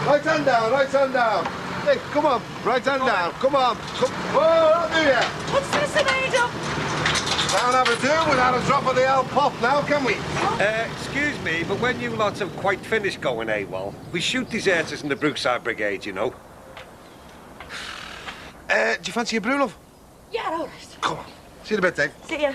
Right hand down, right hand down. Hey, come on, right hand down, come on. Whoa, I'll do ya. What's this made of? Can't have a do without a drop of the old pop now, can we? Excuse me, but when you lots have quite finished going AWOL, we shoot deserters in the Brookside Brigade, you know. Do you fancy a brew, love? Yeah, all right. Come on. See you in a bit, Dave. See ya.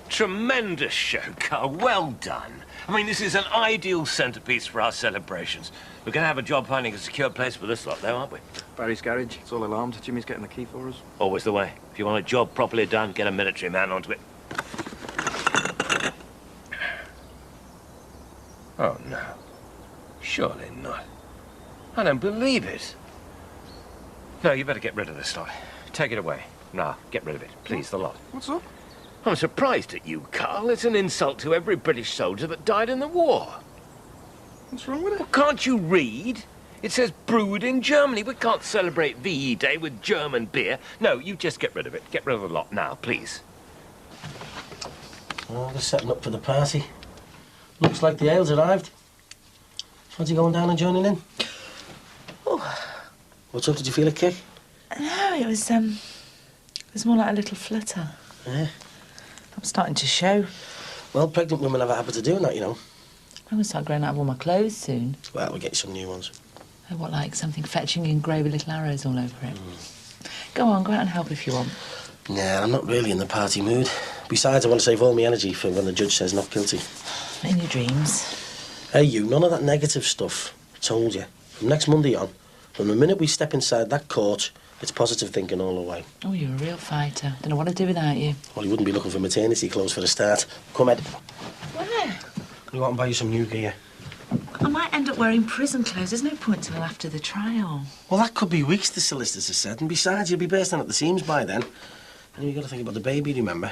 Tremendous show, Carl. Well done. I mean, this is an ideal centrepiece for our celebrations. We're going to have a job finding a secure place for this lot, though, aren't we? Barry's garage. It's all alarmed. Jimmy's getting the key for us. Always the way. If you want a job properly done, get a military man onto it. Oh, no. Surely not. I don't believe it. No, you better get rid of this lot. Take it away. No, get rid of it. Please, the lot. What's up? I'm surprised at you, Carl. It's an insult to every British soldier that died in the war. What's wrong with it? Well, can't you read? It says brewed in Germany. We can't celebrate VE Day with German beer. No, you just get rid of it. Get rid of the lot now, please. Oh, they're setting up for the party. Looks like the ale's arrived. Fancy going down and joining in? Oh. What's up? Did you feel a kick? No, it was more like a little flutter. Yeah. I'm starting to show. Well, pregnant women have a habit of doing that, you know. I'm going to start growing out of all my clothes soon. Well, we'll get you some new ones. Oh, what, like something fetching and grey with little arrows all over it? Go on, go out and help if you want. Nah, I'm not really in the party mood. Besides, I want to save all my energy for when the judge says not guilty. In your dreams. Hey, you, none of that negative stuff. I told you. From next Monday on, from the minute we step inside that court, it's positive thinking all the way. Oh, you're a real fighter. Don't know what I'd do without you. Well, you wouldn't be looking for maternity clothes for a start. Come, Ed. Where? I'll go out and buy you some new gear. I might end up wearing prison clothes. There's no point till after the trial. Well, that could be weeks, the solicitors have said. And besides, you'll be bursting at the seams by then. And you've got to think about the baby, remember?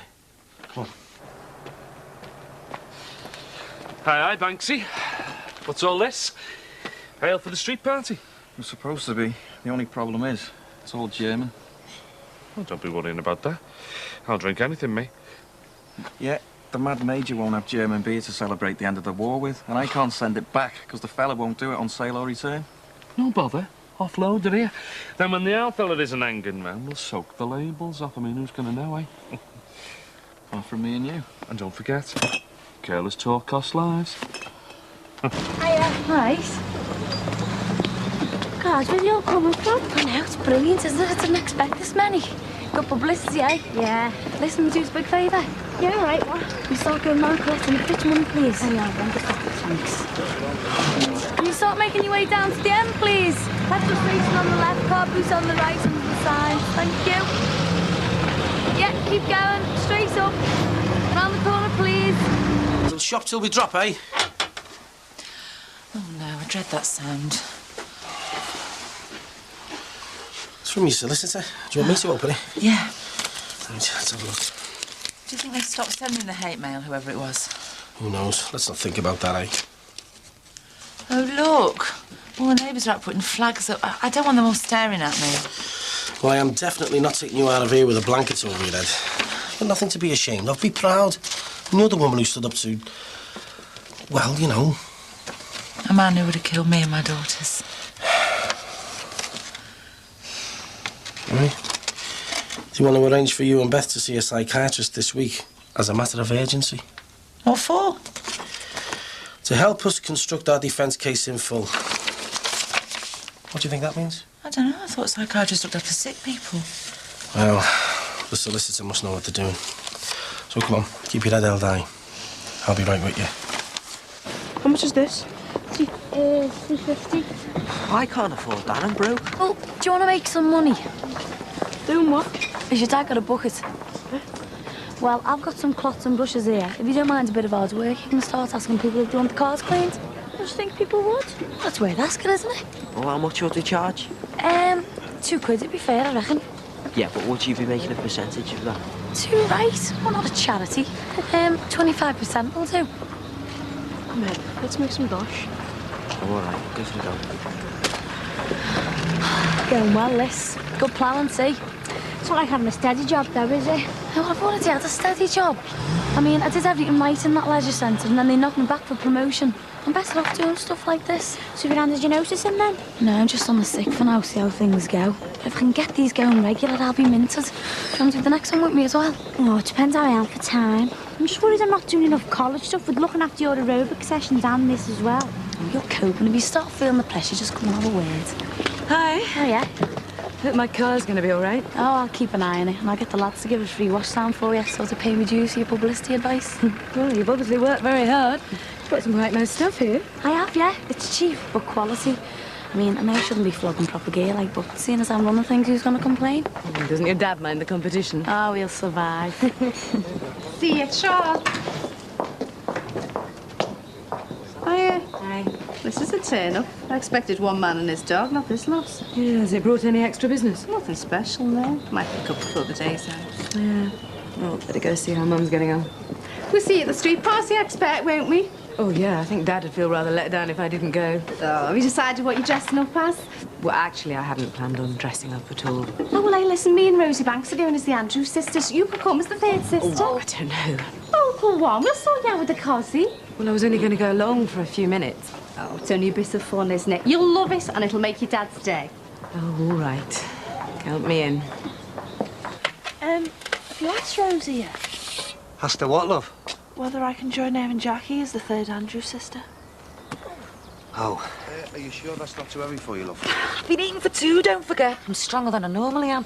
Come on. Hi, Banksy. What's all this? Hail for the street party. We're supposed to be. The only problem is, it's all German. Oh, don't be worrying about that. I'll drink anything, mate. Yeah, the Mad Major won't have German beer to celebrate the end of the war with, and I can't send it back because the fella won't do it on sale or return. No bother. Offload it here. Then when the owl fella isn't hanging round, we'll soak the labels off. I mean, who's going to know, eh? Apart from me and you. And don't forget, careless talk costs lives. Hiya. Nice. God, where are you all coming from? I know, it's brilliant, isn't it? I didn't expect this many. Good publicity, eh? Yeah. Listen, we do us a big favour. Yeah, all right, what? We start going round collecting the pitch money, please. Oh, yeah, thanks. Can you start making your way down to the end, please? Petrol station on the left, car booth on the right, under the sign. Thank you. Yeah, keep going. Straight up. Round the corner, please. We'll shop till we drop, eh? Oh, no, I dread that sound. It's from your solicitor. Do you want me to open it? Yeah. Right, let's have a look. Do you think they've stopped sending the hate mail, whoever it was? Who knows? Let's not think about that, eh? Oh, look. All the neighbours are out putting flags up. I don't want them all staring at me. Well, I am definitely not taking you out of here with a blanket over your head. But nothing to be ashamed of. Be proud. And you're the woman who stood up to... well, you know... a man who would have killed me and my daughters. Right. Do you want to arrange for you and Beth to see a psychiatrist this week as a matter of urgency? What for? To help us construct our defence case in full. What do you think that means? I don't know. I thought psychiatrists looked after sick people. Well, the solicitor must know what they're doing. So come on, keep your head held high. I'll be right with you. How much is this? $3.50. I can't afford that, I'm broke. Well, do you want to make some money? Doing what? Has your dad got a bucket? Well, I've got some cloths and brushes here. If you don't mind a bit of hard work, you can start asking people if they want the cars cleaned. What do you think people would? That's worth asking, isn't it? Well, how much would they charge? £2, it'd be fair, I reckon. Yeah, but would you be making a percentage of that? Too right. We're not a charity. 25% will do. Come on, let's make some dosh. Oh, all right, give it a go. Going well, Liz. Good planning, see? It's not like having a steady job, though, is it? No, I've already had a steady job. I mean, I did everything right in that leisure centre and then they knocked me back for promotion. I'm better off doing stuff like this. So have you handed your notice in then? No, I'm just on the sick for now, see how things go. If I can get these going regular, I'll be minted. Do you want to do the next one with me as well? Oh, it depends how I am for time. I'm just worried I'm not doing enough college stuff with looking after your aerobic sessions and this as well. Oh, you're coping. If you start feeling the pressure, just come and have a word. Hi. Oh, yeah? Hope my car's going to be all right. Oh, I'll keep an eye on it, and I'll get the lads to give a free wash down for you, so to pay me dues for your publicity advice. Well, you've obviously worked very hard. Got some quite nice stuff here. I have, yeah. It's cheap, but quality. I mean, I know I shouldn't be flogging proper gear, like, but seeing as I'm running things, who's going to complain? Oh, doesn't your dad mind the competition? Oh, we'll survive. See you, Charles. Hiya. Hi. This is a turn-up. I expected one man and his dog, not this lot. Yeah, has it brought any extra business? Nothing special, no. Might pick up for the days out. Yeah. Well, better go see how Mum's getting on. We'll see you at the street party, I expect, won't we? Oh, yeah, I think Dad would feel rather let down if I didn't go. Oh, have you decided what you're dressing up as? Well, actually, I hadn't planned on dressing up at all. Oh, well, hey, listen, me and Rosie Banks are going as the Andrews sisters. You could come as the third sister. Oh, I don't know. Oh, go on, we'll sort you out with the cosy. Well, I was only going to go along for a few minutes. Oh, it's only a bit of fun, isn't it? You'll love it, and it'll make your dad's day. Oh, all right. Count me in. Have you asked Rosie yet? Asked her what, love? Whether I can join her and Jackie as the third Andrews sister? Oh. Are you sure that's not too heavy for you, love? I've been eating for two, don't forget. I'm stronger than I normally am.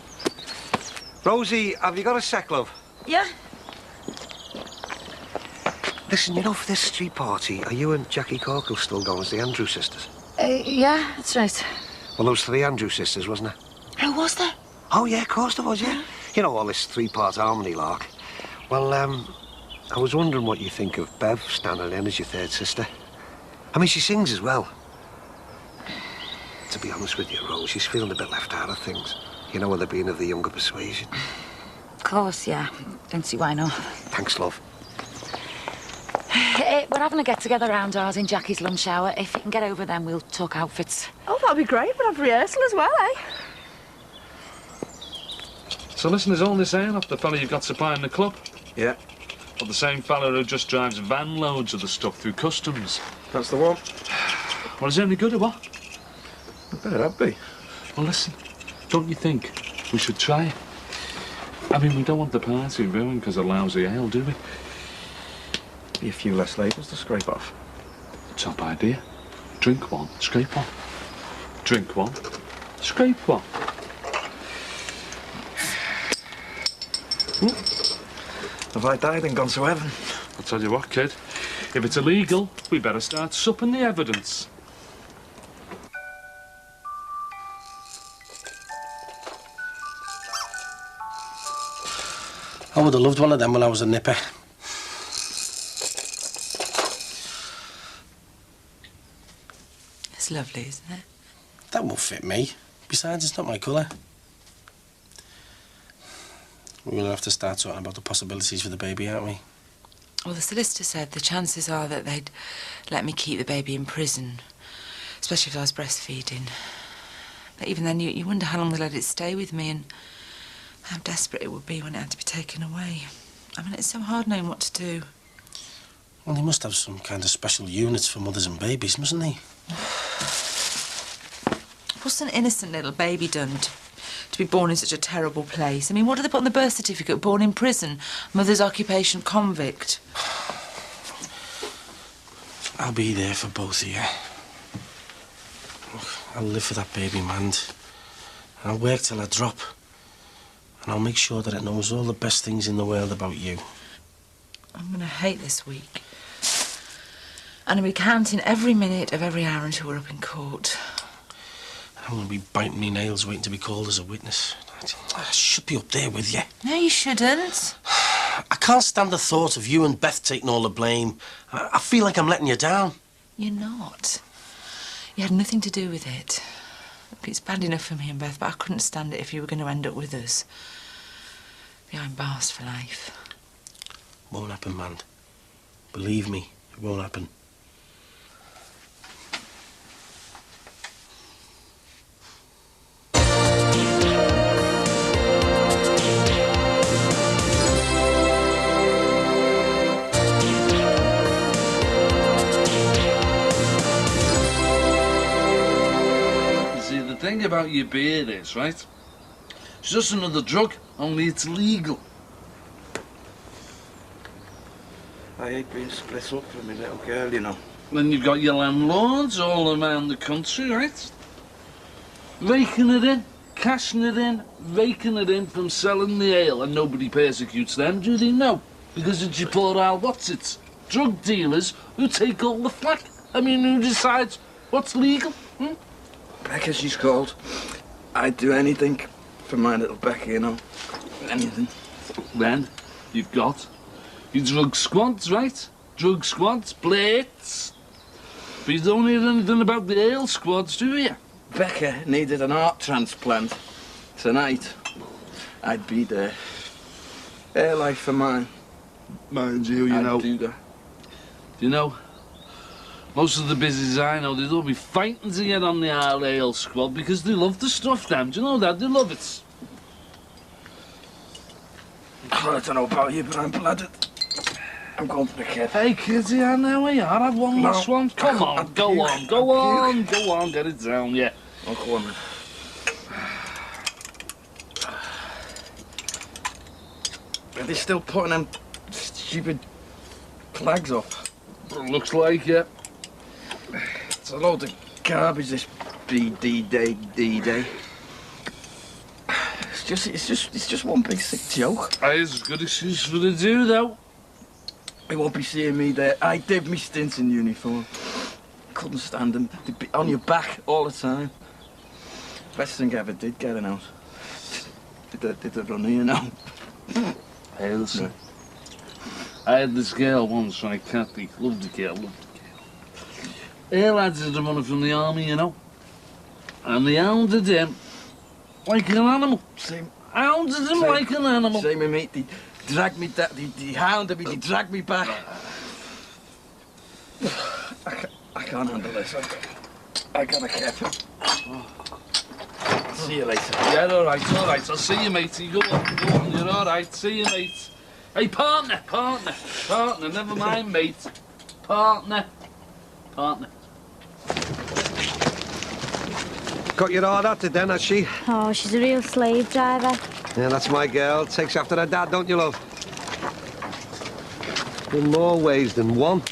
Rosie, have you got a sec, love? Yeah? Listen, you know, for this street party, are you and Jackie Corkle still going as the Andrews sisters? Yeah, that's right. Well, those three Andrews sisters, wasn't there? Who was there? Oh, yeah, of course there was, yeah. You know, all this three-part harmony lark. Well, I was wondering what you think of Bev standing in as your third sister. I mean, she sings as well. To be honest with you, Rose, she's feeling a bit left out of things. You know, with her being of the younger persuasion. Of course, yeah. Don't see why not. Thanks, love. We're having a get-together round ours in Jackie's lunch hour. If you can get over, then we'll talk outfits. Oh, that'd be great. We'll have rehearsal as well, eh? So listen, there's all this ale off the fellow you've got supplying the club. Yeah, Or the same fellow who just drives van loads of the stuff through customs. that's the one. Well, is it any good or what? It better not be. Well, listen, don't you think we should try it? I mean, we don't want the party ruined because of lousy ale, do we? Be a few less labels to scrape off. Top idea. Drink one, scrape one. Drink one, scrape one. Have I died and gone to heaven? I'll tell you what, kid. If it's illegal, we better start supping the evidence. I would have loved one of them when I was a nipper. It's lovely, isn't it? That won't fit me. Besides, it's not my colour. We're going to have to start talking about the possibilities for the baby, aren't we? Well, the solicitor said the chances are that they'd let me keep the baby in prison, especially if I was breastfeeding. But even then, you wonder how long they let it stay with me and how desperate it would be when it had to be taken away. I mean, it's so hard knowing what to do. Well, he must have some kind of special units for mothers and babies, mustn't he? What's an innocent little baby done to be born in such a terrible place? I mean, what do they put on the birth certificate? Born in prison, mother's occupation convict. I'll be there for both of you. Look, I'll live for that baby, man. And I'll work till I drop. And I'll make sure that it knows all the best things in the world about you. I'm going to hate this week. And I'll be counting every minute of every hour until we're up in court. I'm going to be biting my nails waiting to be called as a witness. I should be up there with you. No, you shouldn't. I can't stand the thought of you and Beth taking all the blame. I feel like I'm letting you down. You're not. You had nothing to do with it. Look, it's bad enough for me and Beth, but I couldn't stand it if you were going to end up with us. Behind bars for life. Won't happen, man. Believe me, it won't happen. about your beer is, right? It's just another drug, only it's legal. I hate being split up from my little girl, you know. Then you've got your landlords all around the country, right? Raking it in, cashing it in, raking it in from selling the ale, and nobody persecutes them, do they? No. Because it's your poor old what's-its. Drug dealers who take all the flack. I mean, who decides what's legal? Becca, she's called. I'd do anything for my little Becca, you know. Anything. Then you've got your drug squads, right? Drug squads, plates. But you don't hear anything about the ale squads, do you? Becca needed an heart transplant. Tonight, I'd be there. Her life for mine. Mind you, I'd do that. You know, most of the busies I know, they'd all be fighting to get on the ale squad because they love the stuff, damn. Do you know that? They love it. Well, I don't know about you, but I'm blooded. I'm going to the kid. Hey, kids, I know where you are. Have one last one. Come on, go on, get it down, yeah. Oh, go on, then. Are they still putting them stupid flags up? Looks like, yeah. It's a load of garbage, this BD Day, D-Day. It's just one big sick joke. It's a good excuse for the do, though. They won't be seeing me there. I did me stints in uniform. Couldn't stand them. They'd be on your back all the time. Best thing I ever did getting out. Did the run here now. Hey, listen. I had this girl once, right, Kathy. Loved the girl, Her lads had them running from the army, you know. And they hounded him like an animal. Hounded him like an animal. Same with me. They dragged me down. They hounded me. They dragged me back. I can't handle this. I gotta catch him. See you later. Yeah, all right. I'll see you, matey. Go on, you're all right. See you, mate. Hey, partner, never mind, mate. Partner. Got your hard at it then, has she? Oh, she's a real slave driver. Yeah, that's my girl. Takes after her dad, don't you, love? In more ways than one.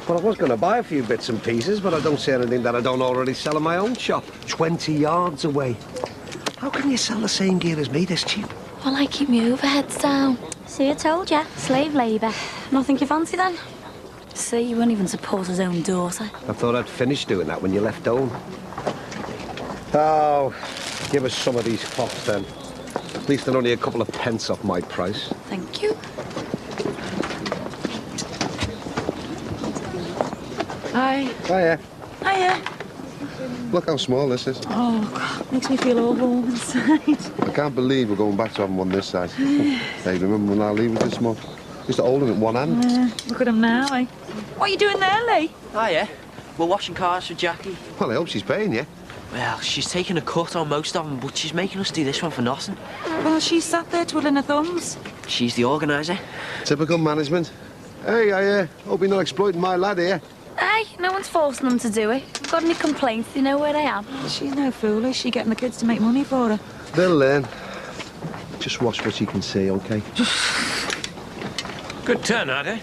Well, I was going to buy a few bits and pieces, but I don't see anything that I don't already sell in my own shop. 20 yards away. How can you sell the same gear as me this cheap? Well, I keep my overheads down. See, I told you. Slave labour. Nothing you fancy, then? See, you wouldn't even support his own daughter. I thought I'd finished doing that when you left home. Oh, give us some of these clocks, then. At least they're only a couple of pence off my price. Thank you. Hi. Hiya. Hiya. Look how small this is. Oh, God, makes me feel all warm inside. I can't believe we're going back to having one this size. Hey, remember when our Lee was this small? Used to hold him in one hand. Look at him now, eh? What are you doing there, Lee? Oh, yeah. We're washing cars for Jackie. Well, I hope she's paying you. Well, she's taking a cut on most of them, but she's making us do this one for nothing. Well, she sat there twiddling her thumbs. She's the organiser. Typical management. Hey, I hope you're not exploiting my lad here. Hey, no one's forcing them to do it. Got any complaints? They know where I am. She's no fool, is she? Getting the kids to make money for her. They'll learn. Just watch what you can see, OK? Good turnout, eh?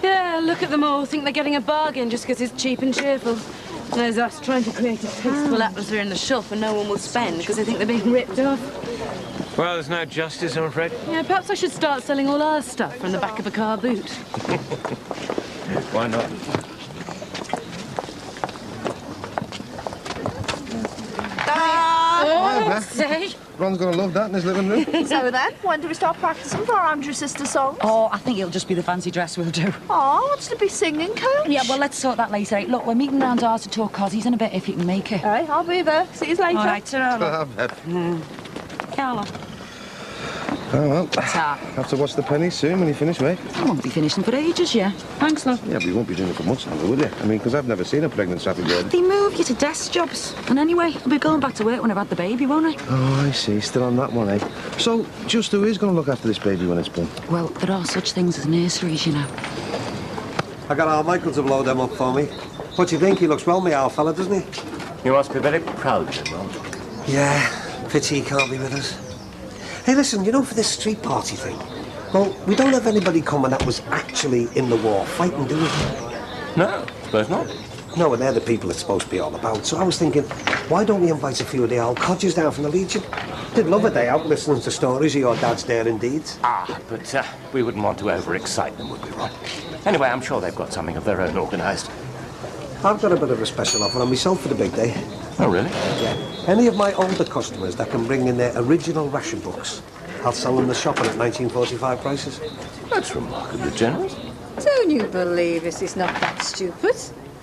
Yeah, look at them all. Think they're getting a bargain just because it's cheap and cheerful. There's us trying to create a tasteful atmosphere in the shop and no one will spend because they think they're being ripped off. Well, there's no justice, I'm afraid. Yeah, perhaps I should start selling all our stuff from the back of a car boot. Why not? Say. Ron's going to love that in his living room. So then, when do we start practicing for our Andrew sister songs? Oh, I think it'll just be the fancy dress we'll do. Oh, what's to be singing, Coach? Yeah, well, let's sort that later. Look, we're meeting round ours to talk cosies in a bit if you can make it. All right, I'll be there. See you later. All right, ta-ra. Carla. Oh, well. Ta. Have to watch the pennies soon when you finish, mate. I won't be finishing for ages, yeah. Thanks, love. Yeah, but you won't be doing it for much longer, will you? I mean, because I've never seen a pregnant sappy girl. They move you to desk jobs. And anyway, I'll be going back to work when I've had the baby, won't I? Oh, I see. Still on that one, eh? So, just who is going to look after this baby when it's born? Well, there are such things as nurseries, you know. I got our Michael to blow them up for me. What do you think? He looks well, me, our fella, doesn't he? You must be very proud of him, Ron. Yeah, pity he can't be with us. Hey, listen, you know, for this street party thing, well, we don't have anybody coming that was actually in the war fighting, do we? No, suppose not. No, and they're the people it's supposed to be all about. So I was thinking, why don't we invite a few of the old codgers down from the Legion? They'd love a day out listening to stories of your dad's daring deeds. Ah, but we wouldn't want to overexcite them, would we, Ron? Anyway, I'm sure they've got something of their own organised. I've got a bit of a special offer on myself for the big day. Oh, really? Yeah. Any of my older customers that can bring in their original ration books, I'll sell them the shopping at 1945 prices. That's remarkably generous. Don't you believe it? It's not that stupid.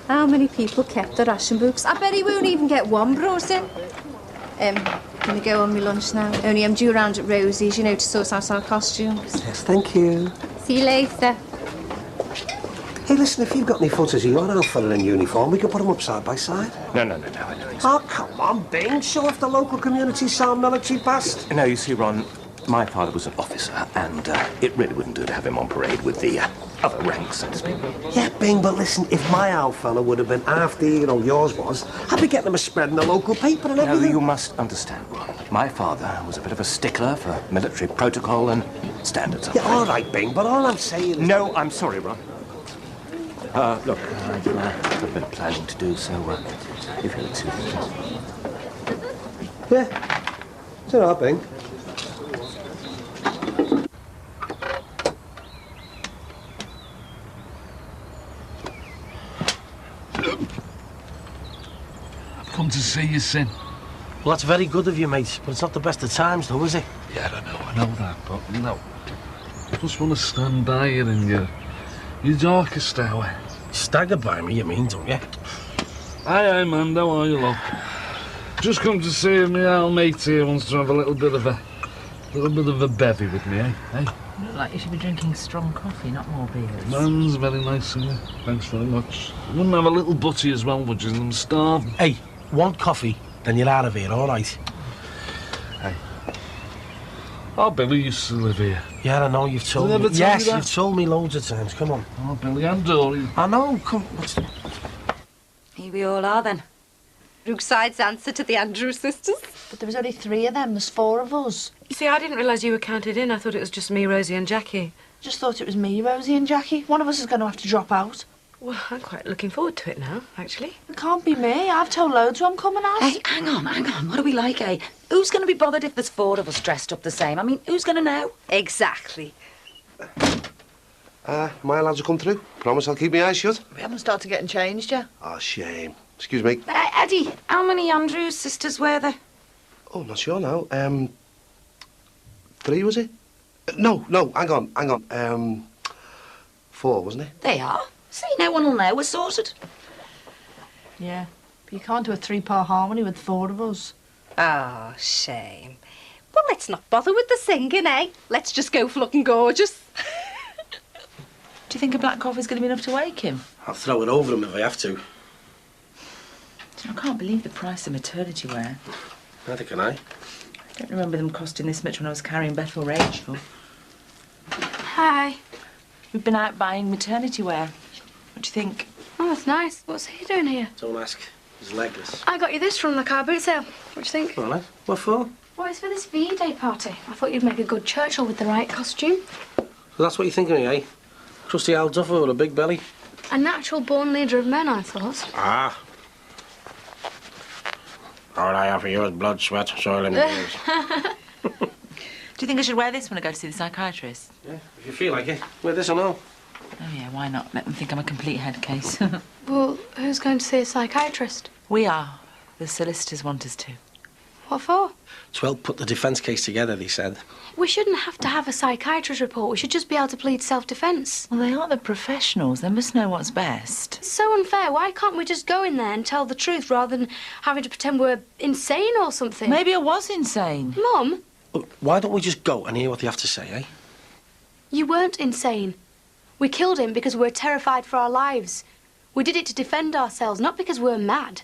How many people kept the ration books? I bet he won't even get one brought in. Gonna go on my lunch now. Only I'm due around at Rosie's, you know, to sort out our costumes. Yes, thank you. See you later. Hey, listen, if you've got any photos of your old fella in uniform, we could put them up side by side. No, I don't think so. Oh, come on, Bing. Show off the local community sound military past. No, you see, Ron, my father was an officer, and it really wouldn't do to have him on parade with the other ranks, so to speak. Yeah, Bing, but listen, if my old fella would have been half the hero yours was, I'd be getting him a spread in the local paper and No, everything. you must understand, Ron. My father was a bit of a stickler for military protocol and standards. Yeah, all right, Bing, but all I'm saying is... No, I'm sorry, Ron. Look, I've been planning to do so, if you'll excuse me, please. Yeah. It's all right, Bing. I've come to see you, Sin. Well, that's very good of you, mate, but it's not the best of times, though, is it? Yeah, I know that, but, you know, I just want to stand by you in your darkest hour. Stagger by me, you mean, don't you? Aye, man, how are you, love? Just come to see if my old mate here wants to have a little bit of a bevy with me, eh? You look like you should be drinking strong coffee, not more beers. Man's very nice of you. Thanks very much. You wouldn't have a little butty as well, would you? I'm starving. Hey, want coffee? Then you're out of here, all right? Hey. Oh, Billy used to live here. Yeah, I know, you've told me. Yes, you've told me loads of times. Come on. Oh, Billy and Dory. I know, come. Here we all are, then. Brookside's answer to the Andrews sisters. But there was only 3 of them. There's 4 of us. You see, I didn't realise you were counted in. I thought it was just me, Rosie and Jackie. Just thought it was me, Rosie and Jackie. One of us is going to have to drop out. Well, I'm quite looking forward to it now, actually. It can't be me. I've told loads who I'm coming as. Hey, hang on. What are we like, eh? Who's going to be bothered if there's 4 of us dressed up the same? I mean, who's going to know? Exactly. My lads will come through. Promise I'll keep my eyes shut. We haven't started getting changed yet. Oh, shame. Excuse me. Eddie, how many Andrews sisters were there? Oh, not sure now. 3, was it? No, hang on. 4, wasn't it? They are. See, no one will know. We're sorted. Yeah, but you can't do a 3-part harmony with 4 of us. Oh, shame. Well, let's not bother with the singing, eh? Let's just go for looking gorgeous. Do you think a black coffee's going to be enough to wake him? I'll throw it over him if I have to. I can't believe the price of maternity wear. Neither can I. I don't remember them costing this much when I was carrying Bethel Rachel. Hi. We've been out buying maternity wear. What do you think? Oh, that's nice. What's he doing here? Don't ask. He's legless. I got you this from the car boot sale. What do you think? All right. What for? Well, it's for this V-Day party. I thought you'd make a good Churchill with the right costume. So that's what you're thinking of me, eh? Crusty old duffer with a big belly. A natural born leader of men, I thought. Ah. All I offer you is blood, sweat, soil and tears. Do you think I should wear this when I go to see the psychiatrist? Yeah, if you feel like it. Wear this or no? Oh, yeah, why not? Let them think I'm a complete head case. Well, who's going to see a psychiatrist? We are. The solicitors want us to. What for? To help put the defence case together, they said. We shouldn't have to have a psychiatrist report. We should just be able to plead self-defence. Well, they aren't the professionals. They must know what's best. It's so unfair. Why can't we just go in there and tell the truth rather than having to pretend we're insane or something? Maybe I was insane. Mum? Look, why don't we just go and hear what they have to say, eh? You weren't insane. We killed him because we were terrified for our lives. We did it to defend ourselves, not because we were mad.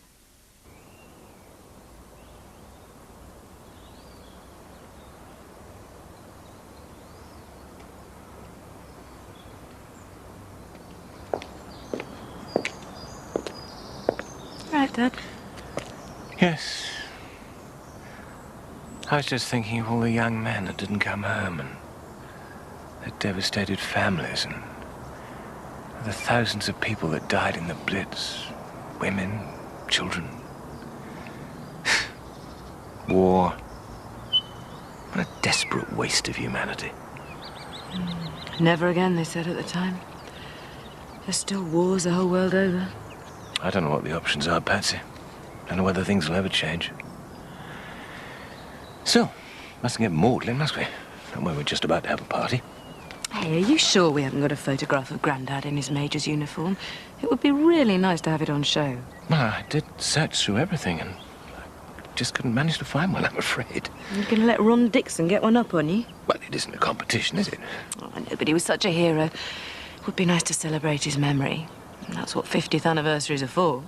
Right, Dad. Yes. I was just thinking of all the young men that didn't come home and their devastated families and the thousands of people that died in the Blitz. Women, children. War. What a desperate waste of humanity. Never again, they said at the time. There's still wars the whole world over. I don't know what the options are, Patsy. I don't know whether things will ever change. Still, mustn't get maudlin, must we? Not when we're just about to have a party. Hey, are you sure we haven't got a photograph of Grandad in his Major's uniform? It would be really nice to have it on show. Well, I did search through everything and I just couldn't manage to find one, I'm afraid. You're going to let Ron Dixon get one up on you? Well, it isn't a competition, is it? Oh, I know, but he was such a hero. It would be nice to celebrate his memory. And that's what 50th anniversaries are for.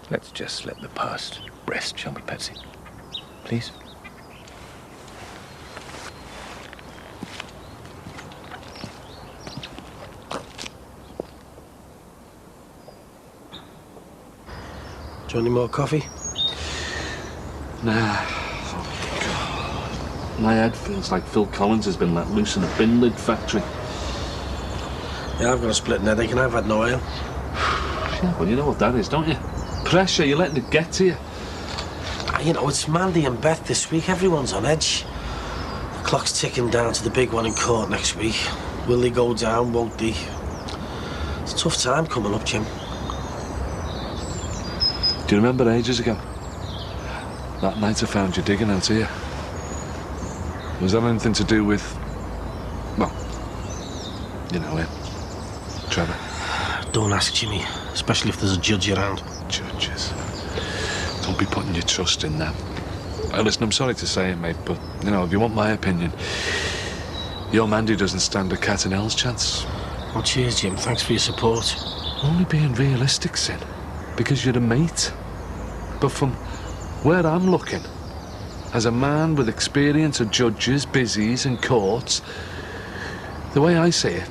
Let's just let the past rest, shall we, Patsy? Please? Do you want any more coffee? Nah. Oh, God. My head feels like Phil Collins has been let loose in a bin lid factory. Yeah, I've got a split headache and I've had no ale. Yeah, well, you know what that is, don't you? Pressure, you're letting it get to you. You know, it's Mandy and Beth this week. Everyone's on edge. The clock's ticking down to the big one in court next week. Will they go down, won't they? It's a tough time coming up, Jim. Do you remember ages ago? That night I found you digging out here. Was that anything to do with... well, you know him, Trevor? Don't ask, Jimmy. Especially if there's a judge around. Judges. Don't be putting your trust in them. Listen, I'm sorry to say it, mate, but, you know, if you want my opinion, your Mandy doesn't stand a cat and hell's chance. Well, cheers, Jim. Thanks for your support. Only being realistic, Sin, because you're a mate. But from where I'm looking, as a man with experience of judges, busies and courts, the way I see it,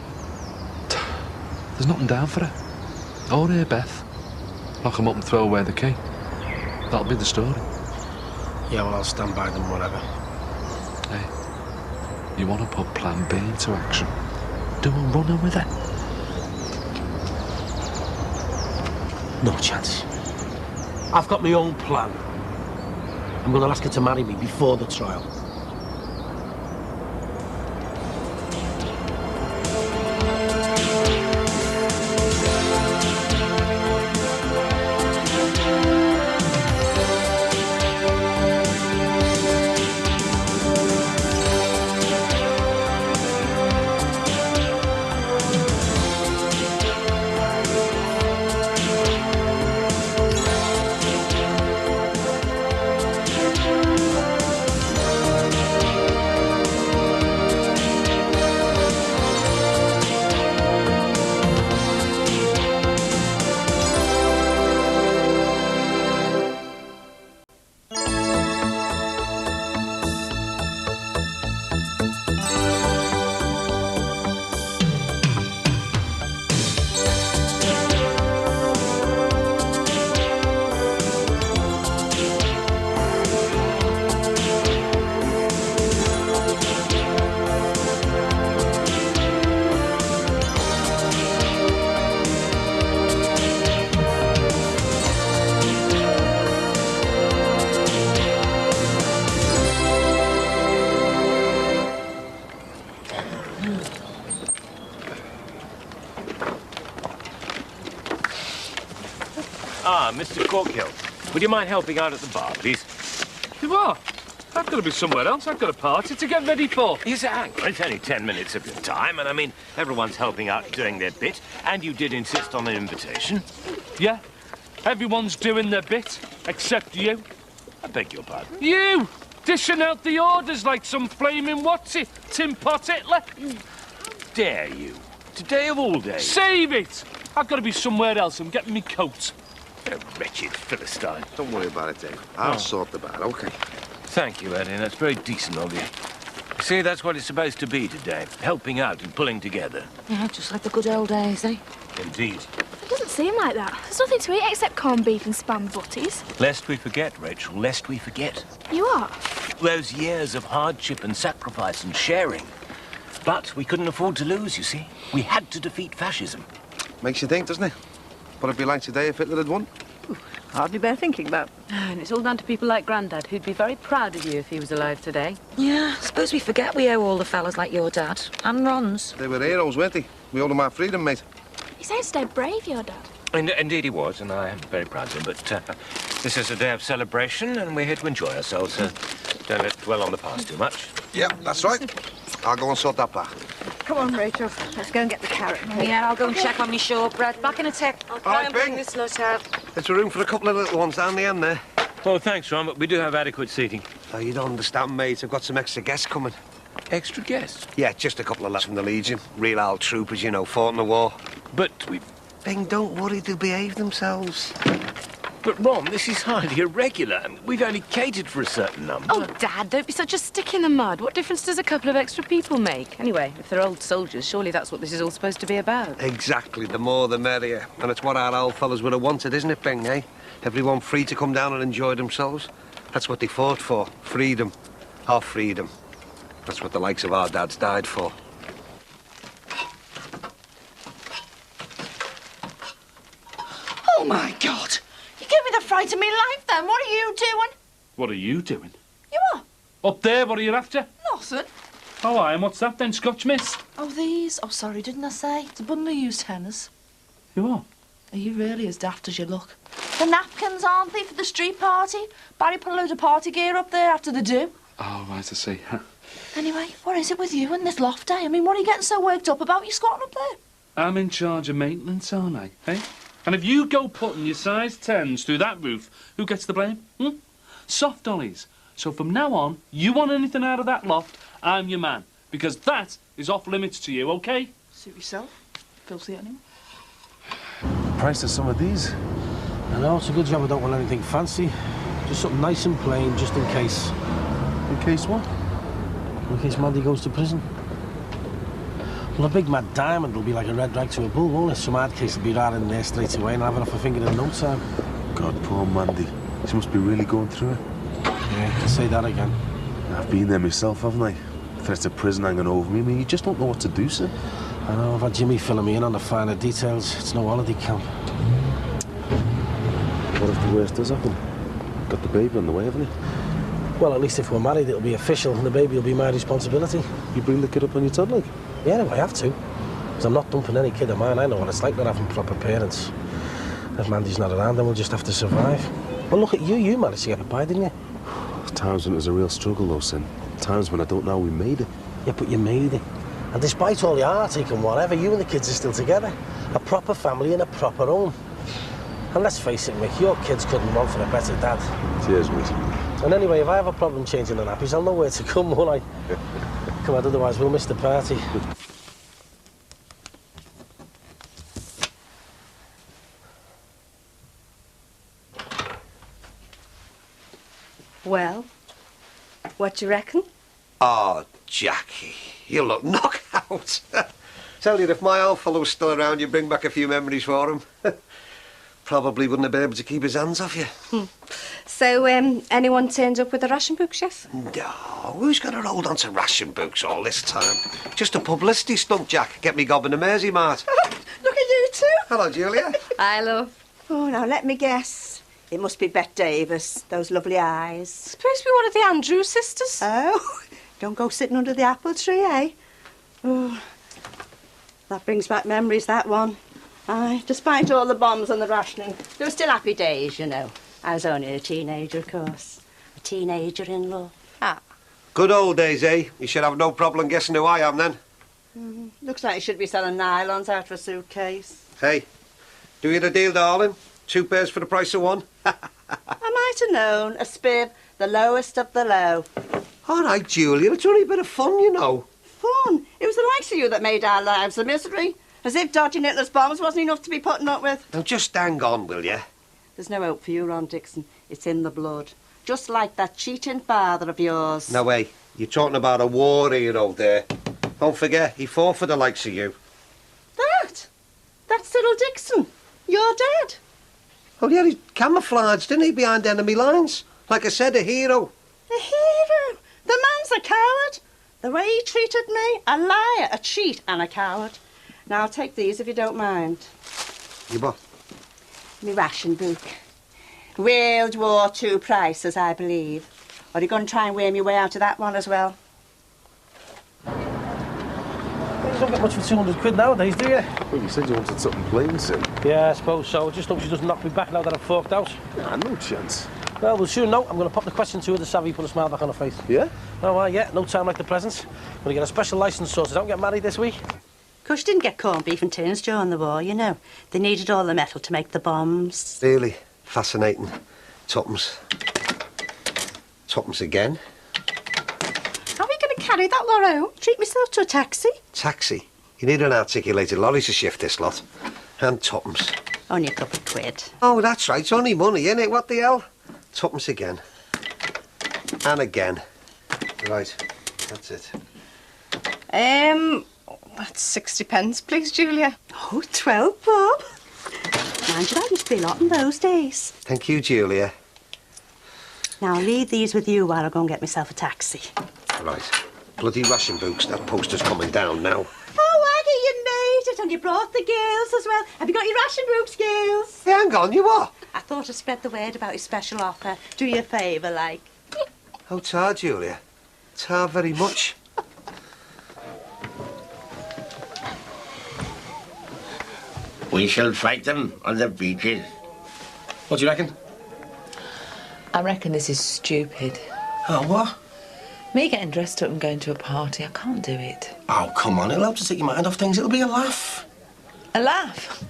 there's nothing down for her. Or here, Beth. Lock 'em up and throw away the key. That'll be the story. Yeah, well, I'll stand by them, whatever. Hey, you want to put Plan B into action? Do a runner with it. No chance. I've got my own plan. I'm going to ask her to marry me before the trial. Ah, Mr. Corkhill. Would you mind helping out at the bar, please? What? I've got to be somewhere else. I've got a party to get ready for. You say, hang on, it's only 10 minutes of your time, and I mean, everyone's helping out doing their bit, and you did insist on an invitation. Yeah, everyone's doing their bit, except you. I beg your pardon? You! Dishing out the orders like some flaming what's-it, Tim Pot Hitler. Dare you? Today of all days. Save it! I've got to be somewhere else. I'm getting me coat. A wretched Philistine. Don't worry about it, Dave. I'll sort the bar, okay? Thank you, Eddie. That's very decent of you. See, that's what it's supposed to be today. Helping out and pulling together. Yeah, just like the good old days, eh? Indeed. It doesn't seem like that. There's nothing to eat except corned beef and spam butties. Lest we forget, Rachel, lest we forget. You are? Those years of hardship and sacrifice and sharing. But we couldn't afford to lose, you see. We had to defeat fascism. Makes you think, doesn't it? What it'd be like today if Hitler had won? Hardly bear thinking about. And it's all down to people like Grandad, who'd be very proud of you if he was alive today. Yeah, suppose we forget we owe all the fellas like your dad. And Ron's. They were heroes, weren't they? We owed them our freedom, mate. He sounds dead brave, your dad. Indeed he was, and I am very proud of him. But this is a day of celebration, and we're here to enjoy ourselves, so don't let dwell on the past too much. Yeah, that's right. I'll go and sort that back. Come on, Rachel. Let's go and get the carrot. Yeah, I'll go and check on my shortbread. Back in a tick. I'll try and bring this lot out. There's room for a couple of little ones down the end there. Oh, thanks, Ron, but we do have adequate seating. Oh, you don't understand, mate. I've got some extra guests coming. Extra guests? Yeah, just a couple of lads from the Legion. Real old troopers, you know, fought in the war. But we... Bing, don't worry, they'll behave themselves. But, Ron, this is highly irregular, and we've only catered for a certain number. Oh, Dad, don't be such a stick in the mud. What difference does a couple of extra people make? Anyway, if they're old soldiers, surely that's what this is all supposed to be about. Exactly, the more the merrier. And it's what our old fellas would have wanted, isn't it, Bing, eh? Everyone free to come down and enjoy themselves. That's what they fought for, freedom. Our freedom. That's what the likes of our dads died for. Oh, my God. You gave me the fright of me life, then. What are you doing? What are you doing? You are? Up there, what are you after? Nothing. Oh, aye, and what's that then, Scotch mist? Oh, these? Oh, sorry, didn't I say? It's a bundle of used tenors. You are? Are you really as daft as you look? The napkins, aren't they, for the street party? Barry put a load of party gear up there after the do. Oh, right, I see. Anyway, what is it with you and this loft, eh? I mean, what are you getting so worked up about? You squatting up there? I'm in charge of maintenance, aren't I, eh? And if you go putting your size 10s through that roof, who gets the blame? Soft dollies. So from now on, you want anything out of that loft, I'm your man. Because that is off limits to you, OK? Suit yourself. Filthy animal. Price of some of these? I know, it's a good job I don't want anything fancy. Just something nice and plain, just in case. In case what? In case Mandy goes to prison. Well, a big mad diamond will be like a red rag to a bull, won't it? Some hard case will be right in there straight away and I'll have it off her finger in no time. God, poor Mandy. She must be really going through it. Yeah, you can say that again. I've been there myself, haven't I? Threats of prison hanging over me. I mean, you just don't know what to do, sir. I know, I've had Jimmy filling me in on the finer details. It's no holiday camp. What if the worst does happen? Got the baby on the way, haven't you? Well, at least if we're married, it'll be official and the baby will be my responsibility. You bring the kid up on your tub, like? Yeah, no, I have to. Because I'm not dumping any kid of mine. I know what it's like not having proper parents. If Mandy's not around, then we'll just have to survive. Well, look at you. You managed to get it by, didn't you? Times when it was a real struggle, though, Sin. Times when I don't know we made it. Yeah, but you made it. And despite all the heartache and whatever, you and the kids are still together. A proper family in a proper home. And let's face it, Mick, your kids couldn't want for a better dad. Cheers, mate. And anyway, if I have a problem changing the nappies, I'll know where to come, won't I? Come on, otherwise we'll miss the party. Well, what do you reckon? Oh, Jackie, you look knockout. Tell you, if my old fellow was still around, you'd bring back a few memories for him. Probably wouldn't have been able to keep his hands off you. So, anyone turned up with a ration book, Chef? No, who's going to hold on to ration books all this time? Just a publicity stunt, Jack. Get me gobbing a Mersey mart. Look at you two. Hello, Julia. Hi, love. Oh, now let me guess. It must be Bette Davis, those lovely eyes. Supposed to be one of the Andrews sisters. Oh, don't go sitting under the apple tree, eh? Oh, that brings back memories, that one. Aye, despite all the bombs and the rationing, there were still happy days, you know. I was only a teenager, of course. A teenager in love. Ah. Good old days, eh? You should have no problem guessing who I am, then. Looks like you should be selling nylons out of a suitcase. Hey, do you the deal, darling? 2 pairs for the price of 1. I might have known. A spib, the lowest of the low. All right, Julia, it's only a bit of fun, you know. Fun? It was the likes of you that made our lives a misery. As if dodging Hitler's bombs wasn't enough to be putting up with. Now, just hang on, will you? There's no hope for you, Ron Dixon. It's in the blood. Just like that cheating father of yours. No way. You're talking about a war hero there. Don't forget, he fought for the likes of you. That's Cyril Dixon. Your dad. Oh, yeah, he's camouflaged, didn't he, behind enemy lines? Like I said, a hero. A hero? The man's a coward. The way he treated me, a liar, a cheat and a coward. Now, I'll take these if you don't mind. You what? Me ration book. World War II prices, I believe. Or are you going to try and worm your way out of that one as well? You don't get much for 200 quid nowadays, do you? Well, you said you wanted something plain, Sim. Yeah, I suppose so. Just hope she doesn't knock me back now that I've forked out. Nah, no chance. Well, we'll soon know. I'm going to pop the question to her, the savvy, put a smile back on her face. Yeah? Oh, yeah, no time like the present. Going to get a special licence sorted out and get married this week. Because you didn't get corned beef and tins during the war, you know. They needed all the metal to make the bombs. Really fascinating. Tuppence. Tuppence again. How are we going to carry that lot out? Treat myself to a taxi? Taxi. You need an articulated lorry to shift this lot. And tuppence. Only a couple of quid. Oh, that's right. It's only money, innit? What the hell? Tuppence again. And again. Right. That's it. That's 60 pence, please, Julia. Oh, 12 bob. Mind you, I used to be a lot in those days. Thank you, Julia. Now, I'll leave these with you while I go and get myself a taxi. Right. Bloody ration books. That poster's coming down now. Oh, Aggie, you made it, and you brought the girls as well. Have you got your ration books, girls? Hey, hang on, you what? I thought I'd spread the word about your special offer. Do you a favour, like. Oh, tar, Julia. Tar very much. We shall fight them on the beaches. What do you reckon? I reckon this is stupid. Oh, what? Me getting dressed up and going to a party, I can't do it. Oh, come on. It'll help to take your mind off things. It'll be a laugh. A laugh?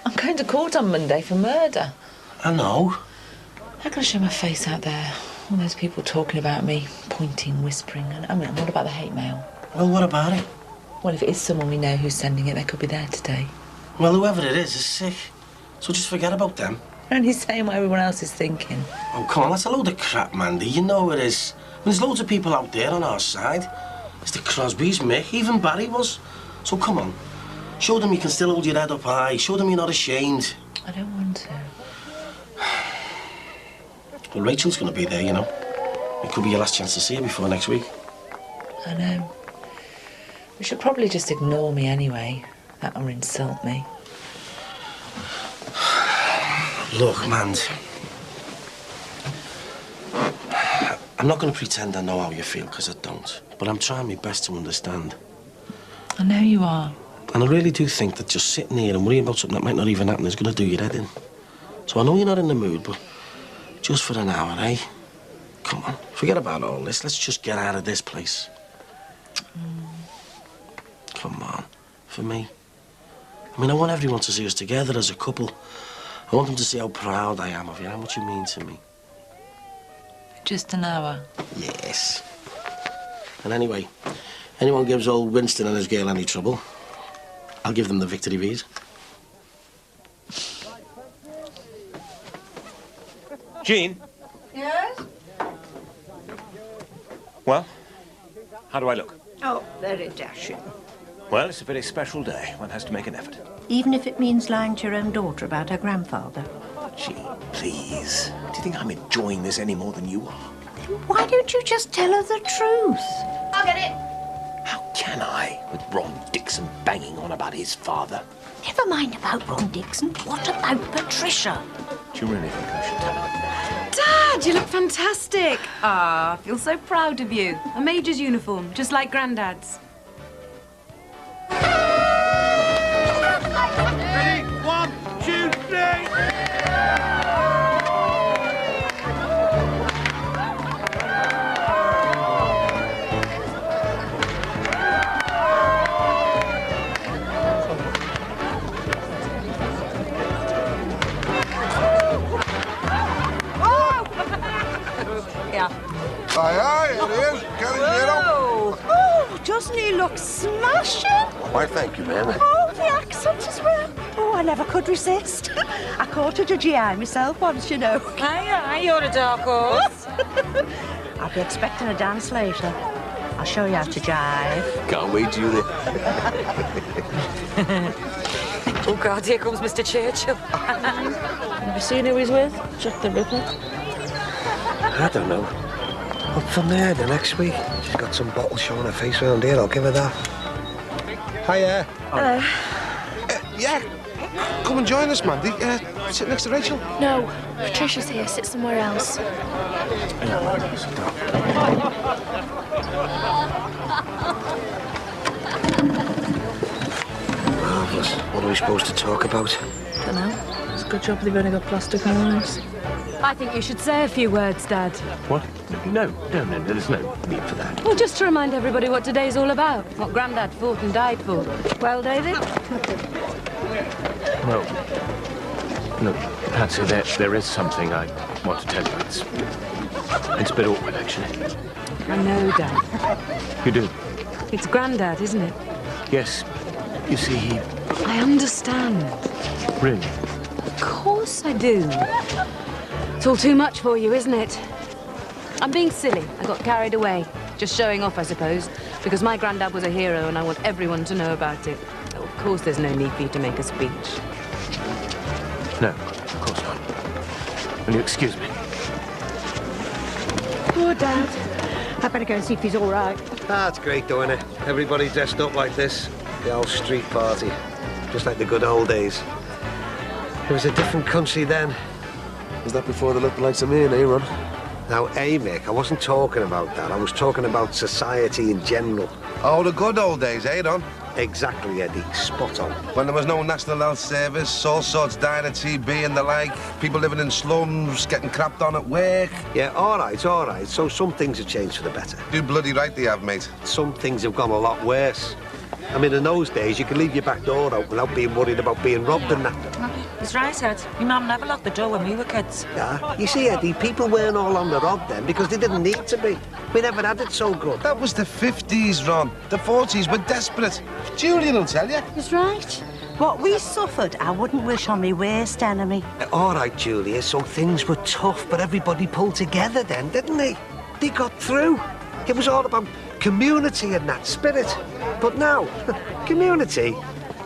I'm going to court on Monday for murder. I know. How can I show my face out there? All those people talking about me, pointing, whispering. And I mean, what about the hate mail? Well, what about it? Well, if it is someone we know who's sending it, they could be there today. Well, whoever it is sick. So just forget about them. And he's saying what everyone else is thinking. Oh, come on, that's a load of crap, Mandy. You know it is. There's loads of people out there on our side. There's the Crosbys, Mick, even Barry was. So come on. Show them you can still hold your head up high. Show them you're not ashamed. I don't want to. Well, Rachel's going to be there, you know. It could be your last chance to see her before next week. I know. We should probably just ignore me anyway. That or insult me. Look, Mand. I'm not going to pretend I know how you feel, because I don't. But I'm trying my best to understand. I know you are. And I really do think that just sitting here and worrying about something that might not even happen is going to do your head in. So I know you're not in the mood, but just for an hour, eh? Come on, forget about all this. Let's just get out of this place. Come on, for me. I mean, I want everyone to see us together as a couple. I want them to see how proud I am of you, how much you mean to me. Just an hour? Yes. And anyway, anyone gives old Winston and his girl any trouble, I'll give them the victory bees. Jean? Yes? Well, how do I look? Oh, very dashing. Well, it's a very special day. One has to make an effort. Even if it means lying to your own daughter about her grandfather. Jean, please. Do you think I'm enjoying this any more than you are? Why don't you just tell her the truth? I'll get it. How can I, with Ron Dixon banging on about his father? Never mind about Ron Dixon. What about Patricia? Do you really think I should tell her? Dad, you look fantastic. Ah, I feel so proud of you. A major's uniform, just like Grandad's. Ready? 1, 2, 3. Aye, aye, it is. Can you get him? Oh, doesn't he look smashing? Why, thank you, ma'am. Oh, the accent as well. Oh, I never could resist. I courted a GI myself once, you know. Aye, you're a dark horse. I'll be expecting a dance later. I'll show you how to jive. Can't wait, Julie. Oh, God, here comes Mr. Churchill. Have you seen who he's with? Jack the Ripper? I don't know. Up for murder next week. She's got some bottles showing her face around here. I'll give her that. Hiya. Hello. Yeah. Come and join us, Mandy. Sit next to Rachel. No, Patricia's here. Sit somewhere else. Marvellous. What are we supposed to talk about? Don't know. It's a good job they've only got plastic eyes. I think you should say a few words, Dad. What? No, there's no need for that. Well, just to remind everybody what today's all about. What Grandad fought and died for. Well, David? Well, look, Patsy, there is something I want to tell you. It's a bit awkward, actually. I know, Dad. You do? It's Grandad, isn't it? Yes. You see, he... I understand. Really? Of course I do. It's all too much for you, isn't it? I'm being silly. I got carried away. Just showing off, I suppose. Because my granddad was a hero and I want everyone to know about it. Oh, of course there's no need for you to make a speech. No, of course not. Will you excuse me? Poor Dad. I better go and see if he's all right. It's great doing it. Everybody dressed up like this. The old street party. Just like the good old days. It was a different country then. Was that before the lookalikes of me and Aaron? Now, Mick, I wasn't talking about that. I was talking about society in general. Oh, the good old days, Ron? Exactly, Eddie. Spot on. When there was no National Health Service, all sorts dying of TB and the like, people living in slums, getting crapped on at work. Yeah, all right. So some things have changed for the better. You bloody right they have, mate. Some things have gone a lot worse. I mean, in those days, you could leave your back door open without being worried about being robbed and that. He's right, Ed. Your mum never locked the door when we were kids. Yeah, you see, Eddie, people weren't all on the rob then because they didn't need to be. We never had it so good. That was the 50s, Ron. The 40s were desperate. Julian will tell you. He's right. What we suffered, I wouldn't wish on me worst enemy. All right, Julia, so things were tough, but everybody pulled together then, didn't they? They got through. It was all about community and that spirit. But now, community,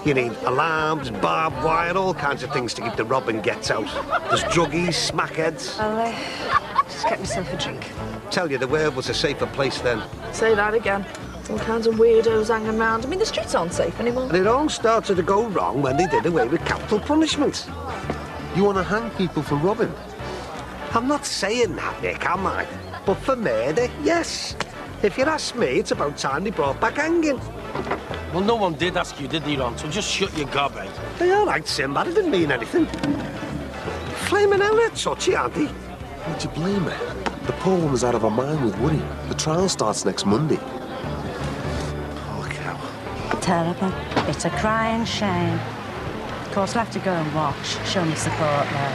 you need alarms, barbed wire, all kinds of things to keep the robbing gets out. There's druggies, smackheads. I'll just get myself a drink. Tell you, the world was a safer place then. Say that again. All kinds of weirdos hanging around. I mean, the streets aren't safe anymore. And it all started to go wrong when they did away with capital punishment. You want to hang people for robbing? I'm not saying that, Nick, am I? But for murder, yes. If you ask me, it's about time they brought back hanging. Well, no one did ask you, did they, Ron? So just shut your gob, eh? Hey, all right, Simba, I didn't mean anything. Flaming hell, they're touchy, aren't they? Would you blame her? The poor woman's out of her mind with worry. The trial starts next Monday. Poor cow. Terrible. It's a crying shame. Of course, we'll have to go and watch. Show me support now.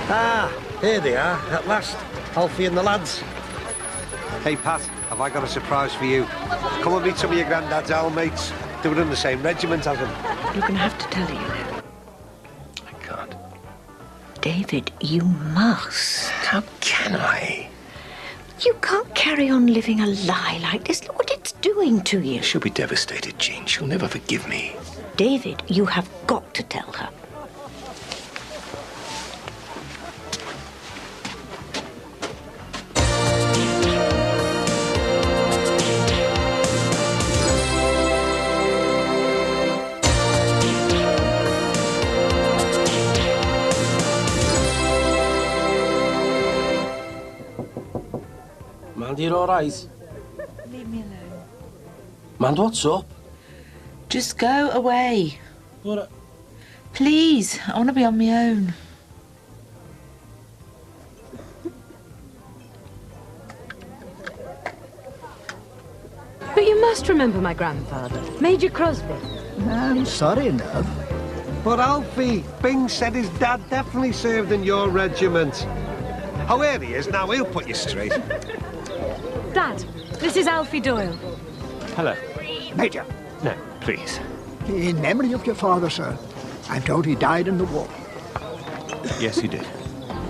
Ah, here they are, at last. Alfie and the lads. Hey, Pat, have I got a surprise for you? Come and meet some of your granddad's old mates. They were in the same regiment as him. You're going to have to tell her, you know. I can't. David, you must. How can I? You can't carry on living a lie like this. Look what it's doing to you. She'll be devastated, Jean. She'll never forgive me. David, you have got to tell her. Mandy, you're all right? Leave me alone. Man, what's up? Just go away. What? Please, I want to be on my own. But you must remember my grandfather, Major Crosby. I'm sorry enough. But Alfie, Bing said his dad definitely served in your regiment. Oh, here he is now. He'll put you straight. Dad, this is Alfie Doyle. Hello. Major. No, please. In memory of your father, sir. I'm told he died in the war. Yes, he did.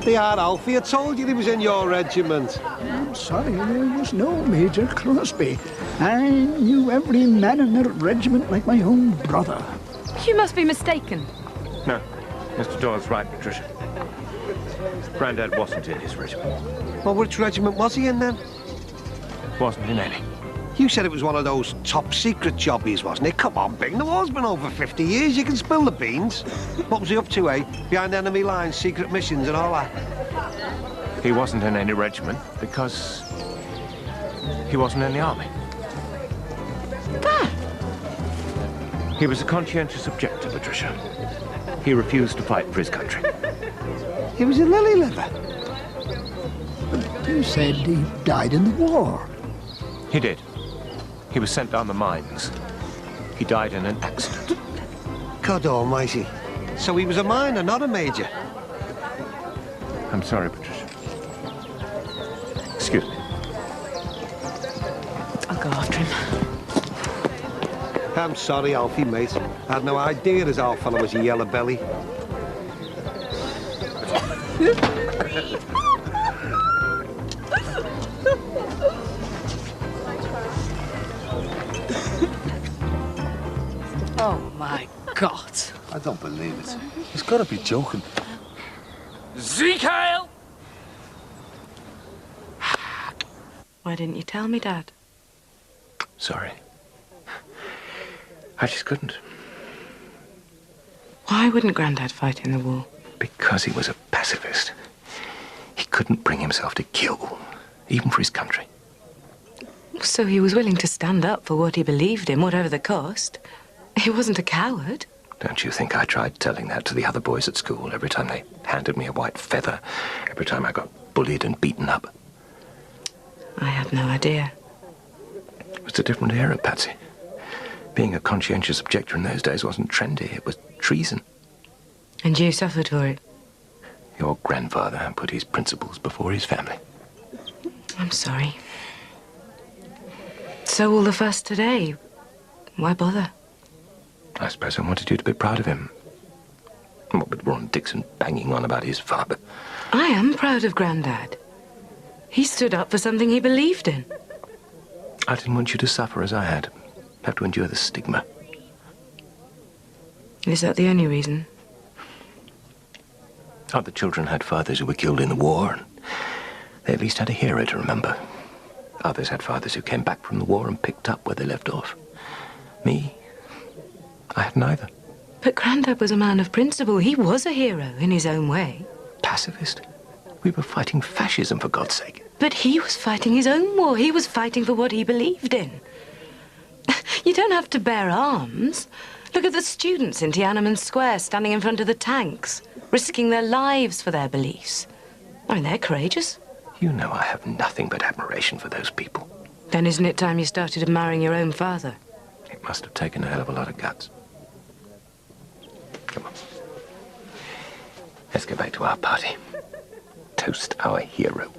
They are, Alfie. I told you he was in your regiment. I'm sorry, there was no Major Crosby. I knew every man in the regiment like my own brother. You must be mistaken. No, Mr. Doyle's right, Patricia. Grandad wasn't in his regiment. Well, which regiment was he in then? Wasn't in any. You said it was one of those top-secret jobbies, wasn't it? Come on, Bing, the war's been over 50 years. You can spill the beans. What was he up to, eh? Behind enemy lines, secret missions and all that? He wasn't in any regiment because he wasn't in the army. Dad! He was a conscientious objector, Patricia. He refused to fight for his country. He was a lily liver. But you said he died in the war. He did. He was sent down the mines. He died in an accident. God almighty. So he was a minor, not a major. I'm sorry, Patricia. Excuse me. I'll go after him. I'm sorry, Alfie, mate. I had no idea his old fellow was a yellow belly. Oh, my God. I don't believe it. He's got to be joking. Ezekiel! Why didn't you tell me, Dad? Sorry. I just couldn't. Why wouldn't Grandad fight in the war? Because he was a pacifist. He couldn't bring himself to kill, even for his country. So he was willing to stand up for what he believed in, whatever the cost. He wasn't a coward. Don't you think I tried telling that to the other boys at school every time they handed me a white feather, every time I got bullied and beaten up? I had no idea. It was a different era, Patsy. Being a conscientious objector in those days wasn't trendy. It was treason. And you suffered for it? Your grandfather put his principles before his family. I'm sorry. So all the fuss today. Why bother? I suppose I wanted you to be proud of him. What with Ron Dixon banging on about his father. I am proud of Grandad. He stood up for something he believed in. I didn't want you to suffer as I had. Have to endure the stigma. Is that the only reason? Other children had fathers who were killed in the war, and they at least had a hero to remember. Others had fathers who came back from the war and picked up where they left off. Me, I had neither. But Grandad was a man of principle. He was a hero in his own way. Pacifist? We were fighting fascism, for God's sake. But he was fighting his own war. He was fighting for what he believed in. You don't have to bear arms. Look at the students in Tiananmen Square standing in front of the tanks, risking their lives for their beliefs. I mean, they're courageous. You know I have nothing but admiration for those people. Then isn't it time you started admiring your own father? It must have taken a hell of a lot of guts. Come on. Let's go back to our party. Toast our hero.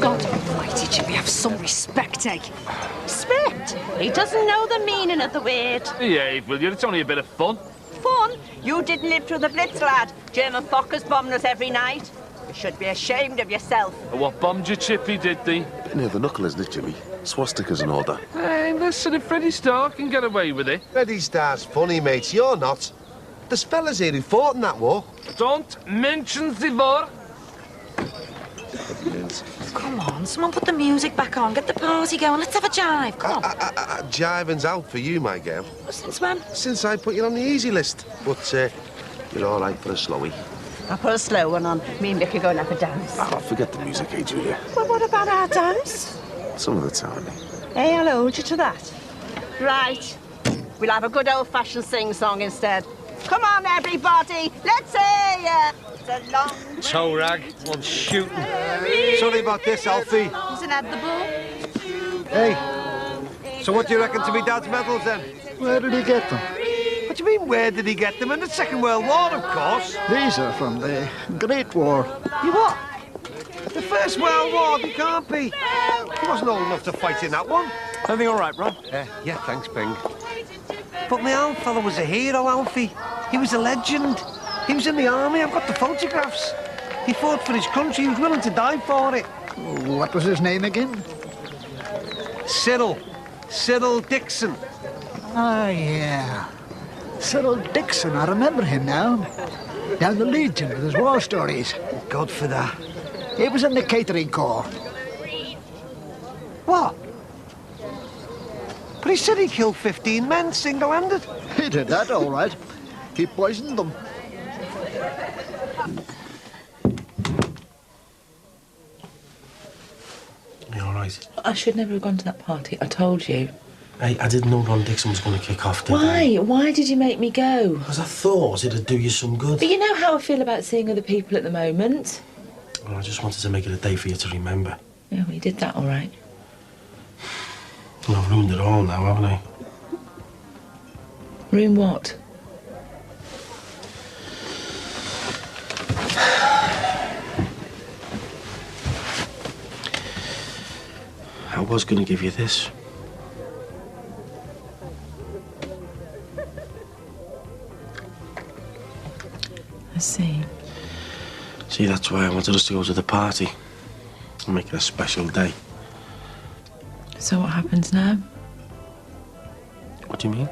God almighty, Jimmy, have some respect, eh? Respect? He doesn't know the meaning of the word. Behave, will you? It's only a bit of fun. Fun? You didn't live through the Blitz, lad. German fuckers bombing us every night. You should be ashamed of yourself. What bombed you, Chippy, did they? Bit near the knuckle, isn't it, Jimmy? Swastikas and all that. Hey, listen, if Freddie Starr can get away with it. Freddie Starr's funny, mates. You're not. There's fellas here who fought in that war. Don't mention the war. Come on, someone put the music back on. Get the party going. Let's have a jive. Come on. Jiving's out for you, my girl. Since when? Since I put you on the easy list. But you're all right for a slowie. I'll put a slow one on. Me and Vic are going to have a dance. Oh, forget the music, eh, Julia? Well, what about our dance? Some of the time. Hey, I'll hold you to that. Right. We'll have a good old-fashioned sing-song instead. Come on, everybody. Let's hear ya. It's a long... Toe rag, one shooting. Sorry about this, Alfie. Isn't that the ball? Hey, so what do you reckon to me dad's medals then? Where did he get them? What do you mean, where did he get them? In the Second World War, of course. These are from the Great War. You what? The First World War, they can't be. He wasn't old enough to fight in that one. Everything all right, Ron? Yeah, thanks, Bing. But my old fellow was a hero, Alfie. He was a legend. He was in the army, I've got the photographs. He fought for his country, he was willing to die for it. What was his name again? Cyril. Cyril Dixon. Ah, yeah. Cyril Dixon, I remember him now. Down the Legion with his war stories. God for that. He was in the catering corps. What? But he said he killed 15 men single-handed. He did that, all right. He poisoned them. You all right? I should never have gone to that party. I told you. Hey, I didn't know Ron Dixon was going to kick off, did I? Why? Why did you make me go? Because I thought it'd do you some good. But you know how I feel about seeing other people at the moment. Well, I just wanted to make it a day for you to remember. Yeah, well, you did that all right. Well, I've ruined it all now, haven't I? Ruin what? I was going to give you this. I see. See, that's why I wanted us to go to the party and make it a special day. So what happens now? What do you mean?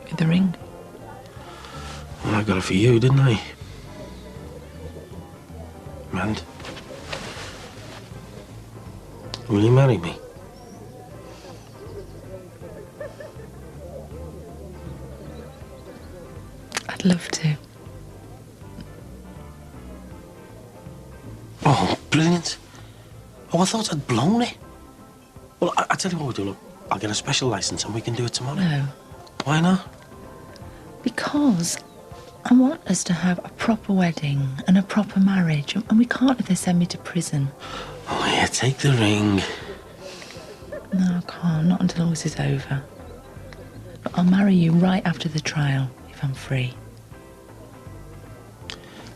With the ring? Well, I got it for you, didn't I? And will you marry me? I'd love to. Oh, brilliant. Oh, I thought I'd blown it. Well, I tell you what we'll do, look. I'll get a special license and we can do it tomorrow. No. Why not? Because I want us to have a proper wedding and a proper marriage, and we can't if they send me to prison. Oh, yeah, take the ring. No, I can't. Not until all this is over. But I'll marry you right after the trial, if I'm free.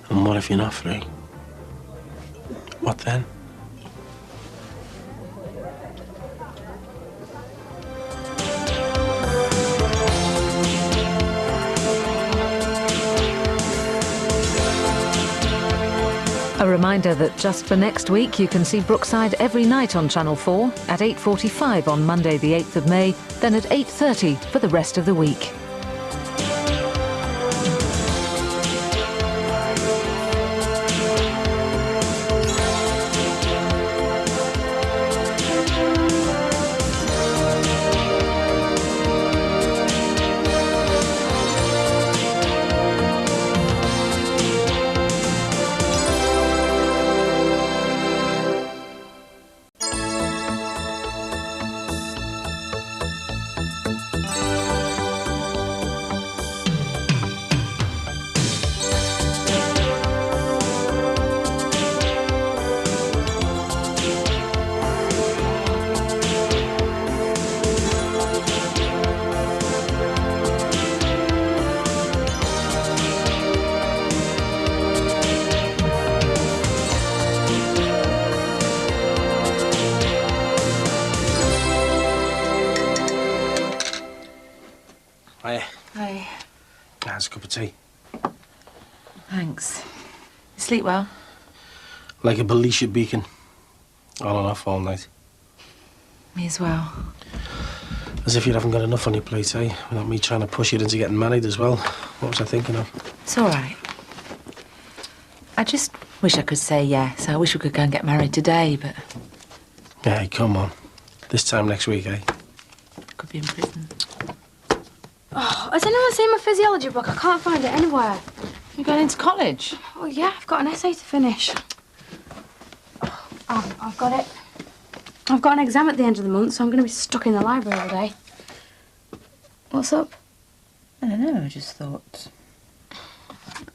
And what if you're not free? What then? A reminder that just for next week you can see Brookside every night on Channel 4 at 8:45 on Monday the 8th of May, then at 8:30 for the rest of the week. Hiya. Hi. That's a cup of tea. Thanks. You sleep well? Like a Belisha beacon. On and off all night. Me as well. As if you haven't got enough on your plate, eh? Without me trying to push you into getting married as well. What was I thinking of? It's all right. I just wish I could say yes. I wish we could go and get married today, but... Hey, come on. This time next week, eh? Could be in prison. Oh, has anyone seen my physiology book? I can't find it anywhere. You're going into college? Oh, yeah, I've got an essay to finish. Oh, I've got it. I've got an exam at the end of the month, so I'm going to be stuck in the library all day. What's up? I don't know, I just thought...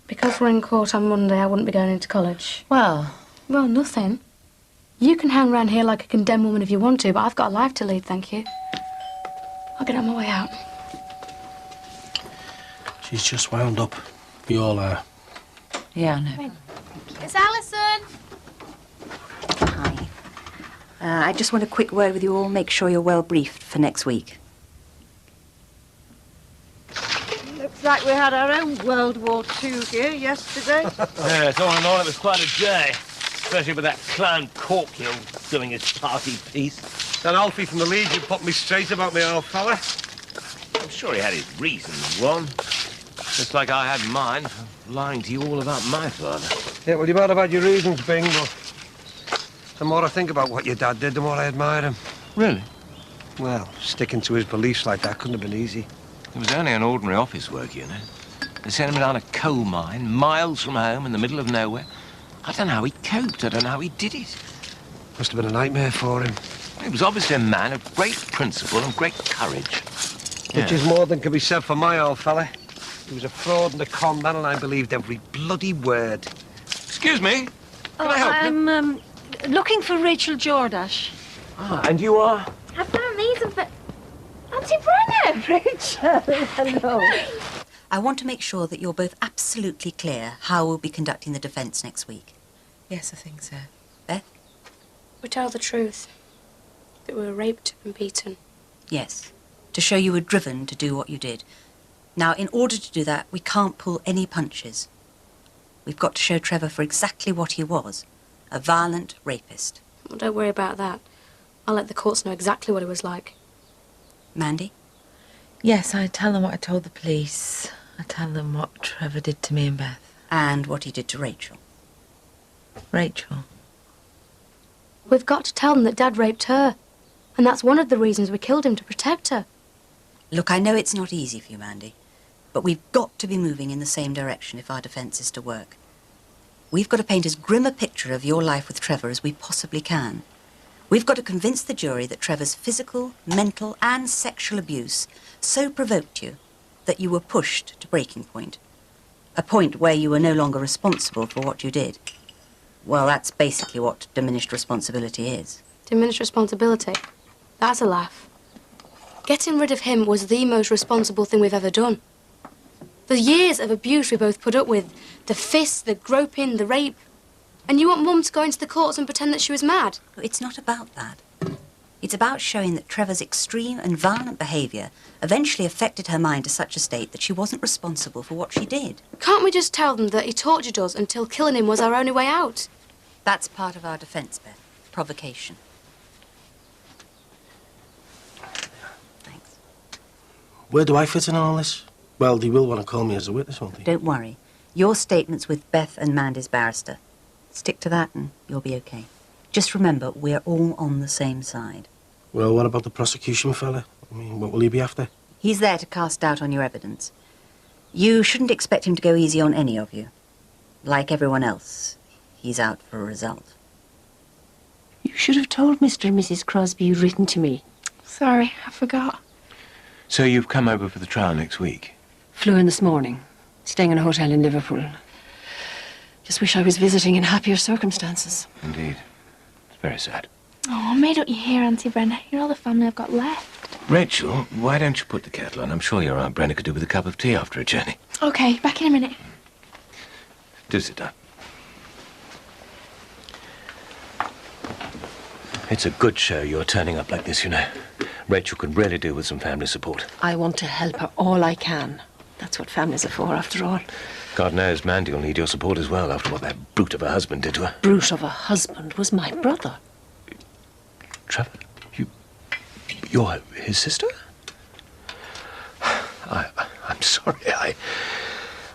Because we're in court on Monday, I wouldn't be going into college. Well... Well, nothing. You can hang around here like a condemned woman if you want to, but I've got a life to lead, thank you. I'll get on my way out. She's just wound up. We all are. Yeah, I know. It's Alison! Hi. I just want a quick word with you all. Make sure you're well briefed for next week. Looks like we had our own World War II here yesterday. Yes, all in all, it was quite a day. Especially with that clown Corkhill doing his party piece. Then Alfie from the Legion put me straight about me old fella. I'm sure he had his reasons, Ron. Just like I had mine for lying to you all about my father. Yeah, well, you might have had your reasons, Bing, but the more I think about what your dad did, the more I admire him. Really? Well, sticking to his beliefs like that couldn't have been easy. It was only an ordinary office work, you know. They sent him down a coal mine, miles from home, in the middle of nowhere. I don't know how he coped. I don't know how he did it. Must have been a nightmare for him. He was obviously a man of great principle and great courage. Which is more than can be said for my old fella. He was a fraud and a con man, and I believed every bloody word. Excuse me. Can I help you? I'm looking for Rachel Jordash. Ah, and you are? I found these and Auntie Brenna! Rachel, hello. I want to make sure that you're both absolutely clear how we'll be conducting the defence next week. Yes, I think so. Beth? We tell the truth. That we were raped and beaten. Yes. To show you were driven to do what you did. Now, in order to do that, we can't pull any punches. We've got to show Trevor for exactly what he was. A violent rapist. Well, don't worry about that. I'll let the courts know exactly what it was like. Mandy? Yes, I tell them what I told the police. I tell them what Trevor did to me and Beth. And what he did to Rachel. Rachel? We've got to tell them that Dad raped her. And that's one of the reasons we killed him, to protect her. Look, I know it's not easy for you, Mandy. But we've got to be moving in the same direction if our defence is to work. We've got to paint as grim a picture of your life with Trevor as we possibly can. We've got to convince the jury that Trevor's physical, mental and sexual abuse so provoked you that you were pushed to breaking point. A point where you were no longer responsible for what you did. Well, that's basically what diminished responsibility is. Diminished responsibility? That's a laugh. Getting rid of him was the most responsible thing we've ever done. The years of abuse we both put up with, the fists, the groping, the rape. And you want Mum to go into the courts and pretend that she was mad? It's not about that. It's about showing that Trevor's extreme and violent behaviour eventually affected her mind to such a state that she wasn't responsible for what she did. Can't we just tell them that he tortured us until killing him was our only way out? That's part of our defence, Beth. Provocation. Where do I fit in all this? Well, they will want to call me as a witness, won't they? Don't worry. Your statement's with Beth and Mandy's barrister. Stick to that and you'll be okay. Just remember, we're all on the same side. Well, what about the prosecution fella? I mean, what will he be after? He's there to cast doubt on your evidence. You shouldn't expect him to go easy on any of you. Like everyone else, he's out for a result. You should have told Mr. and Mrs. Crosby you'd written to me. Sorry, I forgot. So you've come over for the trial next week? Flew in this morning, staying in a hotel in Liverpool. Just wish I was visiting in happier circumstances. Indeed. It's very sad. Oh, I made up you here, Auntie Brenna. You're all the family I've got left. Rachel, why don't you put the kettle on? I'm sure your Aunt Brenna could do with a cup of tea after a journey. Okay, back in a minute. Do sit down. It's a good show you're turning up like this, you know. Rachel could really do with some family support. I want to help her all I can. That's what families are for, after all. God knows Mandy will need your support as well after what that brute of a husband did to her. Brute of a husband was my brother. Trevor, you're his sister? I'm sorry.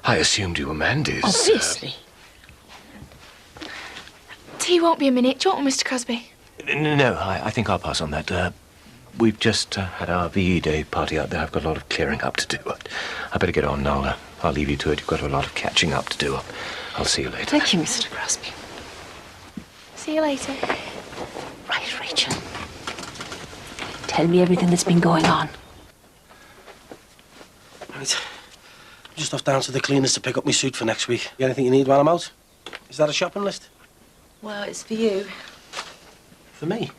I assumed you were Mandy's. Obviously. Tea won't be a minute. Do you want one, Mr. Crosby? No, I think I'll pass on that. We've just had our VE Day party out there. I've got a lot of clearing up to do. I better get on now. I'll leave you to it. You've got a lot of catching up to do. I'll see you later. Thank you, Mr. Crosby. See you later. Right, Rachel. Tell me everything that's been going on. Right. Just off down to the cleaners to pick up my suit for next week. You anything you need while I'm out? Is that a shopping list? Well, it's for you. For me?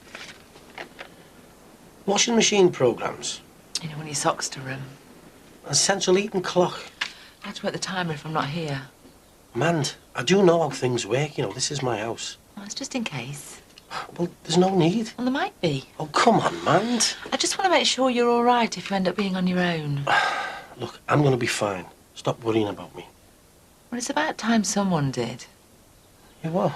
Washing machine programs. You know, when your socks to run. A central heating clock. I have to work the timer if I'm not here. Mand, I do know how things work. You know, this is my house. Well, it's just in case. Well, there's no need. Well, there might be. Oh, come on, Mand. I just want to make sure you're all right if you end up being on your own. Look, I'm going to be fine. Stop worrying about me. Well, it's about time someone did. You what?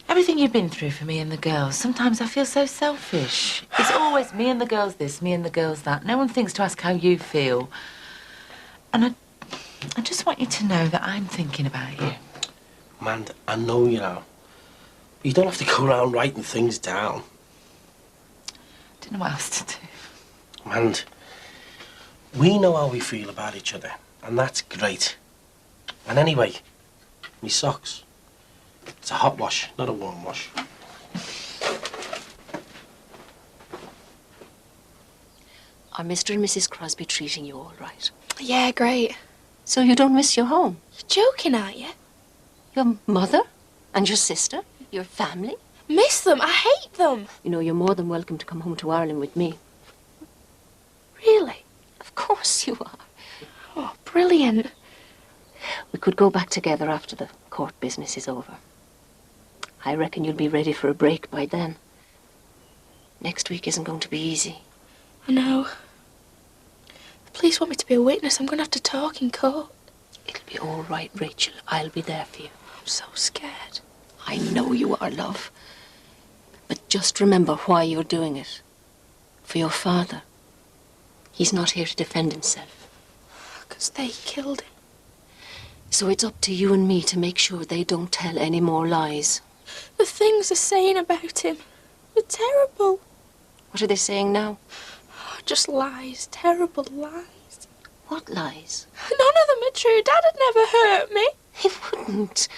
Everything you've been through for me and the girls, sometimes I feel so selfish. It's always me and the girls this, me and the girls that. No one thinks to ask how you feel. And I just want you to know that I'm thinking about you. Amanda, I know you know. You don't have to go around writing things down. Don't know what else to do. Amanda, we know how we feel about each other, and that's great. And anyway, me socks. It's a hot wash, not a warm wash. Are Mr. and Mrs. Crosby treating you all right? Yeah, great. So you don't miss your home? You're joking, aren't you? Your mother and your sister, your family? Miss them. I hate them. You know, you're more than welcome to come home to Ireland with me. Really? Of course you are. Oh, brilliant. We could go back together after the court business is over. I reckon you'll be ready for a break by then. Next week isn't going to be easy. I know. The police want me to be a witness. I'm going to have to talk in court. It'll be all right, Rachel. I'll be there for you. I'm so scared. I know you are, love. But just remember why you're doing it. For your father. He's not here to defend himself. Because they killed him. So it's up to you and me to make sure they don't tell any more lies. The things they're saying about him are terrible. What are they saying now? Oh, just lies. Terrible lies. What lies? None of them are true. Dad had never hurt me. He wouldn't.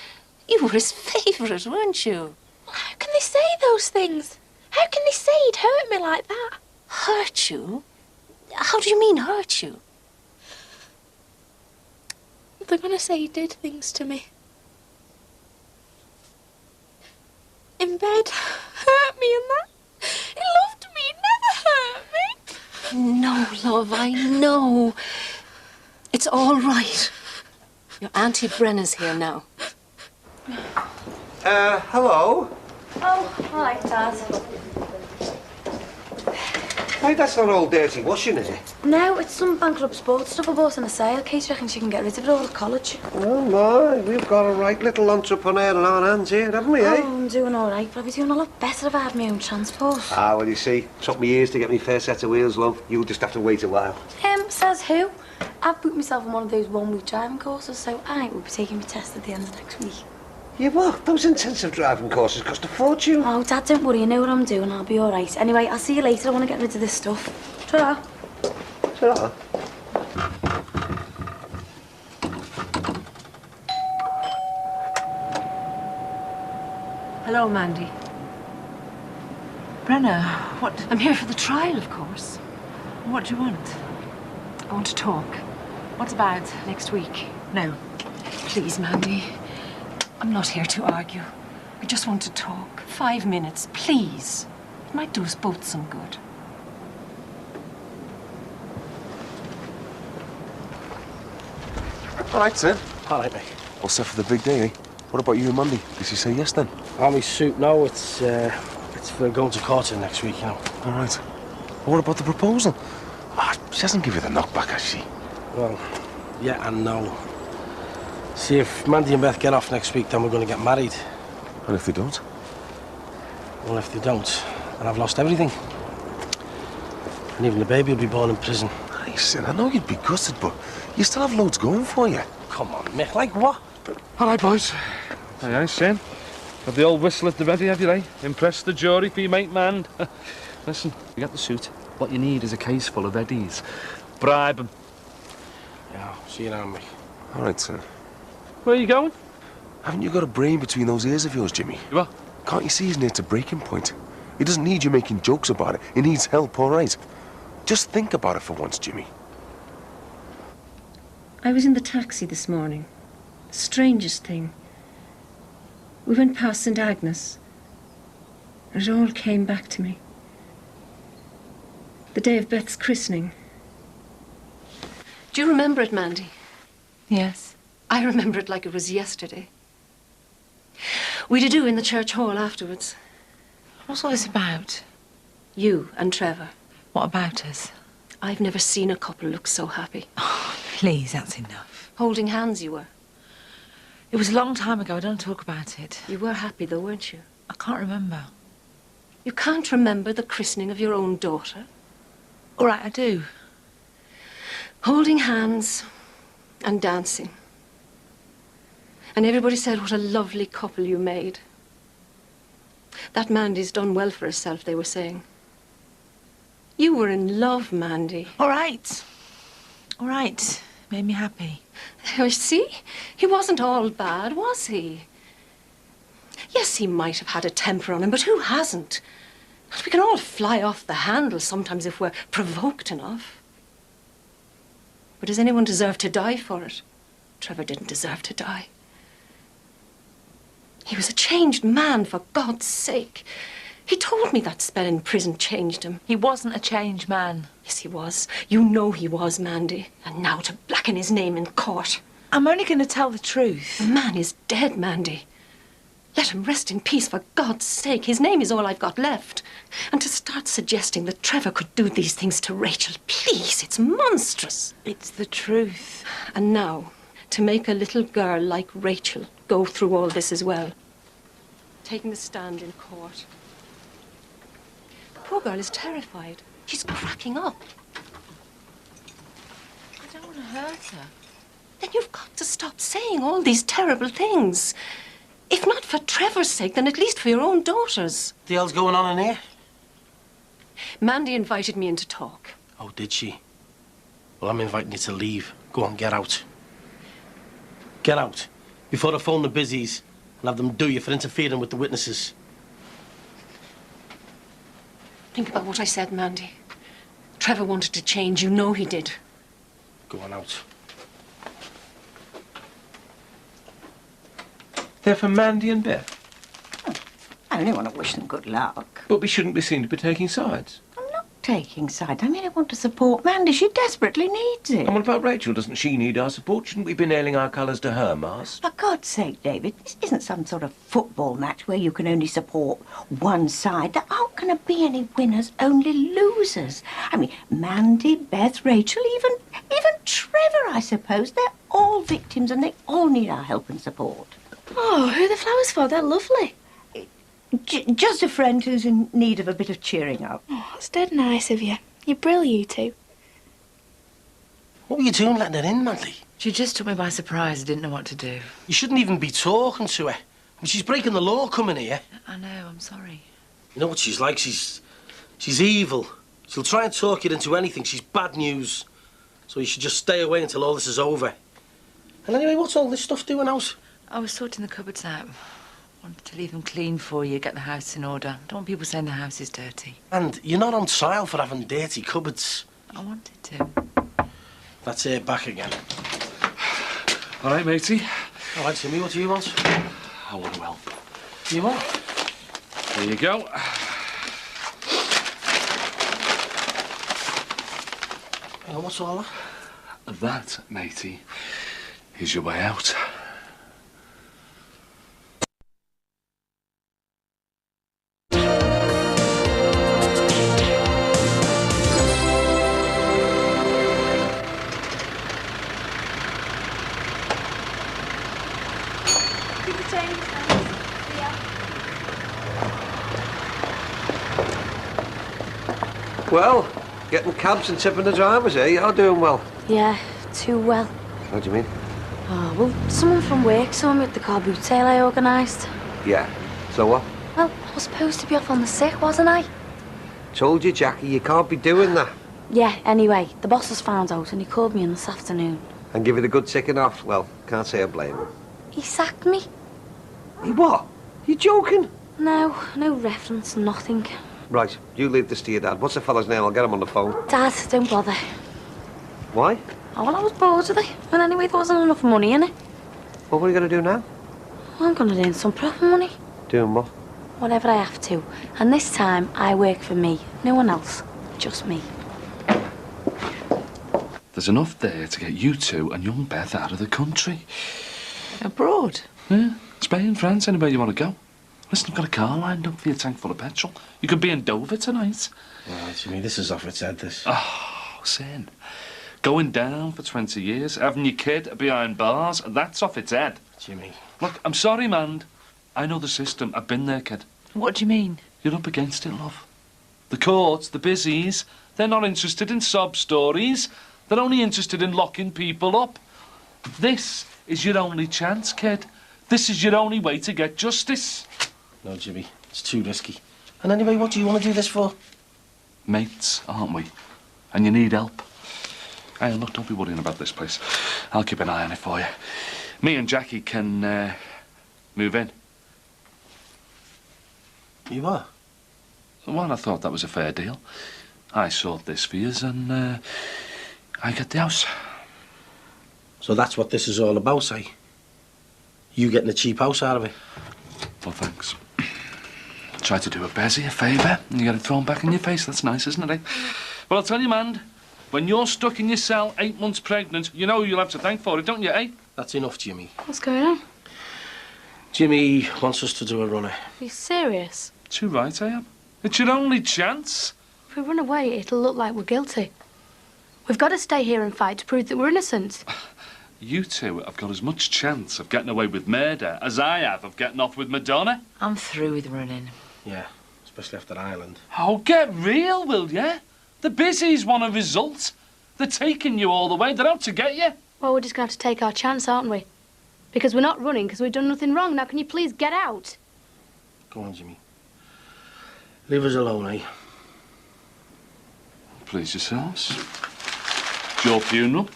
You were his favourite, weren't you? How can they say those things? How can they say he'd hurt me like that? Hurt you? How do you mean hurt you? They're going to say he did things to me. In bed, hurt me and that. He loved me, he never hurt me. No, love, I know. It's all right. Your Auntie Brenna's here now. Hello? Oh, hi, Dad. Hey, that's not all dirty washing, is it? No, it's some bankrupt sports stuff I bought on a sale. Kate reckons she can get rid of it all at college. Oh, my, we've got a right little entrepreneur on our hands here, haven't we, eh? Oh, I'm doing all right, but I'd be doing a lot better if I had my own transport. Ah, well, you see, took me years to get my first set of wheels, love. You'll just have to wait a while. Says who? I've booked myself on one of those one-week driving courses, so I will be taking my test at the end of next week. Yeah, what? Those intensive driving courses cost a fortune. Oh, Dad, don't worry. I know what I'm doing. I'll be all right. Anyway, I'll see you later. I want to get rid of this stuff. Ta-ra. Ta-ra. Hello, Mandy. Brenna, what? I'm here for the trial, of course. What do you want? I want to talk. What about? Next week. No. Please, Mandy. I'm not here to argue. I just want to talk. 5 minutes, please. It might do us both some good. All right, sir. All right, mate. All set for the big day, eh? What about you and Mandy? Did she say yes then? Army suit, no, it's for going to court in next week, you know. All right. What about the proposal? Ah, she hasn't given you the knockback, has she? Well, yeah and no. See, if Mandy and Beth get off next week, then we're going to get married. And if they don't? Well, if they don't, then I've lost everything. And even the baby will be born in prison. Listen, I know you'd be gutted, but you still have loads going for you. Come on, Mick, like what? All right, boys. Aye, aye, Sam. Have the old whistle at the ready, have you, eh? Impress the jury for your mate man. Listen, you get the suit. What you need is a case full of Eddies. Bribe them. Yeah, see you now, Mick. All right, sir. Where are you going? Haven't you got a brain between those ears of yours, Jimmy? You what? Can't you see he's near to breaking point? He doesn't need you making jokes about it. He needs help, all right? Just think about it for once, Jimmy. I was in the taxi this morning. The strangest thing. We went past St. Agnes, and it all came back to me. The day of Beth's christening. Do you remember it, Mandy? Yes. I remember it like it was yesterday. We'd do in the church hall afterwards. What's all this about? You and Trevor. What about us? I've never seen a couple look so happy. Oh, Please, that's enough. Holding hands you were. It was a long time ago. I don't talk about it. You were happy though, weren't you? I can't remember. You can't remember the christening of your own daughter? All right, I do. Holding hands and dancing. And everybody said what a lovely couple you made. That Mandy's done well for herself, they were saying. You were in love, Mandy. All right. All right. Made me happy. Oh, see? He wasn't all bad, was he? Yes, he might have had a temper on him, but who hasn't? We can all fly off the handle sometimes if we're provoked enough. But does anyone deserve to die for it? Trevor didn't deserve to die. He was a changed man, for God's sake. He told me that spell in prison changed him. He wasn't a changed man. Yes, he was. You know he was, Mandy. And now to blacken his name in court. I'm only going to tell the truth. The man is dead, Mandy. Let him rest in peace, for God's sake. His name is all I've got left. And to start suggesting that Trevor could do these things to Rachel, please, it's monstrous. It's the truth. And now, to make a little girl like Rachel go through all this as well. Taking the stand in court. The poor girl is terrified. She's cracking up. I don't want to hurt her. Then you've got to stop saying all these terrible things. If not for Trevor's sake, then at least for your own daughter's. The hell's going on in here? Mandy invited me in to talk. Oh, did she? Well, I'm inviting you to leave. Go on, get out. Get out. Before I phone the busies and have them do you for interfering with the witnesses. Think about what I said, Mandy. Trevor wanted to change. You know he did. Go on out. They're for Mandy and Beth. I only want to wish them good luck. But we shouldn't be seen to be taking sides. I'm not taking sides. I merely want to support Mandy. She desperately needs it. And what about Rachel? Doesn't she need our support? Shouldn't we be nailing our colours to her mast? For God's sake, David, this isn't some sort of football match where you can only support one side. There aren't going to be any winners, only losers. I mean, Mandy, Beth, Rachel, even Trevor, I suppose. They're all victims and they all need our help and support. Oh, who are the flowers for? They're lovely. Just a friend who's in need of a bit of cheering up. Oh, that's dead nice of you. You're brilliant, you two. What were you doing letting her in, Mandy? She just took me by surprise. I didn't know what to do. You shouldn't even be talking to her. I mean, she's breaking the law coming here. I know, I'm sorry. You know what she's like? She's evil. She'll try and talk you into anything. She's bad news. So you should just stay away until all this is over. And anyway, what's all this stuff doing out? I was sorting the cupboards out. Wanted to leave them clean for you, get the house in order. Don't want people saying the house is dirty. And you're not on trial for having dirty cupboards. I wanted to. That's her back again. All right, matey. All right, Timmy, what do you want? I want to help. You what? There you go. Hang on, what's all that? That, matey, is your way out. Well, getting cabs and tipping the drivers, eh? You're doing well. Yeah, too well. What do you mean? Oh, well, someone from work saw me at the car boot sale I organised. Yeah. So what? Well, I was supposed to be off on the sick, wasn't I? Told you, Jackie, you can't be doing that. Yeah, anyway, the boss has found out and he called me in this afternoon. And give it a good ticking off. Well, can't say I blame him. He sacked me. He what? You joking? No reference, nothing. Right, you leave this to your dad. What's the fella's name? I'll get him on the phone. Dad, don't bother. Why? Oh, well, I was bored with it. And anyway, there wasn't enough money in it. Well, what are you going to do now? Well, I'm going to earn some proper money. Doing what? Whatever I have to. And this time, I work for me. No one else. Just me. There's enough there to get you two and young Beth out of the country. Abroad? Yeah, Spain, France, anywhere you want to go. Listen, I've got a car lined up for your tank full of petrol. You could be in Dover tonight. All right, Jimmy, this is off its head, this. Oh, sin. Going down for 20 years, having your kid behind bars, and that's off its head. Jimmy. Look, I'm sorry, man. I know the system. I've been there, kid. What do you mean? You're up against it, love. The courts, the busies, they're not interested in sob stories. They're only interested in locking people up. This is your only chance, kid. This is your only way to get justice. No, Jimmy, it's too risky. And anyway, what do you want to do this for? Mates, aren't we? And you need help. Hey, look, don't be worrying about this place. I'll keep an eye on it for you. Me and Jackie can move in. You are? Well, I thought that was a fair deal. I sort this for yous and I get the house. So that's what this is all about, eh? You getting a cheap house out of it? Well, thanks. Try to do a Bezzy a favour and you get it thrown back in your face. That's nice, isn't it, eh? Well, I'll tell you, man, when you're stuck in your cell 8 months pregnant, you know who you'll have to thank for it, don't you, eh? That's enough, Jimmy. What's going on? Jimmy wants us to do a runner. Are you serious? Too right, I am. It's your only chance. If we run away, it'll look like we're guilty. We've got to stay here and fight to prove that we're innocent. You two have got as much chance of getting away with murder as I have of getting off with Madonna. I'm through with running. Yeah, especially after Ireland. Oh, get real, will ya? The busies want a result. They're taking you all the way. They're out to get you. Well, we're just going to have to take our chance, aren't we? Because we're not running because we've done nothing wrong. Now, can you please get out? Go on, Jimmy. Leave us alone, eh? Please yourselves. It's your funeral.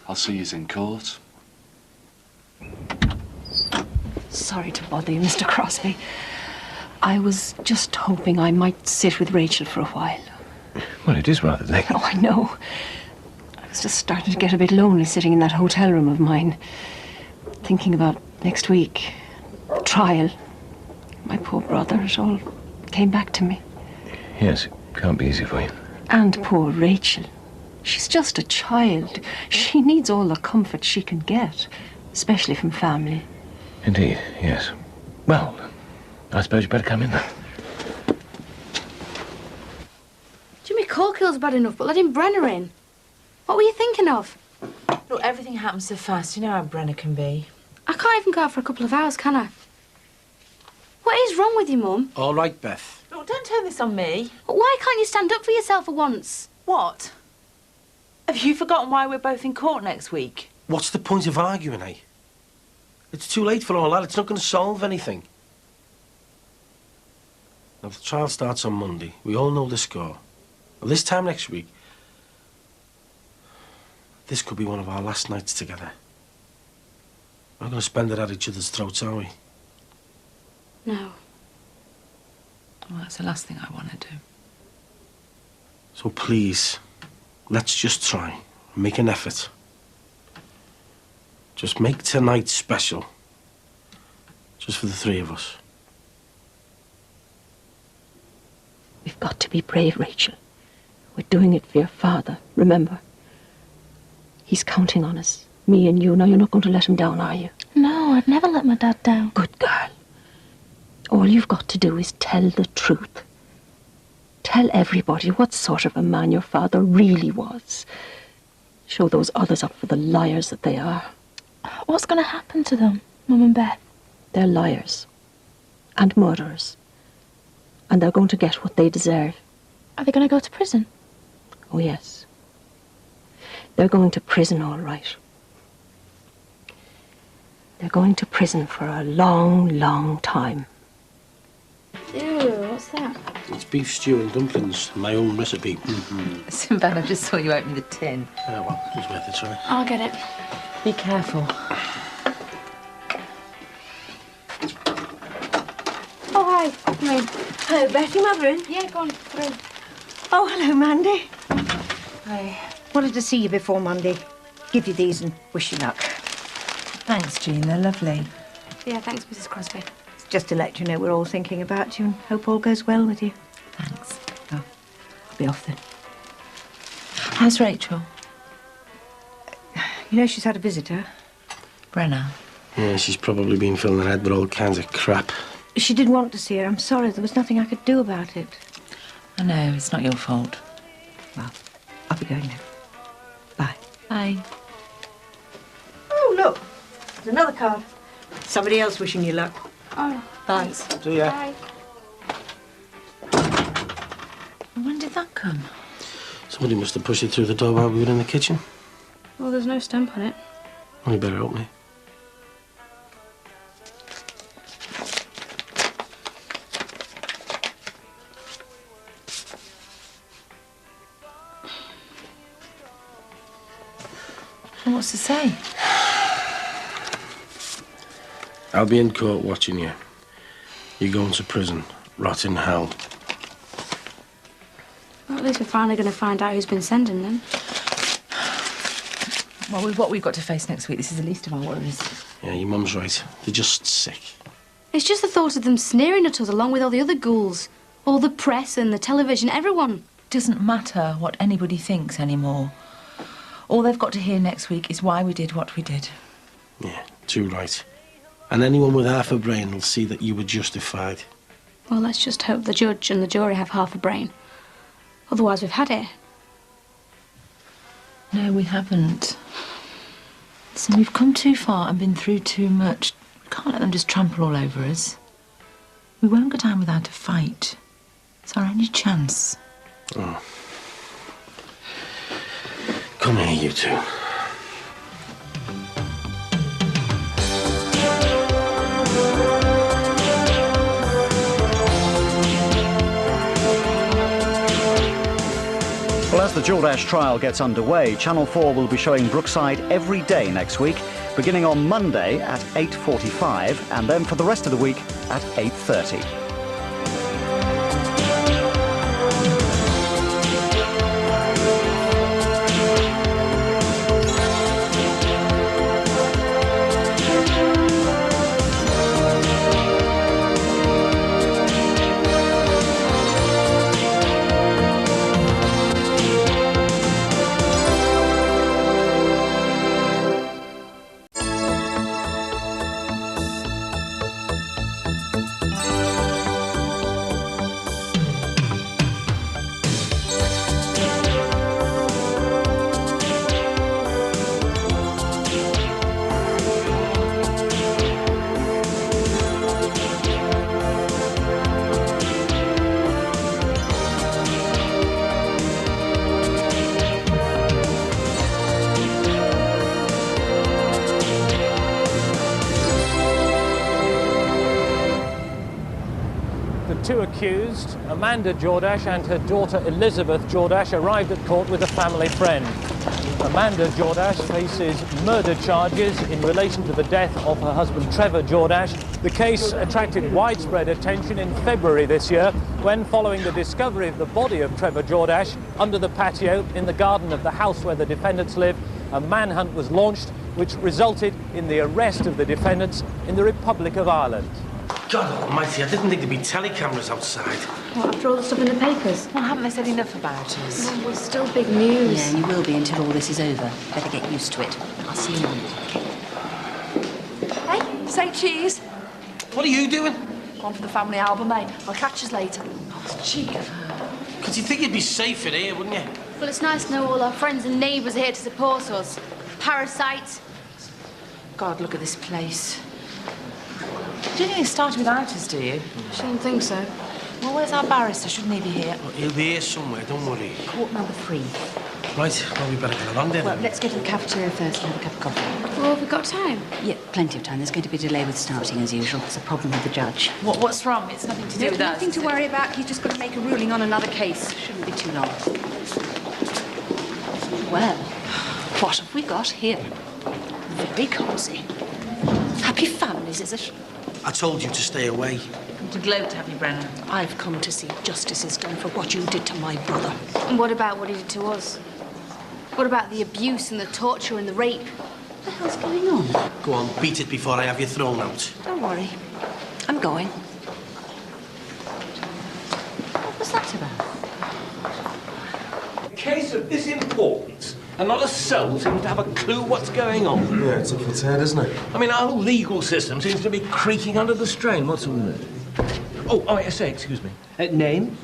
I'll see yous in court. Sorry to bother you, Mr. Crosby. I was just hoping I might sit with Rachel for a while. Well, it is rather late. Oh, I know. I was just starting to get a bit lonely sitting in that hotel room of mine, thinking about next week, the trial. My poor brother, it all came back to me. Yes, it can't be easy for you. And poor Rachel. She's just a child. She needs all the comfort she can get, especially from family. Indeed, yes. Well, I suppose you better come in then. Jimmy Corkill's bad enough, but let him Brenner in. What were you thinking of? Look, everything happens so fast. You know how Brenner can be. I can't even go out for a couple of hours, can I? What is wrong with you, Mum? All right, Beth. Look, don't turn this on me. But why can't you stand up for yourself for once? What? Have you forgotten why we're both in court next week? What's the point of arguing, eh? It's too late for all that. It's not going to solve anything. Now, the trial starts on Monday. We all know the score. Well, this time next week, this could be one of our last nights together. We're not going to spend it at each other's throats, are we? No. Well, that's the last thing I want to do. So please, let's just try. Make an effort. Just make tonight special. Just for the three of us. We've got to be brave, Rachel. We're doing it for your father, remember? He's counting on us. Me and you. Now, you're not going to let him down, are you? No, I'd never let my dad down. Good girl. All you've got to do is tell the truth. Tell everybody what sort of a man your father really was. Show those others up for the liars that they are. What's going to happen to them, Mum and Beth? They're liars. And murderers. And they're going to get what they deserve. Are they going to go to prison? Oh, yes. They're going to prison, all right. They're going to prison for a long, long time. Ew, what's that? It's beef stew and dumplings, my own recipe. Sinbad, I just saw you open the tin. Oh, well, it was worth a try. I'll get it. Be careful. Oh, hi. Come in. Hello, Betty, mother in? Yeah, go on, through. Oh, hello, Mandy. Hi. Wanted to see you before Monday. Give you these and wish you luck. Thanks, Jean. They're lovely. Yeah, thanks, Mrs. Crosby. Just to let you know we're all thinking about you and hope all goes well with you. Thanks. Oh, I'll be off then. How's Rachel? You know she's had a visitor. Brenner. Yeah, she's probably been filling her head with all kinds of crap. She did want to see her. I'm sorry, there was nothing I could do about it. I know, it's not your fault. Well, I'll be going now. Bye. Bye. Oh, look. There's another card. Somebody else wishing you luck. Oh, Thanks. See ya. Bye. When did that come? Somebody must have pushed it through the door while we were in the kitchen. Well, there's no stamp on it. Well, you better open it. And what's to say? I'll be in court watching you. You're going to prison. Rot in hell. Well, at least we're finally going to find out who's been sending them. Well, with what we've got to face next week, this is the least of our worries. Yeah, your mum's right. They're just sick. It's just the thought of them sneering at us along with all the other ghouls. All the press and the television, everyone. Doesn't matter what anybody thinks anymore. All they've got to hear next week is why we did what we did. Yeah, too right. And anyone with half a brain will see that you were justified. Well, let's just hope the judge and the jury have half a brain. Otherwise, we've had it. No, we haven't. Listen, we've come too far and been through too much. We can't let them just trample all over us. We won't go down without a fight. It's our only chance. Oh. Come here, you two. Well, as the Jordache trial gets underway, Channel 4 will be showing Brookside every day next week, beginning on Monday at 8:45 and then for the rest of the week at 8:30. Two accused, Amanda Jordache and her daughter Elizabeth Jordache, arrived at court with a family friend. Amanda Jordache faces murder charges in relation to the death of her husband Trevor Jordache. The case attracted widespread attention in February this year when, following the discovery of the body of Trevor Jordache under the patio in the garden of the house where the defendants live, a manhunt was launched which resulted in the arrest of the defendants in the Republic of Ireland. God almighty, I didn't think there'd be telecameras outside. What, after all the stuff in the papers? Well, haven't they said enough about us? Well, we're still big news. Yeah, and you will be until all this is over. Better get used to it. I'll see you Monday. Hey, say cheese. What are you doing? On for the family album, mate. I'll catch us later. Oh, cheek of her. Because you'd think you'd be safe in here, wouldn't you? Well, it's nice to know all our friends and neighbours are here to support us. Parasites. God, look at this place. Do you think it started without us, do you? Shouldn't think so. Well, where's our barrister? Shouldn't he be here? Well, he'll be here somewhere, don't worry. Court number 3. Right, well, we better get along then. Well, let's go to the cafeteria first and have a cup of coffee. Well, have we got time? Yeah, plenty of time. There's going to be a delay with starting, as usual. It's a problem with the judge. What's wrong? It's nothing to do with us. Nothing to worry about. He's just got to make a ruling on another case. Shouldn't be too long. Well, what have we got here? Very cosy. Happy families, is it? I told you to stay away. To gloat to have you, Brennan. I've come to see justice is done for what you did to my brother. And what about what he did to us? What about the abuse and the torture and the rape? What the hell's going on? Go on, beat it before I have you thrown out. Don't worry. I'm going. What was that about? A case of this importance, and not a soul seems to have a clue what's going on. Yeah, it's up its head, isn't it? I mean, our whole legal system seems to be creaking under the strain. What's all that? Oh, I say, excuse me. Name?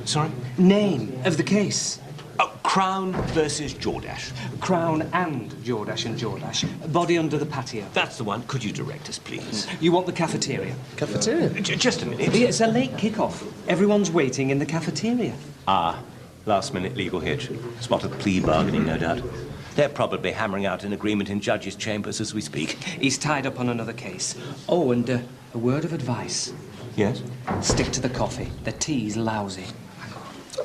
Sorry? Name of the case. Oh, Crown versus Jordache. Crown and Jordache. Body under the patio. That's the one. Could you direct us, please? You want the cafeteria? Cafeteria? Just a minute. It's a late kick-off. Everyone's waiting in the cafeteria. Ah, last-minute legal hitch. Spot of plea bargaining, no doubt. They're probably hammering out an agreement in judges' chambers as we speak. He's tied up on another case. Oh, and a word of advice. Yes? Stick to the coffee. The tea's lousy.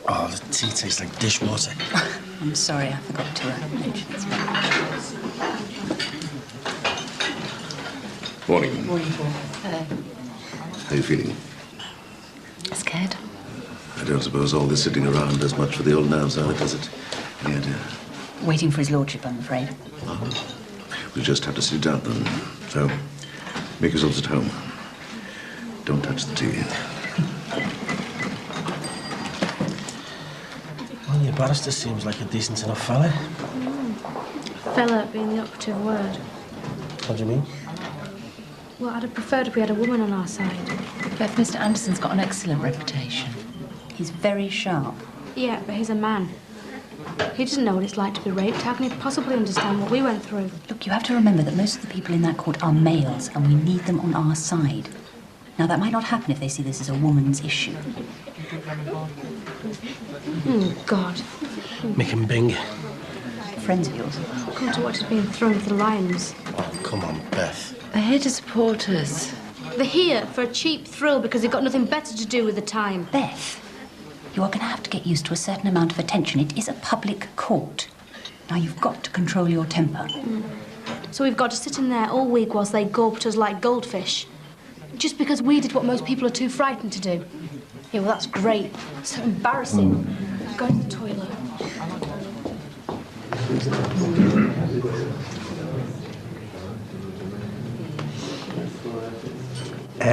Oh, the tea tastes like dishwater. I'm sorry, I forgot to mention it. Morning. Hello. How are you feeling? Scared? I don't suppose all this sitting around does much for the old nerves either, does it? Any idea? Waiting for his lordship, I'm afraid. We just have to sit down then. So, make yourselves at home. Don't touch the tea. Well, your barrister seems like a decent enough fella. Fella being the operative word. What do you mean? Well, I'd have preferred if we had a woman on our side. But Mr. Anderson's got an excellent reputation. He's very sharp. Yeah, but he's a man. He doesn't know what it's like to be raped. How can he possibly understand what we went through? Look, you have to remember that most of the people in that court are males, and we need them on our side. Now, that might not happen if they see this as a woman's issue. Oh, God. Mick and Bing. Friends of yours? Come to watch us being thrown to the lions. Oh, come on, Beth. They're here to support us. They're here for a cheap thrill because they've got nothing better to do with the time. Beth, you are going to have to get used to a certain amount of attention. It is a public court. Now, you've got to control your temper. So we've got to sit in there all week whilst they gulped us like goldfish. Just because we did what most people are too frightened to do. Yeah, well, that's great. So embarrassing. Go to the toilet.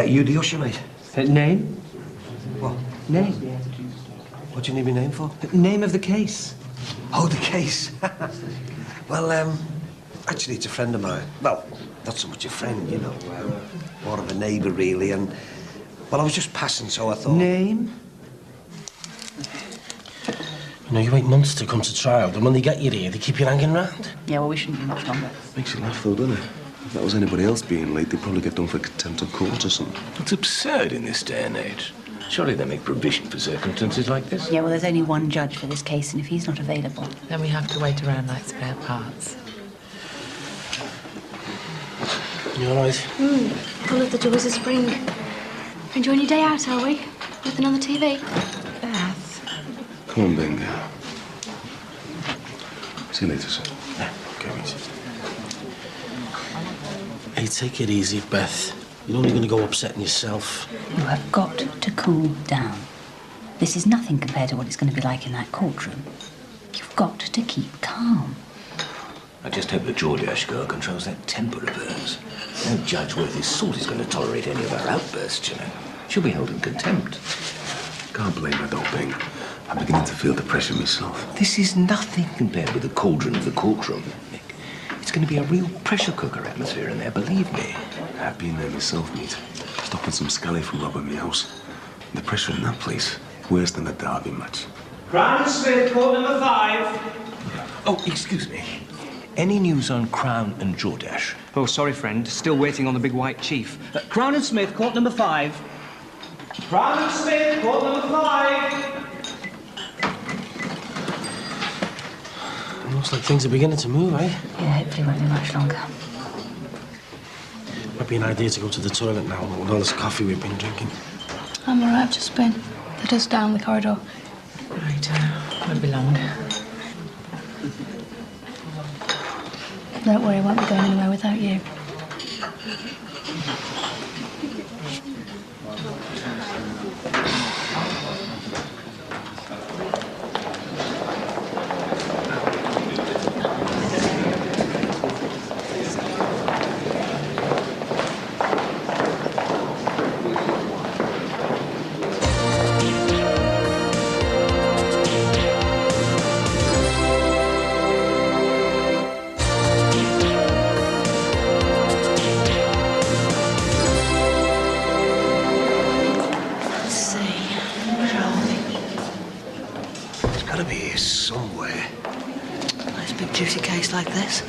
You the usher, mate? Name? What? Name. What do you need my name for? Name of the case. Oh, the case. Well, actually, it's a friend of mine. Well, not so much a friend, you know. More of a neighbour, really, and... Well, I was just passing, so I thought... Name? You know, you wait months to come to trial, and when they get you here, they keep you hanging round. Yeah, well, we shouldn't be much longer. Makes you laugh, though, doesn't it? If that was anybody else being late, they'd probably get done for contempt of court or something. It's absurd in this day and age. Surely they make provision for circumstances like this. Yeah, well, there's only one judge for this case, and if he's not available... Then we have to wait around like spare parts. You all right? Full of the joys of spring. Enjoying your day out, are we? Nothing on the TV? Beth. Come on, Bing. See you later, sir. Yeah, go easy. Hey, take it easy, Beth. You're only going to go upsetting yourself. You have got to cool down. This is nothing compared to what it's going to be like in that courtroom. You've got to keep calm. I just hope the Jordache girl controls that temper of hers. No judge worth his salt is going to tolerate any of her outbursts, you know. She'll be held in contempt. Can't blame her, though, Bing. I'm beginning to feel the pressure myself. This is nothing compared with the cauldron of the courtroom, Nick. It's going to be a real pressure cooker atmosphere in there, believe me. I've been there myself, mate. Stopping some scally from robbing me house. The pressure in that place, worse than a derby match. Crown and Smith, court number 5. Oh, excuse me. Any news on Crown and Jordache? Oh, sorry, friend. Still waiting on the big white chief. Crown and Smith, court number 5. Crown and Smith, court number 5. Looks like things are beginning to move, eh? Yeah, hopefully it won't be much longer. Might be an idea to go to the toilet now with all this coffee we've been drinking. I'm all right, I've just been. They're just down the corridor. Right, won't be long. Don't worry, I won't be going anywhere without you. got to be here somewhere. Nice big juicy case like this.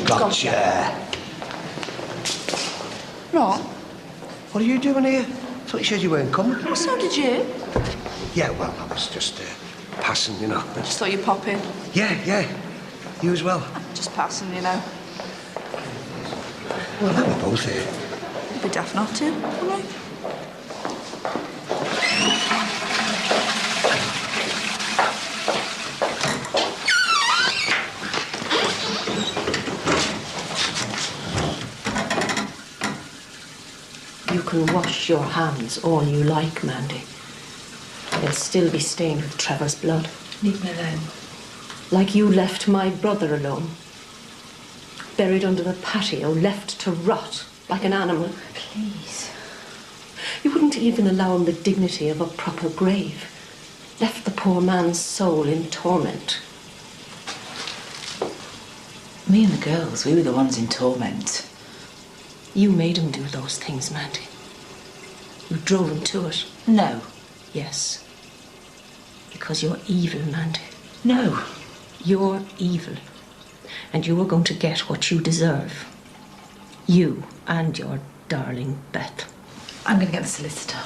Gotcha. What? What are you doing here? I thought you said you weren't coming. Well, so did you. Yeah, well, I was just passing, you know. Just thought you'd pop in. Yeah. You as well. Just passing, you know. Well, now we're both here. It'd be daft not to, wouldn't it? You can wash your hands all you like, Mandy. They'll still be stained with Trevor's blood. Leave me alone. Like you left my brother alone. Buried under the patio, left to rot like an animal. Please. You wouldn't even allow him the dignity of a proper grave. Left the poor man's soul in torment. Me and the girls, we were the ones in torment. You made him do those things, Mandy. You drove him to it. No. Yes. Because you're evil, Mandy. No. You're evil. And you are going to get what you deserve. You and your darling Beth. I'm going to get the solicitor.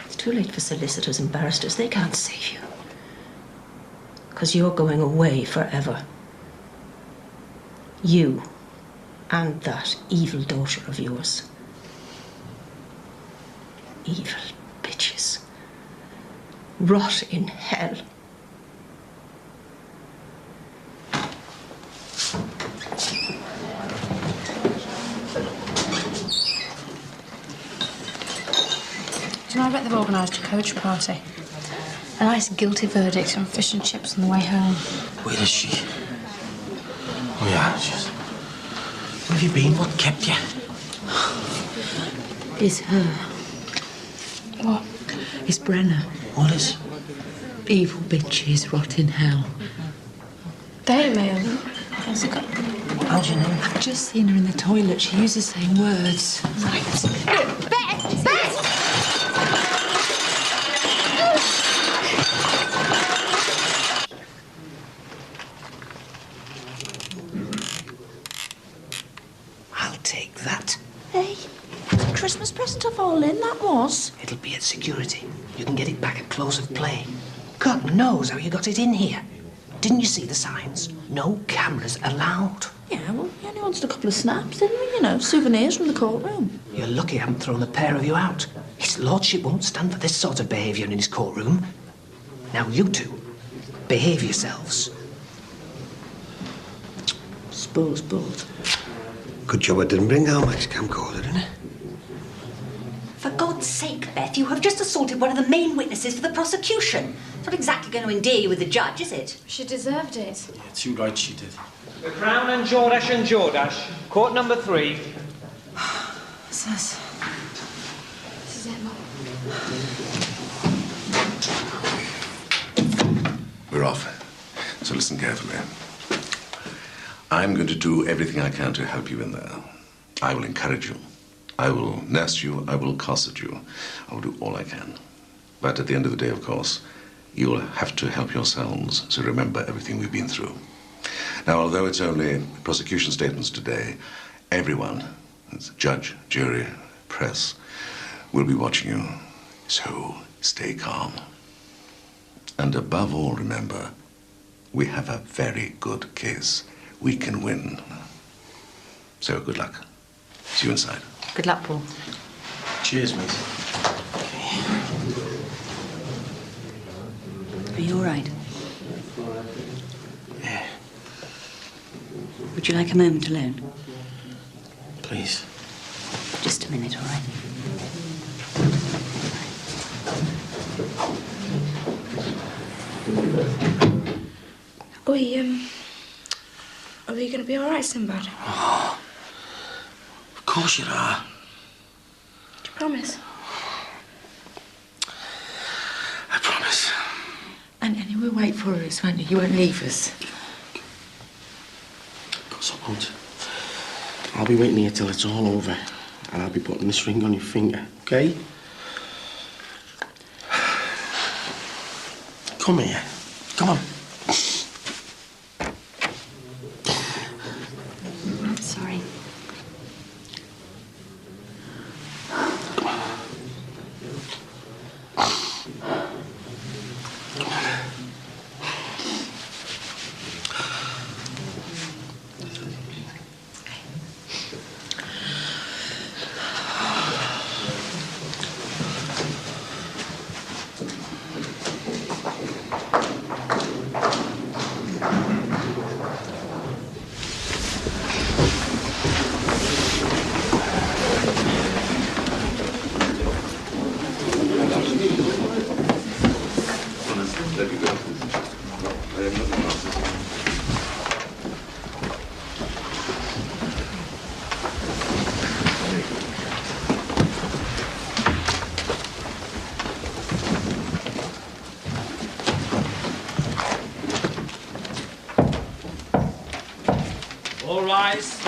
It's too late for solicitors and barristers. They can't save you. Because you're going away forever. You and that evil daughter of yours. Evil bitches. Rot in hell. Do you know, I bet they've organised a coach party. A nice guilty verdict and fish and chips on the way home. Where is she? Oh, yeah, she's... Where have you been? What kept you? It's her. What? It's Brenner. What is? Evil bitches rot in hell. They ain't me, How's it got? How do you know? I've just seen her in the toilet. She used the same words. Beth! Beth! I'll take that. Hey, it's a Christmas present of all in, that was. It'll be at security. You can get it back at close of play. God knows how you got it in here. Didn't you see the signs? No cameras allowed. Yeah, well, he only wanted a couple of snaps, didn't we? You know, souvenirs from the courtroom. You're lucky I haven't thrown the pair of you out. His lordship won't stand for this sort of behaviour in his courtroom. Now, you two, behave yourselves. Suppose both. Good job I didn't bring down Mike's camcorder, didn't it? For God's sake, Beth, you have just assaulted one of the main witnesses for the prosecution. It's not exactly going to endear you with the judge, is it? She deserved it. Yeah, too right she did. The Crown and Jordache, court number 3. This is it, Mum. We're off. So listen carefully. I'm going to do everything I can to help you in there. I will encourage you. I will nurse you. I will cosset you. I will do all I can. But at the end of the day, of course, you'll have to help yourselves. So remember everything we've been through. Now, although it's only prosecution statements today, everyone, judge, jury, press, will be watching you. So stay calm. And above all, remember, we have a very good case. We can win. So good luck. See you inside. Good luck, Paul. Cheers, mate. Are you all right? Yeah. Would you like a moment alone? Please. Just a minute, all right? Are we going to be all right, Sinbad? Oh, of course you are. Do you promise? I promise. And we'll wait for us, won't you? You won't leave us. Of course I won't. I'll be waiting here till it's all over. And I'll be putting this ring on your finger, okay? Come here. Come on. Sorry. All rise.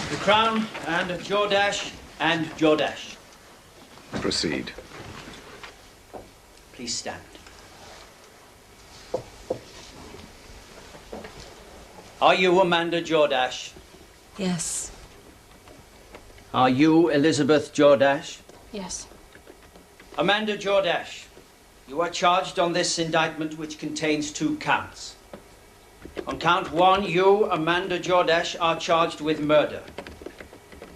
The Crown and Jordache and Jordache. Proceed. Please stand. Are you Amanda Jordache? Yes. Are you Elizabeth Jordache? Yes. Amanda Jordache, you are charged on this indictment which contains 2 counts. On count 1, you, Amanda Jordache, are charged with murder.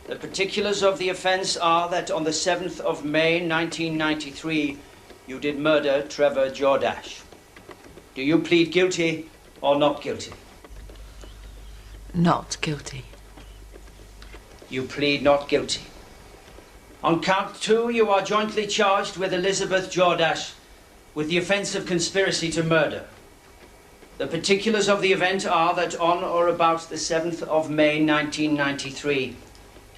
The particulars of the offence are that on the 7th of May 1993, you did murder Trevor Jordache. Do you plead guilty or not guilty? Not guilty. You plead not guilty. On count 2, you are jointly charged with Elizabeth Jordache with the offence of conspiracy to murder. The particulars of the event are that on or about the 7th of May 1993,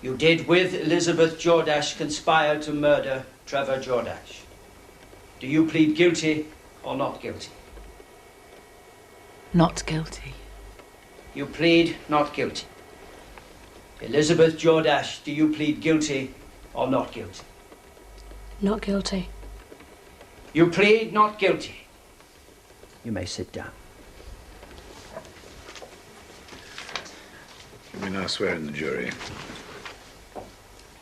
you did with Elizabeth Jordache conspire to murder Trevor Jordache. Do you plead guilty or not guilty? Not guilty. You plead not guilty. Elizabeth Jordache, do you plead guilty or not guilty? Not guilty. You plead not guilty. You may sit down. We now swear in the jury.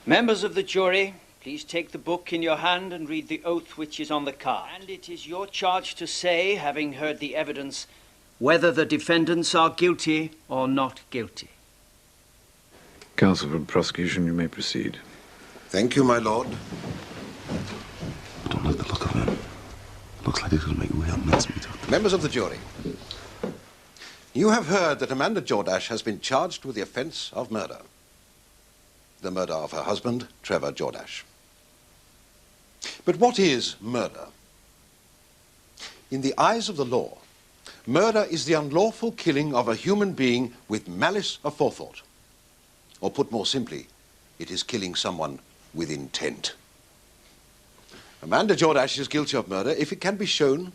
Members of the jury, please take the book in your hand and read the oath which is on the card. And it is your charge to say, having heard the evidence, whether the defendants are guilty or not guilty. Counsel for prosecution, you may proceed. Thank you, my lord. I don't like the look of him. Looks like he's going to make real mincemeat of them. Members of the jury, you have heard that Amanda Jordache has been charged with the offence of murder. The murder of her husband, Trevor Jordache. But what is murder? In the eyes of the law, murder is the unlawful killing of a human being with malice aforethought. Or put more simply, it is killing someone with intent. Amanda Jordache is guilty of murder if it can be shown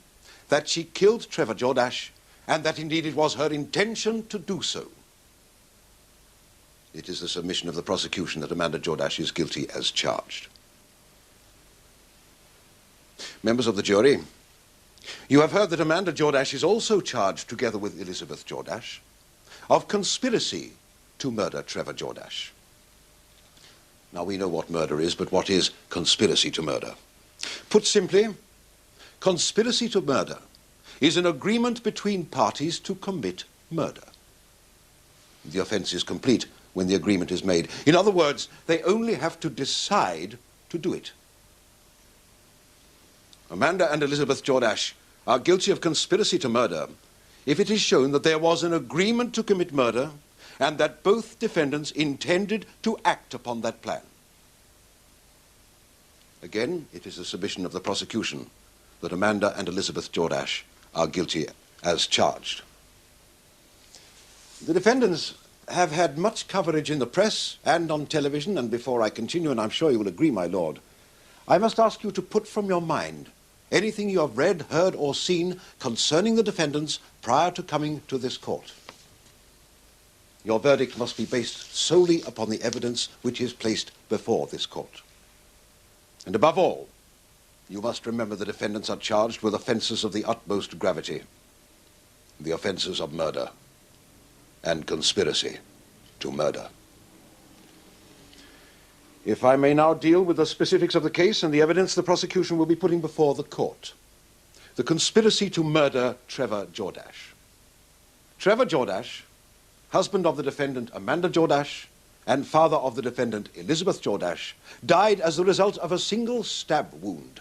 that she killed Trevor Jordache and that indeed it was her intention to do so. It is the submission of the prosecution that Amanda Jordache is guilty as charged. Members of the jury, you have heard that Amanda Jordache is also charged, together with Elizabeth Jordache, of conspiracy to murder Trevor Jordache. Now, we know what murder is, but what is conspiracy to murder? Put simply, conspiracy to murder is an agreement between parties to commit murder. The offence is complete when the agreement is made. In other words, they only have to decide to do it. Amanda and Elizabeth Jordache are guilty of conspiracy to murder if it is shown that there was an agreement to commit murder and that both defendants intended to act upon that plan. Again, it is the submission of the prosecution that Amanda and Elizabeth Jordache are guilty as charged. The defendants have had much coverage in the press and on television, and before I continue, and I'm sure you will agree, my lord, I must ask you to put from your mind anything you have read, heard, or seen concerning the defendants prior to coming to this court. Your verdict must be based solely upon the evidence which is placed before this court. And above all, you must remember the defendants are charged with offences of the utmost gravity, the offences of murder and conspiracy to murder. If I may now deal with the specifics of the case and the evidence the prosecution will be putting before the court. The conspiracy to murder Trevor Jordache. Trevor Jordache, husband of the defendant Amanda Jordache and father of the defendant Elizabeth Jordache, died as the result of a single stab wound.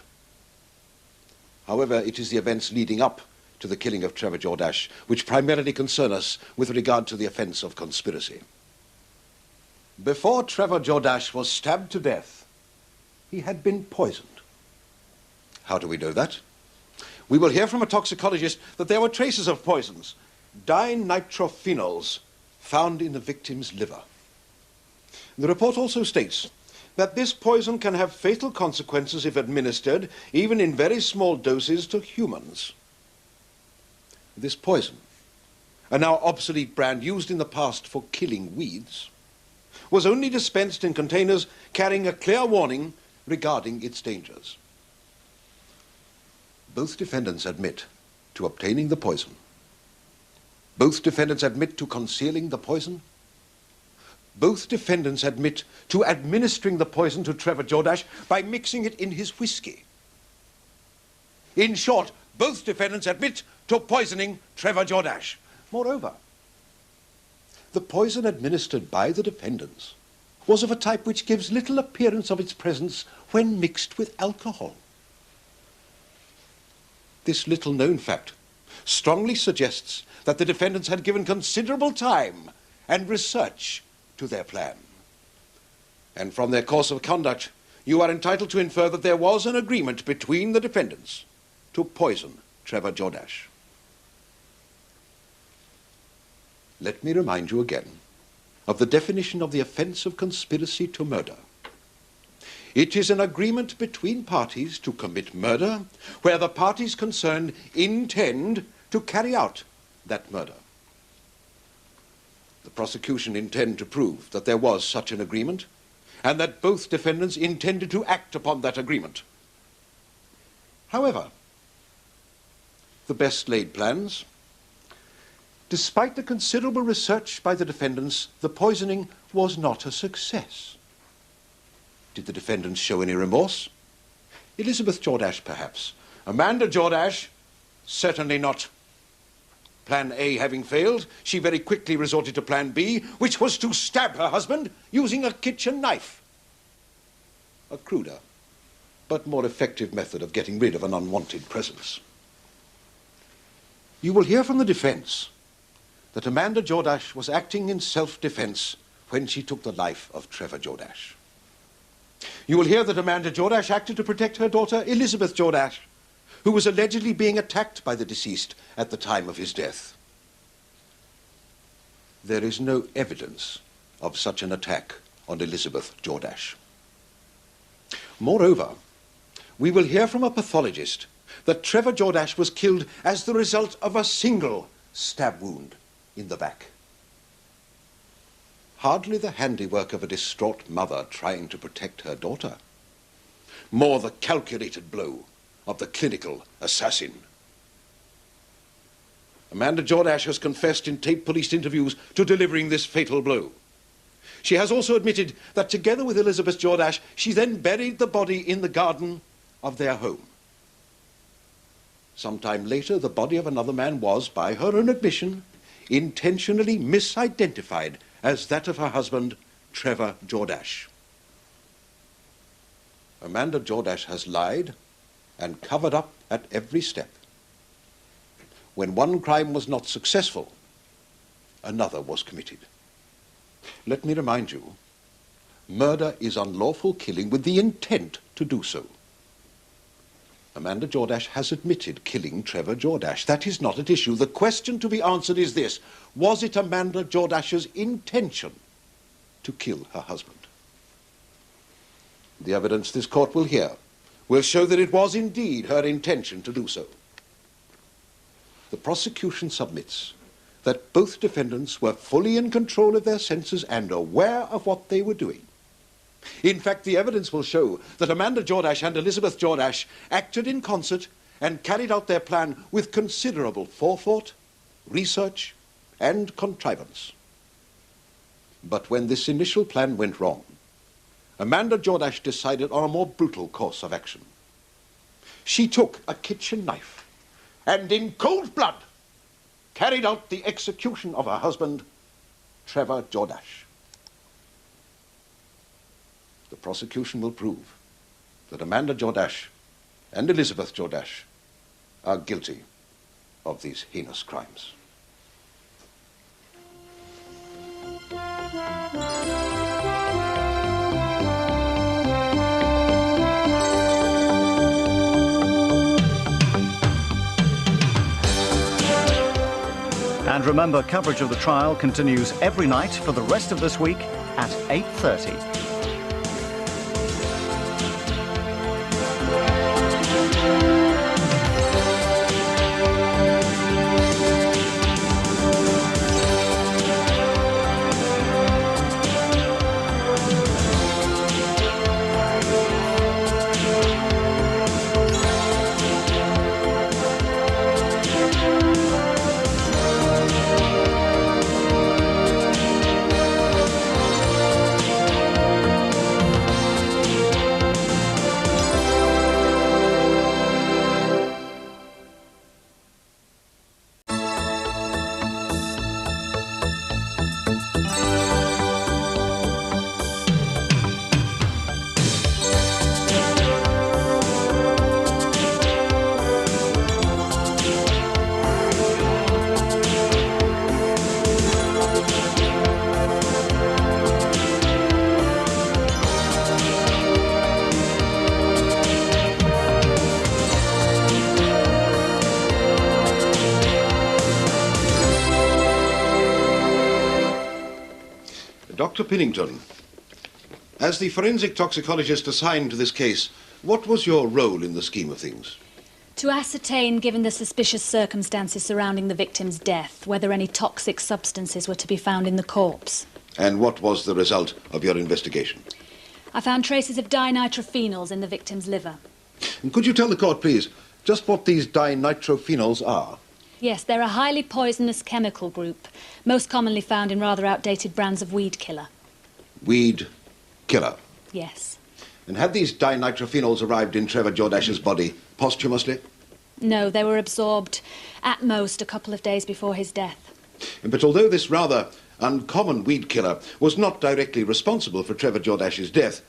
However, it is the events leading up to the killing of Trevor Jordache which primarily concern us with regard to the offence of conspiracy. Before Trevor Jordache was stabbed to death, he had been poisoned. How do we know that? We will hear from a toxicologist that there were traces of poisons, dinitrophenols, found in the victim's liver. The report also states that this poison can have fatal consequences if administered, even in very small doses, to humans. This poison, a now obsolete brand used in the past for killing weeds, was only dispensed in containers carrying a clear warning regarding its dangers. Both defendants admit to obtaining the poison. Both defendants admit to concealing the poison. Both defendants admit to administering the poison to Trevor Jordache by mixing it in his whiskey. In short, both defendants admit to poisoning Trevor Jordache. Moreover, the poison administered by the defendants was of a type which gives little appearance of its presence when mixed with alcohol. This little-known fact strongly suggests that the defendants had given considerable time and research to their plan. And from their course of conduct, you are entitled to infer that there was an agreement between the defendants to poison Trevor Jordache. Let me remind you again of the definition of the offence of conspiracy to murder. It is an agreement between parties to commit murder where the parties concerned intend to carry out that murder. The prosecution intend to prove that there was such an agreement and that both defendants intended to act upon that agreement. However, the best laid plans, despite the considerable research by the defendants, the poisoning was not a success. Did the defendants show any remorse? Elizabeth Jordache, perhaps. Amanda Jordache, certainly not. Plan A having failed, she very quickly resorted to Plan B, which was to stab her husband using a kitchen knife. A cruder, but more effective method of getting rid of an unwanted presence. You will hear from the defense that Amanda Jordache was acting in self-defense when she took the life of Trevor Jordache. You will hear that Amanda Jordache acted to protect her daughter, Elizabeth Jordache, who was allegedly being attacked by the deceased at the time of his death. There is no evidence of such an attack on Elizabeth Jordache. Moreover, we will hear from a pathologist that Trevor Jordache was killed as the result of a single stab wound in the back. Hardly the handiwork of a distraught mother trying to protect her daughter. More the calculated blow of the clinical assassin. Amanda Jordache has confessed in taped police interviews to delivering this fatal blow. She has also admitted that together with Elizabeth Jordache, she then buried the body in the garden of their home. Sometime later, the body of another man was, by her own admission, intentionally misidentified as that of her husband, Trevor Jordache. Amanda Jordache has lied and covered up at every step. When one crime was not successful, another was committed. Let me remind you, murder is unlawful killing with the intent to do so. Amanda Jordache has admitted killing Trevor Jordache. That is not at issue. The question to be answered is this: was it Amanda Jordache's intention to kill her husband? The evidence this court will hear will show that it was indeed her intention to do so. The prosecution submits that both defendants were fully in control of their senses and aware of what they were doing. In fact, the evidence will show that Amanda Jordache and Elizabeth Jordache acted in concert and carried out their plan with considerable forethought, research, and contrivance. But when this initial plan went wrong, Amanda Jordache decided on a more brutal course of action. She took a kitchen knife and, in cold blood, carried out the execution of her husband, Trevor Jordache. The prosecution will prove that Amanda Jordache and Elizabeth Jordache are guilty of these heinous crimes. And remember, coverage of the trial continues every night for the rest of this week at 8:30. Dr. Pennington, as the forensic toxicologist assigned to this case, what was your role in the scheme of things? To ascertain, given the suspicious circumstances surrounding the victim's death, whether any toxic substances were to be found in the corpse. And what was the result of your investigation? I found traces of dinitrophenols in the victim's liver. And could you tell the court, please, just what these dinitrophenols are? Yes, they're a highly poisonous chemical group, most commonly found in rather outdated brands of weed killer. Weed killer? Yes. And had these dinitrophenols arrived in Trevor Jordache's body posthumously? No, they were absorbed at most a couple of days before his death. But although this rather uncommon weed killer was not directly responsible for Trevor Jordache's death,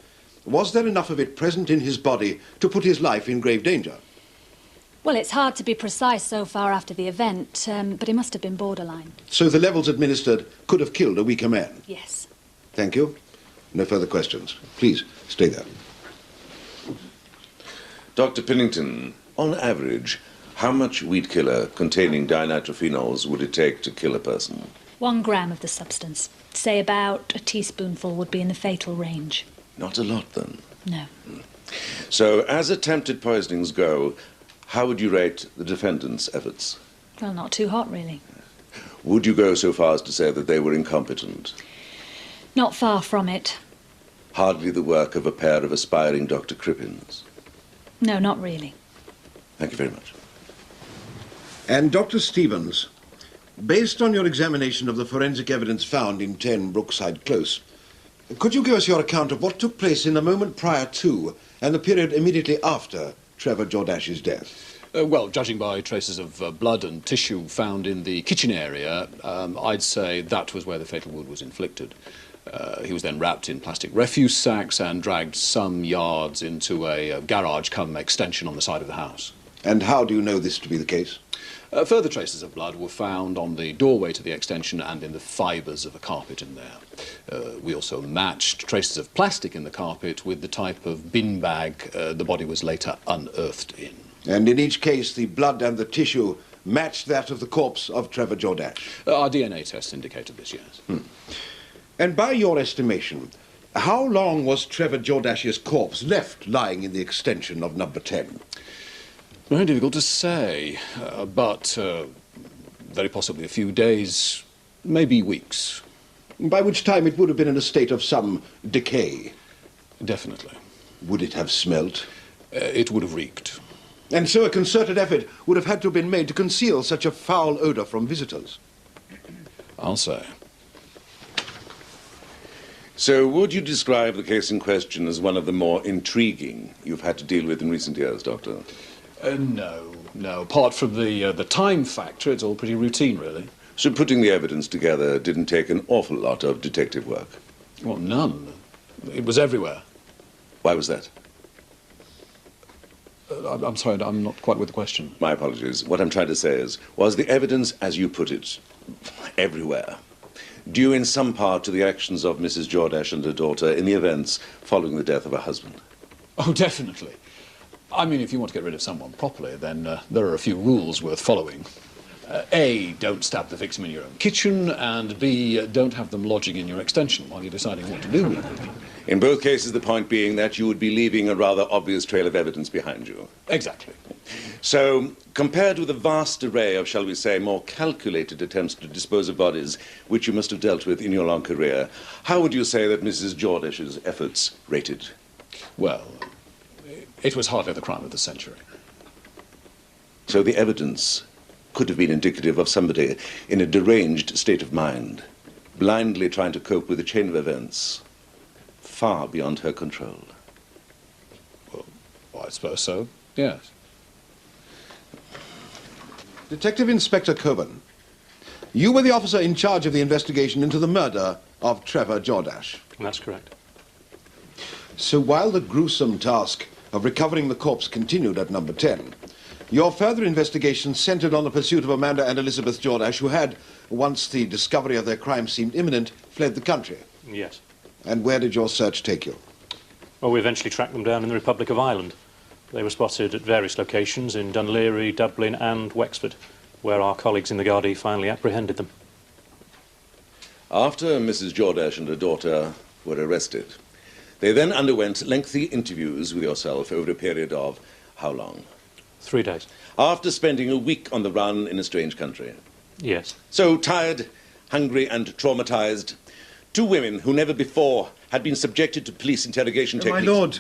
was there enough of it present in his body to put his life in grave danger? Well, it's hard to be precise so far after the event, but it must have been borderline. So the levels administered could have killed a weaker man? Yes. Thank you. No further questions. Please, stay there. Dr. Pennington, on average, how much weed killer containing dinitrophenols would it take to kill a person? 1 gram of the substance. Say about a teaspoonful would be in the fatal range. Not a lot, then. No. So, as attempted poisonings go, how would you rate the defendant's efforts? Well, not too hot, really. Would you go so far as to say that they were incompetent? Not far from it. Hardly the work of a pair of aspiring Dr. Crippins. No, not really. Thank you very much. And Dr. Stevens, based on your examination of the forensic evidence found in 10 Brookside Close, could you give us your account of what took place in the moment prior to and the period immediately after Trevor Jordache's death? Well, judging by traces of blood and tissue found in the kitchen area, I'd say that was where the fatal wound was inflicted. He was then wrapped in plastic refuse sacks and dragged some yards into a garage come extension on the side of the house. And how do you know this to be the case? Further traces of blood were found on the doorway to the extension and in the fibres of a carpet in there. We also matched traces of plastic in the carpet with the type of bin bag the body was later unearthed in. And in each case, the blood and the tissue matched that of the corpse of Trevor Jordache? Our DNA tests indicated this, yes. And by your estimation, How long was Trevor Jordash's corpse left lying in the extension of number 10? Very difficult to say, but very possibly a few days, maybe weeks. By which time it would have been in a state of some decay. Definitely. Would it have smelt? It would have reeked. And so a concerted effort would have had to have been made to conceal such a foul odour from visitors. I'll say. So would you describe the case in question as one of the more intriguing you've had to deal with in recent years, Doctor? No. Apart from the time factor, it's all pretty routine, really. So putting the evidence together didn't take an awful lot of detective work? Well, none. It was everywhere. Why was that? I'm sorry, I'm not quite with the question. My apologies. What I'm trying to say is, was the evidence, as you put it, everywhere, due in some part to the actions of Mrs. Jordash and her daughter in the events following the death of her husband? Oh, definitely. I mean, if you want to get rid of someone properly, then there are a few rules worth following. A, don't stab the victim in your own kitchen, and B, don't have them lodging in your extension while you're deciding what to do with them. In both cases, the point being that you would be leaving a rather obvious trail of evidence behind you. Exactly. So, compared with a vast array of, shall we say, more calculated attempts to dispose of bodies, which you must have dealt with in your long career, how would you say that Mrs. Jordash's efforts rated? Well, it was hardly the crime of the century. So the evidence could have been indicative of somebody in a deranged state of mind, blindly trying to cope with a chain of events far beyond her control. Well, I suppose so, yes. Detective Inspector Coburn, you were the officer in charge of the investigation into the murder of Trevor Jordash. That's correct. So while the gruesome task of recovering the corpse continued at number 10, your further investigation centered on the pursuit of Amanda and Elizabeth Jordash, who had, once the discovery of their crime seemed imminent, fled the country. Yes. And where did your search take you? Well, we eventually tracked them down in the Republic of Ireland. They were spotted at various locations in Dún Laoghaire, Dublin and Wexford, where our colleagues in the Gardaí finally apprehended them. After Mrs. Jordash and her daughter were arrested, they then underwent lengthy interviews with yourself over a period of how long? 3 days. After spending a week on the run in a strange country. Yes. So tired, hungry and traumatized, two women who never before had been subjected to police interrogation techniques. My lord,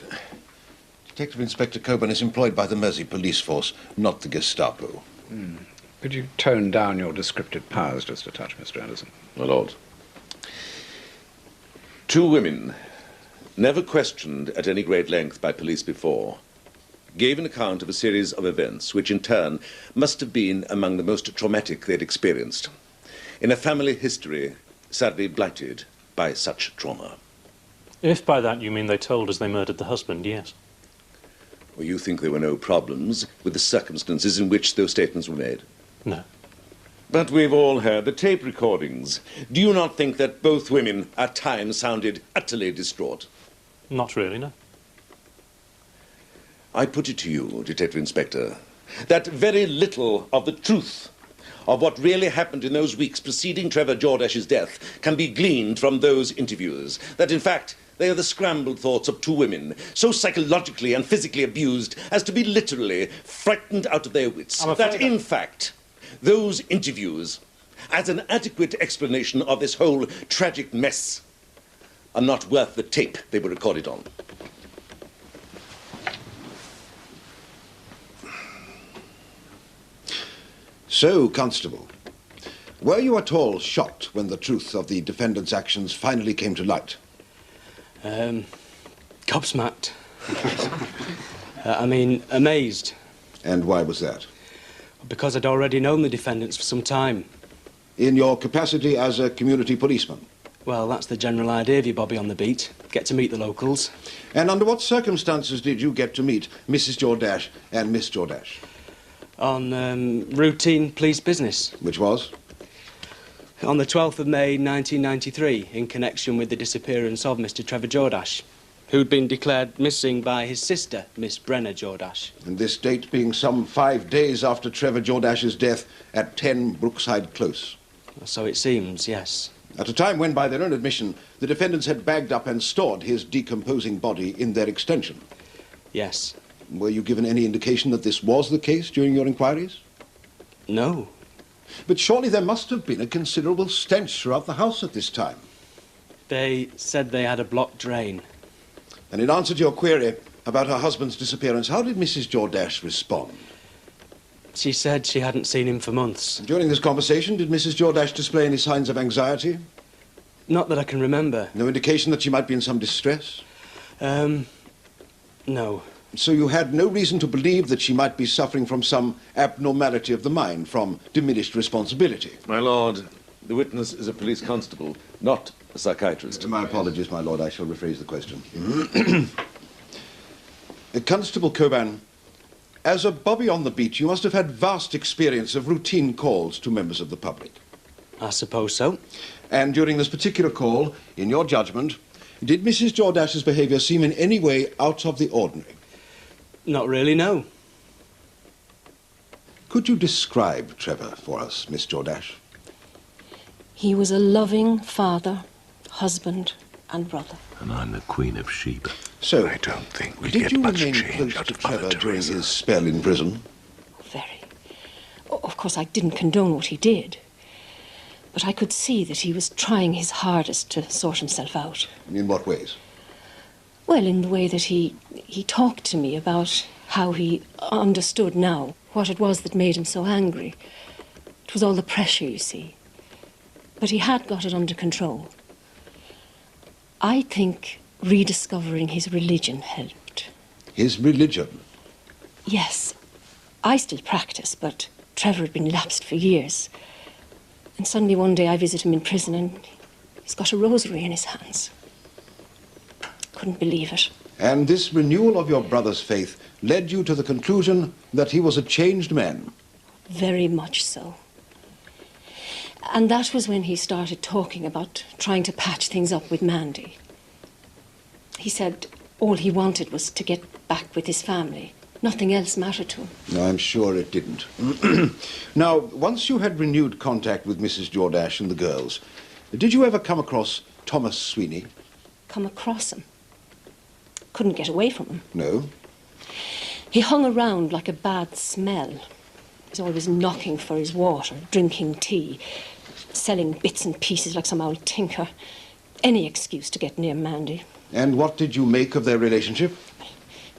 Detective Inspector Coburn is employed by the Mersey police force, not the Gestapo. Could you tone down your descriptive powers just a touch, Mr. Anderson? My lord. Two women, never questioned at any great length by police before, gave an account of a series of events which in turn must have been among the most traumatic they'd experienced in a family history sadly blighted by such trauma. If by that you mean they told us they murdered the husband, yes. Well, you think there were no problems with the circumstances in which those statements were made? No. But we've all heard the tape recordings. Do you not think that both women at times sounded utterly distraught? Not really, no. I put it to you, Detective Inspector, that very little of the truth of what really happened in those weeks preceding Trevor Jordash's death can be gleaned from those interviews. That, in fact, they are the scrambled thoughts of two women, so psychologically and physically abused as to be literally frightened out of their wits. That, in fact, those interviews, as an adequate explanation of this whole tragic mess, are not worth the tape they were recorded on. So, Constable, were you at all shocked when the truth of the defendant's actions finally came to light? Gobsmacked. I mean, amazed. And why was that? Because I'd already known the defendants for some time. In your capacity as a community policeman? Well, that's the general idea of you, Bobby, on the beat. Get to meet the locals. And under what circumstances did you get to meet Mrs. Jordash and Miss Jordash? On routine police business. Which was? On the 12th of May, 1993, in connection with the disappearance of Mr. Trevor Jordash, who'd been declared missing by his sister, Miss Brenna Jordash. And this date being some 5 days after Trevor Jordash's death at 10 Brookside Close. So it seems, yes. At a time when, by their own admission, the defendants had bagged up and stored his decomposing body in their extension. Yes. Were you given any indication that this was the case during your inquiries? No. But surely there must have been a considerable stench throughout the house at this time. They said they had a blocked drain. And in answer to your query about her husband's disappearance, how did Mrs. Jordache respond? She said she hadn't seen him for months. During this conversation, did Mrs. Jordache display any signs of anxiety? Not that I can remember. No indication that she might be in some distress? No. So you had no reason to believe that she might be suffering from some abnormality of the mind, from diminished responsibility? My lord, the witness is a police constable, not a psychiatrist. My apologies, my lord. I shall rephrase the question. Constable Coburn, as a bobby on the beat, you must have had vast experience of routine calls to members of the public. I suppose so. And during this particular call, in your judgment, did Mrs. Jordache's behaviour seem in any way out of the ordinary? Not really, no. Could you describe Trevor for us, Miss Jordache? He was a loving father, husband, and brother. And I'm the Queen of Sheba. So, I don't think we did get you much remain change close out to of Mother Trevor during Teresa. his spell in prison? Very. Of course, I didn't condone what he did. But I could see that he was trying his hardest to sort himself out. In what ways? Well, in the way that he talked to me about how he understood now what it was that made him so angry. It was all the pressure, you see. But he had got it under control. I think rediscovering his religion helped. His religion? Yes. I still practice, but Trevor had been lapsed for years. And suddenly one day I visit him in prison and he's got a rosary in his hands. Couldn't believe it. And this renewal of your brother's faith led you to the conclusion that he was a changed man? Very much so. And that was when he started talking about trying to patch things up with Mandy. He said all he wanted was to get back with his family. Nothing else mattered to him. No, I'm sure it didn't. Now, once you had renewed contact with Mrs. Jordache and the girls, did you ever come across Thomas Sweeney? Come across him. Couldn't get away from him. No. He hung around like a bad smell. He was always knocking for his water, drinking tea, selling bits and pieces like some old tinker. Any excuse to get near Mandy. And what did you make of their relationship?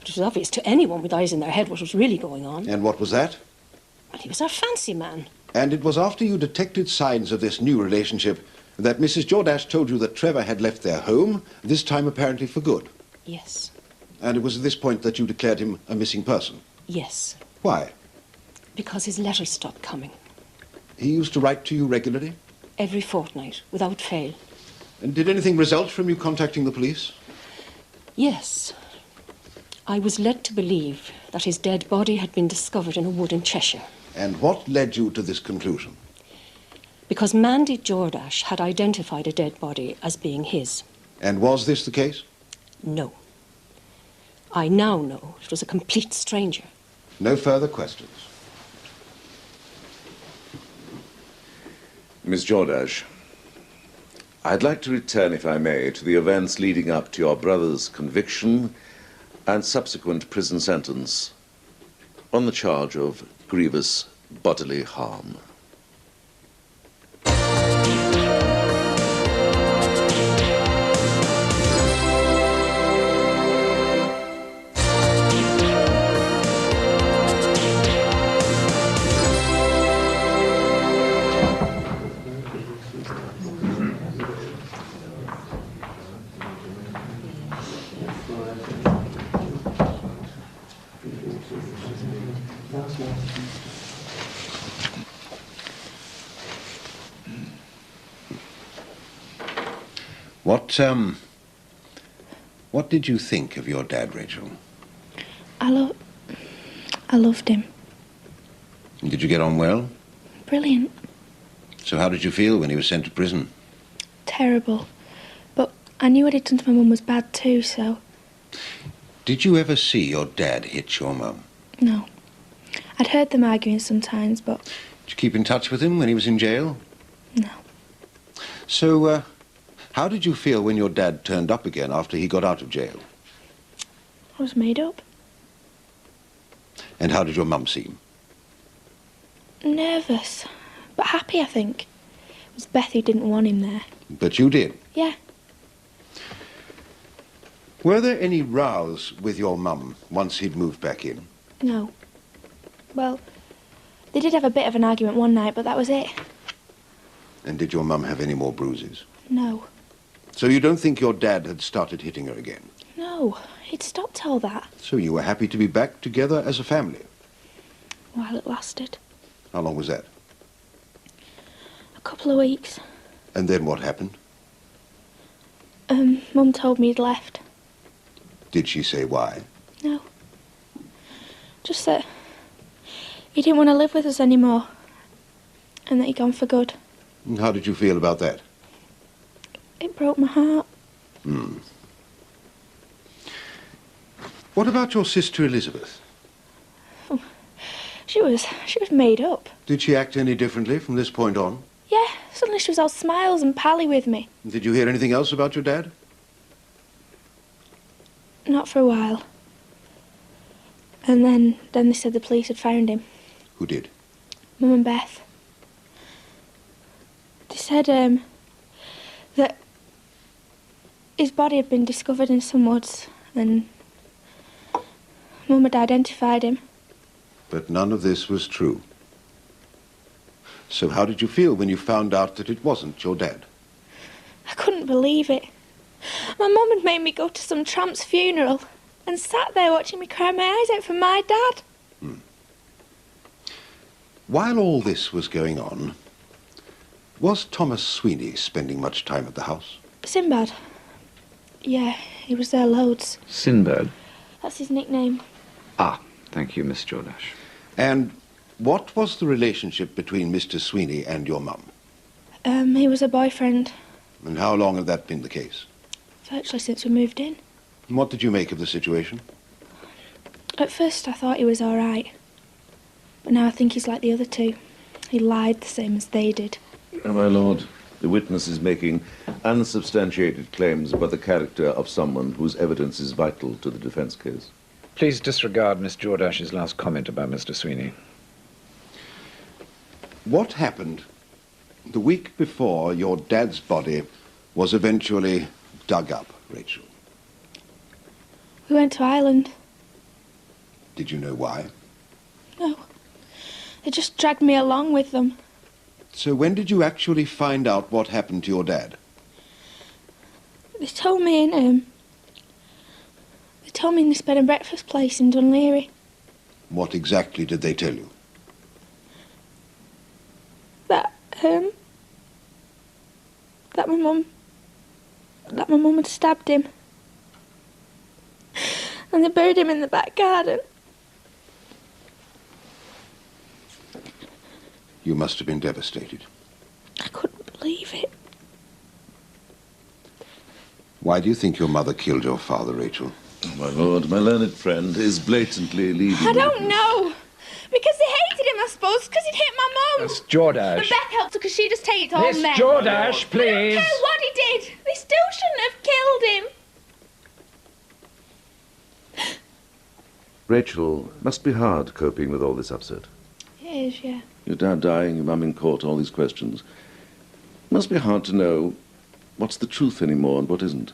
It was obvious to anyone with eyes in their head what was really going on. And what was that? Well, he was our fancy man. And it was after you detected signs of this new relationship that Mrs. Jordache told you that Trevor had left their home, this time apparently for good. Yes. And it was at this point that you declared him a missing person? Yes. Why? Because his letters stopped coming. He used to write to you regularly? Every fortnight, without fail. And did anything result from you contacting the police? Yes. I was led to believe that his dead body had been discovered in a wood in Cheshire. And what led you to this conclusion? Because Mandy Jordache had identified a dead body as being his. And was this the case? No. I now know it was a complete stranger. No further questions. Miss Jordache, I'd like to return, if I may, to the events leading up to your brother's conviction and subsequent prison sentence on the charge of grievous bodily harm. What did you think of your dad, Rachel? I loved him. And did you get on well? Brilliant. So how did you feel when he was sent to prison? Terrible. But I knew what he'd done to my mum was bad too, so... Did you ever see your dad hit your mum? No. I'd heard them arguing sometimes, but... Did you keep in touch with him when he was in jail? No. So, how did you feel when your dad turned up again after he got out of jail? I was made up. And how did your mum seem? Nervous, but happy, I think. It was Beth who didn't want him there. But you did. Yeah. Were there any rows with your mum once he'd moved back in? No. Well, they did have a bit of an argument one night, but that was it. And did your mum have any more bruises? No. So you don't think your dad had started hitting her again? No, he'd stopped all that So you were happy to be back together as a family? while it lasted. How long was that? A couple of weeks. And then what happened? Mum told me he'd left. Did she say why? No. Just that he didn't want to live with us anymore. And that he'd gone for good. And how did you feel about that? It broke my heart. Hmm. What about your sister Elizabeth? She was made up. Did she act any differently from this point on? Yeah, suddenly she was all smiles and pally with me. Did you hear anything else about your dad? Not for a while. And then they said the police had found him. Who did? Mum and Beth. They said, that his body had been discovered in some woods, and Mum had identified him. But none of this was true. So how did you feel when you found out that it wasn't your dad? I couldn't believe it. My mum had made me go to some tramp's funeral and sat there watching me cry my eyes out for my dad. While all this was going on, was Thomas Sweeney spending much time at the house? Sinbad. Yeah, he was there loads. Sinbad? That's his nickname. Ah, thank you, Miss Jordache. And what was the relationship between Mr. Sweeney and your mum? He was a boyfriend, And how long had that been the case? virtually since we moved in. And what did you make of the situation? At first I thought he was all right. But now I think he's like the other two. He lied the same as they did. My lord, the witness is making unsubstantiated claims about the character of someone whose evidence is vital to the defense case. Please disregard Miss Jordache's last comment about Mr. Sweeney. What happened the week before your dad's body was eventually dug up, Rachel? We went to Ireland. Did you know why? No. They just dragged me along with them. So when did you actually find out what happened to your dad? They told me in this bed and breakfast place in Dunleary. What exactly did they tell you? That my mum had stabbed him. And they buried him in the back garden. You must have been devastated. I couldn't believe it. Why do you think your mother killed your father, Rachel? My lord, my learned friend is blatantly leading... I don't know. Because they hated him, I suppose, because he'd hit my mum. Miss Jordache. But Beth helped because she just hated all Miss men. Jordache, I don't please. care what he did. They still shouldn't have killed him. Rachel, must be hard coping with all this upset. It is, yeah. Your dad dying, your mum in court, all these questions. It must be hard to know what's the truth anymore and what isn't.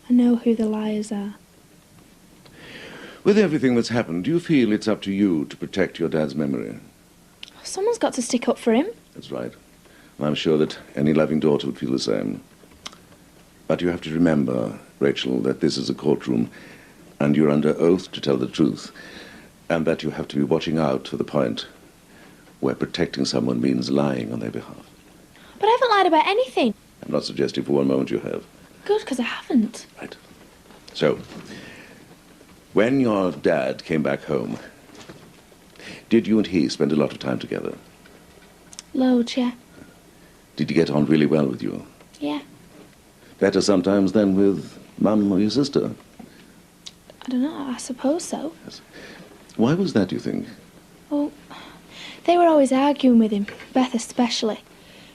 I know who the liars are. With everything that's happened, do you feel it's up to you to protect your dad's memory? Someone's got to stick up for him. That's right. And I'm sure that any loving daughter would feel the same. But you have to remember, Rachel, that this is a courtroom and you're under oath to tell the truth, and that you have to be watching out for the point where protecting someone means lying on their behalf. But I haven't lied about anything. I'm not suggesting for one moment you have. Good, because I haven't. Right. So, when your dad came back home, did you and he spend a lot of time together? Loads, yeah. Did he get on really well with you? Yeah. Better sometimes than with Mum or your sister? I don't know, I suppose so. Yes. Why was that, do you think? Well, they were always arguing with him, Beth especially.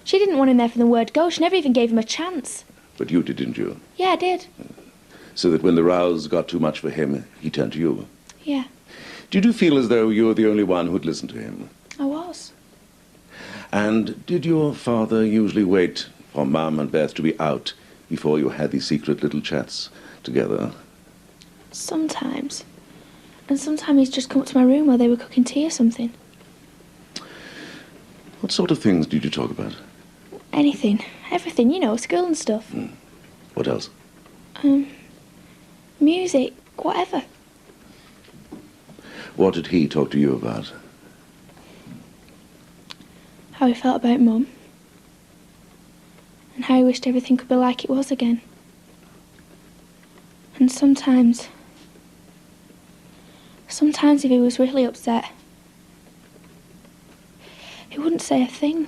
She didn't want him there from the word go. She never even gave him a chance. But you did, didn't you? Yeah, I did. So that when the rows got too much for him, he turned to you. Yeah, Did you feel as though you were the only one who'd listen to him? I was. And did your father usually wait for Mum and Beth to be out before you had these secret little chats together? Sometimes. And sometimes he'd just come up to my room while they were cooking tea or something. What sort of things did you talk about? Anything. Everything, you know, school and stuff. What else? Music, whatever. What did he talk to you about? How he felt about Mum. And how he wished everything could be like it was again. And sometimes if he was really upset, he wouldn't say a thing.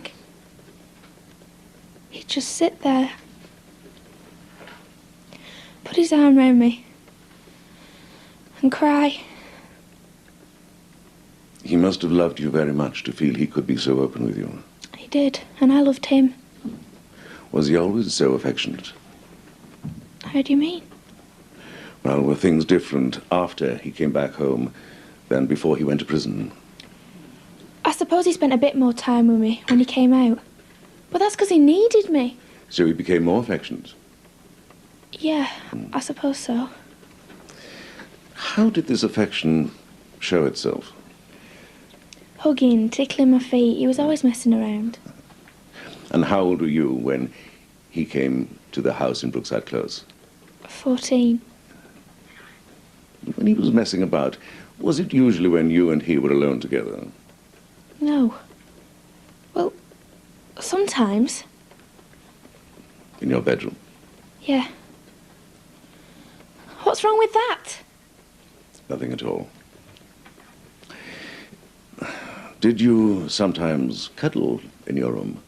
He'd just sit there, put his arm round me, and cry. He must have loved you very much to feel he could be so open with you. He did, and I loved him. Was he always so affectionate? How do you mean? Well, were things different after he came back home than before he went to prison? I suppose he spent a bit more time with me when he came out. But that's because he needed me. So he became more affectionate? Yeah, I suppose so. How did this affection show itself? Hugging, tickling my feet. He was always messing around. And how old were you when he came to the house in Brookside Close? 14. When he was messing about, was it usually when you and he were alone together? No. Well, sometimes. In your bedroom? Yeah. What's wrong with that? Nothing at all. Did you sometimes cuddle in your room?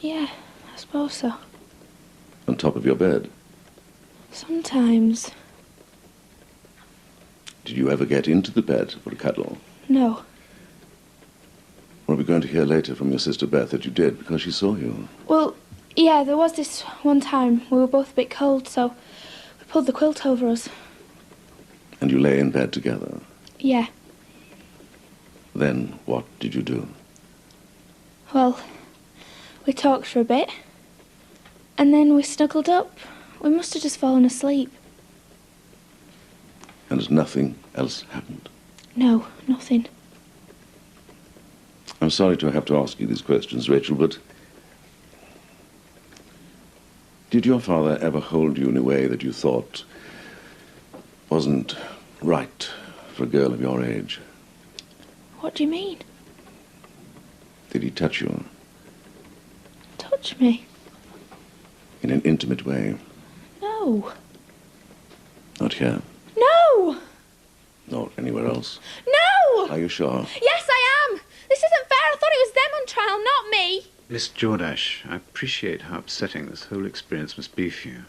Yeah, I suppose so. On top of your bed? Sometimes. Did you ever get into the bed for a cuddle? No. Or are we going to hear later from your sister Beth that you did because she saw you? Well, yeah, there was this one time we were both a bit cold, so we pulled the quilt over us. And you lay in bed together? Yeah. Then what did you do? Well, we talked for a bit, and then we snuggled up. We must have just fallen asleep. And nothing else happened? No, nothing. I'm sorry to have to ask you these questions, Rachel, but did your father ever hold you in a way that you thought wasn't right for a girl of your age? What do you mean? Did he touch you Touch me? in an intimate way? No. Not here, No! nor anywhere else. No! Are you sure? Yes, I am! This isn't fair. I thought it was them on trial, not me. Miss Jordache, I appreciate how upsetting this whole experience must be for you.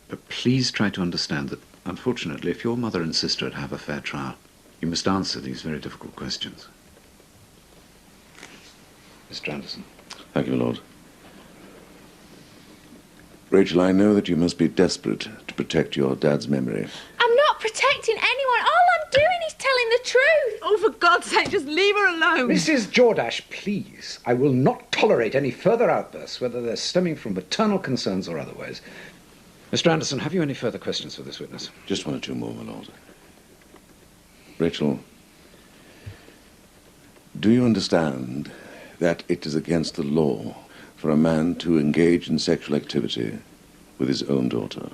But please try to understand that, unfortunately, if your mother and sister are to have a fair trial, you must answer these very difficult questions. Mr. Anderson. Thank you, my Lord. Rachel, I know that you must be desperate to protect your dad's memory. I'm not protecting anyone. All I'm doing is telling the truth. Oh, for God's sake, just leave her alone. Mrs. Jordache, please. I will not tolerate any further outbursts, whether they're stemming from maternal concerns or otherwise. Mr. Anderson, have you any further questions for this witness? Just one or two more, my Lord. Rachel, do you understand that it is against the law for a man to engage in sexual activity with his own daughter?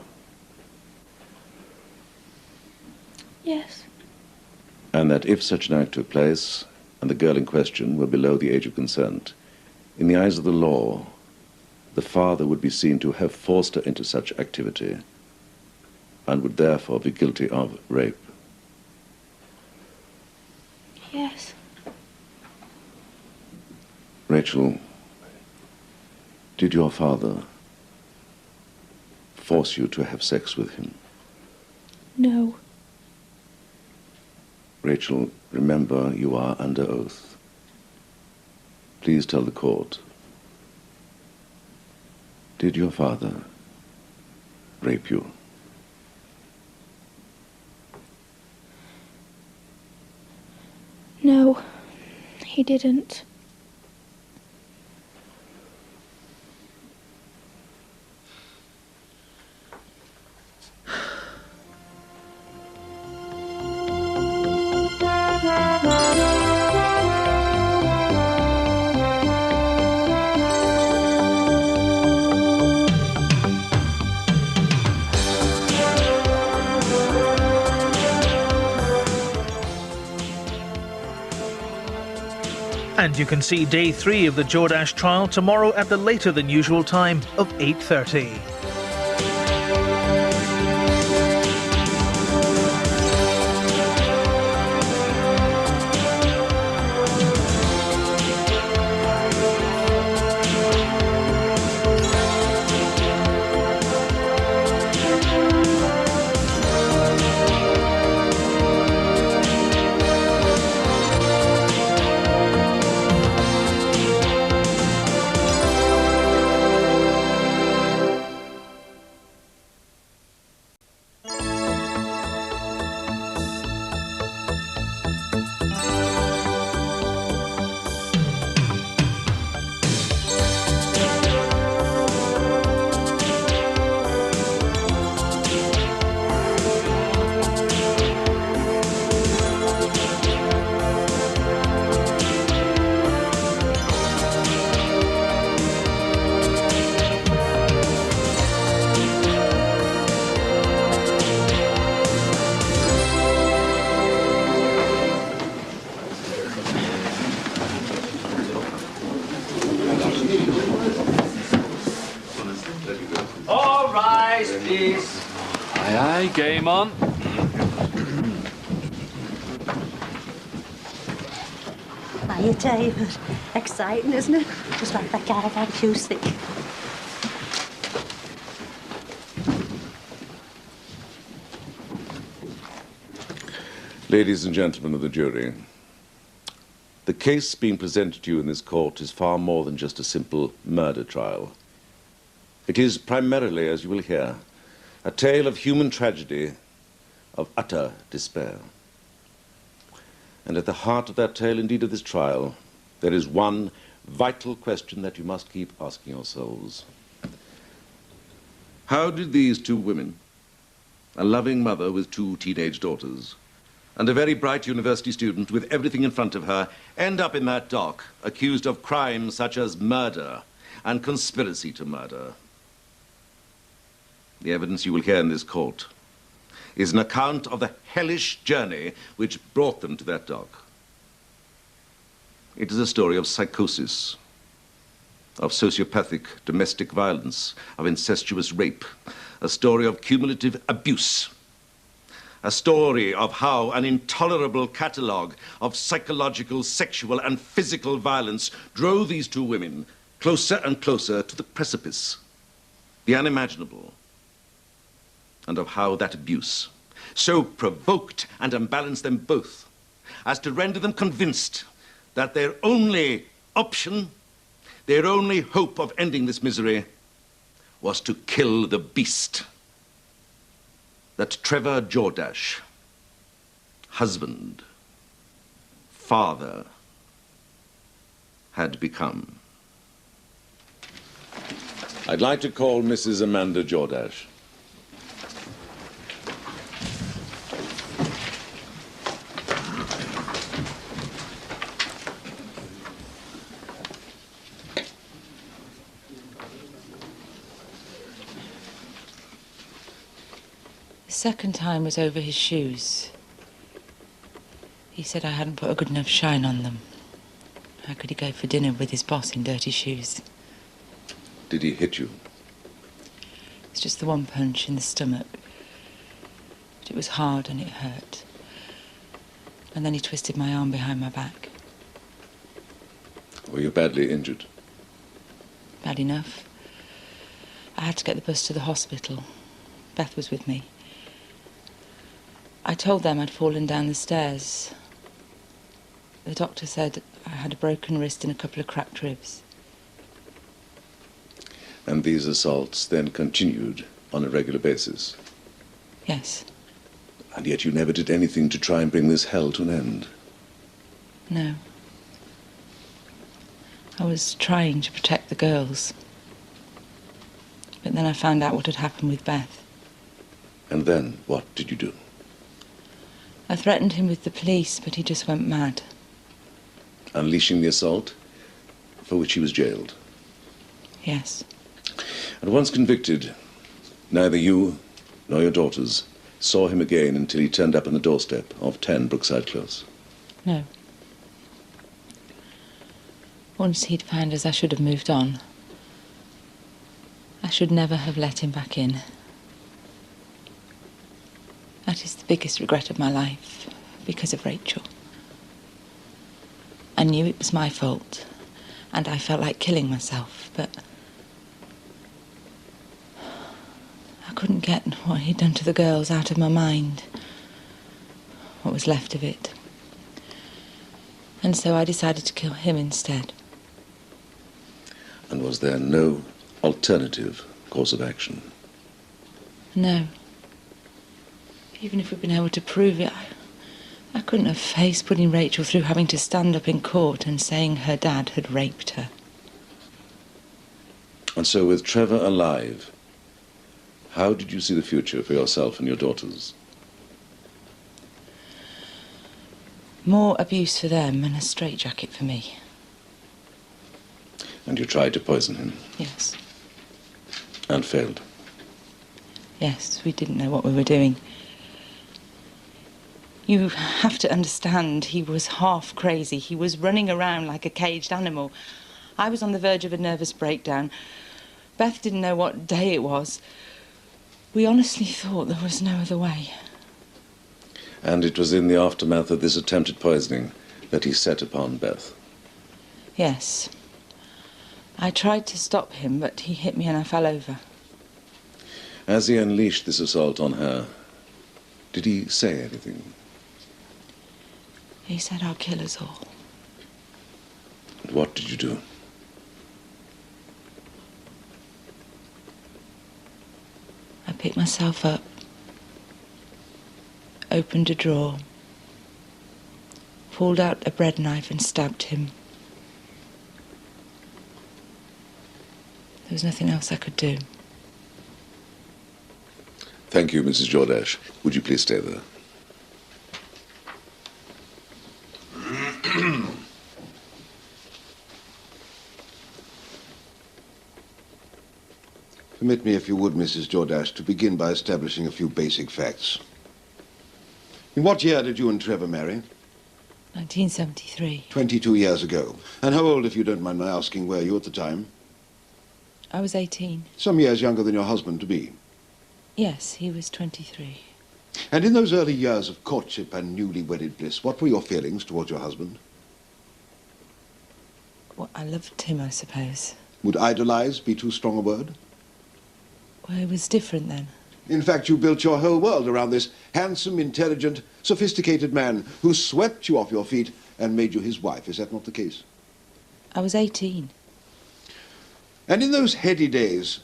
Yes. And that if such an act took place, and the girl in question were below the age of consent, in the eyes of the law, the father would be seen to have forced her into such activity, and would therefore be guilty of rape. Yes. Rachel, did your father force you to have sex with him? No. Rachel, remember you are under oath. Please tell the court Did your father rape you? No, he didn't. And you can see day 3 of the Jordache trial tomorrow at the later than usual time of 8:30. All rise, please. Aye, aye, game on. Hiya, David. Exciting, isn't it? Just like that caravan acoustic. Ladies and gentlemen of the jury, the case being presented to you in this court is far more than just a simple murder trial. It is primarily, as you will hear, a tale of human tragedy, of utter despair. And at the heart of that tale, indeed of this trial, there is one vital question that you must keep asking yourselves. How did these two women, a loving mother with 2 teenage daughters, and a very bright university student with everything in front of her, end up in that dock, accused of crimes such as murder and conspiracy to murder? The evidence you will hear in this court is an account of the hellish journey which brought them to that dock. It is a story of psychosis, of sociopathic domestic violence, of incestuous rape, a story of cumulative abuse, a story of how an intolerable catalogue of psychological, sexual, and physical violence drove these two women closer and closer to the precipice, the unimaginable, and of how that abuse so provoked and unbalanced them both as to render them convinced that their only option, their only hope of ending this misery was to kill the beast that Trevor Jordache, husband, father, had become. I'd like to call Mrs. Amanda Jordache. The second time was over his shoes. He said I hadn't put a good enough shine on them. How could he go for dinner with his boss in dirty shoes? Did he hit you? It's just the one punch in the stomach. But it was hard and it hurt. And then he twisted my arm behind my back. Were you badly injured? Bad enough. I had to get the bus to the hospital. Beth was with me. I told them I'd fallen down the stairs. The doctor said I had a broken wrist and a couple of cracked ribs. And these assaults then continued on a regular basis? Yes. And yet you never did anything to try and bring this hell to an end? No. I was trying to protect the girls. But then I found out what had happened with Beth. And then, what did you do? I threatened him with the police, but he just went mad. Unleashing the assault, for which he was jailed? Yes. And once convicted, neither you nor your daughters saw him again until he turned up on the doorstep of 10 Brookside Close? No. Once he'd found us, I should have moved on. I should never have let him back in. That is the biggest regret of my life, because of Rachel. I knew it was my fault, and I felt like killing myself, but I couldn't get what he'd done to the girls out of my mind, what was left of it. And so I decided to kill him instead. And was there no alternative course of action? No. Even if we'd been able to prove it, I couldn't have faced putting Rachel through having to stand up in court and saying her dad had raped her. And so with Trevor alive, how did you see the future for yourself and your daughters? More abuse for them and a straitjacket for me. And you tried to poison him? Yes. And failed? Yes, we didn't know what we were doing. You have to understand, he was half crazy. He was running around like a caged animal. I was on the verge of a nervous breakdown. Beth didn't know what day it was. We honestly thought there was no other way. And it was in the aftermath of this attempted poisoning that he set upon Beth? Yes. I tried to stop him, but he hit me and I fell over. As he unleashed this assault on her, did he say anything? He said, "I'll kill us all." And what did you do? I picked myself up, opened a drawer, pulled out a bread knife and stabbed him. There was nothing else I could do. Thank you, Mrs. Jordache. Would you please stay there? Permit me, if you would, Mrs. Jordache, to begin by establishing a few basic facts. In what year did you and Trevor marry? 1973. 22 years ago. And how old, if you don't mind my asking, were you at the time? I was 18. Some years younger than your husband-to-be. Yes, he was 23. And in those early years of courtship and newly wedded bliss, what were your feelings towards your husband? Well, I loved him, I suppose. Would idolize be too strong a word? Well, it was different then. In fact, you built your whole world around this handsome, intelligent, sophisticated man who swept you off your feet and made you his wife. Is that not the case? I was 18. And in those heady days,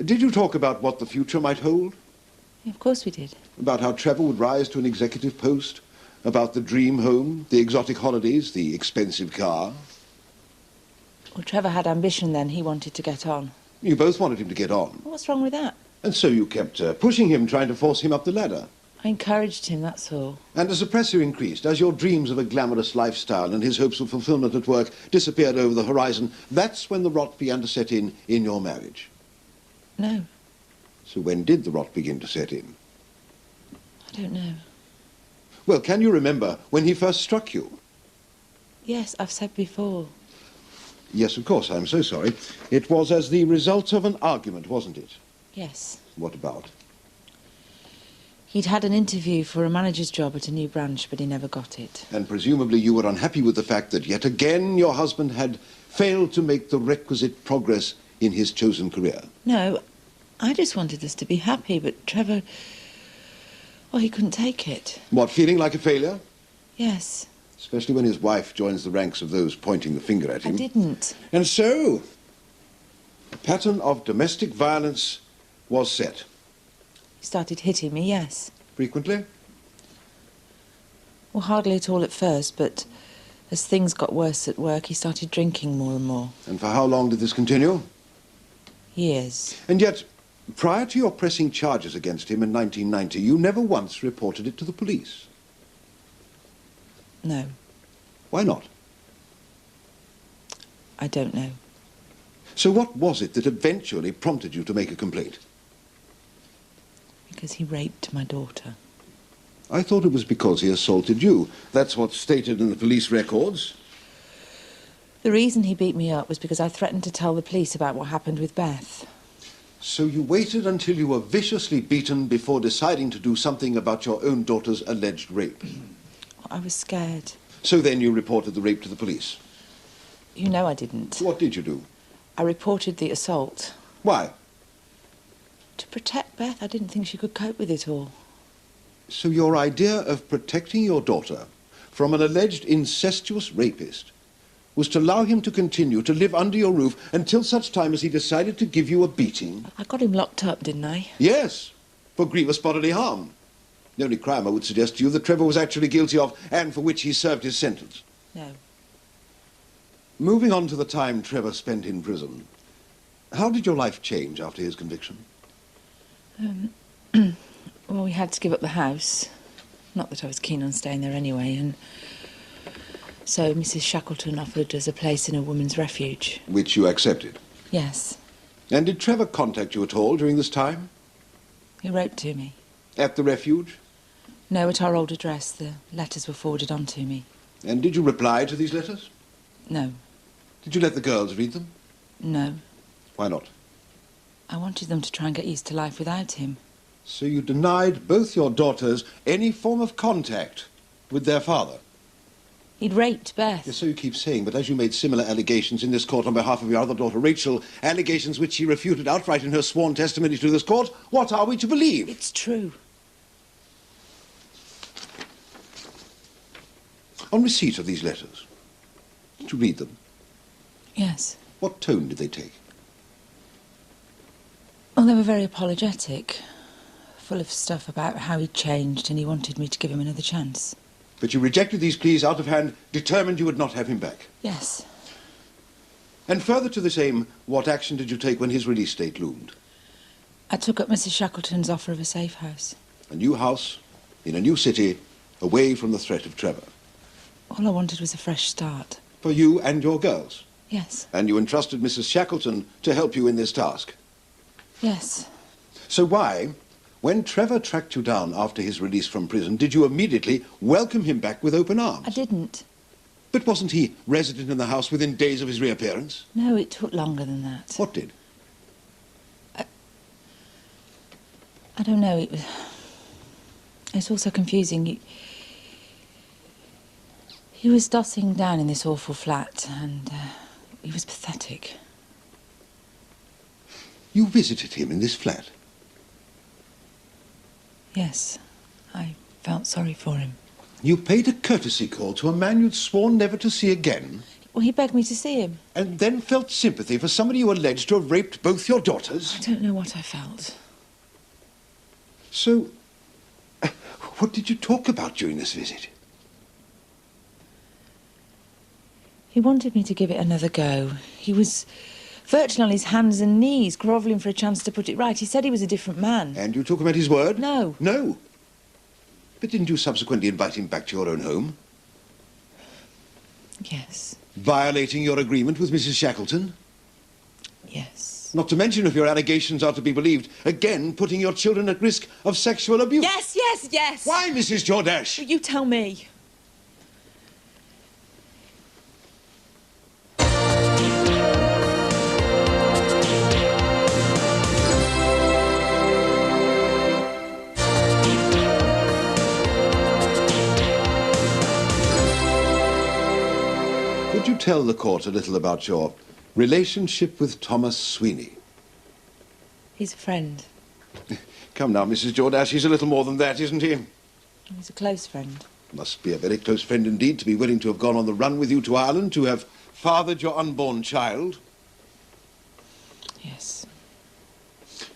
did you talk about what the future might hold? Yeah, of course we did. About how Trevor would rise to an executive post? About the dream home, the exotic holidays, the expensive car? Well, Trevor had ambition then. He wanted to get on. You both wanted him to get on. What's wrong with that? And so you kept pushing him, trying to force him up the ladder. I encouraged him, that's all. And as the pressure increased, as your dreams of a glamorous lifestyle and his hopes of fulfillment at work disappeared over the horizon, that's when the rot began to set in your marriage. No. So when did the rot begin to set in? I don't know. Well, can you remember when he first struck you? Yes, I've said before. Yes, of course, I'm so sorry. It was as the result of an argument, wasn't it? Yes. What about? He'd had an interview for a manager's job at a new branch, but he never got it. And presumably you were unhappy with the fact that yet again your husband had failed to make the requisite progress in his chosen career. No, I just wanted us to be happy, but Trevor... well, he couldn't take it. What, feeling like a failure? Yes. Especially when his wife joins the ranks of those pointing the finger at him. I didn't. And so, A pattern of domestic violence was set. He started hitting me, yes. Frequently? Well, hardly at all at first, but as things got worse at work, he started drinking more and more. And for how long did this continue? Years. And yet, prior to your pressing charges against him in 1990, you never once reported it to the police. No. Why not? I don't know. So what was it that eventually prompted you to make a complaint? Because he raped my daughter. I thought it was because he assaulted you. That's what's stated in the police records. The reason he beat me up was because I threatened to tell the police about what happened with Beth. So you waited until you were viciously beaten before deciding to do something about your own daughter's alleged rape? I was scared. So then you reported the rape to the police? You know I didn't. What did you do? I reported the assault. Why? To protect Beth. I didn't think she could cope with it all. So your idea of protecting your daughter from an alleged incestuous rapist was to allow him to continue to live under your roof until such time as he decided to give you a beating? I got him locked up, didn't I? Yes, for grievous bodily harm. The only crime I would suggest to you that Trevor was actually guilty of and for which he served his sentence. No. Moving on to the time Trevor spent in prison, how did your life change after his conviction? Well, we had to give up the house. Not that I was keen on staying there anyway, and so Mrs. Shackleton offered us a place in a women's refuge. Which you accepted? Yes. And did Trevor contact you at all during this time? He wrote to me. At the refuge? No, at our old address. The letters were forwarded on to me. And did you reply to these letters? No. Did you let the girls read them? No. Why not? I wanted them to try and get used to life without him. So you denied both your daughters any form of contact with their father? He'd raped Beth. Yes, so you keep saying, but as you made similar allegations in this court on behalf of your other daughter, Rachel, allegations which she refuted outright in her sworn testimony to this court, what are we to believe? It's true. On receipt of these letters, did you read them? Yes. What tone did they take? Well, they were very apologetic, full of stuff about how he'd changed and he wanted me to give him another chance. But you rejected these pleas out of hand, determined you would not have him back? Yes. And further to this aim, what action did you take when his release date loomed? I took up Mrs. Shackleton's offer of a safe house. A new house, in a new city, away from the threat of Trevor. All I wanted was a fresh start. For you and your girls? Yes. And you entrusted Mrs. Shackleton to help you in this task? Yes. So why, when Trevor tracked you down after his release from prison, did you immediately welcome him back with open arms? I didn't. But wasn't he resident in the house within days of his reappearance? No, it took longer than that. What did? I don't know. It's all so confusing. He was dossing down in this awful flat, and he was pathetic. You visited him in this flat? Yes. I felt sorry for him. You paid a courtesy call to a man you'd sworn never to see again? Well, he begged me to see him. And then felt sympathy for somebody you alleged to have raped both your daughters? I don't know what I felt. So, what did you talk about during this visit? He wanted me to give it another go. He was virtually on his hands and knees, grovelling for a chance to put it right. He said he was a different man. And you took him at his word? No. No? But didn't you subsequently invite him back to your own home? Yes. Violating your agreement with Mrs. Shackleton? Yes. Not to mention, if your allegations are to be believed, again putting your children at risk of sexual abuse. Yes, yes, yes! Why, Mrs. Jordache? You tell me. Could you tell the court a little about your relationship with Thomas Sweeney? He's a friend. Come now, Mrs. Jordache, he's a little more than that, isn't he? He's a close friend. Must be a very close friend indeed to be willing to have gone on the run with you to Ireland, to have fathered your unborn child. Yes.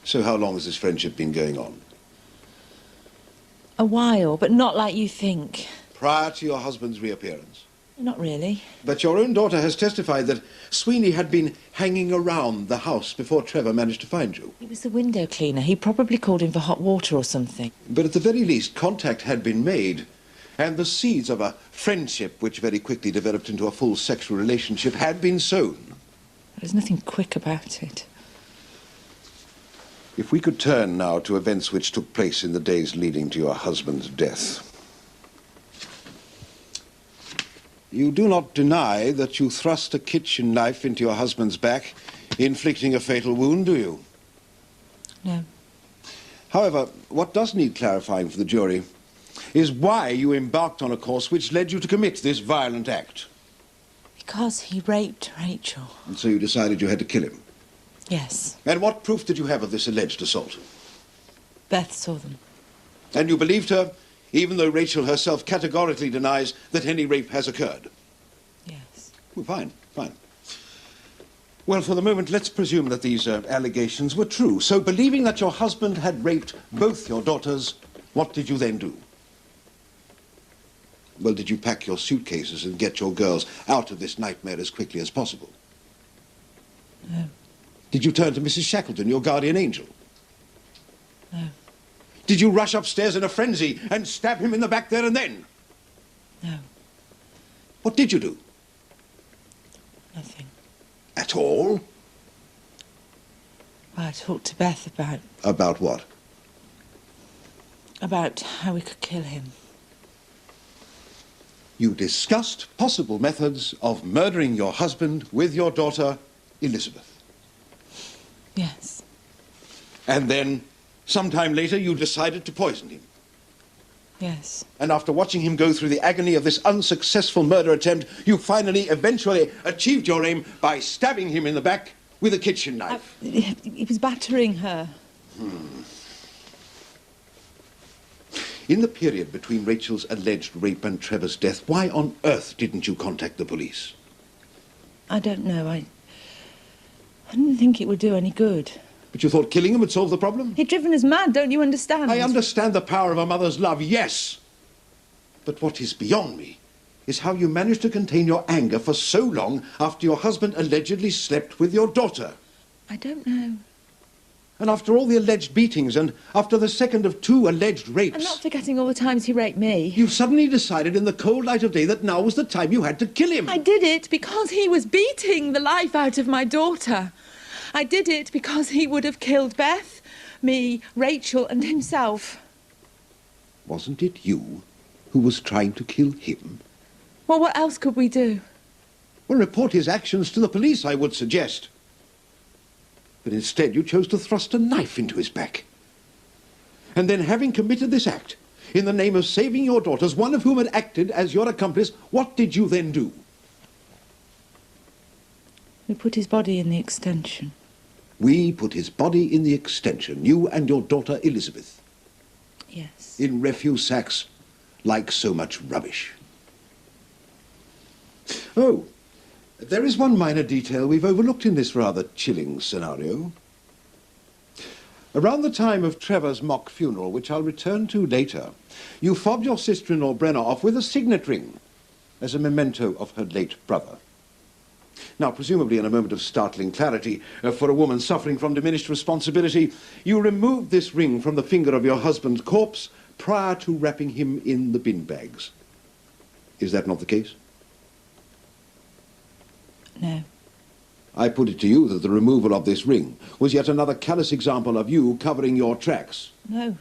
So how long has this friendship been going on? A while, but not like you think. Prior to your husband's reappearance? Not really. But your own daughter has testified that Sweeney had been hanging around the house before Trevor managed to find you. He was the window cleaner. He probably called in for hot water or something. But at the very least, contact had been made, and the seeds of a friendship, which very quickly developed into a full sexual relationship, had been sown. There's nothing quick about it. If we could turn now to events which took place in the days leading to your husband's death. You do not deny that you thrust a kitchen knife into your husband's back, inflicting a fatal wound, do you? No. However, what does need clarifying for the jury is why you embarked on a course which led you to commit this violent act. Because he raped Rachel. And so you decided you had to kill him? Yes. And what proof did you have of this alleged assault? Beth saw them. And you believed her, even though Rachel herself categorically denies that any rape has occurred? Yes. Well, fine, fine. Well, for the moment, let's presume that these allegations were true. So, believing that your husband had raped both your daughters, what did you then do? Well, did you pack your suitcases and get your girls out of this nightmare as quickly as possible? No. Did you turn to Mrs. Shackleton, your guardian angel? No. Did you rush upstairs in a frenzy and stab him in the back there and then? No. What did you do? Nothing. At all? I talked to Beth about... About what? About how we could kill him. You discussed possible methods of murdering your husband with your daughter, Elizabeth. Yes. And then, sometime later, you decided to poison him. Yes. And after watching him go through the agony of this unsuccessful murder attempt, you finally, eventually achieved your aim by stabbing him in the back with a kitchen knife. He was battering her. In the period between Rachel's alleged rape and Trevor's death, why on earth didn't you contact the police? I don't know. I didn't think it would do any good. But you thought killing him would solve the problem? He'd driven us mad, don't you understand? I understand the power of a mother's love, yes. But what is beyond me is how you managed to contain your anger for so long after your husband allegedly slept with your daughter. I don't know. And after all the alleged beatings and after the second of 2 alleged rapes... I'm not forgetting all the times he raped me. You suddenly decided in the cold light of day that now was the time you had to kill him. I did it because he was beating the life out of my daughter. I did it because he would have killed Beth, me, Rachel and himself. Wasn't it you who was trying to kill him? Well, what else could we do? Well, report his actions to the police, I would suggest. But instead you chose to thrust a knife into his back. And then, having committed this act, in the name of saving your daughters, one of whom had acted as your accomplice, what did you then do? We put his body in the extension. We put his body in the extension, you and your daughter Elizabeth. Yes. In refuse sacks, like so much rubbish. Oh, there is one minor detail we've overlooked in this rather chilling scenario. Around the time of Trevor's mock funeral, which I'll return to later, you fobbed your sister-in-law Brenna off with a signet ring as a memento of her late brother. Now, presumably in a moment of startling clarity, for a woman suffering from diminished responsibility, you removed this ring from the finger of your husband's corpse prior to wrapping him in the bin bags. Is that not the case? No. I put it to you that the removal of this ring was yet another callous example of you covering your tracks. No.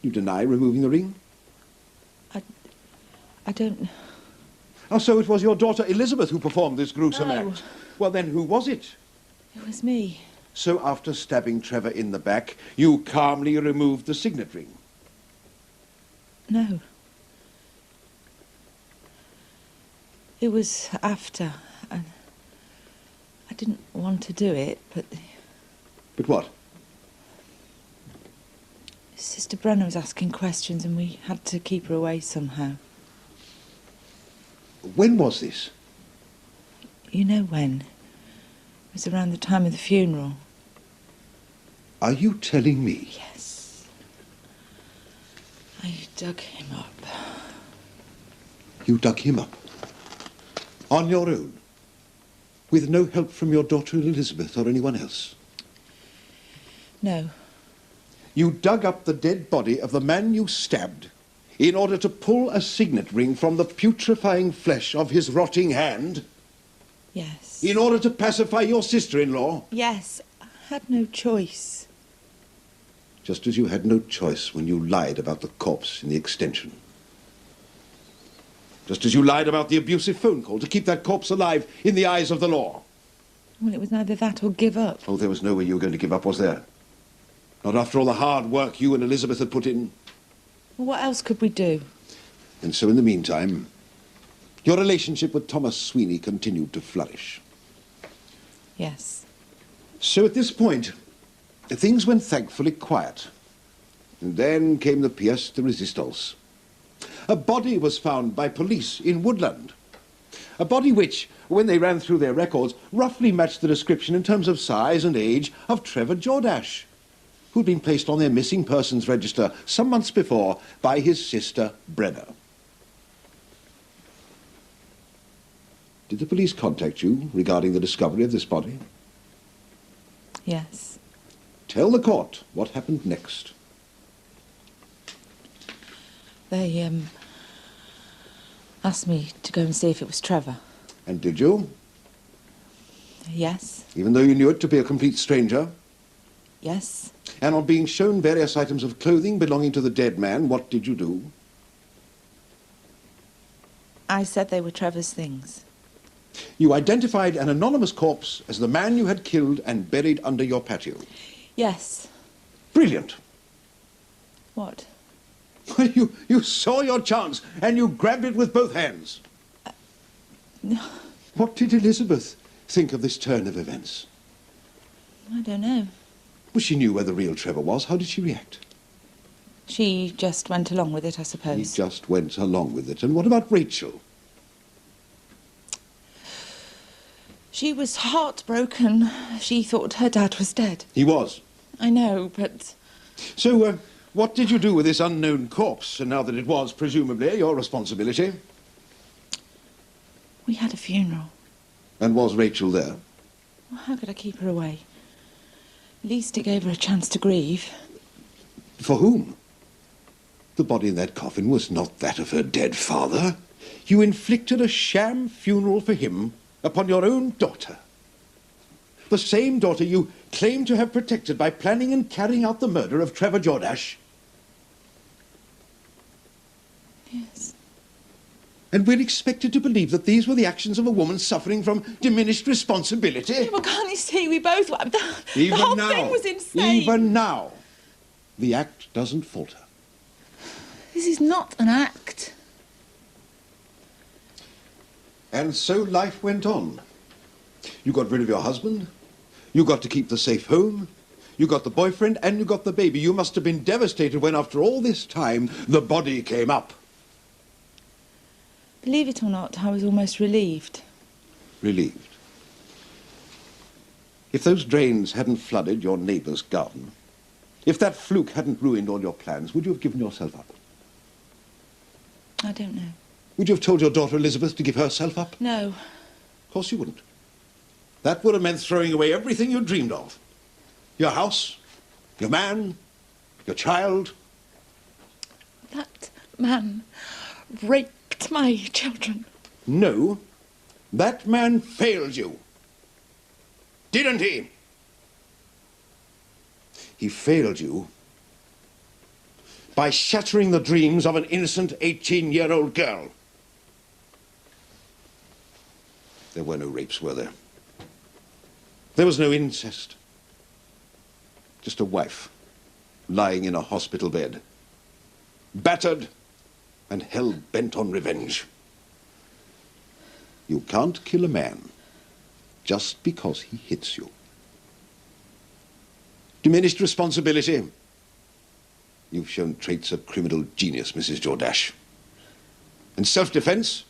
You deny removing the ring? I don't... Oh, so it was your daughter Elizabeth who performed this gruesome No. act? Well, then who was it? It was me. So after stabbing Trevor in the back, you calmly removed the signet ring? No. It was after, and I didn't want to do it, but... But what? Sister Brenna was asking questions and we had to keep her away somehow. When was this? You know when. It was around the time of the funeral. Are you telling me? Yes. I dug him up. You dug him up? On your own? With no help from your daughter Elizabeth or anyone else? No. You dug up the dead body of the man you stabbed in order to pull a signet ring from the putrefying flesh of his rotting hand? Yes. In order to pacify your sister-in-law? Yes. I had no choice. Just as you had no choice when you lied about the corpse in the extension. Just as you lied about the abusive phone call to keep that corpse alive in the eyes of the law. Well, it was neither that or give up. Oh, there was no way you were going to give up, was there? Not after all the hard work you and Elizabeth had put in. Well, what else could we do? And so in the meantime, your relationship with Thomas Sweeney continued to flourish. Yes. So at this point, things went thankfully quiet. And then came the pièce de résistance. A body was found by police in Woodland. A body which, when they ran through their records, roughly matched the description in terms of size and age of Trevor Jordache, who'd been placed on their missing persons register some months before by his sister, Brenna. Did the police contact you regarding the discovery of this body? Yes. Tell the court what happened next. They, asked me to go and see if it was Trevor. And did you? Yes. Even though you knew it to be a complete stranger? Yes. And on being shown various items of clothing belonging to the dead man, what did you do? I said they were Trevor's things. You identified an anonymous corpse as the man you had killed and buried under your patio. Yes. Brilliant. What? Well, you saw your chance and you grabbed it with both hands. No. What did Elizabeth think of this turn of events? I don't know. Well, she knew where the real Trevor was. How did she react? She just went along with it, I suppose. He just went along with it. And what about Rachel? She was heartbroken. She thought her dad was dead. He was. I know, but... So, what did you do with this unknown corpse, and now that it was, presumably, your responsibility? We had a funeral. And was Rachel there? Well, how could I keep her away? At least it gave her a chance to grieve. For whom? The body in that coffin was not that of her dead father. You inflicted a sham funeral for him upon your own daughter. The same daughter you claim to have protected by planning and carrying out the murder of Trevor Jordache. Yes. And we're expected to believe that these were the actions of a woman suffering from diminished responsibility. Well, can't you see? We both... The Even whole now, thing was insane. even now, the act doesn't falter. This is not an act. And so life went on. You got rid of your husband, you got to keep the safe home, you got the boyfriend, and you got the baby. You must have been devastated when, after all this time, the body came up. Believe it or not, I was almost relieved. Relieved. If those drains hadn't flooded your neighbour's garden, if that fluke hadn't ruined all your plans, would you have given yourself up? I don't know. Would you have told your daughter Elizabeth to give herself up? No. Of course you wouldn't. That would have meant throwing away everything you dreamed of. Your house, your man, your child. That man raped my children. No, that man failed you. Didn't he? He failed you by shattering the dreams of an innocent 18-year-old girl. There were no rapes, were there? There was no incest. Just a wife lying in a hospital bed, battered and hell-bent on revenge. You can't kill a man just because he hits you. Diminished responsibility. You've shown traits of criminal genius, Mrs. Jordache. And self-defense?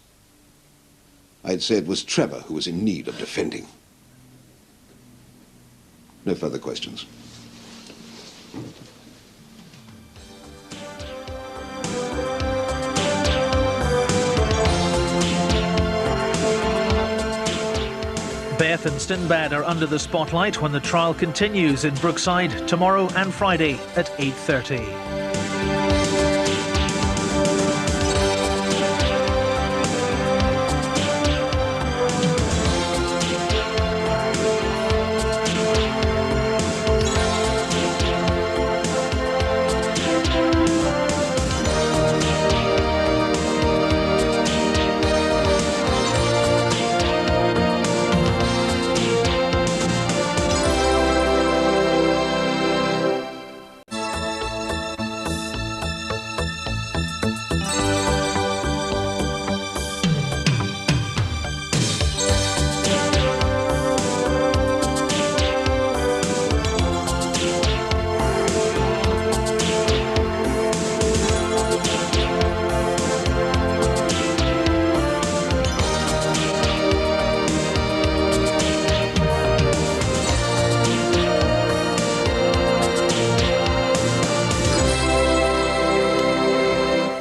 I'd say it was Trevor who was in need of defending. No further questions. Beth and Stinbad are under the spotlight when the trial continues in Brookside tomorrow and Friday at 8:30.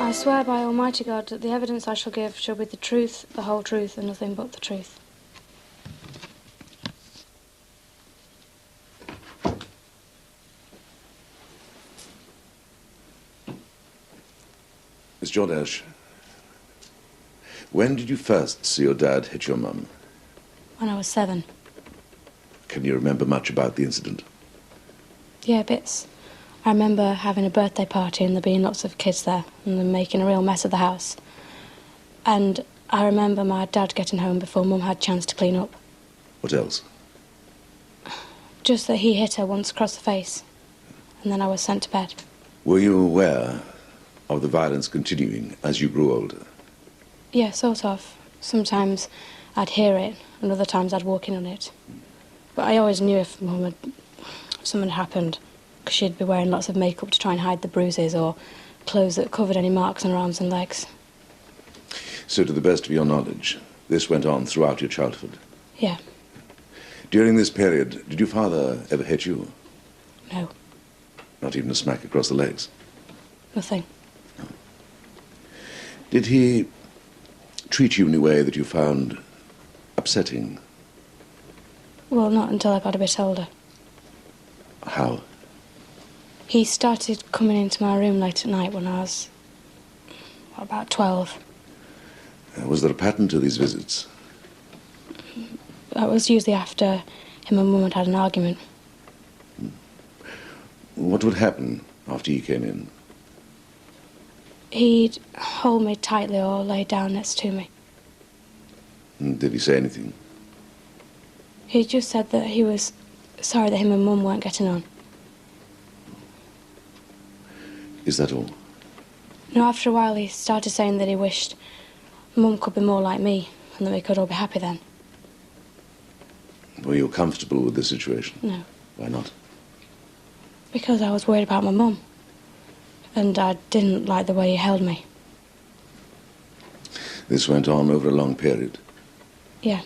I swear by Almighty God that the evidence I shall give shall be the truth, the whole truth, and nothing but the truth. Miss Jordache, when did you first see your dad hit your mum? When I was 7. Can you remember much about the incident? Yeah, bits. I remember having a birthday party and there being lots of kids there and them making a real mess of the house. And I remember my dad getting home before Mum had a chance to clean up. What else? Just that he hit her once across the face and then I was sent to bed. Were you aware of the violence continuing as you grew older? Yeah, sort of. Sometimes I'd hear it and other times I'd walk in on it. But I always knew if something had happened, because she'd be wearing lots of makeup to try and hide the bruises or clothes that covered any marks on her arms and legs. So, to the best of your knowledge, this went on throughout your childhood? Yeah. During this period, did your father ever hit you? No. Not even a smack across the legs? Nothing. No. Did he treat you in a way that you found upsetting? Well, not until I got a bit older. How? He started coming into my room late at night when I was about 12. Was there a pattern to these visits? That was usually after him and Mum had had an argument. What would happen after he came in? He'd hold me tightly or lay down next to me. Did he say anything? He just said that he was sorry that him and Mum weren't getting on. Is that all? No, after a while he started saying that he wished Mum could be more like me and that we could all be happy then. Were you comfortable with the situation? No. Why not? Because I was worried about my mum. And I didn't like the way he held me. This went on over a long period? Yeah.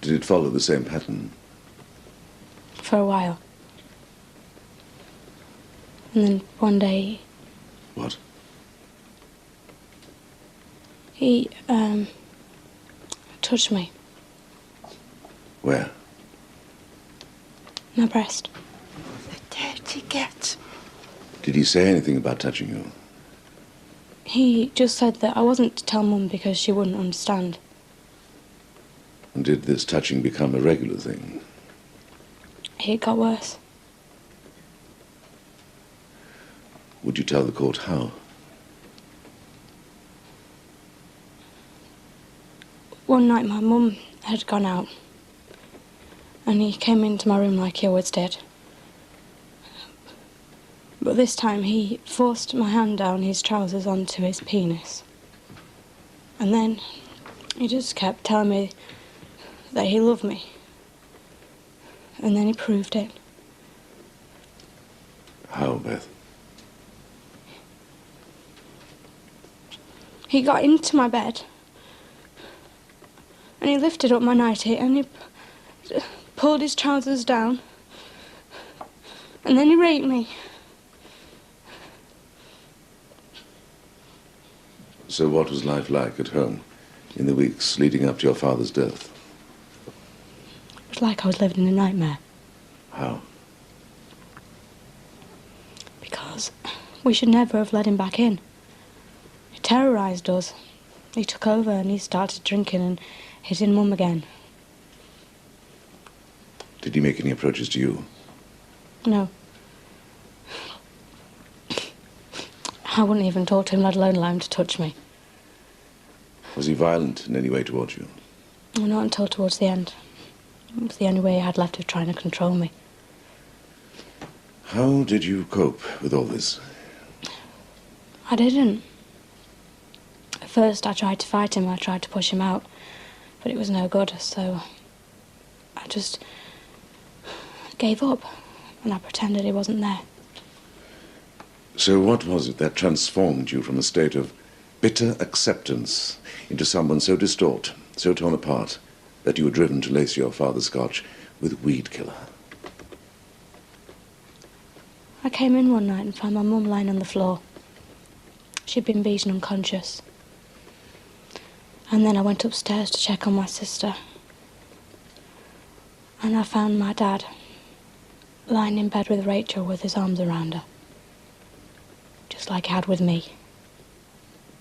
Did it follow the same pattern? For a while. And then one day... What? He, touched me. Where? My breast. The dirty git. Did he say anything about touching you? He just said that I wasn't to tell Mum because she wouldn't understand. And did this touching become a regular thing? It got worse. Would you tell the court how? One night my mum had gone out and he came into my room like he always did. But this time he forced my hand down his trousers onto his penis. And then he just kept telling me that he loved me. And then he proved it. How, Beth? He got into my bed and he lifted up my nightie and he pulled his trousers down And then he raped me. So what was life like at home in the weeks leading up to your father's death? It was like I was living in a nightmare. How? Because we should never have let him back in. He terrorised us. He took over and he started drinking and hitting Mum again. Did he make any approaches to you? No. I wouldn't even talk to him, let alone allow him to touch me. Was he violent in any way towards you? Not until towards the end. It was the only way he had left of trying to control me. How did you cope with all this? I didn't. At first I tried to fight him, I tried to push him out, but it was no good, so I just gave up and I pretended he wasn't there. So what was it that transformed you from a state of bitter acceptance into someone so distraught, so torn apart, that you were driven to lace your father's scotch with weed killer? I came in one night and found my mum lying on the floor. She'd been beaten unconscious. And then I went upstairs to check on my sister. And I found my dad lying in bed with Rachel with his arms around her. Just like he had with me.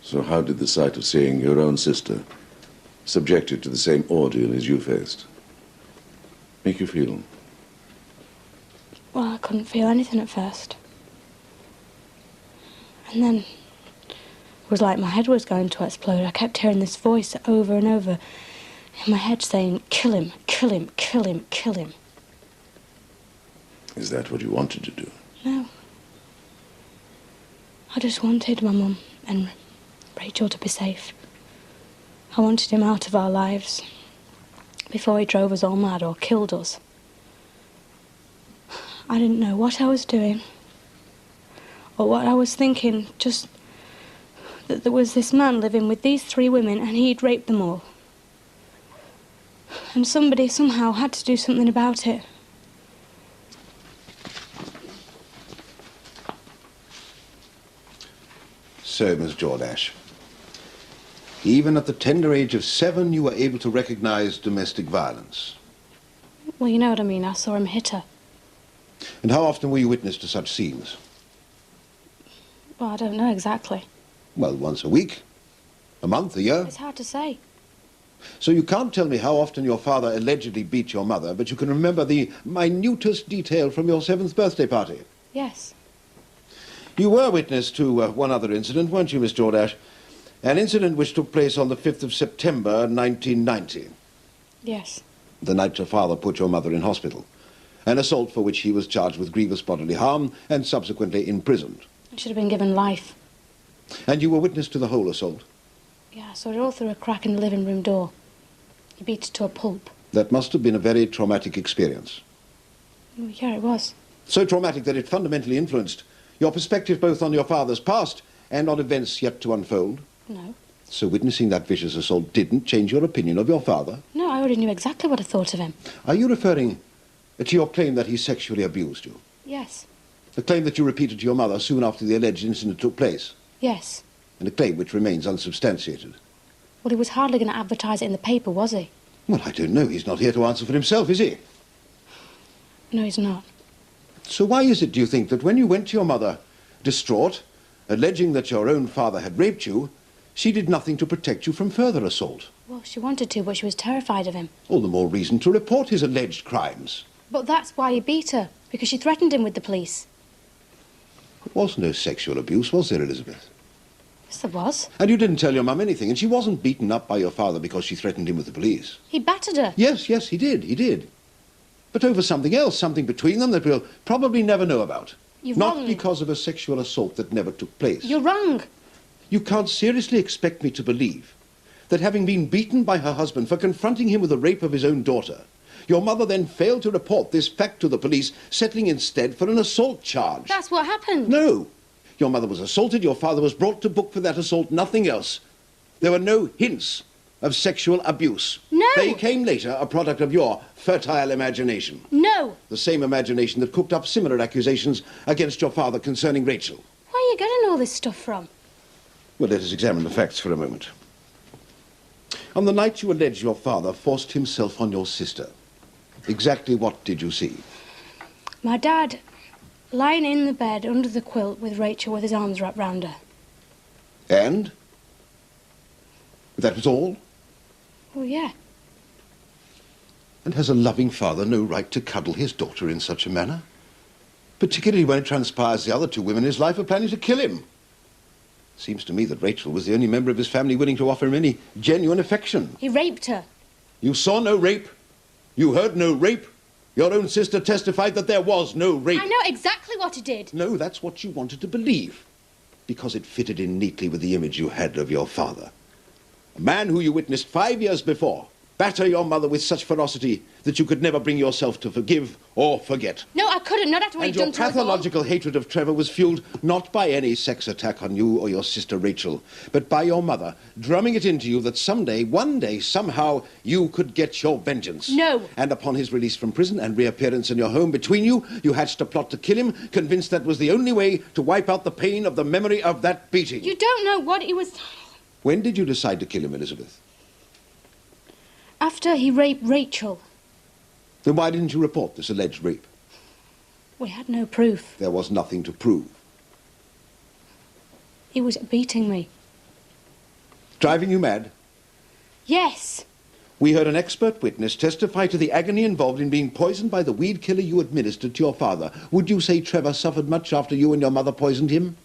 So how did the sight of seeing your own sister subjected to the same ordeal as you faced make you feel? Well, I couldn't feel anything at first. And then it was like my head was going to explode. I kept hearing this voice over and over in my head saying, "Kill him, kill him, kill him, kill him." Is that what you wanted to do? No. I just wanted my mum and Rachel to be safe. I wanted him out of our lives before he drove us all mad or killed us. I didn't know what I was doing or what I was thinking, just that there was this man living with these 3 women and he'd raped them all. And somebody somehow had to do something about it. So, Miss Jordache, even at the tender age of 7, you were able to recognize domestic violence. Well, you know what I mean. I saw him hit her. And how often were you witness to such scenes? Well, I don't know exactly. Well, once a week, a month, a year. It's hard to say. So you can't tell me how often your father allegedly beat your mother, but you can remember the minutest detail from your 7th birthday party. Yes. You were witness to one other incident, weren't you, Miss Jordache? An incident which took place on the 5th of September, 1990. Yes. The night your father put your mother in hospital. An assault for which he was charged with grievous bodily harm and subsequently imprisoned. I should have been given life. And you were witness to the whole assault? Yeah, I saw it all through a crack in the living room door. He beat it to a pulp. That must have been a very traumatic experience. Oh, yeah, it was. So traumatic that it fundamentally influenced your perspective both on your father's past and on events yet to unfold? No. So witnessing that vicious assault didn't change your opinion of your father? No, I already knew exactly what I thought of him. Are you referring to your claim that he sexually abused you? Yes. The claim that you repeated to your mother soon after the alleged incident took place? Yes. And a claim which remains unsubstantiated? Well, he was hardly going to advertise it in the paper, was he? Well, I don't know. He's not here to answer for himself, is he? No, he's not. So why is it, do you think, that when you went to your mother, distraught, alleging that your own father had raped you, she did nothing to protect you from further assault? Well, she wanted to, but she was terrified of him. All the more reason to report his alleged crimes. But that's why he beat her, because she threatened him with the police. There was no sexual abuse, was there, Elizabeth? Yes, there was. And you didn't tell your mum anything, and she wasn't beaten up by your father because she threatened him with the police. He battered her. Yes, he did. But over something else, something between them that we'll probably never know about. You're Not wrong. because of a sexual assault that never took place. You're wrong. You can't seriously expect me to believe that having been beaten by her husband for confronting him with the rape of his own daughter, your mother then failed to report this fact to the police, settling instead for an assault charge. That's what happened. No. Your mother was assaulted, your father was brought to book for that assault, nothing else. There were no hints of sexual abuse. No! They came later, a product of your fertile imagination. No! The same imagination that cooked up similar accusations against your father concerning Rachel. Where are you getting all this stuff from? Well, let us examine the facts for a moment. On the night you allege your father forced himself on your sister, exactly what did you see? My dad, lying in the bed under the quilt with Rachel with his arms wrapped round her. And? That was all? Oh, yeah. And has a loving father no right to cuddle his daughter in such a manner? Particularly when it transpires the other two women in his life are planning to kill him. Seems to me that Rachel was the only member of his family willing to offer him any genuine affection. He raped her. You saw no rape? You heard no rape? Your own sister testified that there was no rape. I know exactly what he did. No, that's what you wanted to believe. Because it fitted in neatly with the image you had of your father. A man who you witnessed 5 years before batter your mother with such ferocity that you could never bring yourself to forgive or forget. No, I couldn't. Not after what And he'd your done to us all. pathological hatred of Trevor was fueled not by any sex attack on you or your sister Rachel, but by your mother, drumming it into you that someday, one day, somehow, you could get your vengeance. No. And upon his release from prison and reappearance in your home between you, you hatched a plot to kill him, convinced that was the only way to wipe out the pain of the memory of that beating. You don't know what he was... When did you decide to kill him, Elizabeth? After he raped Rachel. Then why didn't you report this alleged rape? We had no proof. There was nothing to prove. He was beating me. Driving you mad? Yes. We heard an expert witness testify to the agony involved in being poisoned by the weed killer you administered to your father. Would you say Trevor suffered much after you and your mother poisoned him?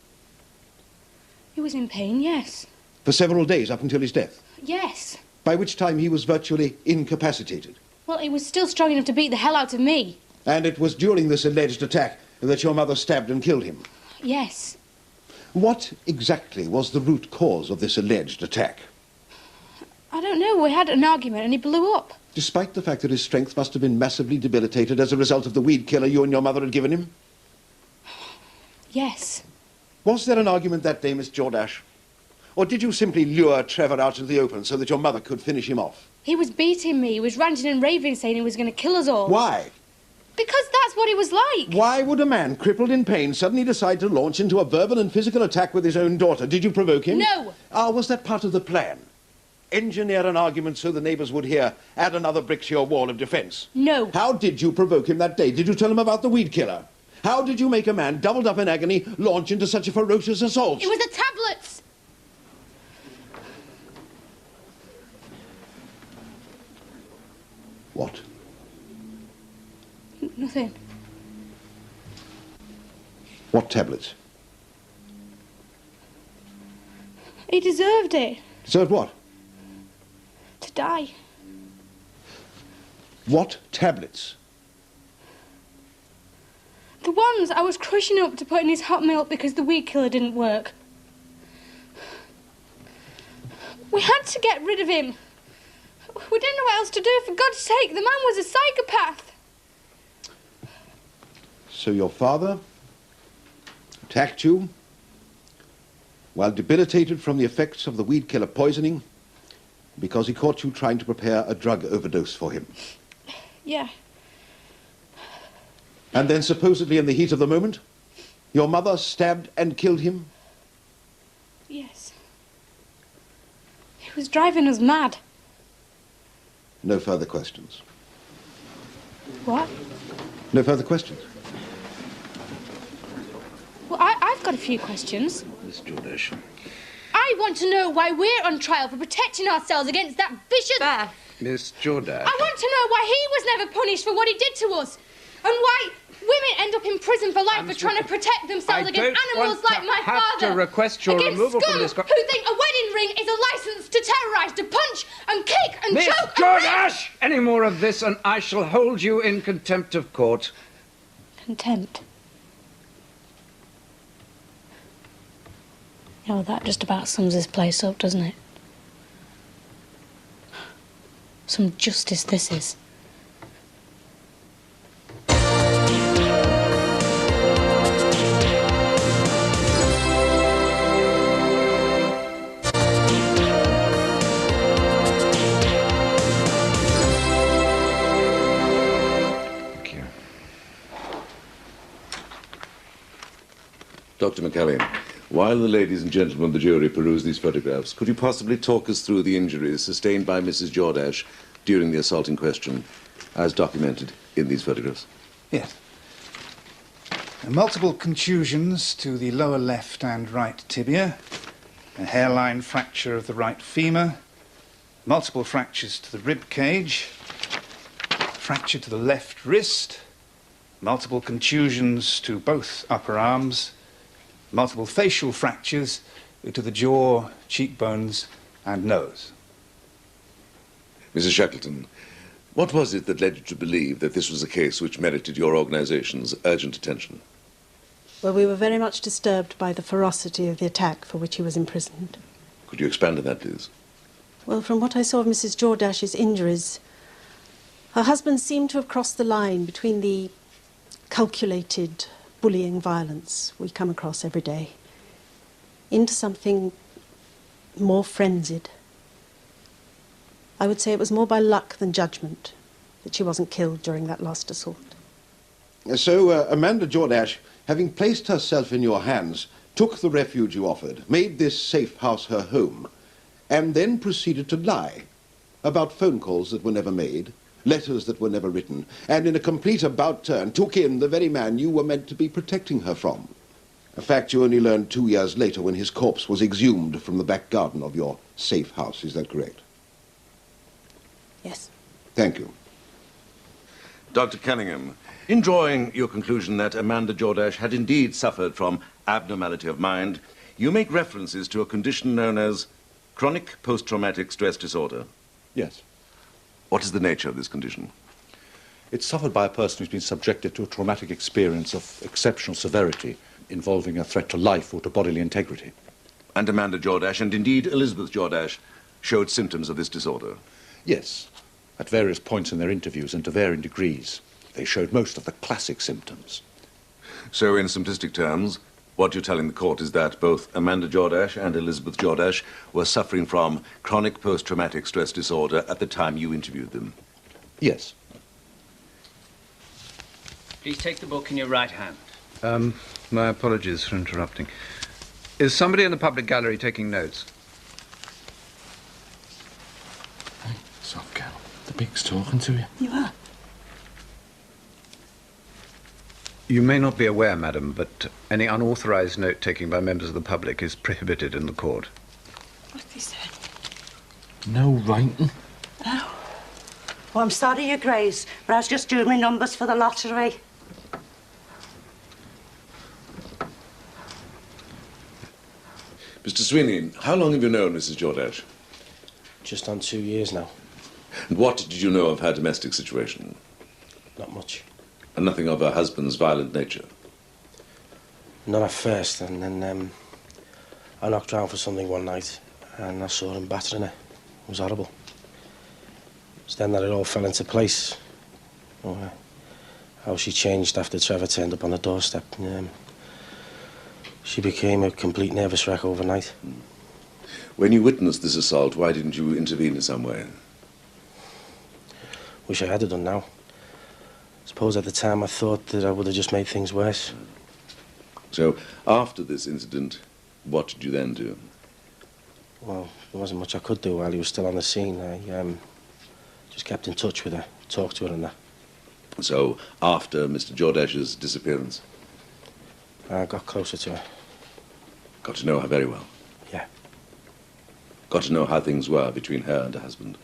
He was in pain, yes. For several days up until his death? Yes. By which time he was virtually incapacitated. Well, he was still strong enough to beat the hell out of me. And it was during this alleged attack that your mother stabbed and killed him. Yes. What exactly was the root cause of this alleged attack? I don't know. We had an argument and he blew up. Despite the fact that his strength must have been massively debilitated as a result of the weed killer you and your mother had given him? Yes. Was there an argument that day, Miss Jordache? Or did you simply lure Trevor out into the open so that your mother could finish him off? He was beating me. He was ranting and raving, saying he was going to kill us all. Why? Because that's what he was like. Why would a man crippled in pain suddenly decide to launch into a verbal and physical attack with his own daughter? Did you provoke him? No. Was that part of the plan? Engineer an argument so the neighbours would hear, add another brick to your wall of defence? No. How did you provoke him that day? Did you tell him about the weed killer? How did you make a man, doubled up in agony, launch into such a ferocious assault? It was the tablets. What? Nothing. What tablets? He deserved it. Deserved what? To die. What tablets? The ones I was crushing up to put in his hot milk because the weed killer didn't work. We had to get rid of him. We didn't know what else to do. For God's sake, the man was a psychopath. So your father attacked you while debilitated from the effects of the weed killer poisoning because he caught you trying to prepare a drug overdose for him. Yeah. And then supposedly in the heat of the moment, your mother stabbed and killed him? Yes. He was driving us mad. No further questions. What? No further questions. Well, I've got a few questions. Miss Jordache. I want to know why we're on trial for protecting ourselves against that vicious... Miss Jordache. I want to know why he was never punished for what he did to us. And why women end up in prison for life for trying to protect themselves against animals like my father. To request your against removal scum from this... who think a wedding ring is a license to terrorise, to punch and kick and Miss choke and rape. Jordache! Any more of this and I shall hold you in contempt of court. Contempt? Oh, that just about sums this place up, doesn't it? Some justice this is. Dr. McCalley, while the ladies and gentlemen of the jury peruse these photographs, could you possibly talk us through the injuries sustained by Mrs. Jordache during the assault in question, as documented in these photographs? Yes. Multiple contusions to the lower left and right tibia, a hairline fracture of the right femur, multiple fractures to the rib cage, fracture to the left wrist, multiple contusions to both upper arms, multiple facial fractures to the jaw, cheekbones, and nose. Mrs. Shackleton, what was it that led you to believe that this was a case which merited your organization's urgent attention? Well, we were very much disturbed by the ferocity of the attack for which he was imprisoned. Could you expand on that, please? Well, from what I saw of Mrs. Jordache's injuries, her husband seemed to have crossed the line between the calculated bullying violence we come across every day into something more frenzied. I would say it was more by luck than judgment that she wasn't killed during that last assault. So, Amanda Jordache, having placed herself in your hands, took the refuge you offered, made this safe house her home, and then proceeded to lie about phone calls that were never made, letters that were never written, and in a complete about-turn took in the very man you were meant to be protecting her from. A fact you only learned 2 years later when his corpse was exhumed from the back garden of your safe house. Is that correct? Yes. Thank you. Dr. Cunningham, in drawing your conclusion that Amanda Jordache had indeed suffered from abnormality of mind, you make references to a condition known as chronic post-traumatic stress disorder. Yes. What is the nature of this condition? It's suffered by a person who's been subjected to a traumatic experience of exceptional severity involving a threat to life or to bodily integrity. And Amanda Jordache, and indeed Elizabeth Jordache, showed symptoms of this disorder? Yes, at various points in their interviews and to varying degrees. They showed most of the classic symptoms. So, in simplistic terms, what you're telling the court is that both Amanda Jordache and Elizabeth Jordache were suffering from chronic post-traumatic stress disorder at the time you interviewed them? Yes. Please take the book in your right hand. My apologies for interrupting. Is somebody in the public gallery taking notes? Hey, soft girl. The big's talking to you. You are? You may not be aware, madam, but any unauthorized note-taking by members of the public is prohibited in the court. What's he said? No writing. Oh. Well, I'm sorry, Your Grace, but I was just doing my numbers for the lottery. Mr. Sweeney, how long have you known Mrs. Jordache? Just on 2 years now. And what did you know of her domestic situation? Not much. And nothing of her husband's violent nature? Not at first, and then I knocked around for something one night and I saw him battering her. It was horrible. It's then that it all fell into place. Oh, how she changed after Trevor turned up on the doorstep. She became a complete nervous wreck overnight. When you witnessed this assault, why didn't you intervene in some way? Wish I had done now. Suppose at the time I thought that I would have just made things worse. So, after this incident, what did you then do? Well, there wasn't much I could do while he was still on the scene. I just kept in touch with her, talked to her and that. So, after Mr. Jordache's disappearance? I got closer to her. Got to know her very well? Yeah. Got to know how things were between her and her husband?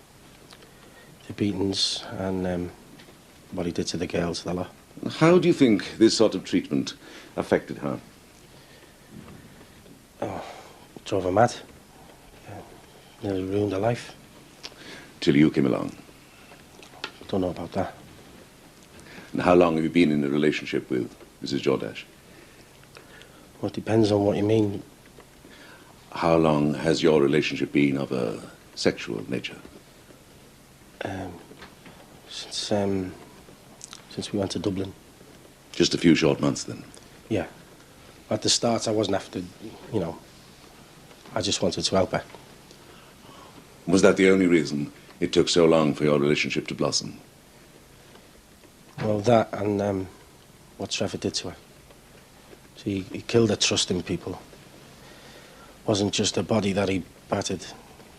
The beatings and what he did to the girls, the lot. How do you think this sort of treatment affected her? Oh, drove her mad. Nearly ruined her life. Till you came along? Don't know about that. And how long have you been in a relationship with Mrs. Jordache? Well, it depends on what you mean. How long has your relationship been of a sexual nature? Since we went to Dublin. Just a few short months, then? Yeah. At the start, I wasn't after, I just wanted to help her. Was that the only reason it took so long for your relationship to blossom? Well, that and what Trevor did to her. See, he killed her trusting people. Wasn't just her body that he battered.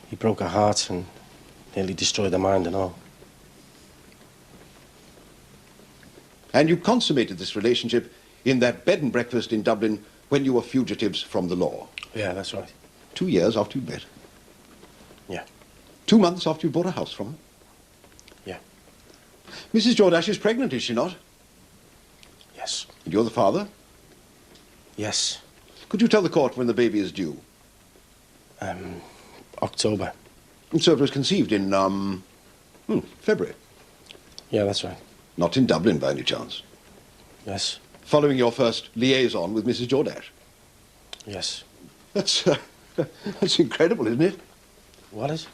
He broke her heart and nearly destroyed her mind and all. And you consummated this relationship in that bed and breakfast in Dublin when you were fugitives from the law. Yeah, that's right. 2 years after you met. Yeah. 2 months after you bought a house from her. Yeah. Mrs. Jordache is pregnant, is she not? Yes. And you're the father? Yes. Could you tell the court when the baby is due? October. And so it was conceived in, February? Yeah, that's right. Not in Dublin, by any chance? Yes. Following your first liaison with Mrs. Jordache? Yes. That's incredible, isn't it? What is?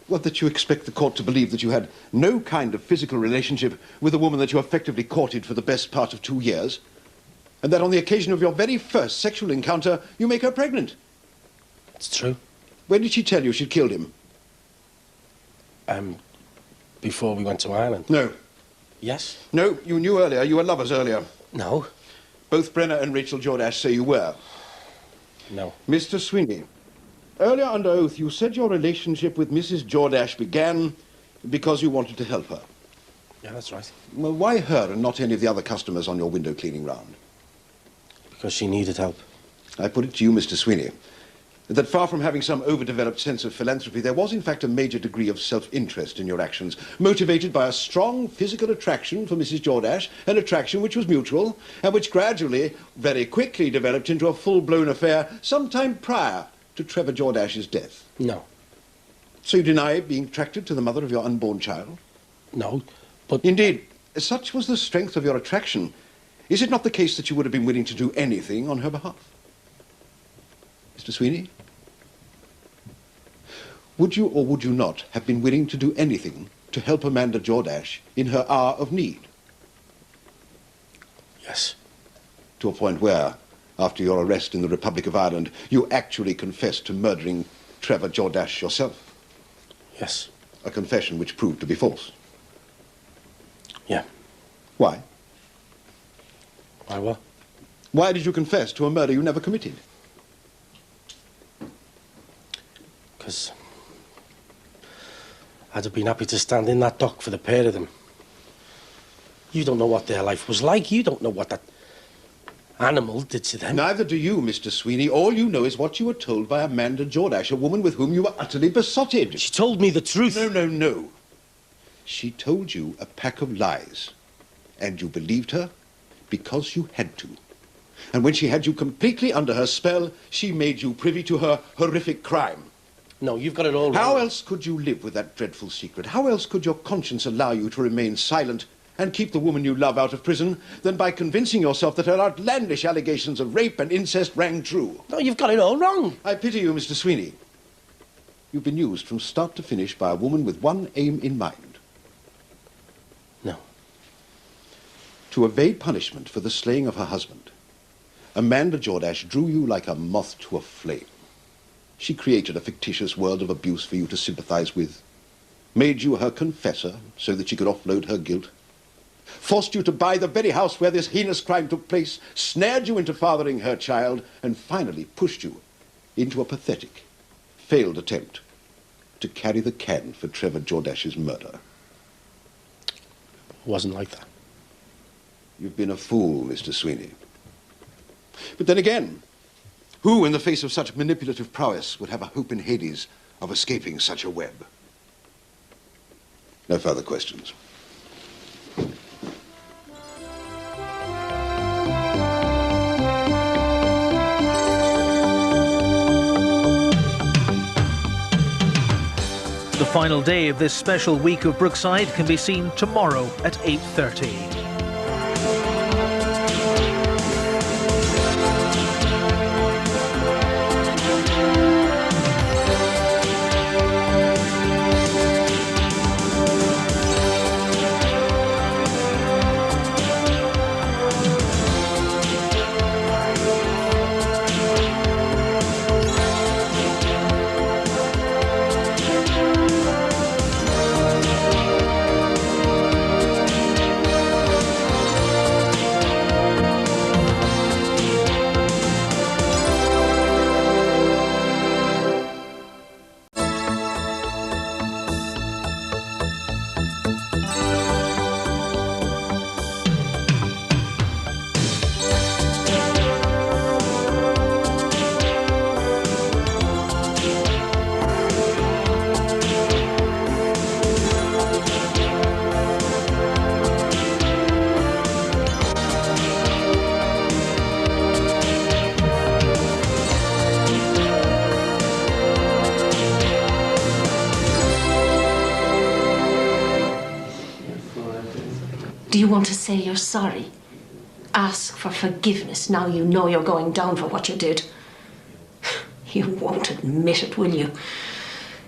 Well, that you expect the court to believe that you had no kind of physical relationship with a woman that you effectively courted for the best part of 2 years, and that on the occasion of your very first sexual encounter, you make her pregnant. It's true. When did she tell you she'd killed him? Before we went to Ireland. No. Yes? No, you knew earlier. You were lovers earlier. No. Both Brenner and Rachel Jordache say you were. No. Mr. Sweeney, earlier under oath, you said your relationship with Mrs. Jordache began because you wanted to help her. Yeah, that's right. Well, why her and not any of the other customers on your window cleaning round? Because she needed help. I put it to you, Mr. Sweeney, that far from having some overdeveloped sense of philanthropy, there was in fact a major degree of self-interest in your actions, motivated by a strong physical attraction for Mrs. Jordache, an attraction which was mutual, and which gradually, very quickly developed into a full-blown affair sometime prior to Trevor Jordache's death. No. So you deny being attracted to the mother of your unborn child? No, but... Indeed, such was the strength of your attraction. Is it not the case that you would have been willing to do anything on her behalf? Mr. Sweeney? Would you or would you not have been willing to do anything to help Amanda Jordache in her hour of need? Yes. To a point where, after your arrest in the Republic of Ireland, you actually confessed to murdering Trevor Jordache yourself? Yes. A confession which proved to be false? Yeah. Why? Why what? Why did you confess to a murder you never committed? Because I'd have been happy to stand in that dock for the pair of them. You don't know what their life was like. You don't know what that animal did to them. Neither do you, Mr. Sweeney. All you know is what you were told by Amanda Jordache, a woman with whom you were utterly besotted. She told me the truth. No. She told you a pack of lies, and you believed her because you had to. And when she had you completely under her spell, she made you privy to her horrific crime. No, you've got it all wrong. How else could you live with that dreadful secret? How else could your conscience allow you to remain silent and keep the woman you love out of prison than by convincing yourself that her outlandish allegations of rape and incest rang true? No, you've got it all wrong. I pity you, Mr. Sweeney. You've been used from start to finish by a woman with one aim in mind. No. To evade punishment for the slaying of her husband, Amanda Jordache drew you like a moth to a flame. She created a fictitious world of abuse for you to sympathize with, made you her confessor so that she could offload her guilt, forced you to buy the very house where this heinous crime took place, snared you into fathering her child, and finally pushed you into a pathetic, failed attempt to carry the can for Trevor Jordache's murder. It wasn't like that. You've been a fool, Mr. Sweeney. But then again, who in the face of such manipulative prowess would have a hope in Hades of escaping such a web? No further questions. The final day of this special week of Brookside can be seen tomorrow at 8:30. Do you want to say you're sorry? Ask for forgiveness now you know you're going down for what you did. You won't admit it, will you?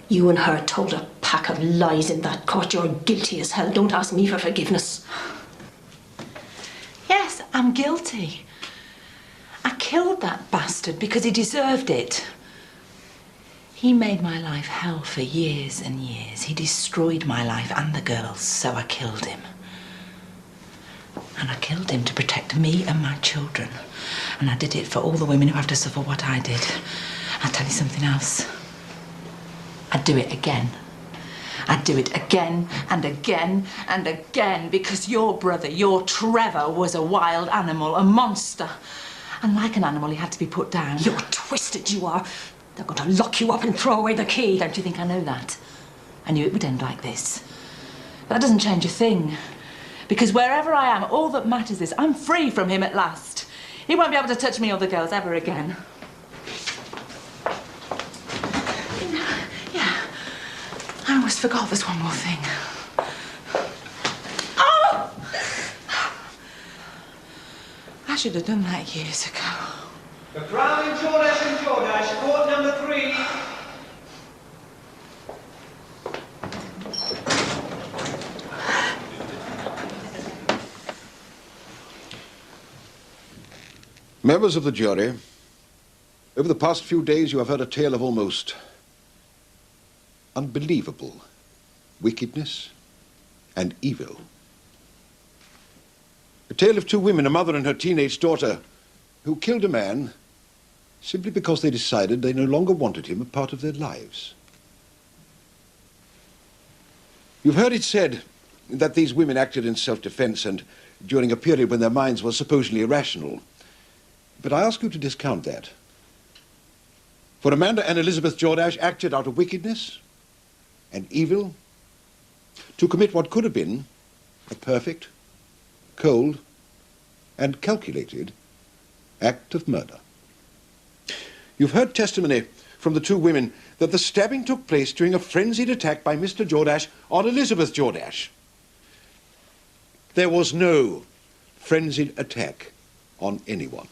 You and her told a pack of lies in that court. You're guilty as hell. Don't ask me for forgiveness. Yes, I'm guilty. I killed that bastard because he deserved it. He made my life hell for years and years. He destroyed my life and the girls, so I killed him. And I killed him to protect me and my children. And I did it for all the women who have to suffer what I did. I'll tell you something else. I'd do it again. I'd do it again and again and again because your brother, your Trevor, was a wild animal, a monster. And like an animal, he had to be put down. You're twisted, you are. They're going to lock you up and throw away the key. Don't you think I know that? I knew it would end like this. But that doesn't change a thing. Because wherever I am, all that matters is I'm free from him at last. He won't be able to touch me or the girls ever again. Yeah. I almost forgot there's one more thing. Oh! I should have done that years ago. The Crown in Jordash and Jordash, court number 3. Members of the jury, over the past few days you have heard a tale of almost unbelievable wickedness and evil. A tale of two women, a mother and her teenage daughter, who killed a man simply because they decided they no longer wanted him a part of their lives. You've heard it said that these women acted in self-defense and during a period when their minds were supposedly irrational. But I ask you to discount that. For Amanda and Elizabeth Jordash acted out of wickedness and evil to commit what could have been a perfect, cold, and calculated act of murder. You've heard testimony from the two women that the stabbing took place during a frenzied attack by Mr. Jordash on Elizabeth Jordash. There was no frenzied attack on anyone.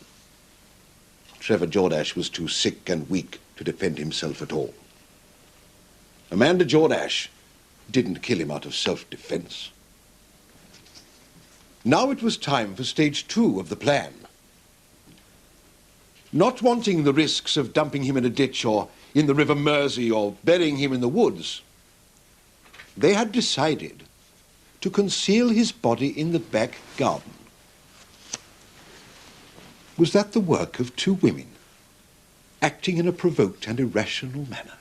Trevor Jordash was too sick and weak to defend himself at all. Amanda Jordash didn't kill him out of self-defense. Now it was time for stage 2 of the plan. Not wanting the risks of dumping him in a ditch or in the River Mersey or burying him in the woods, they had decided to conceal his body in the back garden. Was that the work of two women, acting in a provoked and irrational manner?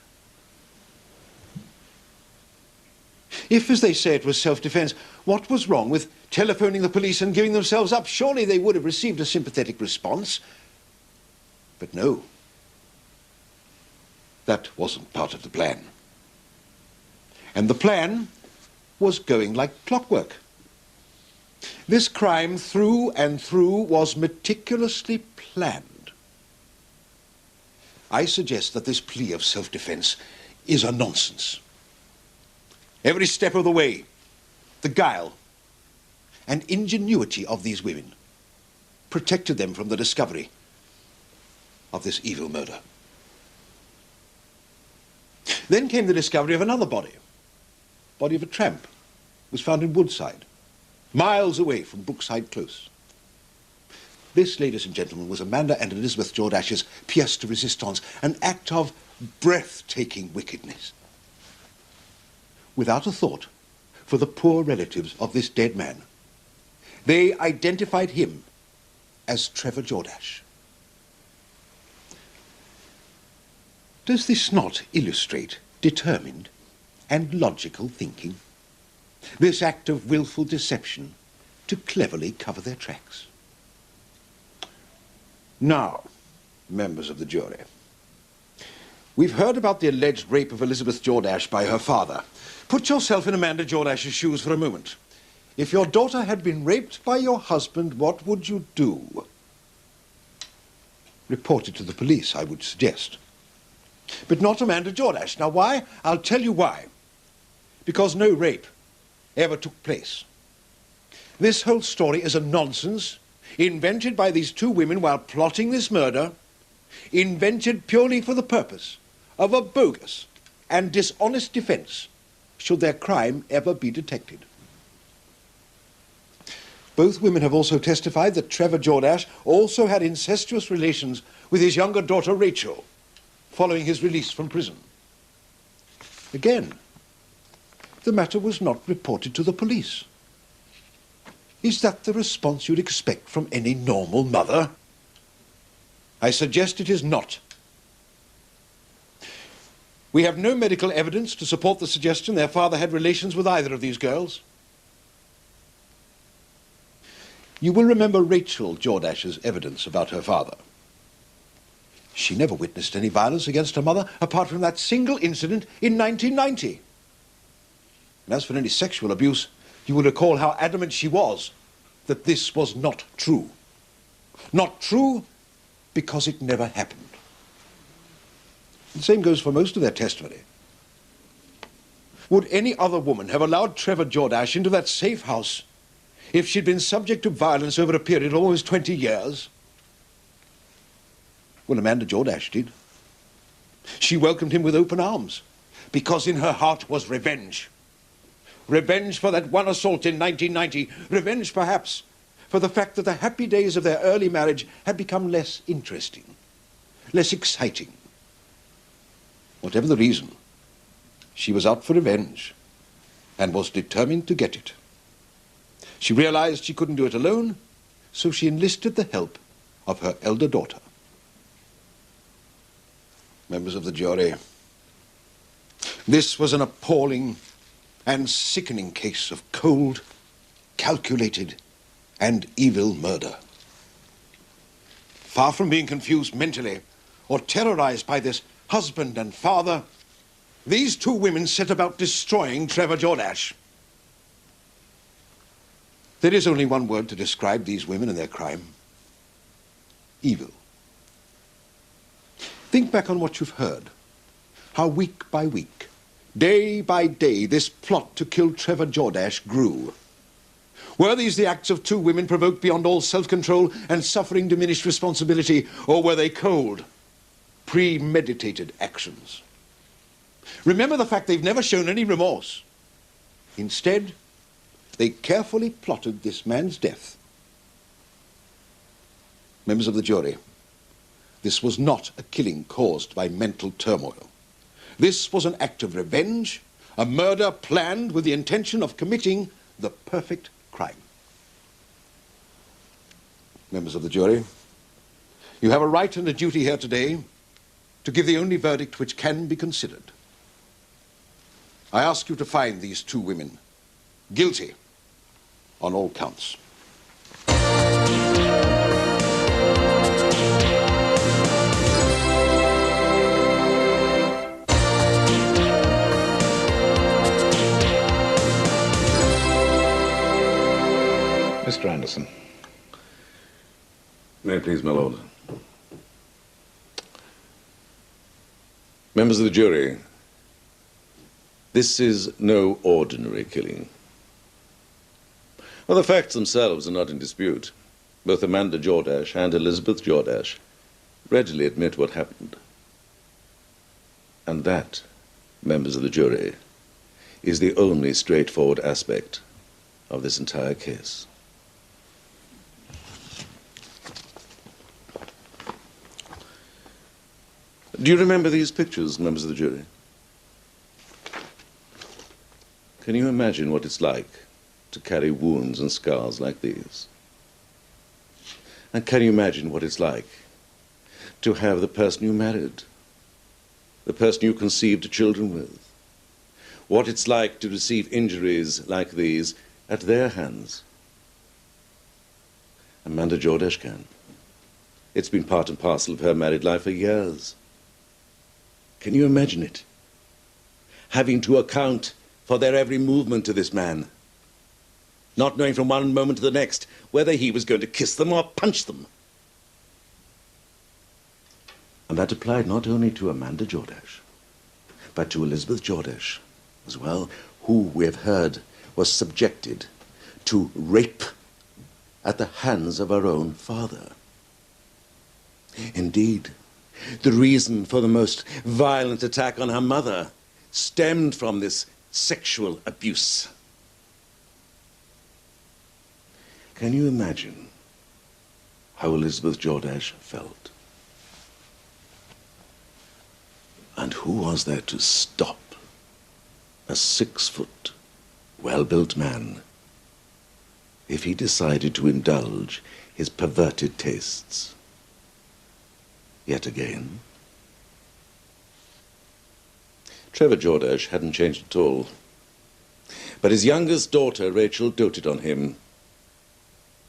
If, as they say, it was self-defense, what was wrong with telephoning the police and giving themselves up? Surely they would have received a sympathetic response. But no, that wasn't part of the plan. And the plan was going like clockwork. This crime, through and through, was meticulously planned. I suggest that this plea of self-defense is a nonsense. Every step of the way, the guile and ingenuity of these women protected them from the discovery of this evil murder. Then came the discovery of another body of a tramp, was found in Woodside, miles away from Brookside Close. This, ladies and gentlemen, was Amanda and Elizabeth Jordash's pièce de résistance, an act of breathtaking wickedness. Without a thought for the poor relatives of this dead man, they identified him as Trevor Jordash. Does this not illustrate determined and logical thinking? This act of willful deception to cleverly cover their tracks. Now, members of the jury, we've heard about the alleged rape of Elizabeth Jordash by her father. Put yourself in Amanda Jordash's shoes for a moment. If your daughter had been raped by your husband, what would you do? Report it to the police, I would suggest. But not Amanda Jordash. Now why? I'll tell you why. Because no rape ever took place. This whole story is a nonsense invented by these two women while plotting this murder, invented purely for the purpose of a bogus and dishonest defense should their crime ever be detected. Both women have also testified that Trevor Jordache also had incestuous relations with his younger daughter Rachel following his release from prison. Again, the matter was not reported to the police. Is that the response you'd expect from any normal mother? I suggest it is not. We have no medical evidence to support the suggestion their father had relations with either of these girls. You will remember Rachel Jordache's evidence about her father. She never witnessed any violence against her mother apart from that single incident in 1990. And as for any sexual abuse, you will recall how adamant she was that this was not true. Not true because it never happened. The same goes for most of their testimony. Would any other woman have allowed Trevor Jordache into that safe house if she'd been subject to violence over a period of almost 20 years? Well, Amanda Jordache did. She welcomed him with open arms because in her heart was revenge. Revenge for that one assault in 1990. Revenge, perhaps, for the fact that the happy days of their early marriage had become less interesting, less exciting. Whatever the reason, she was out for revenge and was determined to get it. She realized she couldn't do it alone, so she enlisted the help of her elder daughter. Members of the jury, this was an appalling and sickening case of cold, calculated, and evil murder. Far from being confused mentally or terrorized by this husband and father, these two women set about destroying Trevor Jordache. There is only one word to describe these women and their crime: evil. Think back on what you've heard, how week by week, day by day, this plot to kill Trevor Jordache grew. Were these the acts of two women provoked beyond all self-control and suffering diminished responsibility, or were they cold, premeditated actions? Remember the fact they've never shown any remorse. Instead, they carefully plotted this man's death. Members of the jury, this was not a killing caused by mental turmoil. This was an act of revenge, a murder planned with the intention of committing the perfect crime. Members of the jury, you have a right and a duty here today to give the only verdict which can be considered. I ask you to find these two women guilty on all counts. Mr. Anderson. May it please, my lord. Members of the jury, this is no ordinary killing. Well, the facts themselves are not in dispute. Both Amanda Jordache and Elizabeth Jordache readily admit what happened. And that, members of the jury, is the only straightforward aspect of this entire case. Do you remember these pictures, members of the jury? Can you imagine what it's like to carry wounds and scars like these? And can you imagine what it's like to have the person you married, the person you conceived children with, what it's like to receive injuries like these at their hands? Amanda Jordache can. It's been part and parcel of her married life for years. Can you imagine it? Having to account for their every movement to this man. Not knowing from one moment to the next whether he was going to kiss them or punch them. And that applied not only to Amanda Jordache, but to Elizabeth Jordache as well, who, we have heard, was subjected to rape at the hands of her own father. Indeed, the reason for the most violent attack on her mother stemmed from this sexual abuse. Can you imagine how Elizabeth Jordache felt? And who was there to stop a 6-foot, well-built man if he decided to indulge his perverted tastes yet again? Trevor Jordache hadn't changed at all, but his youngest daughter, Rachel, doted on him.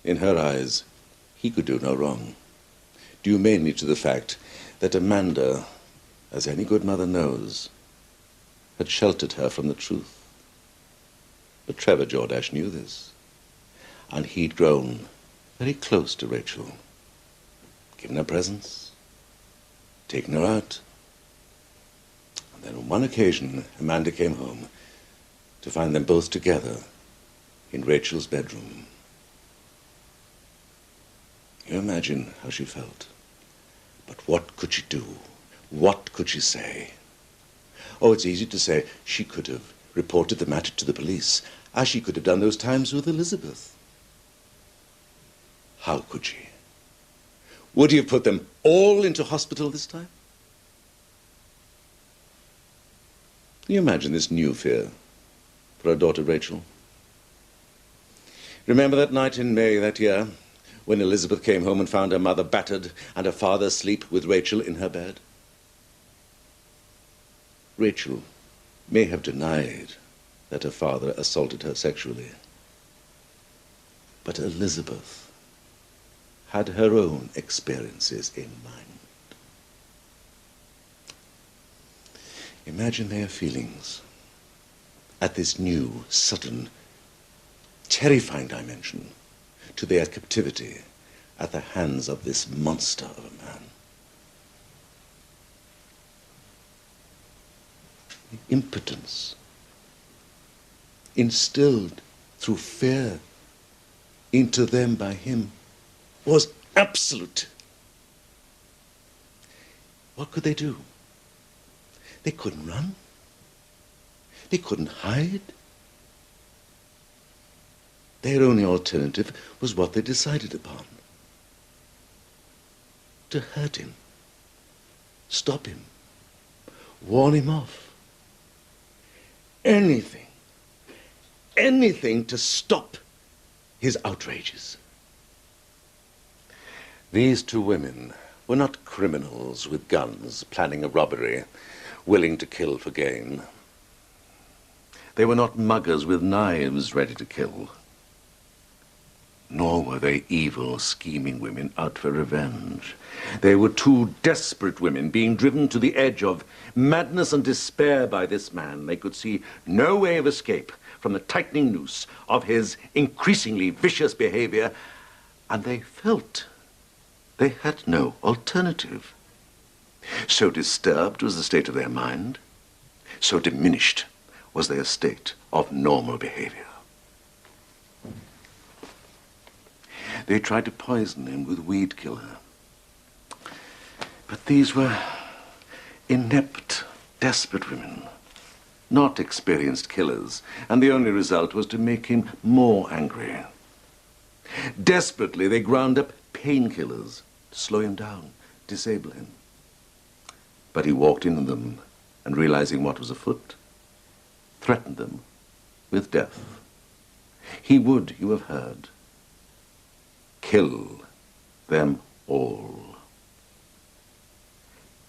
In her eyes, he could do no wrong, due mainly to the fact that Amanda, as any good mother knows, had sheltered her from the truth. But Trevor Jordache knew this, and he'd grown very close to Rachel, given her presents, taken her out. And then on one occasion, Amanda came home to find them both together in Rachel's bedroom. You imagine how she felt. But what could she do? What could she say? Oh, it's easy to say she could have reported the matter to the police, as she could have done those times with Elizabeth. How could she? Would he have put them all into hospital this time? Can you imagine this new fear for her daughter Rachel? Remember that night in May that year, when Elizabeth came home and found her mother battered and her father asleep with Rachel in her bed? Rachel may have denied that her father assaulted her sexually, but Elizabeth had her own experiences in mind. Imagine their feelings at this new, sudden, terrifying dimension to their captivity at the hands of this monster of a man. The impotence instilled through fear into them by him was absolute. What could they do? They couldn't run. They couldn't hide. Their only alternative was what they decided upon. To hurt him, stop him, warn him off. Anything, anything to stop his outrages. These two women were not criminals with guns planning a robbery, willing to kill for gain. They were not muggers with knives ready to kill. Nor were they evil, scheming women out for revenge. They were two desperate women being driven to the edge of madness and despair by this man. They could see no way of escape from the tightening noose of his increasingly vicious behavior, and they felt they had no alternative. So disturbed was the state of their mind, so diminished was their state of normal behavior. They tried to poison him with weed killer. But these were inept, desperate women, not experienced killers, and the only result was to make him more angry. Desperately, they ground up painkillers to slow him down, disable him. But he walked into them and, realizing what was afoot, threatened them with death. He would, you have heard, kill them all.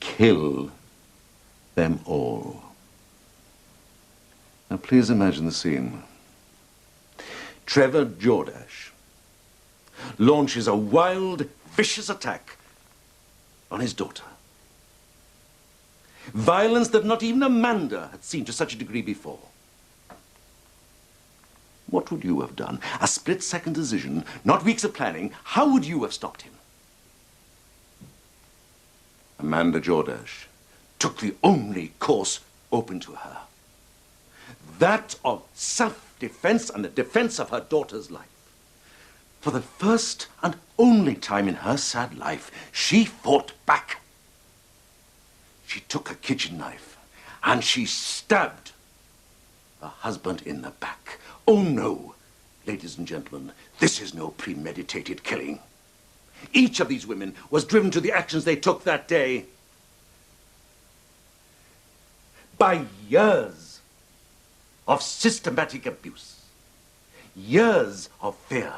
Kill them all. Now please imagine the scene. Trevor Jordache launches a wild, vicious attack on his daughter. Violence that not even Amanda had seen to such a degree before. What would you have done? A split-second decision, not weeks of planning. How would you have stopped him? Amanda Jordache took the only course open to her. That of self self-defense and the defense of her daughter's life. For the first and only time in her sad life, she fought back. She took a kitchen knife and she stabbed her husband in the back. Oh no, ladies and gentlemen, this is no premeditated killing. Each of these women was driven to the actions they took that day by years of systematic abuse, years of fear,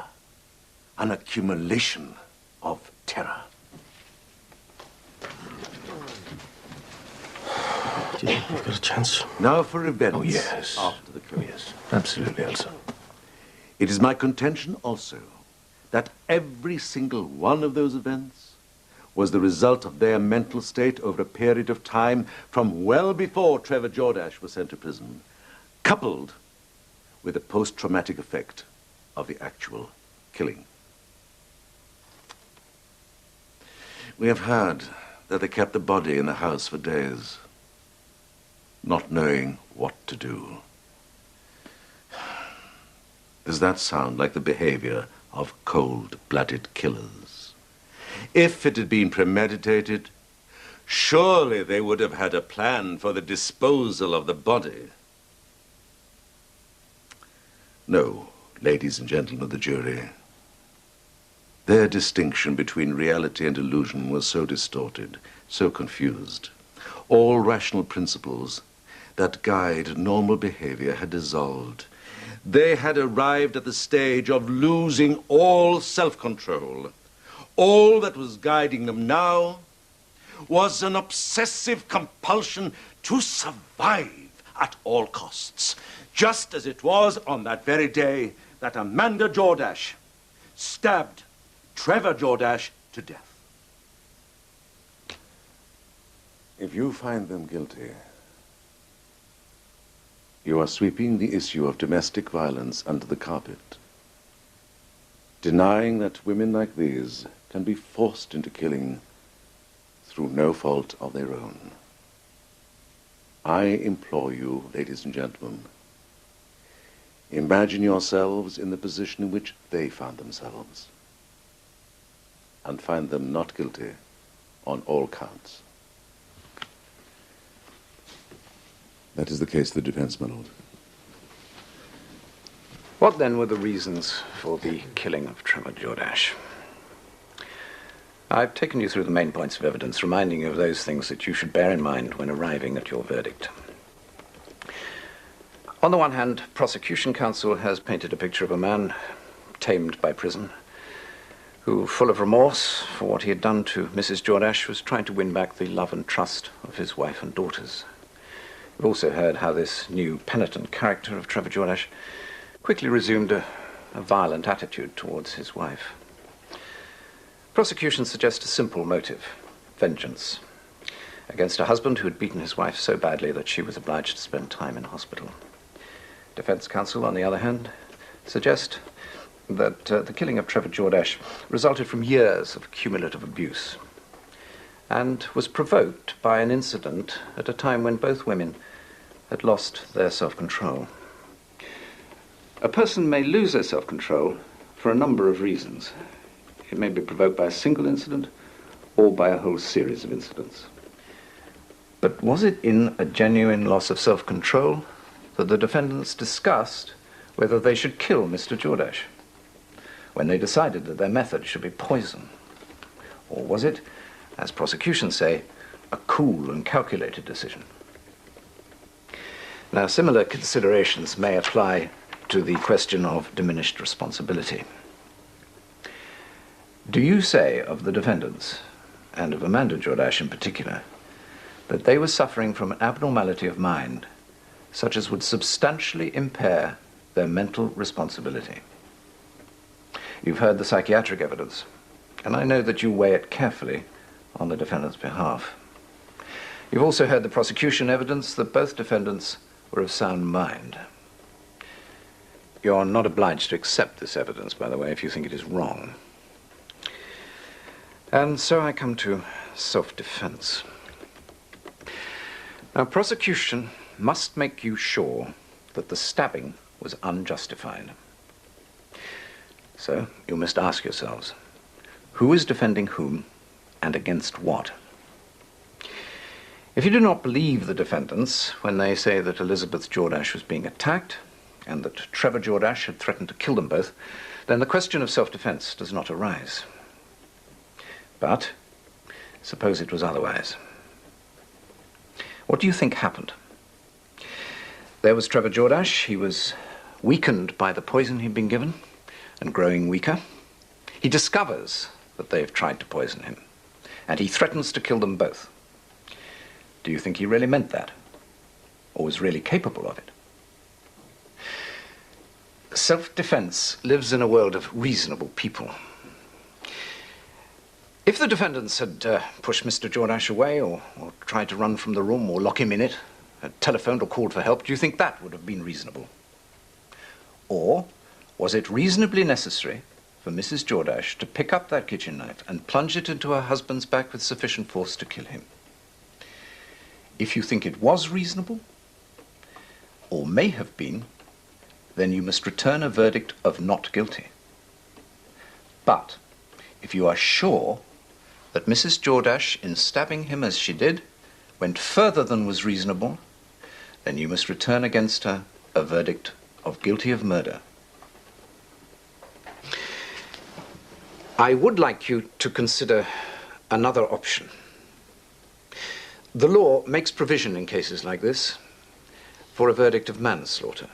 an accumulation of terror. Do you think we've got a chance? Now for events. Oh, yes. After the killing. Yes, absolutely, Elsa. It is my contention also that every single one of those events was the result of their mental state over a period of time from well before Trevor Jordache was sent to prison, coupled with the post-traumatic effect of the actual killing. We have heard that they kept the body in the house for days, not knowing what to do. Does that sound like the behavior of cold-blooded killers? If it had been premeditated, surely they would have had a plan for the disposal of the body. No, ladies and gentlemen of the jury, their distinction between reality and illusion was so distorted, so confused. All rational principles that guide normal behavior had dissolved. They had arrived at the stage of losing all self-control. All that was guiding them now was an obsessive compulsion to survive at all costs, just as it was on that very day that Amanda Jordache stabbed Trevor Jordache to death. If you find them guilty, you are sweeping the issue of domestic violence under the carpet, denying that women like these can be forced into killing through no fault of their own. I implore you, ladies and gentlemen, imagine yourselves in the position in which they found themselves, and find them not guilty on all counts. That is the case of the defense, my lord. What then were the reasons for the killing of Trevor Jordache? I've taken you through the main points of evidence, reminding you of those things that you should bear in mind when arriving at your verdict. On the one hand, prosecution counsel has painted a picture of a man tamed by prison, who, full of remorse for what he had done to Mrs. Jordache, was trying to win back the love and trust of his wife and daughters. We've also heard how this new penitent character of Trevor Jordache quickly resumed a violent attitude towards his wife. Prosecution suggests a simple motive: vengeance against a husband who had beaten his wife so badly that she was obliged to spend time in hospital. Defense counsel, on the other hand, suggest that the killing of Trevor Jordache resulted from years of cumulative abuse and was provoked by an incident at a time when both women had lost their self-control. A person may lose their self-control for a number of reasons. It may be provoked by a single incident or by a whole series of incidents. But was it in a genuine loss of self-control that the defendants discussed whether they should kill Mr. Jordache, when they decided that their method should be poison? Or was it, as prosecution say, a cool and calculated decision? Now, similar considerations may apply to the question of diminished responsibility. Do you say of the defendants, and of Amanda Jordache in particular, that they were suffering from an abnormality of mind such as would substantially impair their mental responsibility? You've heard the psychiatric evidence, and I know that you weigh it carefully on the defendant's behalf. You've also heard the prosecution evidence that both defendants were of sound mind. You're not obliged to accept this evidence, by the way, if you think it is wrong. And so I come to self-defense. Now, prosecution must make you sure that the stabbing was unjustified. So you must ask yourselves, who is defending whom and against what? If you do not believe the defendants when they say that Elizabeth Jordache was being attacked and that Trevor Jordache had threatened to kill them both, then the question of self-defense does not arise. But suppose it was otherwise. What do you think happened? There was Trevor Jordache. He was weakened by the poison he'd been given and growing weaker. He discovers that they've tried to poison him, and he threatens to kill them both. Do you think he really meant that, or was really capable of it? Self-defense lives in a world of reasonable people. If the defendants had pushed Mr. Jordache away, or tried to run from the room, or lock him in it, had telephoned or called for help, do you think that would have been reasonable? Or was it reasonably necessary for Mrs. Jordache to pick up that kitchen knife and plunge it into her husband's back with sufficient force to kill him? If you think it was reasonable, or may have been, then you must return a verdict of not guilty. But if you are sure that Mrs. Jordache, in stabbing him as she did, went further than was reasonable, then you must return against her a verdict of guilty of murder. I would like you to consider another option. The law makes provision in cases like this for a verdict of manslaughter.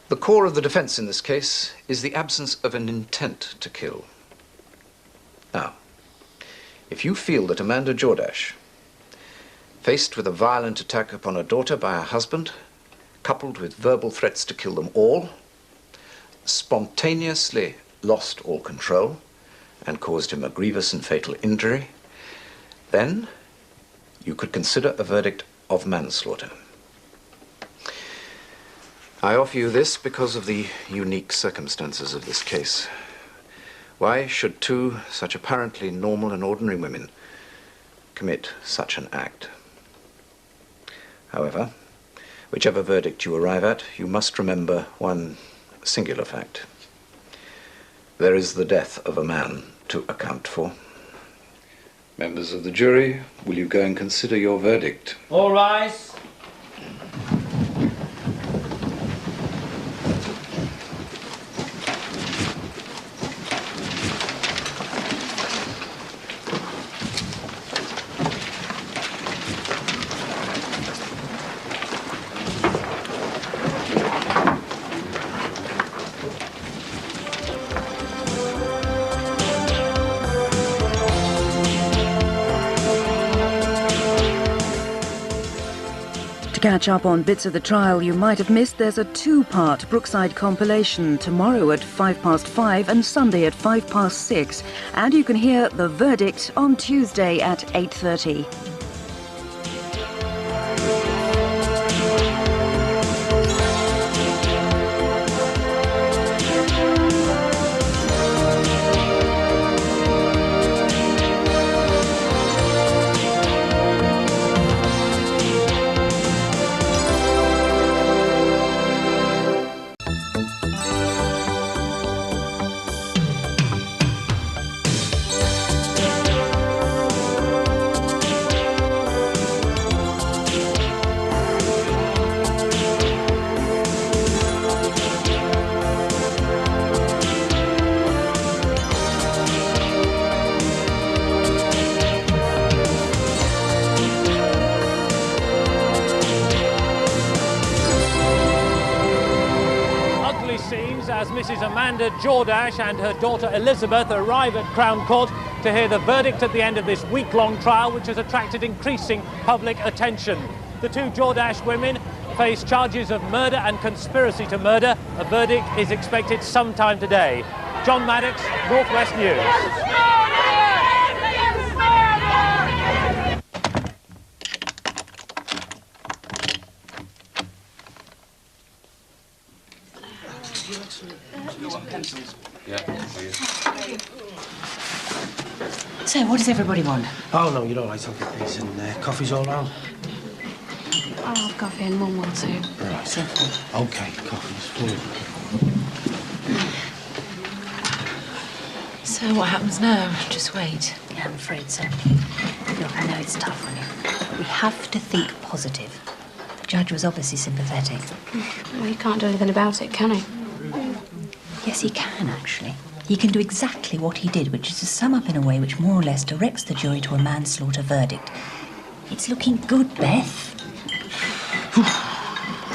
The core of the defense in this case is the absence of an intent to kill. Now, if you feel that Amanda Jordache, faced with a violent attack upon her daughter by her husband, coupled with verbal threats to kill them all, spontaneously lost all control and caused him a grievous and fatal injury, then you could consider a verdict of manslaughter. I offer you this because of the unique circumstances of this case. Why should two such apparently normal and ordinary women commit such an act? However, whichever verdict you arrive at, you must remember one singular fact. There is the death of a man to account for. Members of the jury, will you go and consider your verdict? All rise. Catch up on bits of the trial you might have missed, there's a two-part Brookside compilation tomorrow at 5:05 and Sunday at 6:05. And you can hear the verdict on Tuesday at 8:30. As Mrs. Amanda Jordache and her daughter Elizabeth arrive at Crown Court to hear the verdict at the end of this week-long trial, which has attracted increasing public attention. The two Jordache women face charges of murder and conspiracy to murder. A verdict is expected sometime today. John Maddox, Northwest News. So, what does everybody want? Oh, no, you're all right. I'll get these, and coffee's all round. I'll have coffee and Mum will too. Right. OK, coffee's full. So what happens now? Just wait? Yeah, I'm afraid so. Look, I know it's tough on you, but we have to think positive. The judge was obviously sympathetic. Well, he can't do anything about it, can he? Yes, he can, actually. He can do exactly what he did, which is to sum up in a way which more or less directs the jury to a manslaughter verdict. It's looking good, Beth.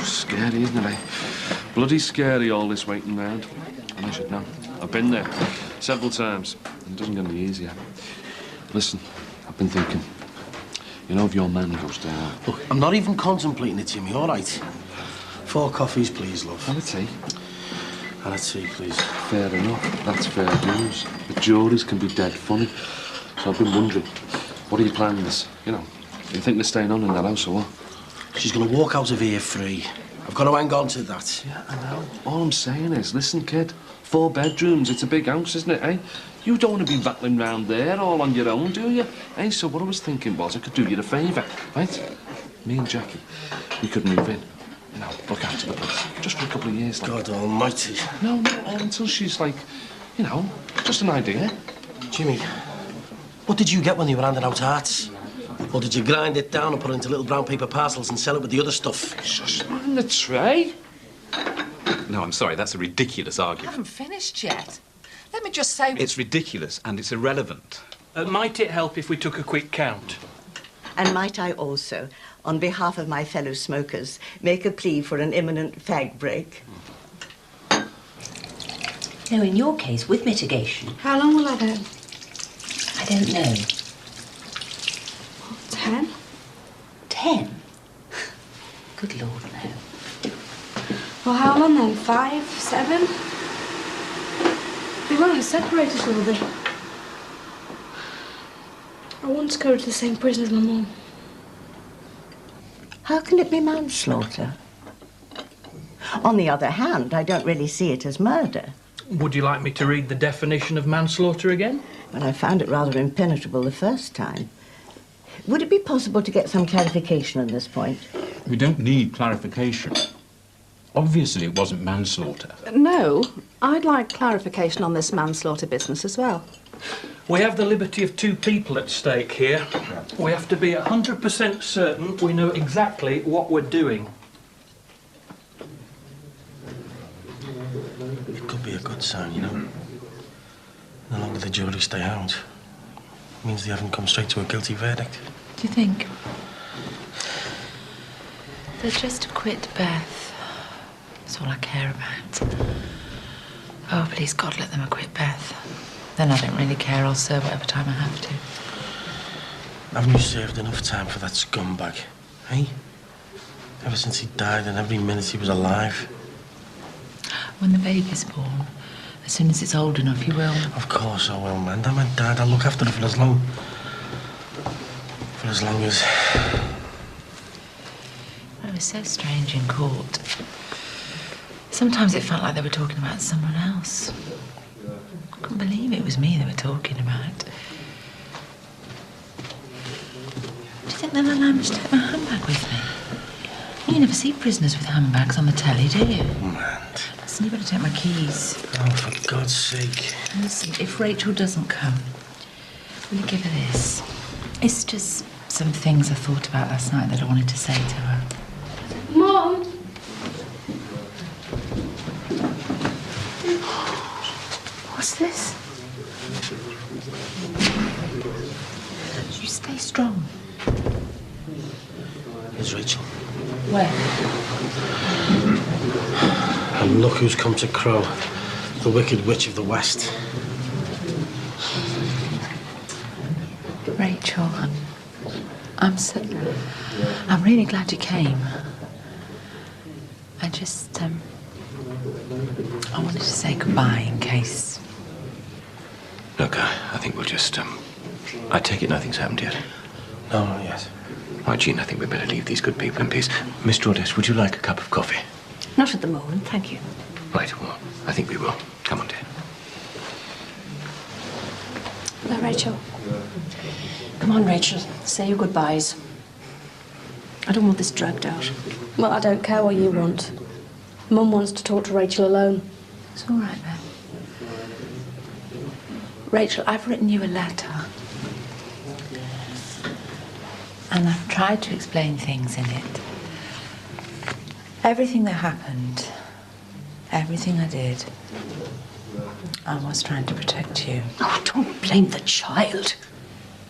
Scary, isn't it, eh? Bloody scary, all this waiting round. And I should know. I've been there several times. And it doesn't get any easier. Listen, I've been thinking. You know, if your man goes down... Look, I'm not even contemplating it, Jimmy, all right? 4 coffees, please, love. And a tea. And a tea, please. Fair enough. That's fair dues. The juries can be dead funny. So I've been wondering, what are your plans? You know, do you think they're staying on in that house or what? She's going to walk out of here free. I've got to hang on to that. Yeah, I know. All I'm saying is, listen, kid, 4 bedrooms, it's a big house, isn't it, eh? You don't want to be rattling round there all on your own, do you? Eh? So what I was thinking was I could do you a favour, right? Me and Jackie, we could move in. You know, look after the place. Just for a couple of years, like... God almighty. No, not until she's, like, you know, just an idea. Jimmy, what did you get when you were handing out hearts? Or did you grind it down and put it into little brown paper parcels and sell it with the other stuff? Just on the tray. No, I'm sorry, that's a ridiculous I argument. haven't finished yet. Let me just say... It's ridiculous and it's irrelevant. Might it help if we took a quick count? And might I also, on behalf of my fellow smokers, make a plea for an imminent fag break? No, in your case, with mitigation. How long will I go? I don't know. 10? 10? Good Lord, no. Well, how long then? 5? 7? We won't have separated, will they? I want to go to the same prison as my mum. How can it be manslaughter? On the other hand, I don't really see it as murder. Would you like me to read the definition of manslaughter again? Well, I found it rather impenetrable the first time. Would it be possible to get some clarification on this point? We don't need clarification. Obviously, it wasn't manslaughter. No, I'd like clarification on this manslaughter business as well. We have the liberty of 2 people at stake here. We have to be 100% certain we know exactly what we're doing. It could be a good sign, you know. The longer the jury stay out, it means they haven't come straight to a guilty verdict. Do you think? They're just acquit Beth. That's all I care about. Oh, please, God, let them acquit Beth. Then I don't really care. I'll serve whatever time I have to. Haven't you served enough time for that scumbag, eh? Ever since he died and every minute he was alive. When the baby's born, as soon as it's old enough, you will. Of course I will, man. That man died. I'll look after her for as long as... It was so strange in court. Sometimes it felt like they were talking about someone else. I couldn't believe it was me they were talking about. Do you think they'll allow me to take my handbag with me? You never see prisoners with handbags on the telly, do you? Man. Listen, you better take my keys. Oh, for God's sake. And listen, if Rachel doesn't come, will you give her this? It's just some things I thought about last night that I wanted to say to her. Mum! What's this? You stay strong. Here's Rachel. Where? And look who's come to Crow. The Wicked Witch of the West. Rachel, I'm really glad you came. I just, I wanted to say goodbye in case... Look, I think we'll just, I take it nothing's happened yet. No, not yet. Right, Jean, I think we'd better leave these good people in peace. Miss Jordes, would you like a cup of coffee? Not at the moment, thank you. Right, well, I think we will. Come on, dear. Now, Rachel. Come on, Rachel. Say your goodbyes. I don't want this dragged out. Well, I don't care what you want. Mum wants to talk to Rachel alone. It's all right then. Rachel, I've written you a letter. And I've tried to explain things in it. Everything that happened, everything I did, I was trying to protect you. Oh, don't blame the child.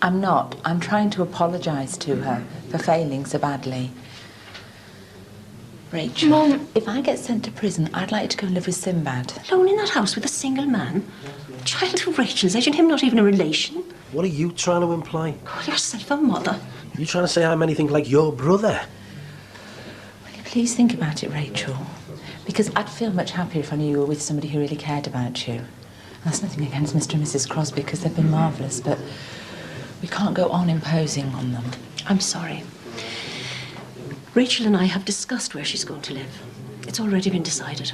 I'm not. I'm trying to apologise to her for failing so badly. Rachel, Mum, if I get sent to prison, I'd like to go and live with Sinbad. Alone in that house with a single man? A child of Rachel's age and him not even a relation? What are you trying to imply? Call yourself a mother. You trying to say I'm anything like your brother? Will you please think about it, Rachel? Because I'd feel much happier if I knew you were with somebody who really cared about you. And that's nothing against Mr. and Mrs. Crosby, because they've been marvellous, but we can't go on imposing on them. I'm sorry. Rachel and I have discussed where she's going to live. It's already been decided.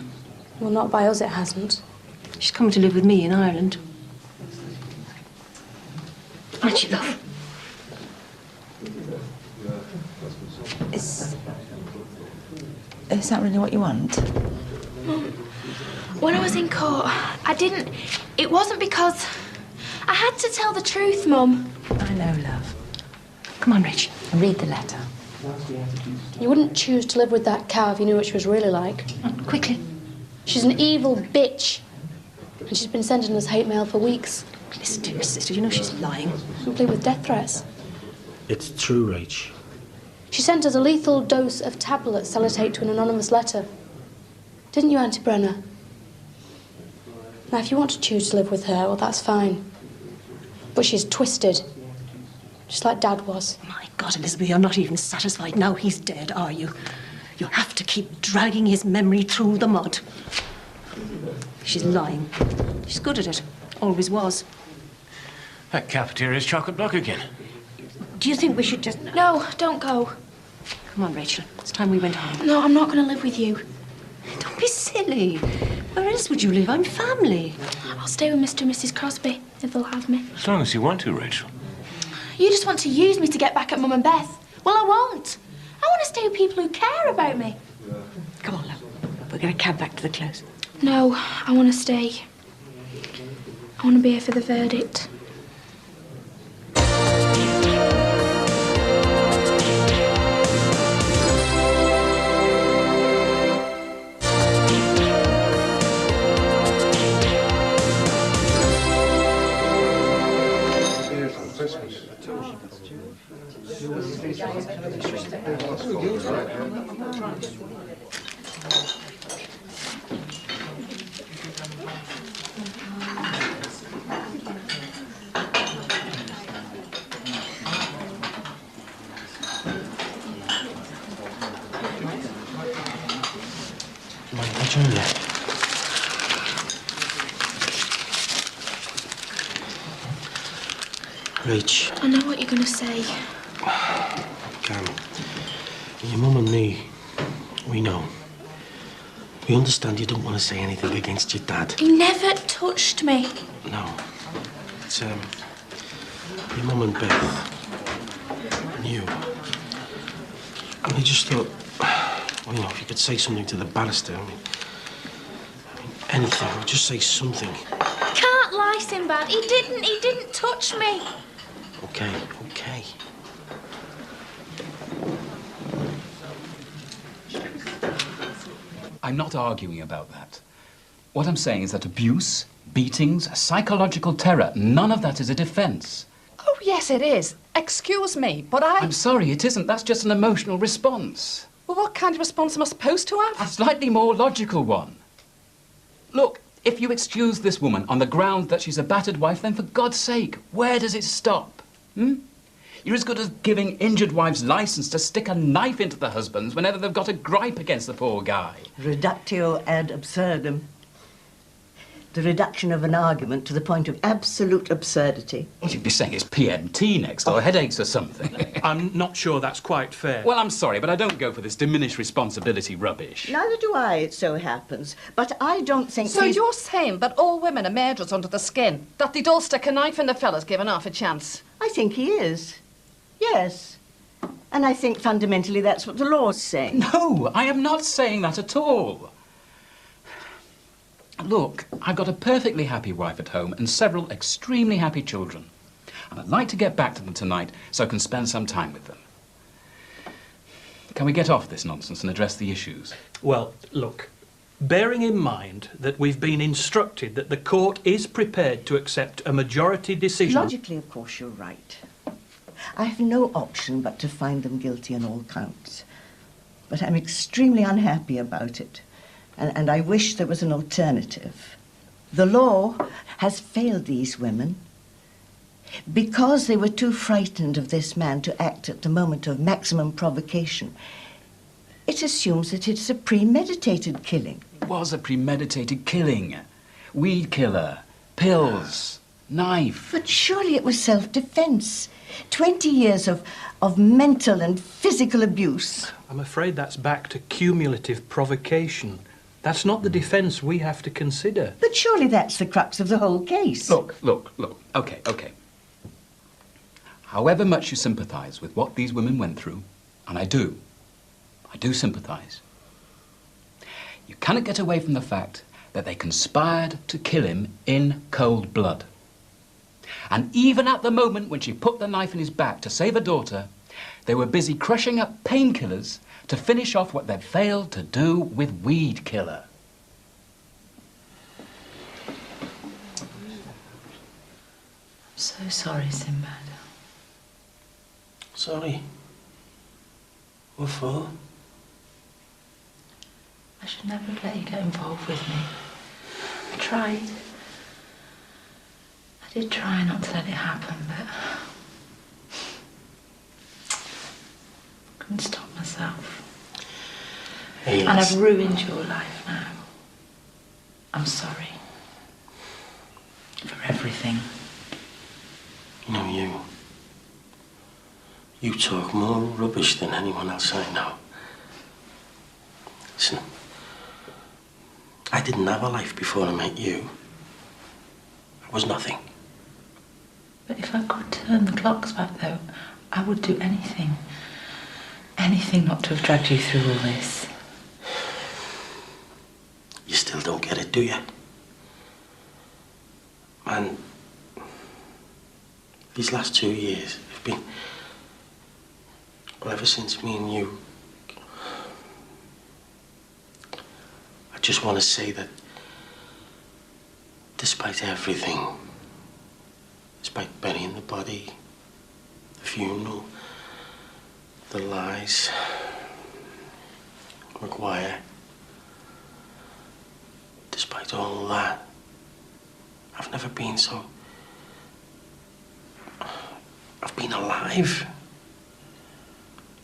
Well, not by us, it hasn't. She's coming to live with me in Ireland. Aren't you, love? Is that really what you want? When I was in court, it wasn't because I had to tell the truth, Mum. I know, love. Come on, Rachel. Read the letter. You wouldn't choose to live with that cow if you knew what she was really like. Quickly. She's an evil bitch. And she's been sending us hate mail for weeks. Listen to your sister. You know she's lying. Complete with death threats. It's true, Rach. She sent us a lethal dose of tablets sellotape to an anonymous letter. Didn't you, Auntie Brenner? Now, if you want to choose to live with her, well, that's fine. But she's twisted. Just like Dad was. My God, Elizabeth, you're not even satisfied now he's dead, are you? You have to keep dragging his memory through the mud. She's lying. She's good at it. Always was. That cafeteria's chocolate block again. Do you think we should just... No, don't go. Come on, Rachel. It's time we went home. No, I'm not going to live with you. Don't be silly. Where else would you live? I'm family. I'll stay with Mr. and Mrs. Crosby, if they'll have me. As long as you want to, Rachel. You just want to use me to get back at Mum and Beth. Well, I won't. I want to stay with people who care about me. Come on, love. We're going to cab back to the close. No, I want to stay. I want to be here for the verdict. Rach. I know what you're going to say. Cam, your mum and me, we know. We understand you don't want to say anything against your dad. He never touched me. No. It's, your mum and Beth and you. And I just thought, well, you know, if you could say something to the barrister, I mean anything, just say something. Can't lie, Sinbad. He didn't touch me. Okay, okay. I'm not arguing about that. What I'm saying is that abuse, beatings, psychological terror, none of that is a defence. Oh, yes, it is. Excuse me, but I'm sorry, it isn't. That's just an emotional response. Well, what kind of response am I supposed to have? A slightly more logical one. Look, if you excuse this woman on the ground that she's a battered wife, then for God's sake, where does it stop? You're as good as giving injured wives license to stick a knife into the husbands whenever they've got a gripe against the poor guy. Reductio ad absurdum. The reduction of an argument to the point of absolute absurdity. Well, you'd be saying it's PMT next, or headaches or something. I'm not sure that's quite fair. Well, I'm sorry, but I don't go for this diminished responsibility rubbish. Neither do I, it so happens. But I don't think... So you're saying that all women are murderers under the skin? That they'd all stick a knife in the fellas given half a chance? I think he is. Yes. And I think fundamentally that's what the law's saying. No, I am not saying that at all. Look, I've got a perfectly happy wife at home and several extremely happy children. And I'd like to get back to them tonight so I can spend some time with them. Can we get off this nonsense and address the issues? Well, look, bearing in mind that we've been instructed that the court is prepared to accept a majority decision... Logically, of course, you're right. I have no option but to find them guilty on all counts. But I'm extremely unhappy about it. And I wish there was an alternative. The law has failed these women because they were too frightened of this man to act at the moment of maximum provocation. It assumes that it's a premeditated killing. It was a premeditated killing. Weed killer, pills, knife. But surely it was self-defense. 20 years of mental and physical abuse. I'm afraid that's back to cumulative provocation. That's not the defence we have to consider. But surely that's the crux of the whole case. Look. Okay. However much you sympathise with what these women went through, and I do sympathise, you cannot get away from the fact that they conspired to kill him in cold blood. And even at the moment when she put the knife in his back to save her daughter, they were busy crushing up painkillers to finish off what they'd failed to do with weed killer. I'm so sorry, Sinbad. Sorry? What for? I should never have let you get involved with me. I tried. I did try not to let it happen, but I couldn't stop myself. Hey, and I've ruined your life now. I'm sorry. For everything. You know, you talk more rubbish than anyone else I know. Listen, I didn't have a life before I met you. I was nothing. But if I could turn the clocks back, though, I would do anything. Anything not to have dragged you through all this. You still don't get it, do you? Man, these last 2 years have been... Well, ever since me and you... I just want to say that despite everything, despite burying the body, the funeral, the lies, McGuire, despite all that, I've never been so... I've been alive.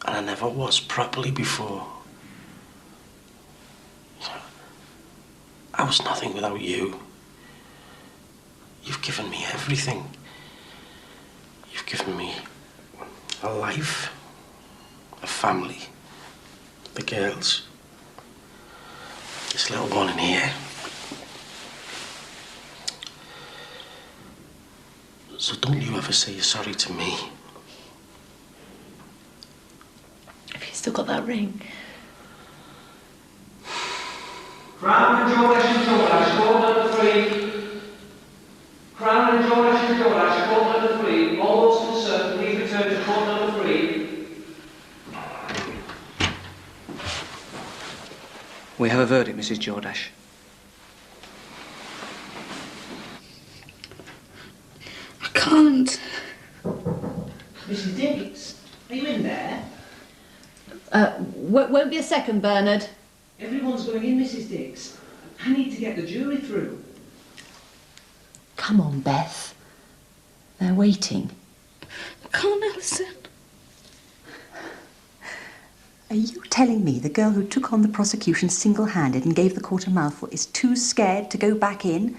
And I never was properly before. I was nothing without you. You've given me everything. You've given me a life, a family, the girls, this little one in here. So don't you ever say you're sorry to me. Have you still got that ring? Crown and Jordash and Jordash, scored number 3. Crown and Jordash and Jordash, scored number 3. All those concerned, please return to court number 3. We have a verdict, Mrs. Jordash. I can't. Mrs. Diggs, are you in there? Won't be a second, Bernard. Everyone's going in, Mrs. Diggs. I need to get the jury through. Come on, Beth. They're waiting. I can't, Alison. Are you telling me the girl who took on the prosecution single-handed and gave the court a mouthful is too scared to go back in?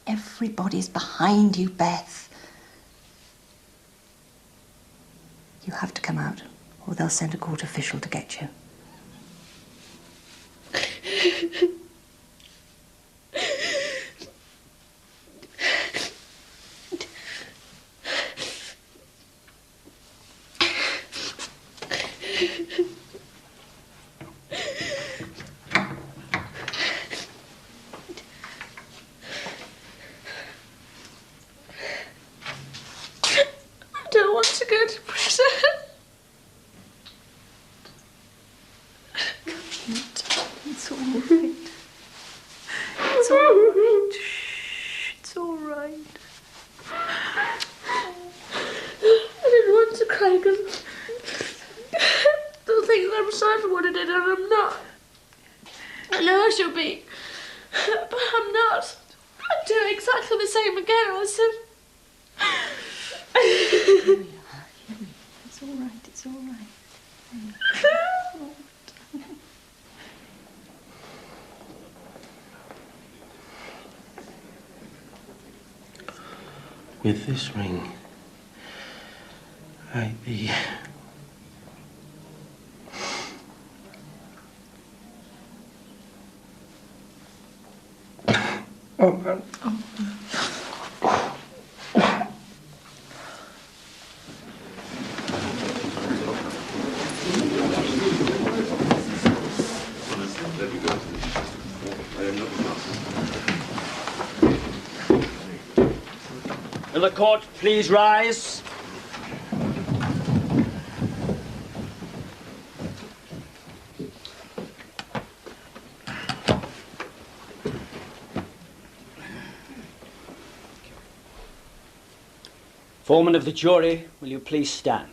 Everybody's behind you, Beth. You have to come out, or they'll send a court official to get you. again, Alison. It's all right, it's all right. With this ring, I'd be... Oh, man. Will the court please rise? Foreman of the jury, will you please stand?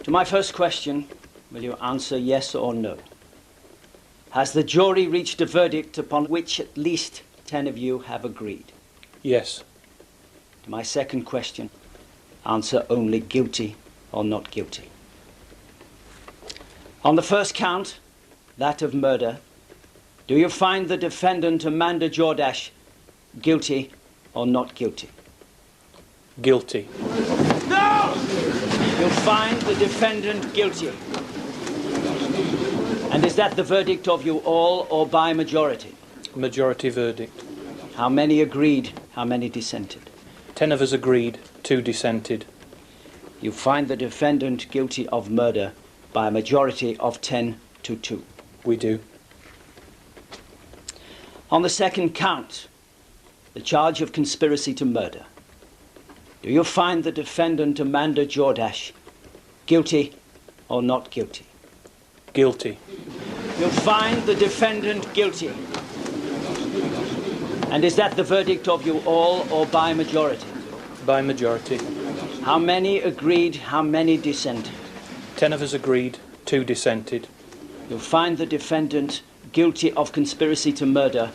To my first question, will you answer yes or no? Has the jury reached a verdict upon which at least 10 of you have agreed? Yes. To my second question, answer only guilty or not guilty. On the first count, that of murder, do you find the defendant Amanda Jordache guilty or not guilty? Guilty. No! You find the defendant guilty. And is that the verdict of you all or by majority? Majority verdict. How many agreed? How many dissented? 10 of us agreed, 2 dissented. You find the defendant guilty of murder by a majority of 10 to 2. We do. On the second count, the charge of conspiracy to murder, do you find the defendant Amanda Jordache guilty or not guilty? Guilty. You find the defendant guilty. And is that the verdict of you all or by majority? By majority. How many agreed? How many dissented? 10 of us agreed, 2 dissented. You find the defendant guilty of conspiracy to murder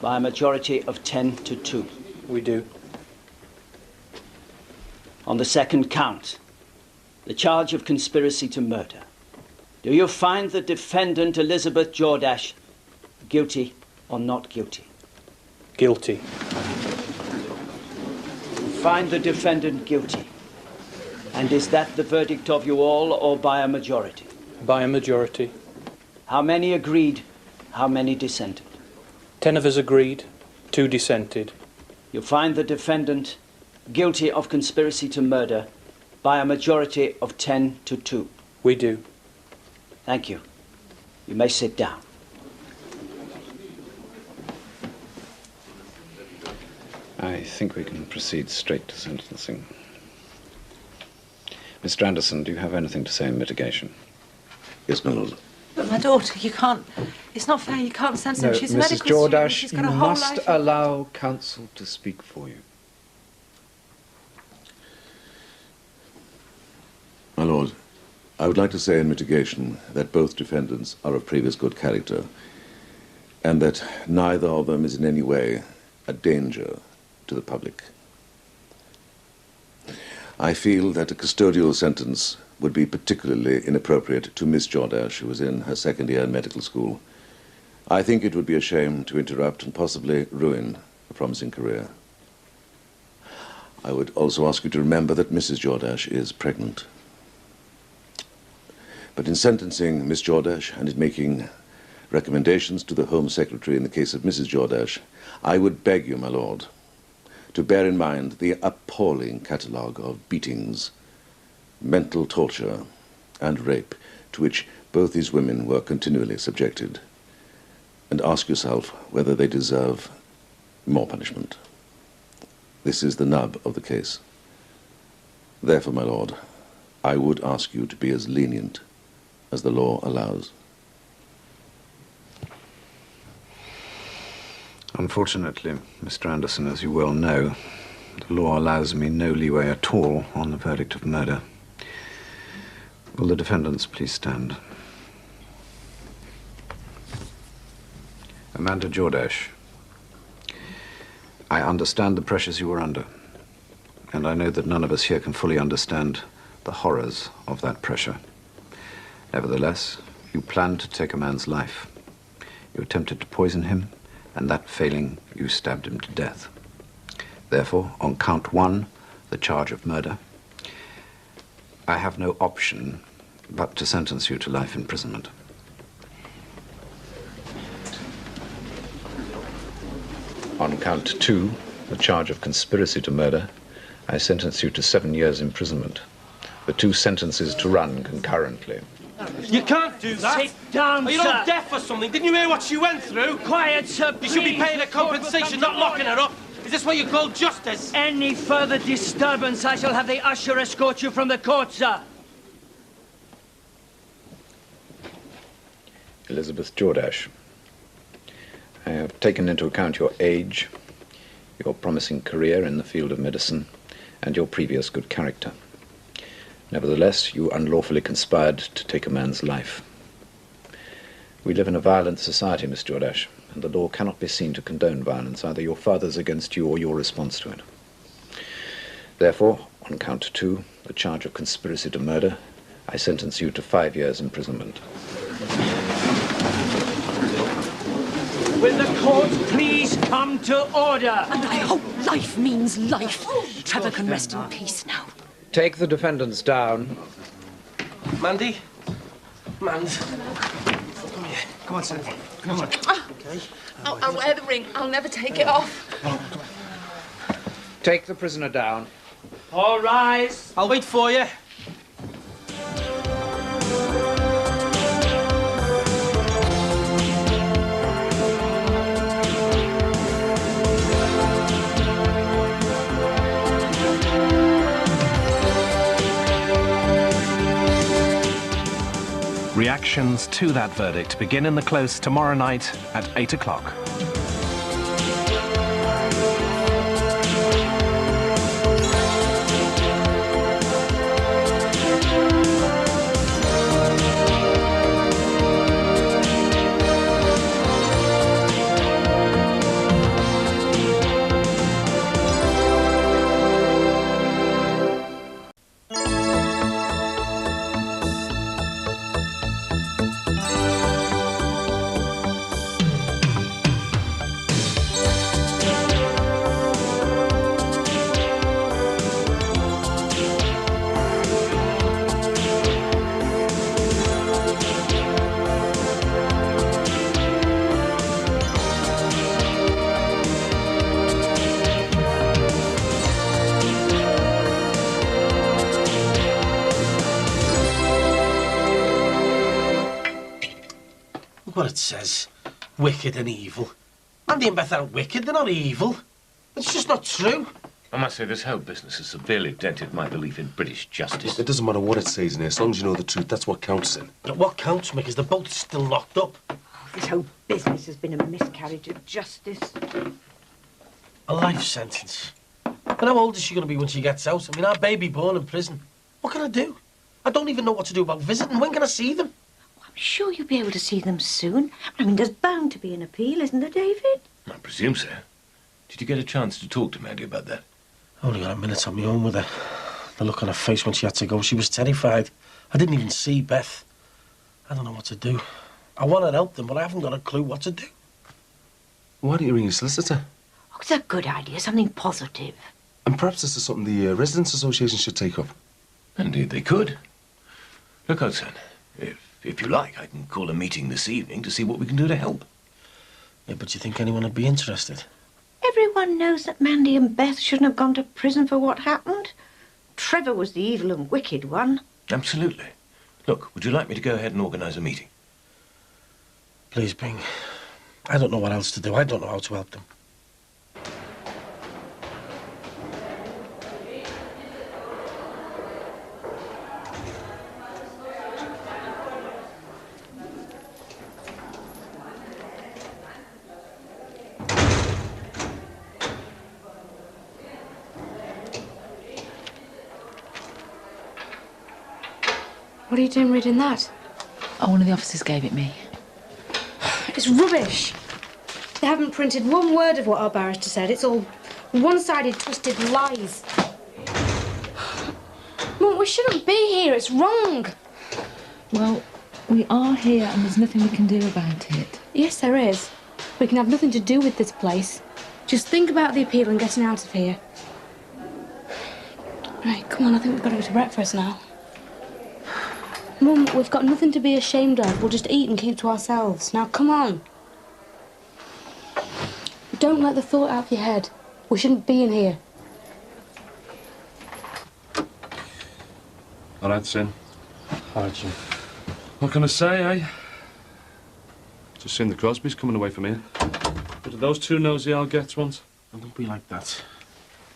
by a majority of 10 to 2. We do. On the second count, the charge of conspiracy to murder, do you find the defendant Elizabeth Jordache guilty or not guilty? Guilty. Find the defendant guilty. And is that the verdict of you all or by a majority? By a majority. How many agreed? How many dissented? 10 of us agreed, 2 dissented. You find the defendant guilty of conspiracy to murder by a majority of 10 to 2. We do. Thank you. You may sit down. I think we can proceed straight to sentencing. Mr. Anderson, do you have anything to say in mitigation? Yes, my lord. But my daughter, you can't... It's not fair, you can't sentence her. No, She's a Mrs. medical student. Jordache, She's you got a whole must life. allow counsel to speak for you. My lord, I would like to say in mitigation that both defendants are of previous good character and that neither of them is in any way a danger to the public. I feel that a custodial sentence would be particularly inappropriate to Miss Jordache, who was in her second year in medical school. I think it would be a shame to interrupt and possibly ruin a promising career. I would also ask you to remember that Mrs. Jordache is pregnant. But in sentencing Miss Jordache and in making recommendations to the Home Secretary in the case of Mrs. Jordache, I would beg you, my lord, to bear in mind the appalling catalogue of beatings, mental torture, and rape to which both these women were continually subjected, and ask yourself whether they deserve more punishment. This is the nub of the case. Therefore, my lord, I would ask you to be as lenient as the law allows. Unfortunately, Mr. Anderson, as you well know, the law allows me no leeway at all on the verdict of murder. Will the defendants please stand? Amanda Jordache, I understand the pressures you were under, and I know that none of us here can fully understand the horrors of that pressure. Nevertheless, you planned to take a man's life. You attempted to poison him, and that failing, you stabbed him to death. Therefore, on count 1, the charge of murder, I have no option but to sentence you to life imprisonment. On count 2, the charge of conspiracy to murder, I sentence you to 7 years imprisonment. The 2 sentences to run concurrently. You can't do that. Sit down, Are you sir. not deaf or something? Didn't you hear what she went through? Quiet, sir, You should be please. paying her compensation, not locking her up. Is this what you call justice? Any further disturbance, I shall have the usher escort you from the court, sir. Elizabeth Jordache, I have taken into account your age, your promising career in the field of medicine, and your previous good character. Nevertheless, you unlawfully conspired to take a man's life. We live in a violent society, Miss Jordache, and the law cannot be seen to condone violence, either your father's against you or your response to it. Therefore, on count 2, the charge of conspiracy to murder, I sentence you to 5 years imprisonment. Will the court please come to order? And I hope life means life. Trevor can rest in peace now. Take the defendants down. Mandy? Mand. Come here. Come on, Sam. Come on. Okay. I'll wear the ring. I'll never take it off. Take the prisoner down. All rise. I'll wait for you. Reactions to that verdict begin in the Close tomorrow night at 8 o'clock. Look what it says. Wicked and evil. Mandy and Beth aren't wicked, they're not evil. It's just not true. I must say, this whole business has severely dented my belief in British justice. It doesn't matter what it says in here, as long as you know the truth, that's what counts in. But what counts, Mick, is they're both still locked up. This whole business has been a miscarriage of justice. A life sentence. And how old is she going to be when she gets out? I mean, our baby born in prison. What can I do? I don't even know what to do about visiting. When can I see them? I'm sure you'll be able to see them soon. I mean, there's bound to be an appeal, isn't there, David? I presume so. Did you get a chance to talk to Mandy about that? I only got a minute on my own with her. The look on her face when she had to go, she was terrified. I didn't even see Beth. I don't know what to do. I want to help them, but I haven't got a clue what to do. Why don't you ring your solicitor? Oh, it's a good idea, something positive. And perhaps this is something the Residents' Association should take up. Indeed, they could. Look out, son. If you like, I can call a meeting this evening to see what we can do to help. Yeah, but you think anyone would be interested? Everyone knows that Mandy and Beth shouldn't have gone to prison for what happened. Trevor was the evil and wicked one. Absolutely. Look, would you like me to go ahead and organise a meeting? Please, Bing. I don't know what else to do. I don't know how to help them. What are you doing reading that? Oh, one of the officers gave it me. It's rubbish. They haven't printed one word of what our barrister said. It's all One-sided, twisted lies. Mum, we shouldn't be here. It's wrong. Well, we are here and there's nothing we can do about it. Yes, there is. We can have nothing to do with this place. Just think about the appeal and getting out of here. Right, come on, I think we've got to go to breakfast now. Mum, we've got nothing to be ashamed of. We'll just eat and keep to ourselves. Now, come on. Don't let the thought out of your head. We shouldn't be in here. All right, Sin. All right, Jim. What can I say, eh? Just seen the Crosbys coming away from here. But those two nosy old gets once. Don't be like that.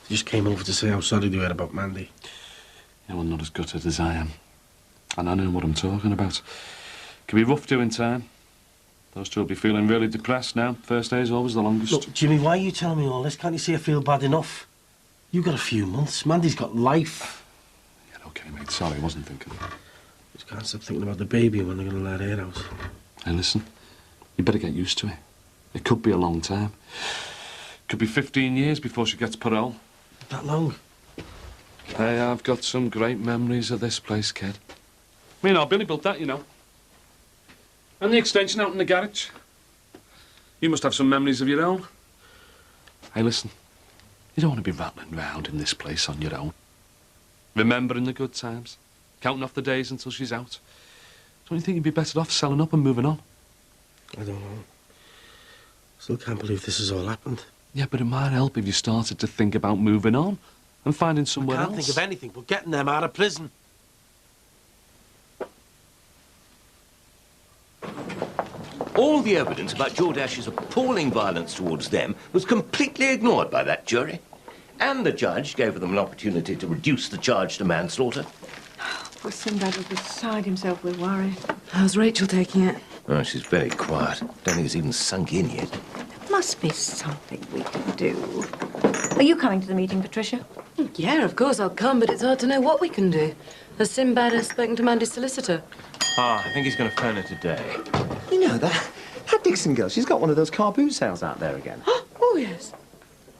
They just came over to say how sorry they were about Mandy. Yeah, well, not as gutted as I am. And I know what I'm talking about. Can be rough doing time. Those two will be feeling really depressed now. First day's always the longest. Look, Jimmy, why are you telling me all this? Can't you see I feel bad enough? You've got a few months. Mandy's got life. Yeah, OK, mate. Sorry, I wasn't thinking. Just can't stop thinking about the baby when they're going to let her out. Hey, listen. You better get used to it. It could be a long time. Could be 15 years before she gets parole. That long? Hey, I've got some great memories of this place, kid. Me and Billy built that, you know. And the extension out in the garage. You must have some memories of your own. Hey, listen. You don't want to be rattling round in this place on your own. Remembering the good times. Counting off the days until she's out. Don't you think you'd be better off selling up and moving on? I don't know. Still can't believe this has all happened. Yeah, but it might help if you started to think about moving on and finding somewhere else. I can't think of anything but getting them out of prison. All the evidence about Jordash's appalling violence towards them was completely ignored by that jury. And the judge gave them an opportunity to reduce the charge to manslaughter. Poor Sinbad was beside himself with worry. How's Rachel taking it? Oh, she's very quiet. Don't think it's even sunk in yet. There must be something we can do. Are you coming to the meeting, Patricia? Yeah, of course I'll come, but it's hard to know what we can do. Has Sinbad spoken to Mandy's solicitor? Ah, I think he's going to phone her today. You know, that Dixon girl, she's got one of those car boot sales out there again. Oh, yes.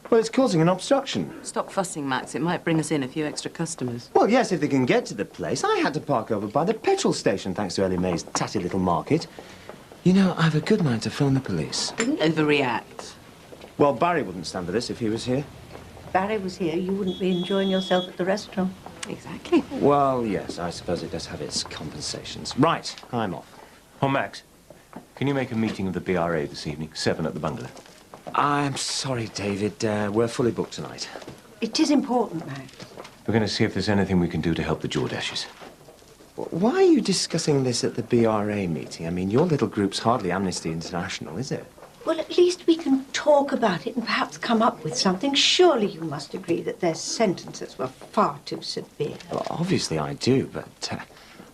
Well, it's causing an obstruction. Stop fussing, Max. It might bring us in a few extra customers. Well, yes, if they can get to the place. I had to park over by the petrol station, thanks to Ellie May's tatty little market. You know, I've a good mind to phone the police. Didn't overreact. Well, Barry wouldn't stand for this if he was here. If Barry was here, you wouldn't be enjoying yourself at the restaurant. Exactly. Well, yes, I suppose it does have its compensations. Right, I'm off. Oh, Max, can you make a meeting of the BRA this evening? 7 at the bungalow. I'm sorry, David. We're fully booked tonight. It is important, Max. We're going to see if there's anything we can do to help the Jordashes. Why are you discussing this at the BRA meeting? I mean, your little group's hardly Amnesty International, is it? Well, at least we can talk about it and perhaps come up with something. Surely you must agree that their sentences were far too severe. Well, obviously I do, but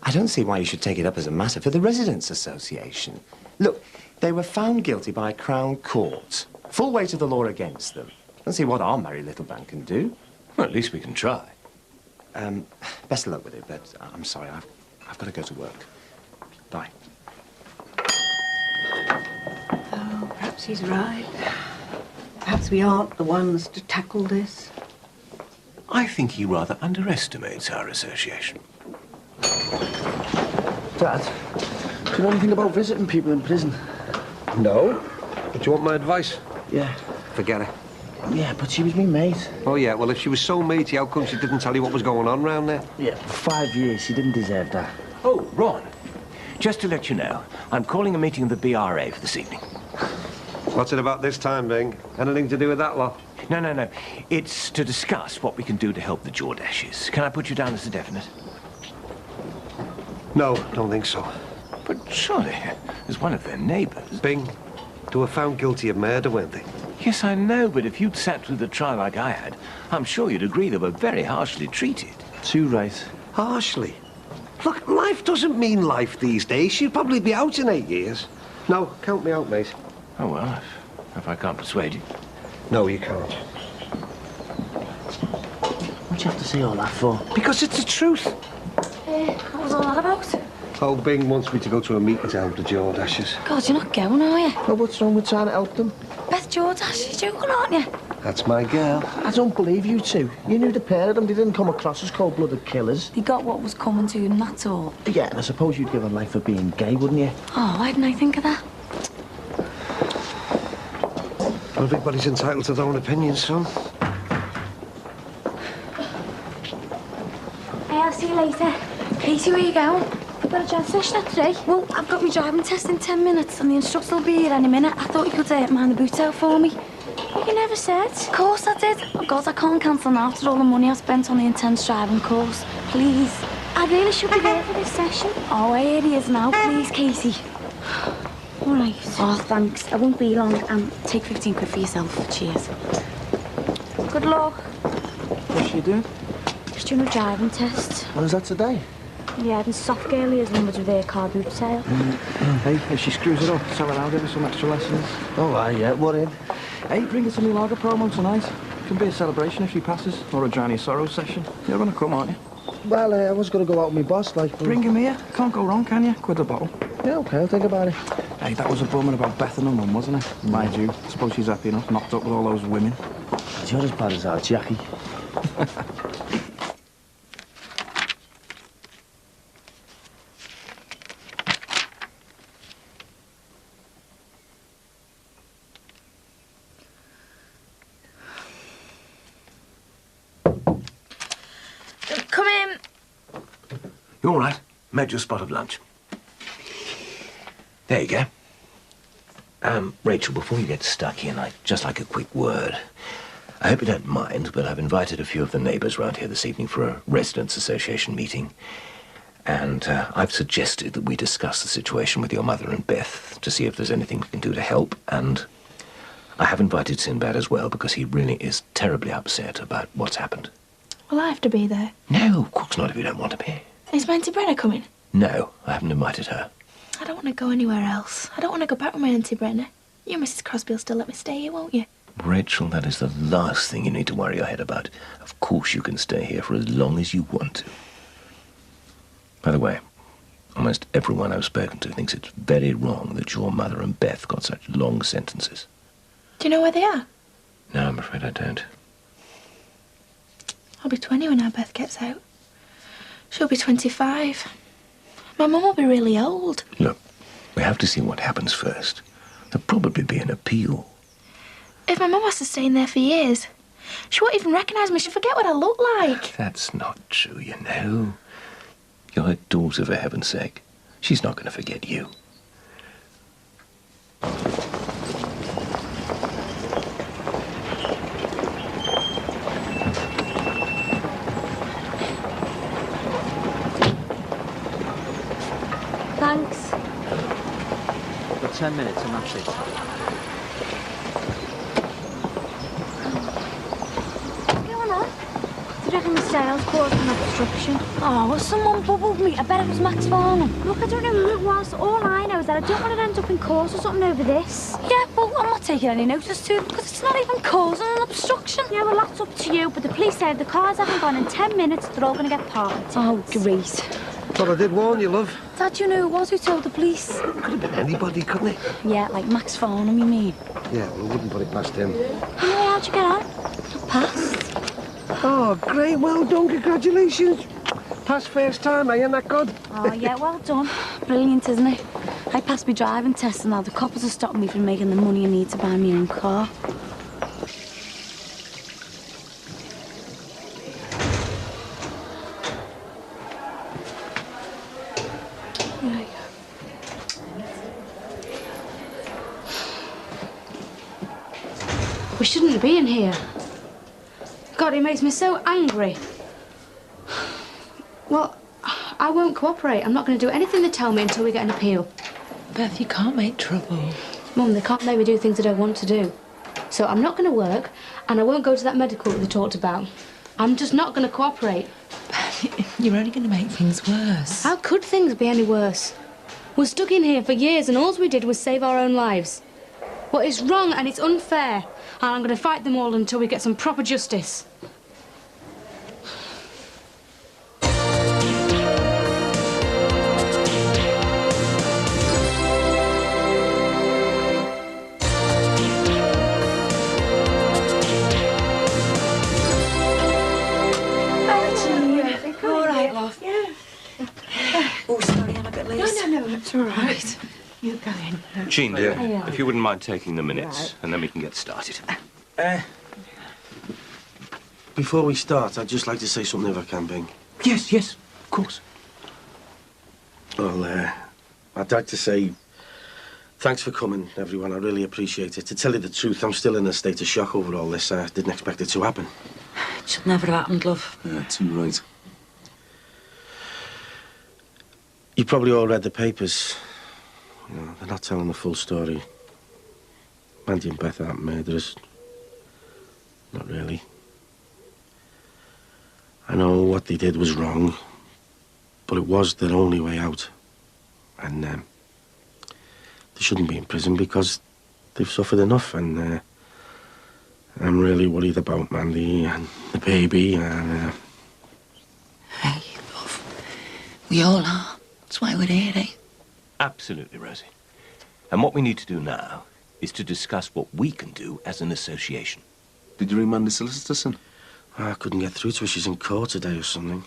I don't see why you should take it up as a matter for the Residents' Association. Look, they were found guilty by Crown Court. Full weight of the law against them. Don't see what our merry little band can do. Well, at least we can try. Best of luck with it, but I'm sorry, I've got to go to work. Bye. Oh, perhaps he's right. Perhaps we aren't the ones to tackle this. I think he rather underestimates our association. Dad, do you know anything about visiting people in prison? No. But you want my advice? Yeah. Forget her. Yeah, but she was me mate. Oh, yeah, well, if she was so matey, how come she didn't tell you what was going on round there? Yeah, for 5 years. She didn't deserve that. Oh, Ron, just to let you know, I'm calling a meeting of the BRA for this evening. What's it about this time, Bing? Anything to do with that lot? No. It's to discuss what we can do to help the Jordashes. Can I put you down as a definite? No, don't think so. But surely, as one of their neighbours... Bing, they were found guilty of murder, weren't they? Yes, I know, but if you'd sat through the trial like I had, I'm sure you'd agree they were very harshly treated. Too right. Harshly? Look, life doesn't mean life these days. She'll probably be out in 8 years. No, count me out, mate. Oh, well, if I can't persuade you. No, you can't. What do you have to say all that for? Because it's the truth. What was all that about? Oh, Bing wants me to go to a meeting to help the Jordashes. God, you're not going, are you? Well, what's wrong with trying to help them? Beth Jordash, you're joking, aren't you? That's my girl. I don't believe you two. You knew the pair of them. They didn't come across as cold-blooded killers. He got what was coming to him, that's all. Yeah, and I suppose you'd give her life for being gay, wouldn't you? Oh, why didn't I think of that? Well, everybody's entitled to their own opinions, son. Hey, I'll see you later. Casey, where you going? You've got a jazz session at 3. Well, I've got my driving test in 10 minutes and the instructor will be here any minute. I thought you could mind the boots out for me. You never said. Of course I did. Oh, God, I can't cancel now after all the money I spent on the intense driving course. Please. I really should be there for this session. Oh, here he is now. Please, Casey. All right. Oh, thanks. I won't be long. Take 15 quid for yourself. Cheers. Good luck. What's she doing? Just doing a driving test. When is that today? Yeah, and soft girlie is numbered with her car boot sale. Hey, if she screws it up, tell her I'll give her some extra lessons. Oh, aye, yeah, what in? Hey, bring her to my lager promo tonight. Can be a celebration if she passes, or a Johnny Sorrow session. You're gonna come, aren't you? Well, I was gonna go out with my boss, like... Bring him here. Can't go wrong, can you? Quid a bottle. Yeah, OK, I'll think about it. Hey, that was a bummer about Beth and her mum, wasn't it? Mind you, I suppose she's happy enough, knocked up with all those women. You're as bad as our Jackie. Come in. You all right? Made you a spot of lunch. There you go. Rachel, before you get stuck here, I'd just like a quick word. I hope you don't mind, but I've invited a few of the neighbours round here this evening for a residents' association meeting. And I've suggested that we discuss the situation with your mother and Beth to see if there's anything we can do to help. And I have invited Sinbad as well because he really is terribly upset about what's happened. Will I have to be there? No, of course not if you don't want to be. Is my Auntie Brenna coming? No, I haven't invited her. I don't want to go anywhere else. I don't want to go back with my Auntie Brenna. You, Mrs. Crosby, will still let me stay here, won't you? Rachel, that is the last thing you need to worry your head about. Of course you can stay here for as long as you want to. By the way, almost everyone I've spoken to thinks it's very wrong that your mother and Beth got such long sentences. Do you know where they are? No, I'm afraid I don't. I'll be 20 when our Beth gets out. She'll be 25. My mum will be really old. Look, we have to see what happens first. There'll probably be an appeal. If my mum has to stay in there for years, she won't even recognise me. She'll forget what I look like. That's not true, you know. You're her daughter, for heaven's sake. She's not going to forget you. Thanks. For 10 minutes and that's it. What's going on? Do you reckon the sales caused an obstruction? Oh, well, someone bubbled me. I bet it was Max Farnham. Look, I don't know who it was. All I know is that I don't want to end up in court or something over this. Yeah, well, I'm not taking any notice to it because it's not even causing an obstruction. Yeah, well, that's up to you. But the police said the cars haven't gone in 10 minutes. They're all going to get parked. Oh, great. But I did warn you, love. Dad, you know who it was who told the police? Could have been anybody, couldn't it? Yeah, like Max Farnham, you mean? Yeah, well, I wouldn't put it past him. Anyway, how'd you get on? I passed. Oh, great. Well done. Congratulations. Passed first time, ain't that good? Oh, yeah, well done. Brilliant, isn't it? I passed my driving test and now the coppers are stopping me from making the money I need to buy my own car. We shouldn't be in here. God, it makes me so angry. Well, I won't cooperate. I'm not going to do anything they tell me until we get an appeal. Beth, you can't make trouble. Mum, they can't make me do things I don't want to do. So I'm not going to work, and I won't go to that medical that they talked about. I'm just not going to cooperate. Beth, you're only going to make things worse. How could things be any worse? We're stuck in here for years, and all we did was save our own lives. What is wrong and it's unfair, and I'm going to fight them all until we get some proper justice. It's all right. You go in. Jean, dear, Yeah. if you wouldn't mind taking the minutes, and then we can get started. Before we start, I'd just like to say something if I can, Bing. Yes, yes, of course. Well, I'd like to say thanks for coming, everyone. I really appreciate it. To tell you the truth, I'm still in a state of shock over all this. I didn't expect it to happen. It should never have happened, love. Yeah, too right. You probably all read the papers. You know, they're not telling the full story. Mandy and Beth aren't murderers. Not really. I know what they did was wrong, but it was their only way out. And they shouldn't be in prison because they've suffered enough, and I'm really worried about Mandy and the baby, and... Hey, love, we all are. That's why we're here, eh? Absolutely, Rosie. And what we need to do now is to discuss what we can do as an association. Did you ring Mandy's solicitor, son? I couldn't get through to her. She's in court today or something.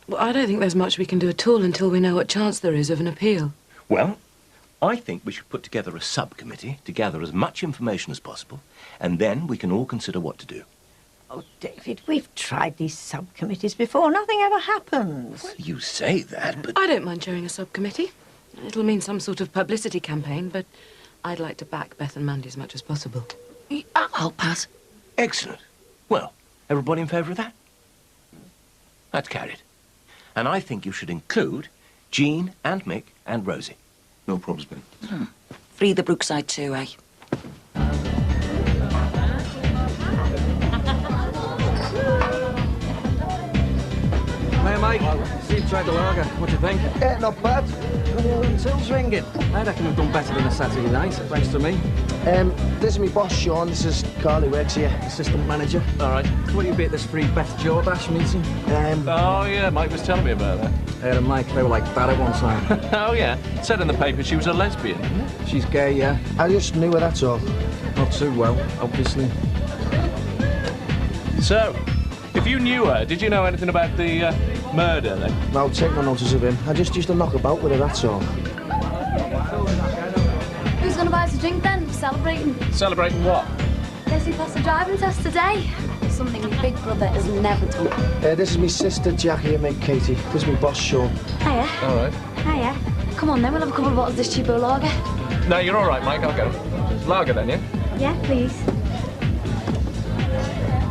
Well, I don't think there's much we can do at all until we know what chance there is of an appeal. Well, I think we should put together a subcommittee to gather as much information as possible, and then we can all consider what to do. Oh, David, we've tried these subcommittees before. Nothing ever happens. Well, you say that, but... I don't mind chairing a subcommittee. It'll mean some sort of publicity campaign, but I'd like to back Beth and Mandy as much as possible. I'll pass. Excellent. Well, everybody in favour of that? That's carried. And I think you should include Jean and Mick and Rosie. No problems, Ben. Free the Brookside too, eh? Hey, Mike. See you tried the lager. What do you think? Yeah, not bad. Till's ringing. I reckon we've done better than a Saturday night, thanks to me. This is my boss, Sean. This is Carly, works here, assistant manager. All right. So what do you be at this free Beth Jordash meeting? Oh, yeah, Mike was telling me about that. Her and Mike, they were like that at one time. Oh, yeah. Said in the paper she was a lesbian. She's gay, yeah. I just knew her, that's all. Not too well, obviously. So, if you knew her, did you know anything about the murder, then? I'll take no notice of him. I just used to knock about with her, that's all. Who's going to buy us a drink then? Celebrating. Celebrating what? Guess he passed the driving test today. Something my big brother has never done. This is my sister, Jackie, and mate, Katie. This is my boss, Sean. Hiya. All right. Hiya. Come on then, we'll have a couple of bottles of this cheapo lager. No, you're all right, Mike. I'll go. Lager, then, yeah? Yeah, please.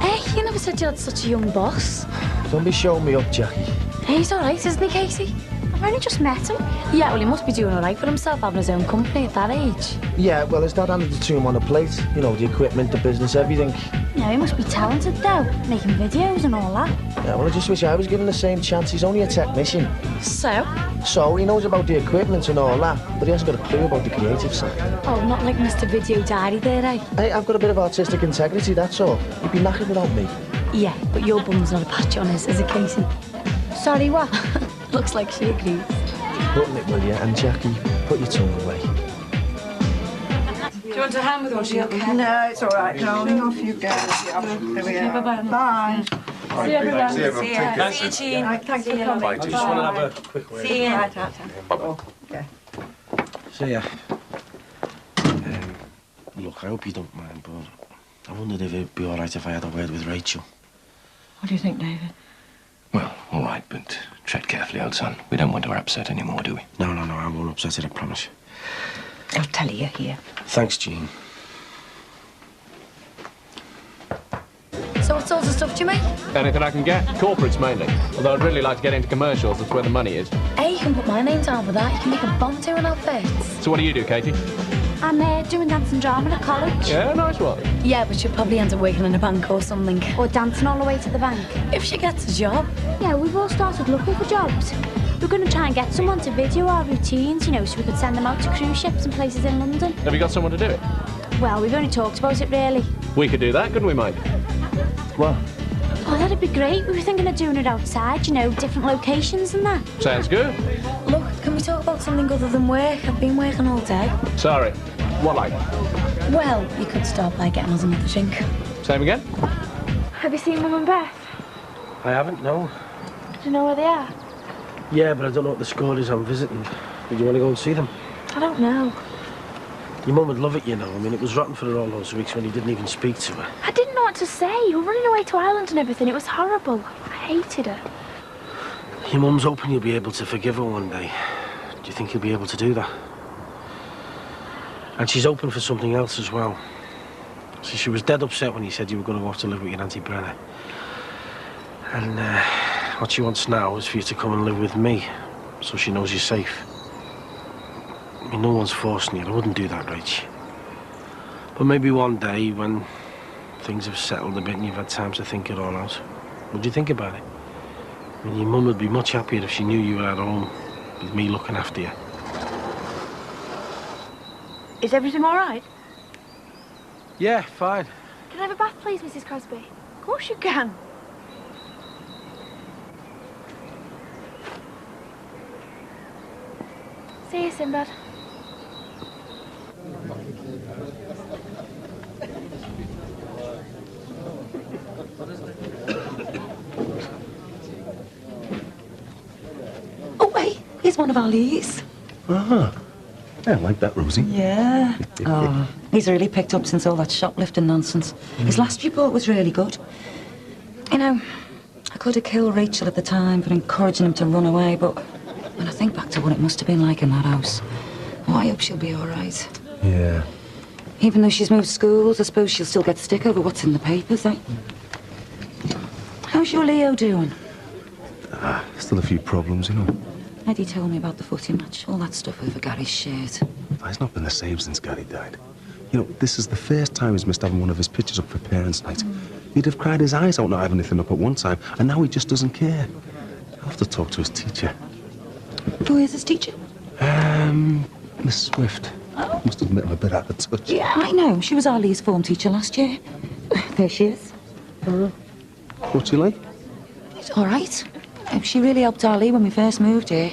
Hey, you never said you had such a young boss. Don't be showing me up, Jackie. Hey, he's all right, isn't he, Casey? I've only just met him. Yeah, well, he must be doing all right for himself, having his own company at that age. Yeah, well, his dad handed it to him on a plate. You know, the equipment, the business, everything. Yeah, he must be talented, though, making videos and all that. Yeah, well, I just wish I was given the same chance. He's only a technician. So? So, he knows about the equipment and all that, but he hasn't got a clue about the creative side. Oh, not like Mr. Video Diary there, eh? Hey, I've got a bit of artistic integrity, that's all. You'd be knackered without me. Yeah, but your bum's not a patch on his, is it, Casey? Sorry, what? Looks like she agrees. Button it, will you? And Jackie, put your tongue away. Do you want a hand with what you got? No, it's all right, darling. Off you go. There we are. Bye-bye. Bye. See you, everyone. See you, everyone. See you, Jean. Right, thanks for coming. I just want to have a quick word. See you. Right, Bye-bye. Okay. See ya. Look, I hope you don't mind, but I wondered if it'd be all right if I had a word with Rachel. What do you think, David? Well, all right, but tread carefully, old son. We don't want her upset anymore, do we? No, I won't upset her, I promise. I'll tell you here. Thanks, Jean. So what sorts of stuff do you make? Anything I can get. Corporates, mainly. Although I'd really like to get into commercials. That's where the money is. Hey, you can put my name down for that. You can make a bomb to an outfit. So what do you do, Katie? I'm doing dance and drama at college. Yeah, nice one. Yeah, but she'll probably end up working in a bank or something. Or dancing all the way to the bank. If she gets a job. Yeah, we've all started looking for jobs. We're going to try and get someone to video our routines, you know, so we could send them out to cruise ships and places in London. Have you got someone to do it? Well, we've only talked about it, really. We could do that, couldn't we, Mike? What? Oh, that'd be great. We were thinking of doing it outside, you know, different locations and that. Sounds good. Look, can we talk about something other than work? I've been working all day. Sorry. What like? Well, you could start by getting us another drink. Same again? Have you seen Mum and Beth? I haven't, no. Do you know where they are? Yeah, but I don't know what the score is. I'm visiting. Did you want to go and see them? I don't know. Your mum would love it, you know. I mean, it was rotten for her all those weeks when he didn't even speak to her. I didn't know what to say. You were running away to Ireland and everything. It was horrible. I hated her. Your mum's hoping you'll be able to forgive her one day. Do you think you'll be able to do that? And she's hoping for something else as well. See, she was dead upset when you said you were going to go off to live with your Auntie Brenna. And what she wants now is for you to come and live with me, so she knows you're safe. I mean, no one's forcing you. I wouldn't do that, Rach. But maybe one day, when things have settled a bit and you've had time to think it all out, would you think about it? I mean, your mum would be much happier if she knew you were at home with me looking after you. Is everything all right? Yeah, fine. Can I have a bath, please, Mrs. Crosby? Of course you can. See you, Sinbad. Oh, wait, here's one of our Lees. Ah, yeah, I like that, Rosie. Yeah. Oh, he's really picked up since all that shoplifting nonsense. His last report was really good. You know, I could have killed Rachel at the time for encouraging him to run away, but when I think back to what it must have been like in that house, oh, I hope she'll be all right. Yeah. Even though she's moved schools, I suppose she'll still get stick over what's in the papers, eh? How's your Leo doing? Still a few problems, you know. Eddie told me about the footy match, all that stuff over Gary's shirt. He's not been the same since Gary died. You know, this is the first time he's missed having one of his pictures up for parents' night. He'd have cried his eyes out not having anything up at one time, and now he just doesn't care. I'll have to talk to his teacher. Who is his teacher? Miss Swift. Must admit I'm a bit out of touch. Yeah, I know. She was our Lee's form teacher last year. There she is. What's she like? She's all right. She really helped our Lee when we first moved here.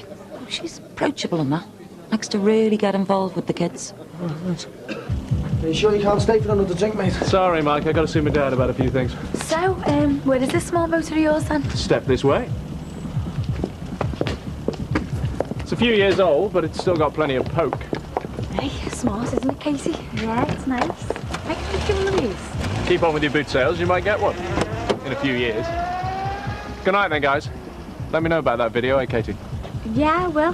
She's approachable and that. Likes to really get involved with the kids. Right. Are you sure you can't stay for another drink, mate? Sorry, Mike, I got to see my dad about a few things. So, where does this small motor of yours then? Step this way. It's a few years old, but it's still got plenty of poke. Hey, smart, isn't it, Casey? Yeah, it's nice. I can give one of these. Keep on with your boot sales, you might get one. In a few years. Good night then, guys. Let me know about that video, eh, Katie? Yeah, I will.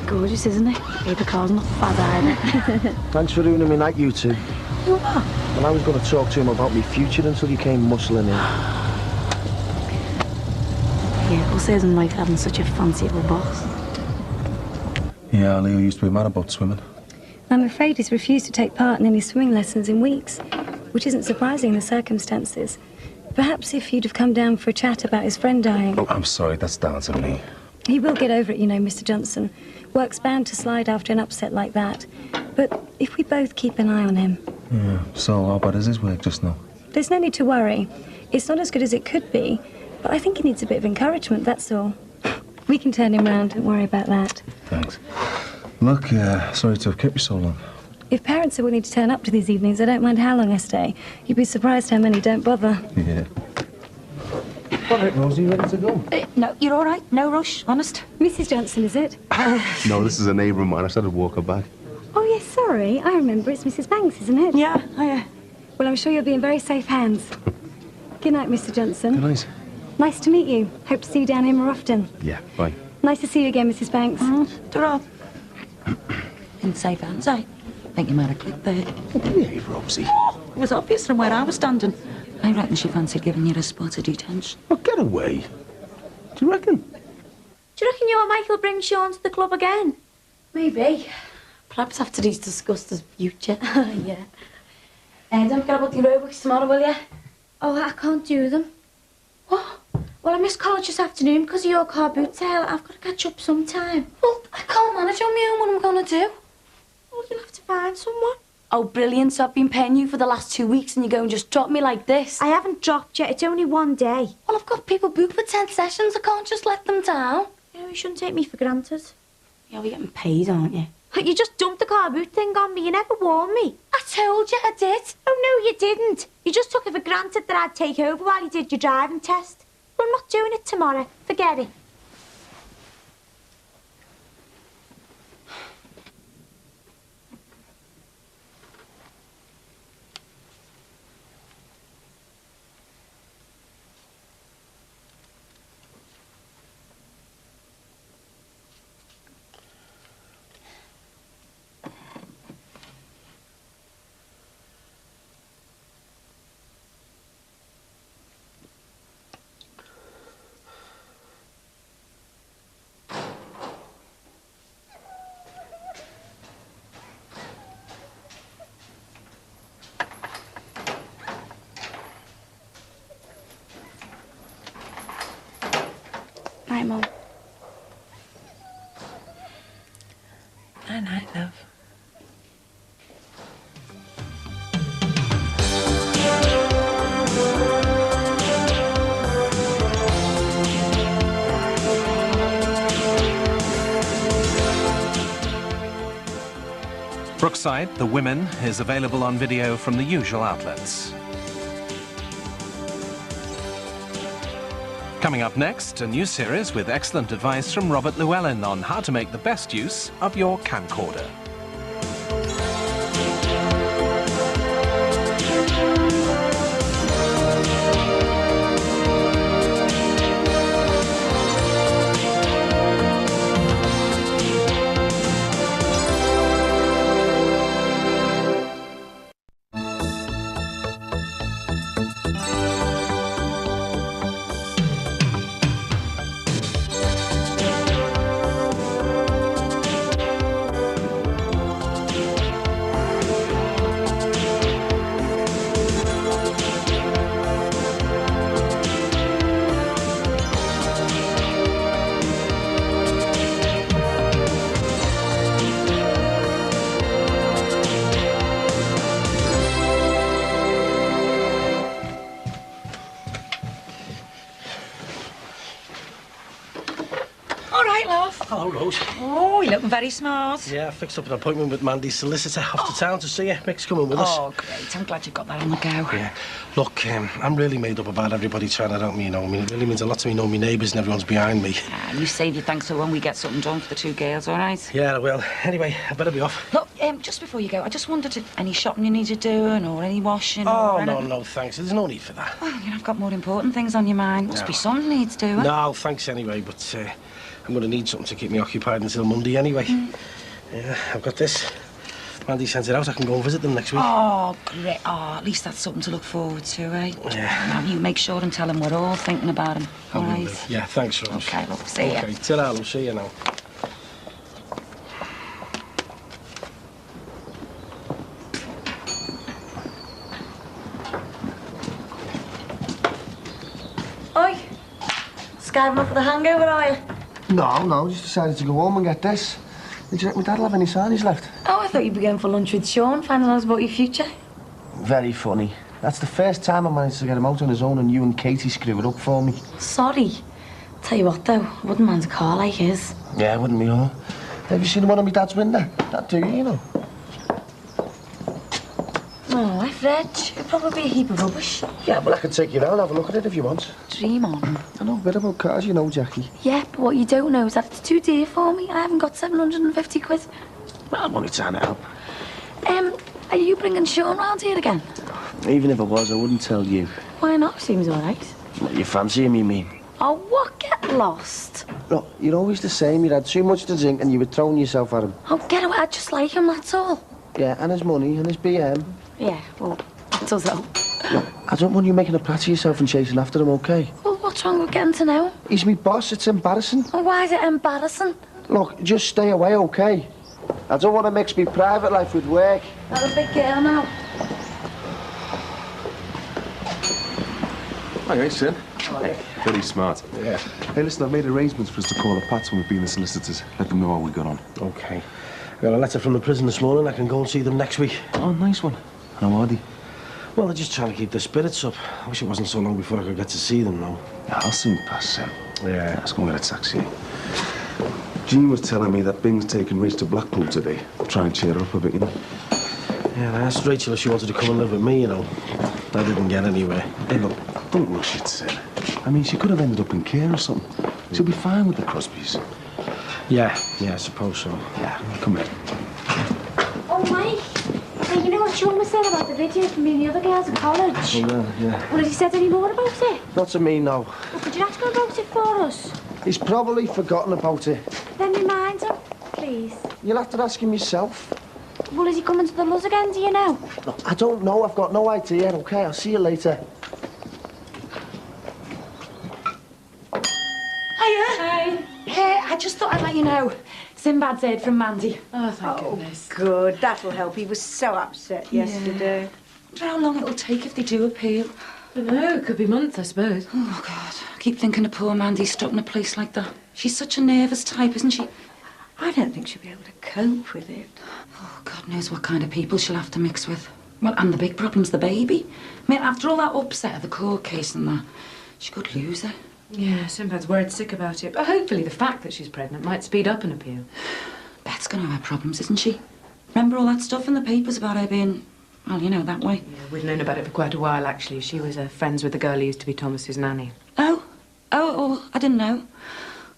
Gorgeous, isn't it? Paper car's not bad either. Thanks for ruining me night, you two. You what? Well, I was going to talk to him about my future until you came muscling in. Yeah, we'll say isn't like having such a fancy little boss. Yeah, Leo used to be mad about swimming. I'm afraid he's refused to take part in any swimming lessons in weeks, which isn't surprising in the circumstances. Perhaps if you'd have come down for a chat about his friend dying... Oh, I'm sorry, that's down to me. He will get over it, you know, Mr. Johnson. Work's bound to slide after an upset like that. But if we both keep an eye on him... Yeah, so how bad is his work just now? There's no need to worry. It's not as good as it could be, but I think he needs a bit of encouragement, that's all. We can turn him round, don't worry about that. Thanks. Look, sorry to have kept you so long. If parents are willing to turn up to these evenings, I don't mind how long I stay. You'd be surprised how many don't bother. Yeah. All right, Rosie, you ready to go? No, you're all right. No rush, honest. Mrs. Johnson, is it? No, this is a neighbour of mine. I said I'd walk her back. Oh, yes, sorry. I remember. It's Mrs. Banks, isn't it? Yeah, hiya. Well, I'm sure you'll be in very safe hands. Good night, Mr. Johnson. Good night. Nice to meet you. Hope to see you down here more often. Yeah, bye. Nice to see you again, Mrs. Banks. Ta-ra. In safe hands, I think you might have clicked there. Behave, Rosie. It was obvious from where I was standing. I reckon she fancied giving you a spot of detention. Oh, get away. Do you reckon? Do you reckon you and Michael bring Sean to the club again? Maybe. Perhaps after he's discussed his future. Yeah. Don't forget about the aerobics tomorrow, will you? Oh, I can't do them. What? Well, I missed college this afternoon because of your car boot sale. I've got to catch up sometime. Well, I can't manage on my own what I'm going to do. Well, you'll have to find someone. Oh, brilliant. So I've been paying you for the last 2 weeks and you go and just drop me like this. I haven't dropped you. It's only one day. Well, I've got people booked for 10 sessions. I can't just let them down. Yeah, you shouldn't take me for granted. Yeah, we're getting paid, aren't you? You just dumped the car boot thing on me. You never warned me. I told you I did. Oh, no, you didn't. You just took it for granted that I'd take over while you did your driving test. Well, I'm not doing it tomorrow. Forget it. Right, Mum. Night-night, love. Brookside, The Women, is available on video from the usual outlets. Coming up next, a new series with excellent advice from Robert Llewellyn on how to make the best use of your camcorder. Hello, Rose. Oh, you're looking very smart. Yeah, I fixed up an appointment with Mandy's solicitor off to town to see her. Mick's coming with us. Oh, great. I'm glad you've got that on the go. Yeah. Look, I'm really made up about everybody trying to help me, you know. I mean, it really means a lot to me knowing my neighbours and everyone's behind me. You save your thanks for when we get something done for the two girls, all right? Yeah, I will. Anyway, I better be off. Look, just before you go, I just wondered if any shopping you needed doing or any washing Oh, or anything. no, thanks. There's no need for that. Well, you know, I've got more important things on your mind. Must be something needs doing. No, thanks anyway, but I'm going to need something to keep me occupied until Monday anyway. Yeah, I've got this. Mandy sent it out. I can go and visit them next week. Oh, great. Oh, at least that's something to look forward to, eh? Yeah. Now, you make sure and tell them we're all thinking about him, all I will right? do. Yeah, thanks, Rose. OK, look, see ya. OK, ta-ra, love. See you now. Oi. Skiving up for the hangover, are you? No, just decided to go home and get this. Did you reckon my dad'll have any sarnies left? Oh, I thought you'd be going for lunch with Sean, finding out about your future. Very funny. That's the first time I managed to get him out on his own and you and Katie screw it up for me. Sorry. Tell you what, though, I wouldn't mind a car like his. Yeah, wouldn't we all? Have you seen the one on my dad's window? That do you know? Oh, I've read. It'd probably be a heap of rubbish. Yeah, well, I could take you round, have a look at it if you want. Dream on. I know a bit about cars, you know, Jackie. Yeah, but what you don't know is that it's too dear for me. I haven't got 750 quid. Well, I'm only trying to help. Are you bringing Sean round here again? Even if I was, I wouldn't tell you. Why not? Seems all right. You fancy him, you mean? Oh, what? Get lost. Look, you're always the same. You had too much to drink and you were throwing yourself at him. Oh, get away. I just like him, that's all. Yeah, and his money and his BM. Yeah, well, that does help. Look, I don't want you making a prat of yourself and chasing after him, OK? Well, what's wrong with getting to know him? He's me boss. It's embarrassing. Well, why is it embarrassing? Look, just stay away, OK? I don't want to mix my private life with work. I'm a big girl now. Hi, Sid. Very smart. Yeah. Hey, listen, I've made arrangements for us to call the Pats when we've been the solicitors. Let them know how we got on. OK. I got a letter from the prison this morning. I can go and see them next week. Oh, nice one. How are they? Well, they're just trying to keep their spirits up. I wish it wasn't so long before I could get to see them, though. Yeah, I'll soon pass, Sam. Yeah. Let's go and get a taxi. Jean was telling me that Bing's taking Rach to Blackpool today. Try and cheer her up a bit, you know. Yeah, I asked Rachel if she wanted to come and live with me, you know. I didn't get anywhere. Hey, look, don't rush it, Sid. I mean, she could have ended up in care or something. She'll be fine with the Crosbys. Yeah, I suppose so. Yeah, come here. Oh, Mike. Hey, you know what Sean was saying about the video from me and the other girls at college? Oh, yeah. Well, has he said any more about it? Not to me, no. Well, could you ask him about it for us? He's probably forgotten about it. Then remind him, please. You'll have to ask him yourself. Well, is he coming to the Luz again, do you know? No, I don't know. I've got no idea. OK, I'll see you later. Hiya. Hi. Hey, I just thought I'd let you know. Sinbad's heard from Mandy. Oh, thank goodness. Good, that'll help. He was so upset yesterday. I wonder how long it'll take if they do appeal. I don't know, it could be months, I suppose. Oh, God. I keep thinking of poor Mandy stuck in a place like that. She's such a nervous type, isn't she? I don't think she'll be able to cope with it. Oh, God knows what kind of people she'll have to mix with. Well, and the big problem's the baby. I mean, after all that upset of the court case and that, she could lose her. Yeah, Sinbad's worried sick about it. But hopefully the fact that she's pregnant might speed up an appeal. Beth's going to have problems, isn't she? Remember all that stuff in the papers about her being, well, you know, that way? Yeah, we'd known about it for quite a while, actually. She was friends with the girl who used to be Thomas's nanny. Oh, I didn't know.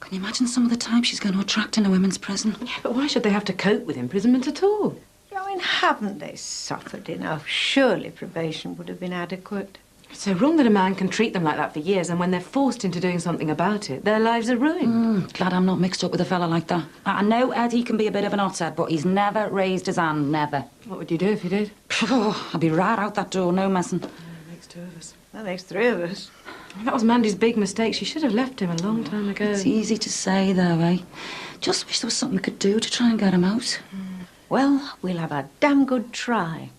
Can you imagine some of the time she's going to attract in a women's prison? Yeah, but why should they have to cope with imprisonment at all? I mean, haven't they suffered enough? Surely probation would have been adequate. It's so wrong that a man can treat them like that for years, and when they're forced into doing something about it, their lives are ruined. Glad I'm not mixed up with a fella like that. I know Eddie can be a bit of an hothead, but he's never raised his hand, never. What would you do if he did? I'd be right out that door, no messing. That makes two of us. That makes three of us. That was Mandy's big mistake. She should have left him a long time ago. It's easy to say, though, eh? Just wish there was something we could do to try and get him out. Well, we'll have a damn good try.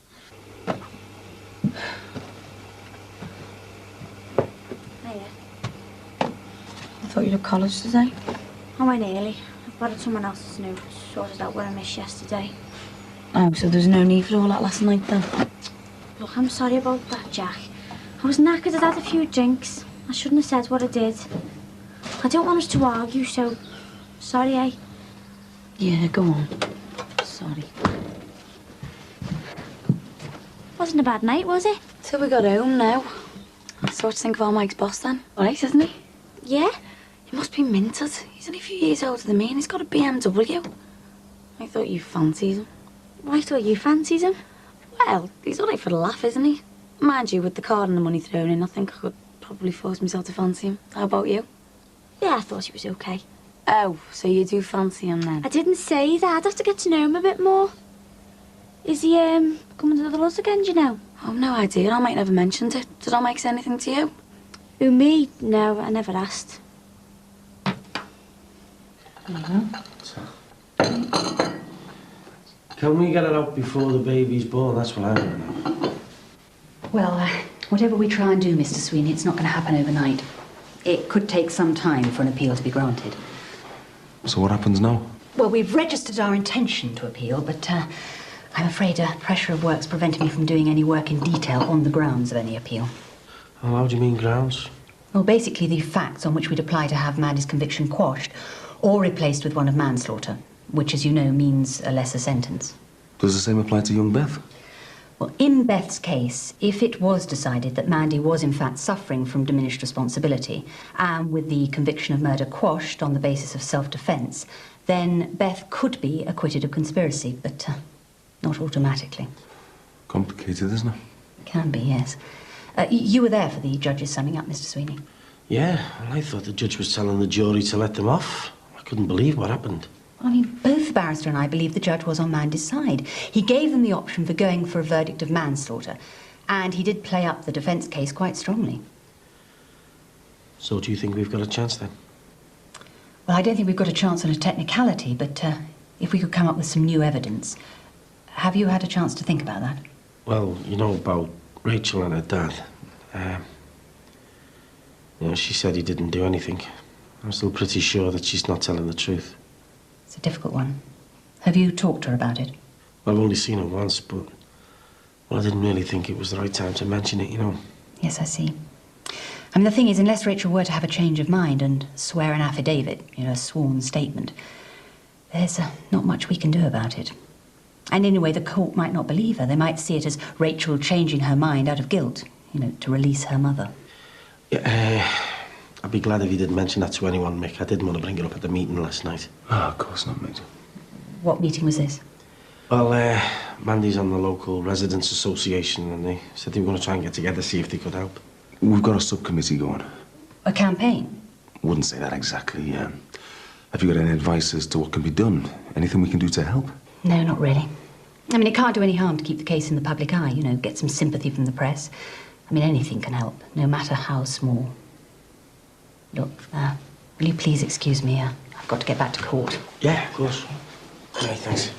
I thought you'd have college today. I went early. I've borrowed someone else's note, sorted out what I missed yesterday. Oh, so there's no need for all that last night, then? Look, I'm sorry about that, Jack. I was knackered. I'd had a few drinks. I shouldn't have said what I did. I don't want us to argue, so... Sorry, eh? Yeah, go on. Sorry. Wasn't a bad night, was it? So we got home now. So what do you think of our Mike's boss, then? All right, isn't he? Yeah? He must be minted. He's only a few years older than me and he's got a BMW. I thought you fancied him. I thought you fancied him. Well, he's all right for the laugh, isn't he? Mind you, with the card and the money thrown in, I think I could probably force myself to fancy him. How about you? Yeah, I thought he was okay. Oh, so you do fancy him then? I didn't say that. I'd have to get to know him a bit more. Is he, coming to the Luz again, do you know? Oh, no idea. I might never mentioned it. Did I make anything to you? Who, me? No, I never asked. Can we get it out before the baby's born? That's what I want to know. Well, whatever we try and do, Mr. Sweeney, it's not going to happen overnight. It could take some time for an appeal to be granted. So what happens now? Well, we've registered our intention to appeal, but I'm afraid pressure of work's preventing me from doing any work in detail on the grounds of any appeal. Well, how do you mean grounds? Well, basically the facts on which we'd apply to have Mandy's conviction quashed or replaced with one of manslaughter, which, as you know, means a lesser sentence. Does the same apply to young Beth? Well, in Beth's case, if it was decided that Mandy was in fact suffering from diminished responsibility, and with the conviction of murder quashed on the basis of self-defence, then Beth could be acquitted of conspiracy, but not automatically. Complicated, isn't it? Can be, yes. You were there for the judge's summing up, Mr. Sweeney. Yeah, well, I thought the judge was telling the jury to let them off. I couldn't believe what happened. I mean, both the barrister and I believe the judge was on Mandy's side. He gave them the option for going for a verdict of manslaughter, and he did play up the defence case quite strongly. So do you think we've got a chance then? Well, I don't think we've got a chance on a technicality, but if we could come up with some new evidence. Have you had a chance to think about that? Well, you know about Rachel and her dad. You know, she said he didn't do anything. I'm still pretty sure that she's not telling the truth. It's a difficult one. Have you talked to her about it? Well, I've only seen her once, but well, I didn't really think it was the right time to mention it, you know. Yes, I see. I mean, the thing is, unless Rachel were to have a change of mind and swear an affidavit, you know, a sworn statement, there's not much we can do about it. And anyway, the court might not believe her. They might see it as Rachel changing her mind out of guilt, you know, to release her mother. Yeah, I'd be glad if you didn't mention that to anyone, Mick. I didn't want to bring it up at the meeting last night. Ah, of course not, mate. What meeting was this? Well, Mandy's on the local residents' association, and they said they were going to try and get together, see if they could help. We've got a subcommittee going. A campaign? Wouldn't say that exactly. Have you got any advice as to what can be done? Anything we can do to help? No, not really. I mean, it can't do any harm to keep the case in the public eye, you know, get some sympathy from the press. I mean, anything can help, no matter how small. Look, will you please excuse me? I've got to get back to court. Yeah, of course. Okay, thanks.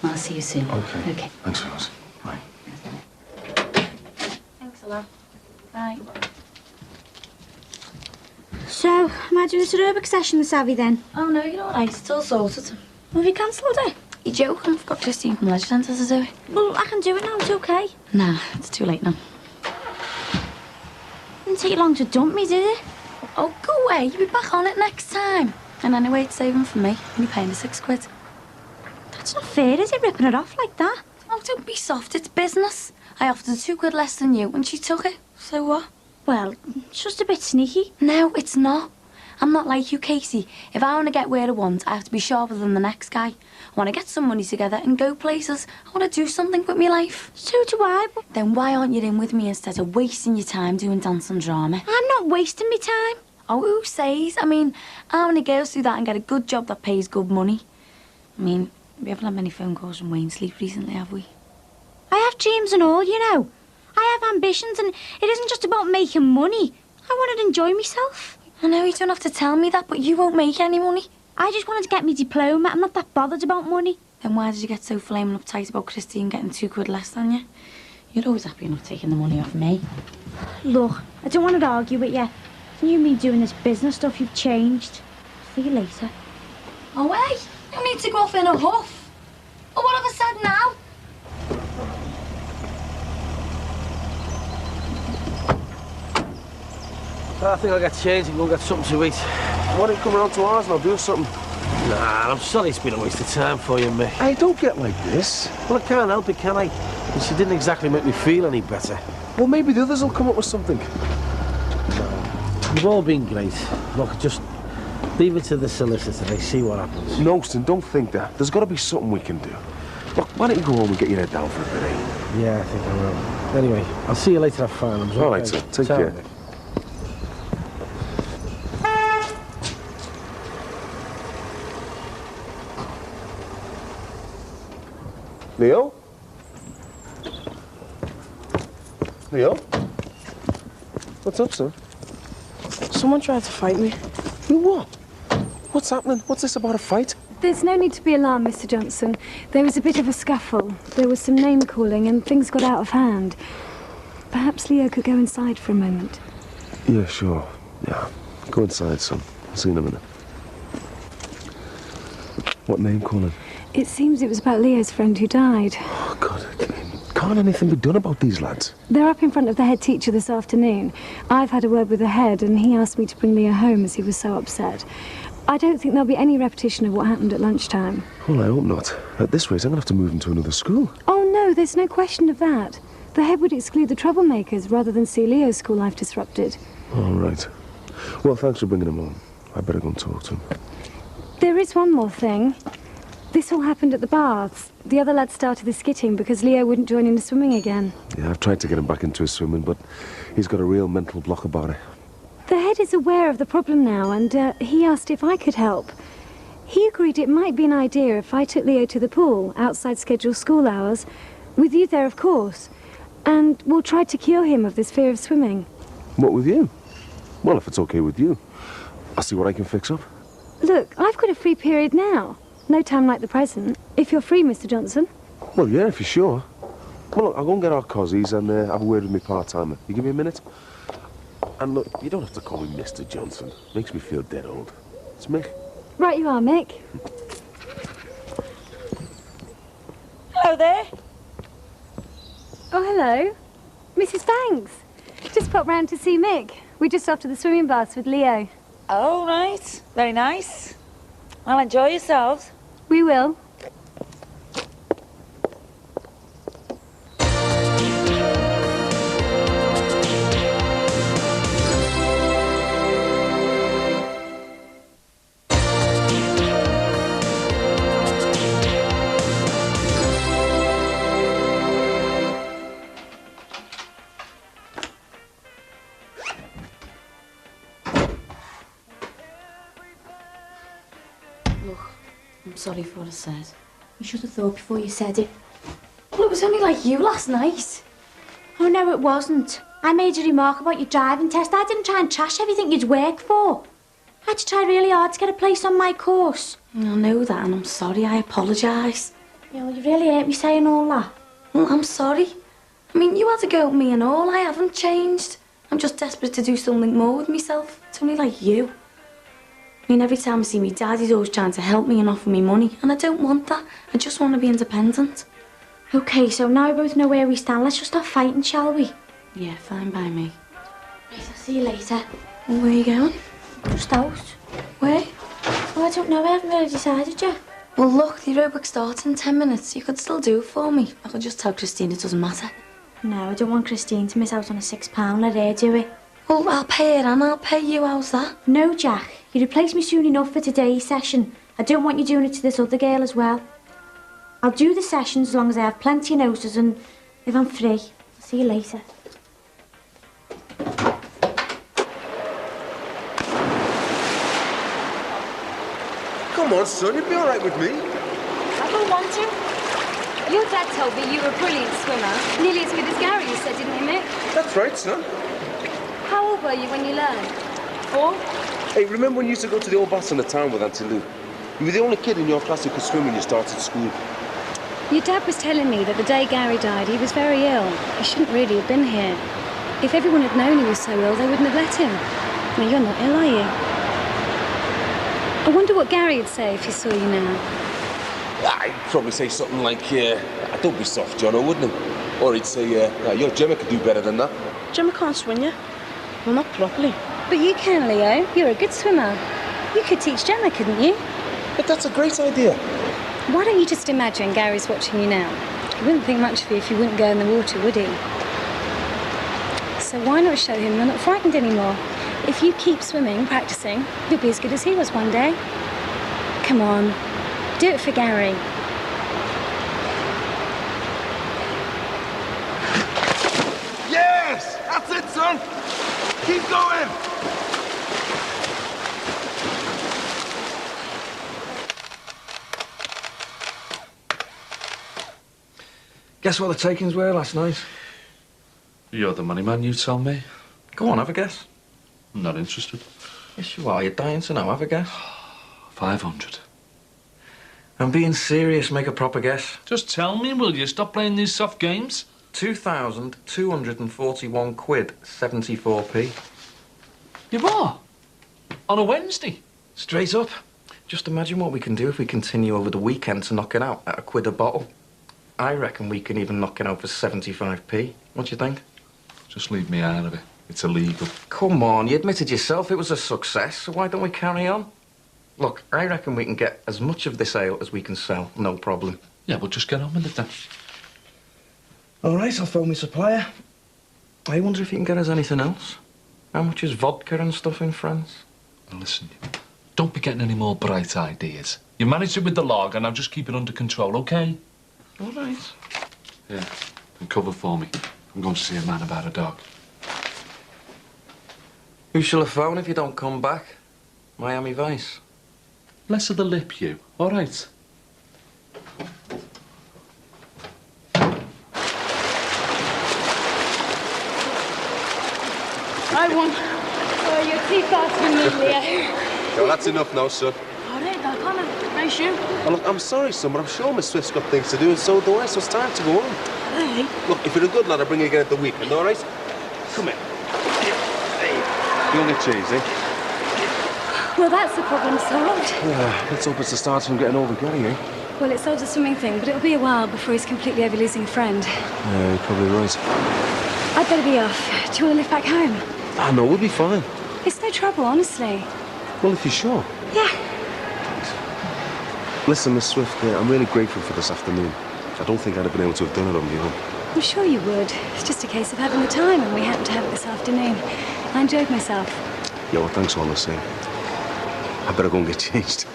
I'll see you soon. Okay. Okay. Thanks very much. Bye. Thanks a lot. Bye. So, am I doing this aerobic session this Abby then? Oh no, you're all right. It's all sorted. Have you cancelled it? You joking? I've got Christine from Leisure Centre to do it. Well, I can do it now, it's okay. Nah, it's too late now. Didn't take you long to dump me, did it? Oh, go away. You'll be back on it next time. And anyway, it's saving for me. You're paying the £6. That's not fair, is it, ripping it off like that? Oh, don't be soft. It's business. I offered her £2 less than you, and she took it. So what? Well, it's just a bit sneaky. No, it's not. I'm not like you, Casey. If I want to get where I want, I have to be sharper than the next guy. I want to get some money together and go places. I want to do something with my life. So do I, but... Then why aren't you in with me instead of wasting your time doing dance and drama? I'm not wasting my time. Oh, who says? I mean, how many girls do that and get a good job that pays good money? I mean, we haven't had many phone calls from Wayne Sleep recently, have we? I have dreams and all, you know. I have ambitions, and it isn't just about making money. I want to enjoy myself. I know you don't have to tell me that, but you won't make any money. I just wanted to get my diploma. I'm not that bothered about money. Then why did you get so flaming uptight about Christine getting £2 less than you? You're always happy enough taking the money off me. Look, I don't want to argue with you. You and me doing this business stuff, you've changed. See you later. Oh, hey, you need to go off in a huff. Oh, what have I said now? I think I'll get changed and go get something to eat. Why don't you come around to ours and I'll do something? Nah, I'm sorry it's been a waste of time for you, mate. Hey, don't get like this. Well, I can't help it, can I? And she didn't exactly make me feel any better. Well, maybe the others will come up with something. You've all been great. Look, just leave it to the solicitor. They see what happens. No, Stan, don't think that. There's got to be something we can do. Look, why don't you go home and get your head down for a bit, eh? Yeah, I think I will. Anyway, I'll see you later at Farnham's. All right, sir. Take care. Mate. Leo? Leo? What's up, sir? Someone tried to fight me. You what? What's happening? What's this about a fight? There's no need to be alarmed, Mr. Johnson. There was a bit of a scuffle. There was some name-calling and things got out of hand. Perhaps Leo could go inside for a moment. Yeah, sure. Yeah. Go inside, son. I'll see you in a minute. What name calling? It seems it was about Leo's friend who died. Oh, God. Can't anything be done about these lads? They're up in front of the head teacher this afternoon. I've had a word with the head and he asked me to bring Leo home as he was so upset. I don't think there'll be any repetition of what happened at lunchtime. Well, I hope not. At this rate, I'm going to have to move him to another school. Oh, no, there's no question of that. The head would exclude the troublemakers rather than see Leo's school life disrupted. All right. Well, thanks for bringing him home. I better go and talk to him. There is one more thing. This all happened at the baths. The other lads started the skitting because Leo wouldn't join in the swimming again. Yeah, I've tried to get him back into his swimming, but he's got a real mental block about it. The head is aware of the problem now, and he asked if I could help. He agreed it might be an idea if I took Leo to the pool, outside scheduled school hours, with you there, of course, and we'll try to cure him of this fear of swimming. What with you? Well, if it's okay with you, I'll see what I can fix up. Look, I've got a free period now. No time like the present. If you're free, Mr. Johnson. Well, yeah, if you're sure. Well, look, I'll go and get our cozzies and have a word with me part-timer. You give me a minute? And look, you don't have to call me Mr. Johnson. Makes me feel dead old. It's Mick. Right you are, Mick. Hello there. Oh, hello. Mrs. Banks. Just popped round to see Mick. We're just off to the swimming baths with Leo. Oh, right. Very nice. Well, enjoy yourselves. We will. I'm sorry for what I said. You should have thought before you said it. Well, it was only like you last night. Oh, no, it wasn't. I made a remark about your driving test. I didn't try and trash everything you'd worked for. I had to try really hard to get a place on my course. I know that, and I'm sorry. I apologise. Yeah, well, you really hurt me saying all that. Well, I'm sorry. I mean, you had to go at me and all. I haven't changed. I'm just desperate to do something more with myself. It's only like you. I mean, every time I see me dad, he's always trying to help me and offer me money, and I don't want that. I just want to be independent. OK, so now we both know where we stand. Let's just stop fighting, shall we? Yeah, fine by me. Right, I'll see you later. Well, where are you going? Just out. Where? Oh, I don't know. I haven't really decided yet. Well, look, the aerobic starts in 10 minutes. You could still do it for me. I could just tell Christine it doesn't matter. No, I don't want Christine to miss out on a £6. Let her do it. Well, I'll pay her and I'll pay you. How's that? No, Jack. You replace me soon enough for today's session. I don't want you doing it to this other girl as well. I'll do the sessions as long as I have plenty of notices and if I'm free. I'll see you later. Come on, son, you'd be all right with me. I don't want to. Your dad told me you were a brilliant swimmer. Nearly as good as Gary, you said, didn't you, Mick? That's right, son. How old were you when you learned? 4? Hey, remember when you used to go to the old baths in the town with Auntie Lou? You were the only kid in your class who could swim when you started school. Your dad was telling me that the day Gary died, he was very ill. He shouldn't really have been here. If everyone had known he was so ill, they wouldn't have let him. Now, you're not ill, are you? I wonder what Gary would say if he saw you now. I'd probably say something like, don't be soft, Jono, wouldn't he? Or he'd say, your Gemma could do better than that. Gemma can't swim you. Well, not properly. But you can, Leo. You're a good swimmer. You could teach Gemma, couldn't you? But that's a great idea. Why don't you just imagine Gary's watching you now? He wouldn't think much of you if you wouldn't go in the water, would he? So why not show him you're not frightened anymore? If you keep swimming, practicing, you'll be as good as he was one day. Come on, do it for Gary. Yes! That's it, son! Keep going! Guess what the takings were last night? You're the money man, you tell me. Go on, have a guess. I'm not interested. Yes, you are. You're dying to know. Have a guess. 500. I'm being serious. Make a proper guess. Just tell me, will you? Stop playing these soft games. 2,241 quid, 74p. You are? On a Wednesday? Straight up. Just imagine what we can do if we continue over the weekend to knock it out at £1 a bottle. I reckon we can even knock it out for 75p. What do you think? Just leave me out of it. It's illegal. Come on, you admitted yourself it was a success, so why don't we carry on? Look, I reckon we can get as much of this ale as we can sell, no problem. Yeah, well, just get on with it then. All right, I'll phone my supplier. I wonder if you can get us anything else. How much is vodka and stuff in France? Now listen, don't be getting any more bright ideas. You managed it with the lager, now just keep it under control, OK? All right. Yeah, and cover for me. I'm going to see a man about a dog. Who shall I phone if you don't come back? Miami Vice. Less of the lip, you. All right. I won. Oh, you're too fast for me, Leo. Well, that's enough now, son. All right, I'll come in. Nice shoe. Well, look, I'm sorry, son, but I'm sure Miss Swift's got things to do, and so do I, so it's time to go on. Hey. Look, if you're a good lad, I'll bring you again at the weekend, all right? Come here. You'll get cheese, eh? Well, that's the problem solved. Let's hope it's the start from getting over Gary, eh? Well, it solves the swimming thing, but it'll be a while before he's completely over losing a friend. Yeah, you're probably right. I'd better be off. Do you want to live back home? Ah, no, we'll be fine. It's no trouble, honestly. Well, if you're sure. Yeah. Listen, Miss Swift, I'm really grateful for this afternoon. I don't think I'd have been able to have done it on my own. I'm sure you would. It's just a case of having the time, and we happened to have it this afternoon. I enjoyed myself. Yeah, well, thanks all the same. I better go and get changed.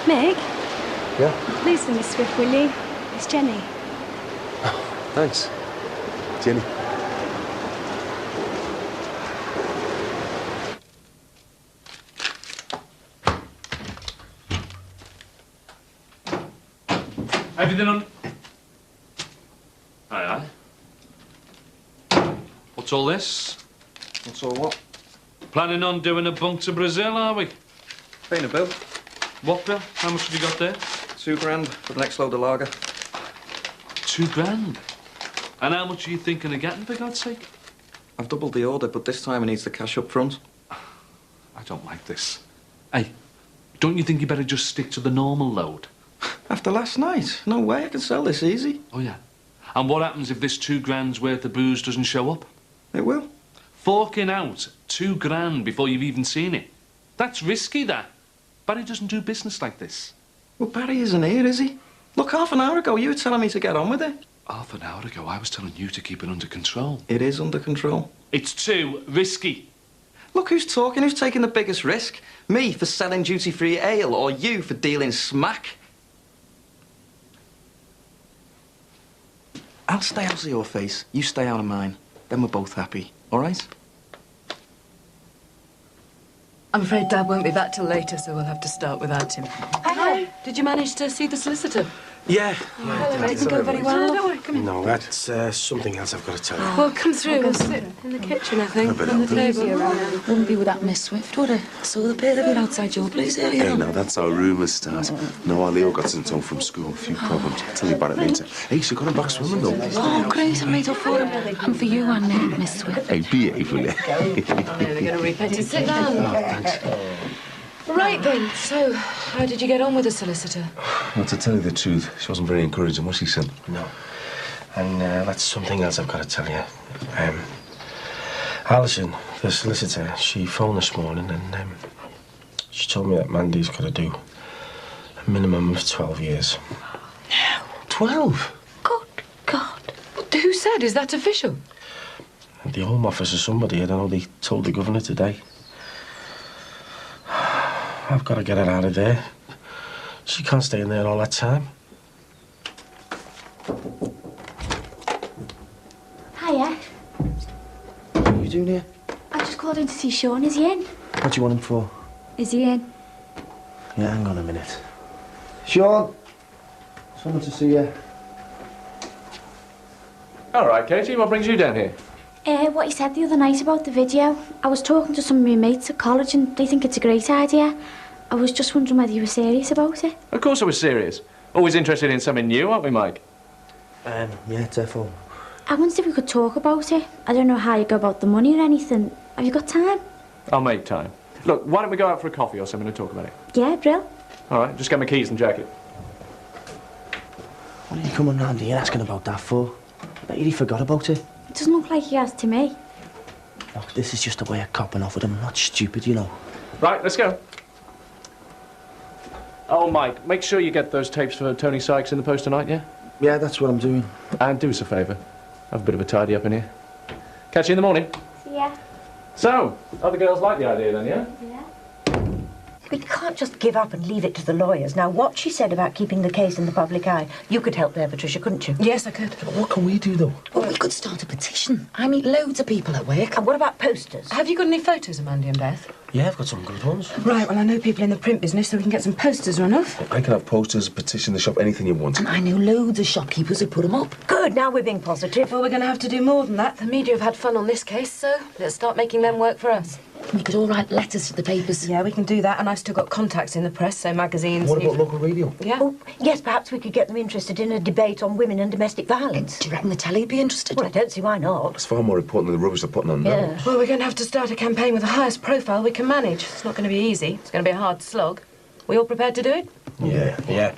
Mick? Yeah? Please for Miss Swift, will you? It's Jenny. Thanks. Jenny. Everything on... Aye, aye. What's all this? What's all what? Planning on doing a bunk to Brazil, are we? Paying a bill. What bill? How much have you got there? £2 grand for the next load of lager. £2 grand? And how much are you thinking of getting, for God's sake? I've doubled the order, but this time he needs the cash up front. I don't like this. Hey, don't you think you better just stick to the normal load? After last night? No way I can sell this easy. Oh, yeah? And what happens if this £2,000's worth of booze doesn't show up? It will. Forking out £2,000 before you've even seen it. That's risky, that. Barry doesn't do business like this. Well, Barry isn't here, is he? Look, half an hour ago you were telling me to get on with it. Half an hour ago I was telling you to keep it under control. It is under control. It's too risky. Look who's talking, who's taking the biggest risk? Me for selling duty-free ale, or you for dealing smack? I'll stay out of your face, you stay out of mine. Then we're both happy, all right? I'm afraid Dad won't be back till later, so we'll have to start without him. Hi. Did you manage to see the solicitor? Yeah. Hello, didn't go very well. No, don't worry, come in. No, that's something else I've got to tell you. Well, come through. We'll sit in the kitchen, I think, on the table. Wouldn't be with that Miss Swift, would it? I saw the pair of you outside your place earlier Hey, on. now that's how rumours start. No, our Leo got sent home from school. A few problems. I'll tell you about it later. Hey, she got him back swimming, though. Oh, great. I made up for him. And for you and Miss Swift. Hey, behave, will you? I'm nearly going to repent you. Sit down. Oh, thanks. Right then, so how did you get on with the solicitor? Well, to tell you the truth, she wasn't very encouraging, was she, son? No. And that's something else I've got to tell you. Alison, the solicitor, she phoned this morning and she told me that Mandy's got to do a minimum of 12 years. No. 12? Good God. Who said? Is that official? The Home Office or somebody, I don't know, they told the governor today. I've got to get her out of there. She can't stay in there all that time. Hiya. What are you doing here? I just called in to see Sean. Is he in? What do you want him for? Is he in? Yeah, hang on a minute. Sean! Someone to see you. All right, Katie, what brings you down here? What he said the other night about the video. I was talking to some of my mates at college and they think it's a great idea. I was just wondering whether you were serious about it. Of course I was serious. Always interested in something new, aren't we, Mike? Yeah, defo. I wondered if we could talk about it. I don't know how you go about the money or anything. Have you got time? I'll make time. Look, why don't we go out for a coffee or something and talk about it? Yeah, Brill. All right, just get my keys and jacket. What are you coming round here asking about that for? I bet he forgot about it. It doesn't look like he has to me. Look, this is just a way of copping off with him. I'm not stupid, you know. Right, let's go. Oh, Mike, make sure you get those tapes for Tony Sykes in the post tonight, yeah? Yeah, that's what I'm doing. And do us a favour. Have a bit of a tidy up in here. Catch you in the morning. See ya. So, other girls like the idea then, yeah? Yeah. We can't just give up and leave it to the lawyers. Now, what she said about keeping the case in the public eye, you could help there, Patricia, couldn't you? Yes, I could. What can we do, though? Well, we could start a petition. I meet loads of people at work. And what about posters? Have you got any photos of Mandy and Beth? Yeah, I've got some good ones. Right, well, I know people in the print business, so we can get some posters run off. I can have posters, petition the shop, anything you want. And I know loads of shopkeepers who put them up. Good, now we're being positive. Well, we're going to have to do more than that. The media have had fun on this case, so let's start making them work for us. We could all write letters to the papers. Yeah, we can do that, and I've still got contacts in the press, so magazines... What about local radio? Yeah. Oh, yes, perhaps we could get them interested in a debate on women and domestic violence. Do you reckon the telly'd be interested? Well, I don't see why not. It's far more important than the rubbish they're putting on now. Yeah. Well, we're going to have to start a campaign with the highest profile we can manage. It's not going to be easy. It's going to be a hard slog. We all prepared to do it? Yeah.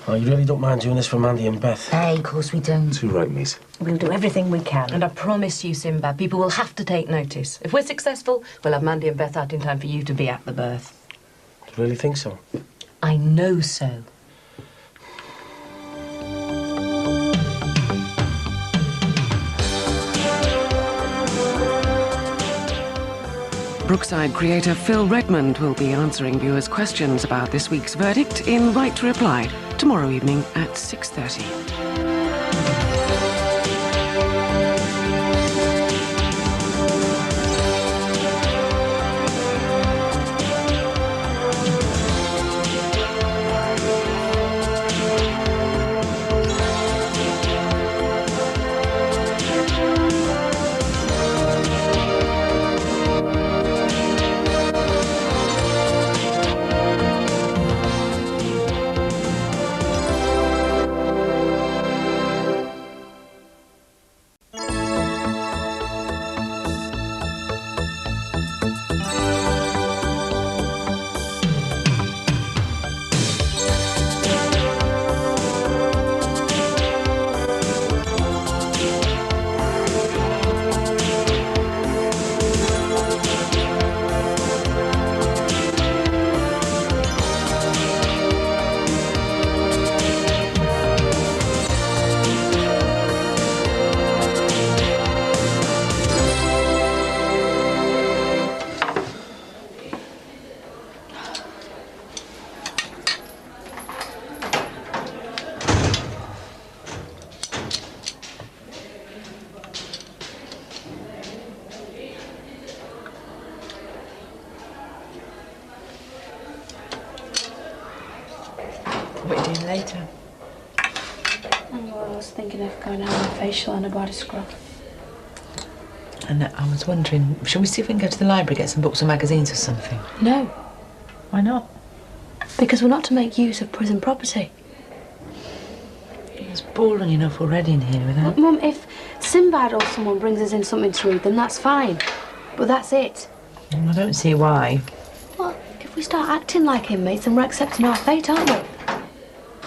Oh, you really don't mind doing this for Mandy and Beth? Hey, of course we don't. Too right, mate. We'll do everything we can. And I promise you, Sinbad, people will have to take notice. If we're successful, we'll have Mandy and Beth out in time for you to be at the birth. Do you really think so? I know so. Brookside creator Phil Redmond will be answering viewers' questions about this week's verdict in Right to Reply tomorrow evening at 6:30. was thinking of going to have a facial and a body scrub. And I was wondering, shall we see if we can go to the library, get some books or magazines or something? No. Why not? Because we're not to make use of prison property. It's boring enough already in here without... Mum, if Sinbad or someone brings us in something to read, then that's fine. But that's it. I don't see why. Well, if we start acting like inmates, then we're accepting our fate, aren't we?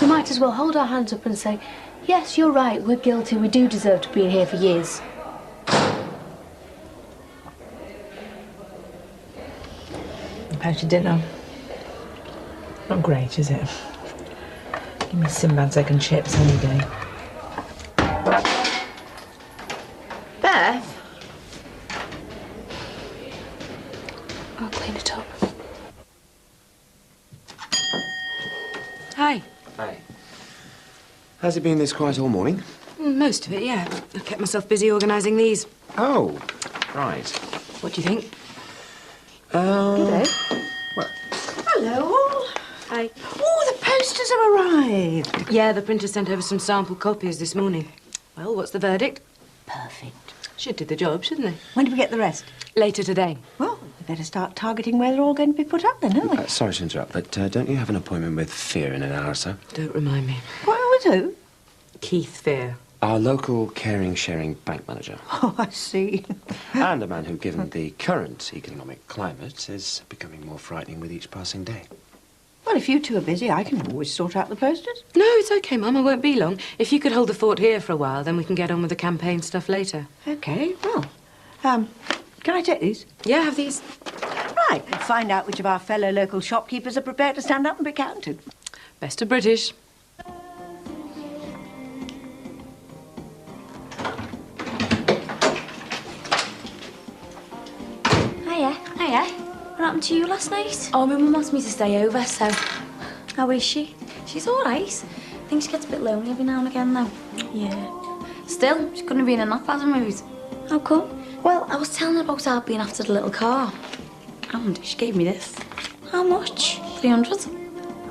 We might as well hold our hands up and say, yes, you're right, we're guilty, we do deserve to be in here for years. How's your dinner? Not great, is it? Give me Sinbad's egg and chips any day. Beth? I'll clean it up. Hi. Hi. Has it been this quiet all morning? Most of it, yeah. I've kept myself busy organising these. Oh, right. What do you think? Good day. Well, Hello, all. Hi. Oh, the posters have arrived. Yeah, the printer sent over some sample copies this morning. Well, what's the verdict? Perfect. Should do the job, shouldn't they? When do we get the rest? Later today. Well, we better start targeting where they're all going to be put up then, don't we? sorry to interrupt, but don't you have an appointment with Fear in an hour or so? Don't remind me. What with who? Keith Fear. Our local caring, sharing bank manager. Oh, I see. And a man who, given the current economic climate, is becoming more frightening with each passing day. Well, if you two are busy, I can always sort out the posters. No, it's okay, Mum. I won't be long. If you could hold the fort here for a while, then we can get on with the campaign stuff later. OK, well, can I take these? Yeah, have these. Right, and find out which of our fellow local shopkeepers are prepared to stand up and be counted. Best of British. Hiya. Hiya. What happened to you last night? Oh, my mum asked me to stay over, so... How is she? She's all right. I think she gets a bit lonely every now and again, though. Yeah. Still, she couldn't have been in that bad a mood. How come? Well, I was telling her about our being after the little car. And she gave me this. How much? 300.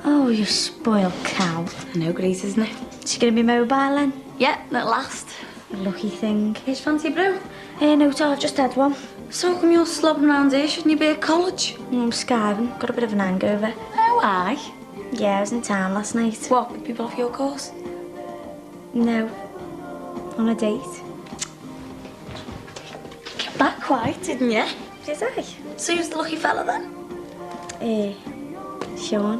Oh, you spoiled cow. I know, great, isn't it? She gonna be mobile then? Yeah, at last. A lucky thing. Here's fancy brew. No, I've just had one. So come you're slobbing around here? Shouldn't you be at college? I'm skiving. Got a bit of an hangover. Oh, aye? Yeah, I was in town last night. What, with people off your course? No. On a date. Kept that quiet, didn't you? Did I? So who's the lucky fella then? Sean.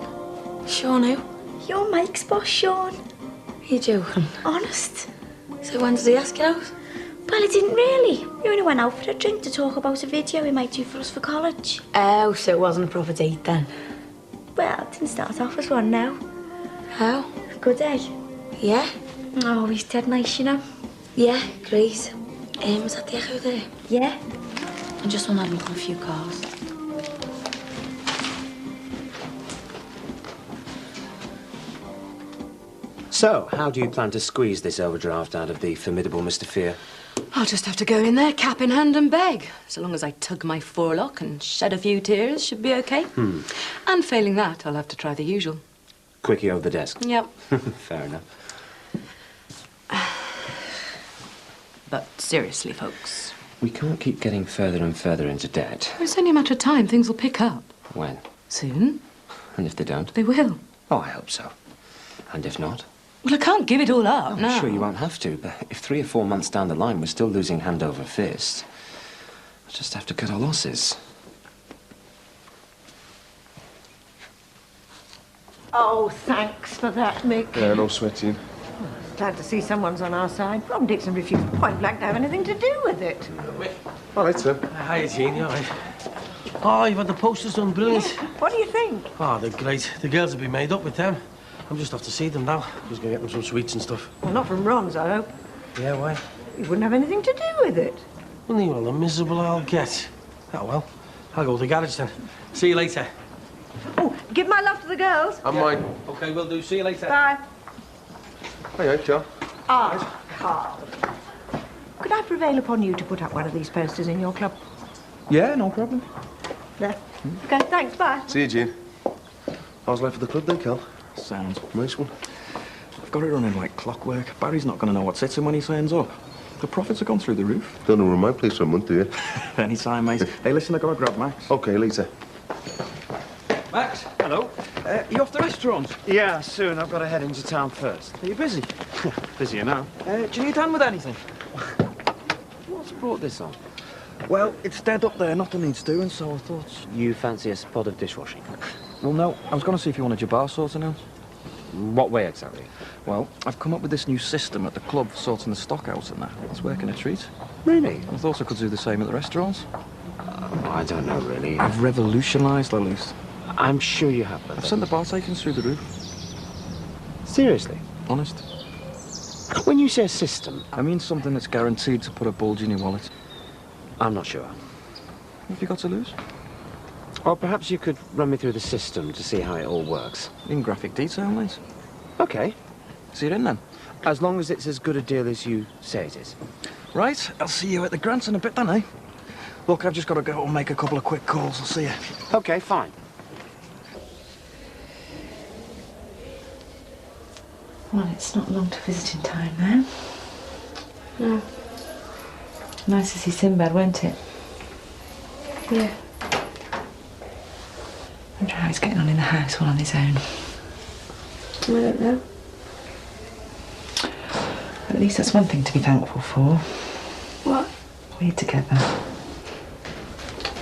Sean who? Your Mike's boss, Sean. Are you joking? Honest. So when did he ask you out? Well, he didn't really. We only went out for a drink to talk about a video he might do for us for college. Oh, so it wasn't a proper date then? Well, it didn't start off as one, no. How? Good day. Yeah? Oh, he's dead nice, you know. Yeah, great. Was that the Echo there? Yeah. I just want to have a look at a few cars. So, how do you plan to squeeze this overdraft out of the formidable Mr. Fear? I'll just have to go in there, cap in hand, and beg. So long as I tug my forelock and shed a few tears, should be okay. And failing that, I'll have to try the usual. Quickie over the desk? Yep. Fair enough. But seriously, folks. We can't keep getting further and further into debt. It's only a matter of time. Things will pick up. When? Soon. And if they don't? They will. Oh, I hope so. And if not? Well, I can't give it all up, I'm no. sure you won't have to, but if 3 or 4 months down the line we're still losing hand over fist, we'll just have to cut our losses. Oh, thanks for that, Mick. Yeah, no sweating. Glad to see someone's on our side. Ron Dixon refused point blank to have anything to do with it. All right, sir. Hi, Jean, you all right? Oh, you've had the posters done, brilliant. Yeah. What do you think? Oh, they're great. The girls have been made up with them. I'm just off to see them now. Just gonna get them some sweets and stuff. Well, not from Ron's, I hope. Yeah, why? He wouldn't have anything to do with it. Well, the miserable I'll get. Oh, well. I'll go to the garage then. See you later. Oh, give my love to the girls. And mine. OK, will do. See you later. Bye. Hey, Carl. Ah, Carl. Could I prevail upon you to put up one of these posters in your club? Yeah, no problem. There. OK, thanks. Bye. See you, Jean. How's life at the club then, Cal? Sounds. Nice one. I've got it running like clockwork. Barry's not going to know what's hitting when he turns up. The profits have gone through the roof. Don't know where my place for a month, do you? Anytime, mate. Hey, listen, I've got to grab Max. OK, later. Max, hello. You off the restaurant? Yeah, soon. I've got to head into town first. Are you busy? Busier now. Do you need Dan with anything? What's brought this on? Well, it's dead up there. Nothing needs doing, so I thought... You fancy a spot of dishwashing? Well, no. I was going to see if you wanted your bar sorting out. What way exactly? Well, I've come up with this new system at the club for sorting the stock out and that. It's working a treat. Really? I thought I could do the same at the restaurants. I don't know, really. I've revolutionised, at least. I'm sure you have, but... I've sent the bar takings through the roof. Seriously? Honest. When you say a system... I mean something that's guaranteed to put a bulge in your wallet. I'm not sure. What have you got to lose? Or perhaps you could run me through the system to see how it all works. In graphic detail, mate. OK. See you in, then. As long as it's as good a deal as you say it is. Right, I'll see you at the Grants in a bit then, eh? Look, I've just got to go and make a couple of quick calls. I'll see you. OK, fine. Well, it's not long to visiting time now. No. Nice to see Sinbad, won't it? Yeah. I wonder how he's getting on in the house all on his own. I don't know. At least that's one thing to be thankful for. What? We're together.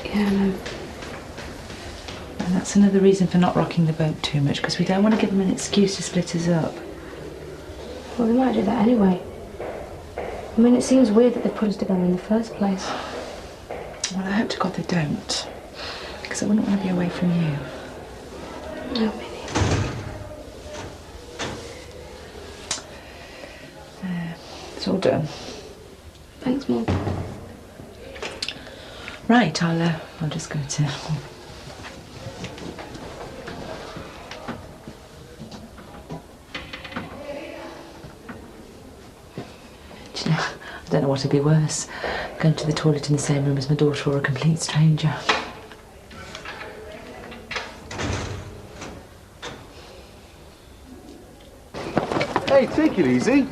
Yeah, I know. And that's another reason for not rocking the boat too much, because we don't want to give them an excuse to split us up. Well, they might do that anyway. I mean, it seems weird that they put us together in the first place. Well, I hope to God they don't, because I wouldn't want to be away from you. No, me neither. It's all done. Thanks, Mum. Right, I'll just go to... Do you know, I don't know what would be worse, going to the toilet in the same room as my daughter or a complete stranger. Hey, take it easy.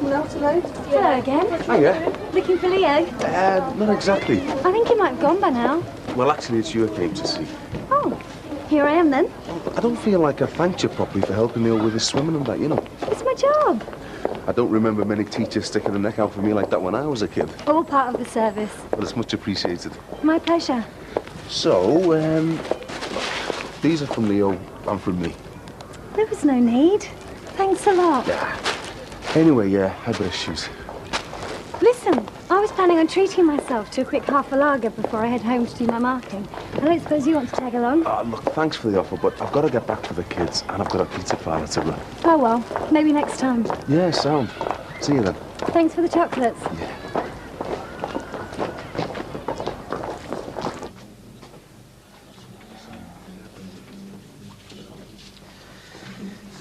Not alone. Hello again. Hiya. Looking for Leo? Not exactly. I think he might have gone by now. Well, actually, it's you I came to see. Oh, here I am then. I don't feel like I thanked you properly for helping me with the swimming and that, you know. It's my job. I don't remember many teachers sticking their neck out for me like that when I was a kid. All part of the service. But it's much appreciated. My pleasure. So, these are from Leo and from me. There was no need. Thanks a lot. Anyway, I better shoot. Listen, I was planning on treating myself to a quick half a lager before I head home to do my marking. I don't suppose you want to tag along? Look, thanks for the offer, but I've got to get back for the kids, and I've got a pizza parlour to run. Oh well, maybe next time. Yeah, sound. See you then. Thanks for the chocolates.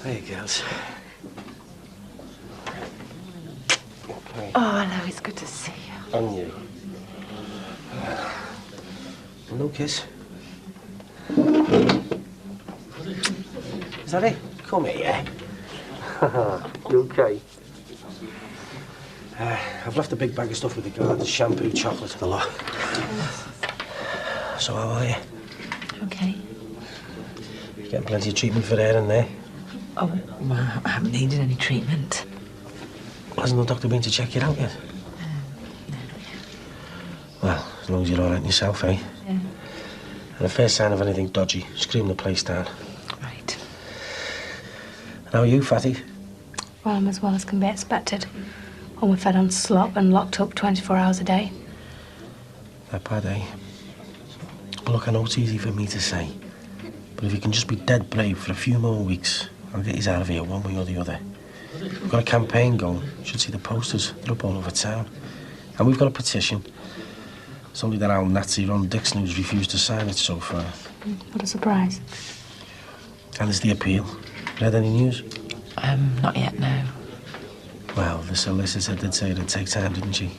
Hey, girls. Oh, hello, it's good to see you. And you. No kiss. Is that it? Come here, yeah? You okay? I've left a big bag of stuff with the garden, shampoo, chocolate and a lot. So how are you? Okay. You're getting plenty of treatment for there and there. Oh, well, I haven't needed any treatment. Hasn't the doctor been to check you out yet? Well, as long as you're all right yourself, eh? Yeah. And the first sign of anything dodgy, scream the place down. Right. And how are you, Fatty? Well, I'm as well as can be expected. When we're fed on slop and locked up 24 hours a day. That bad, eh? Well, look, I know it's easy for me to say, but if you can just be dead brave for a few more weeks, I'll get you out of here one way or the other. We've got a campaign going. You should see the posters. They're up all over town. And we've got a petition. It's only that old Nazi Ron Dixon who's refused to sign it so far. What a surprise. And there's the appeal. Read any news? Not yet, no. Well, the solicitor did say it'd take time, didn't she?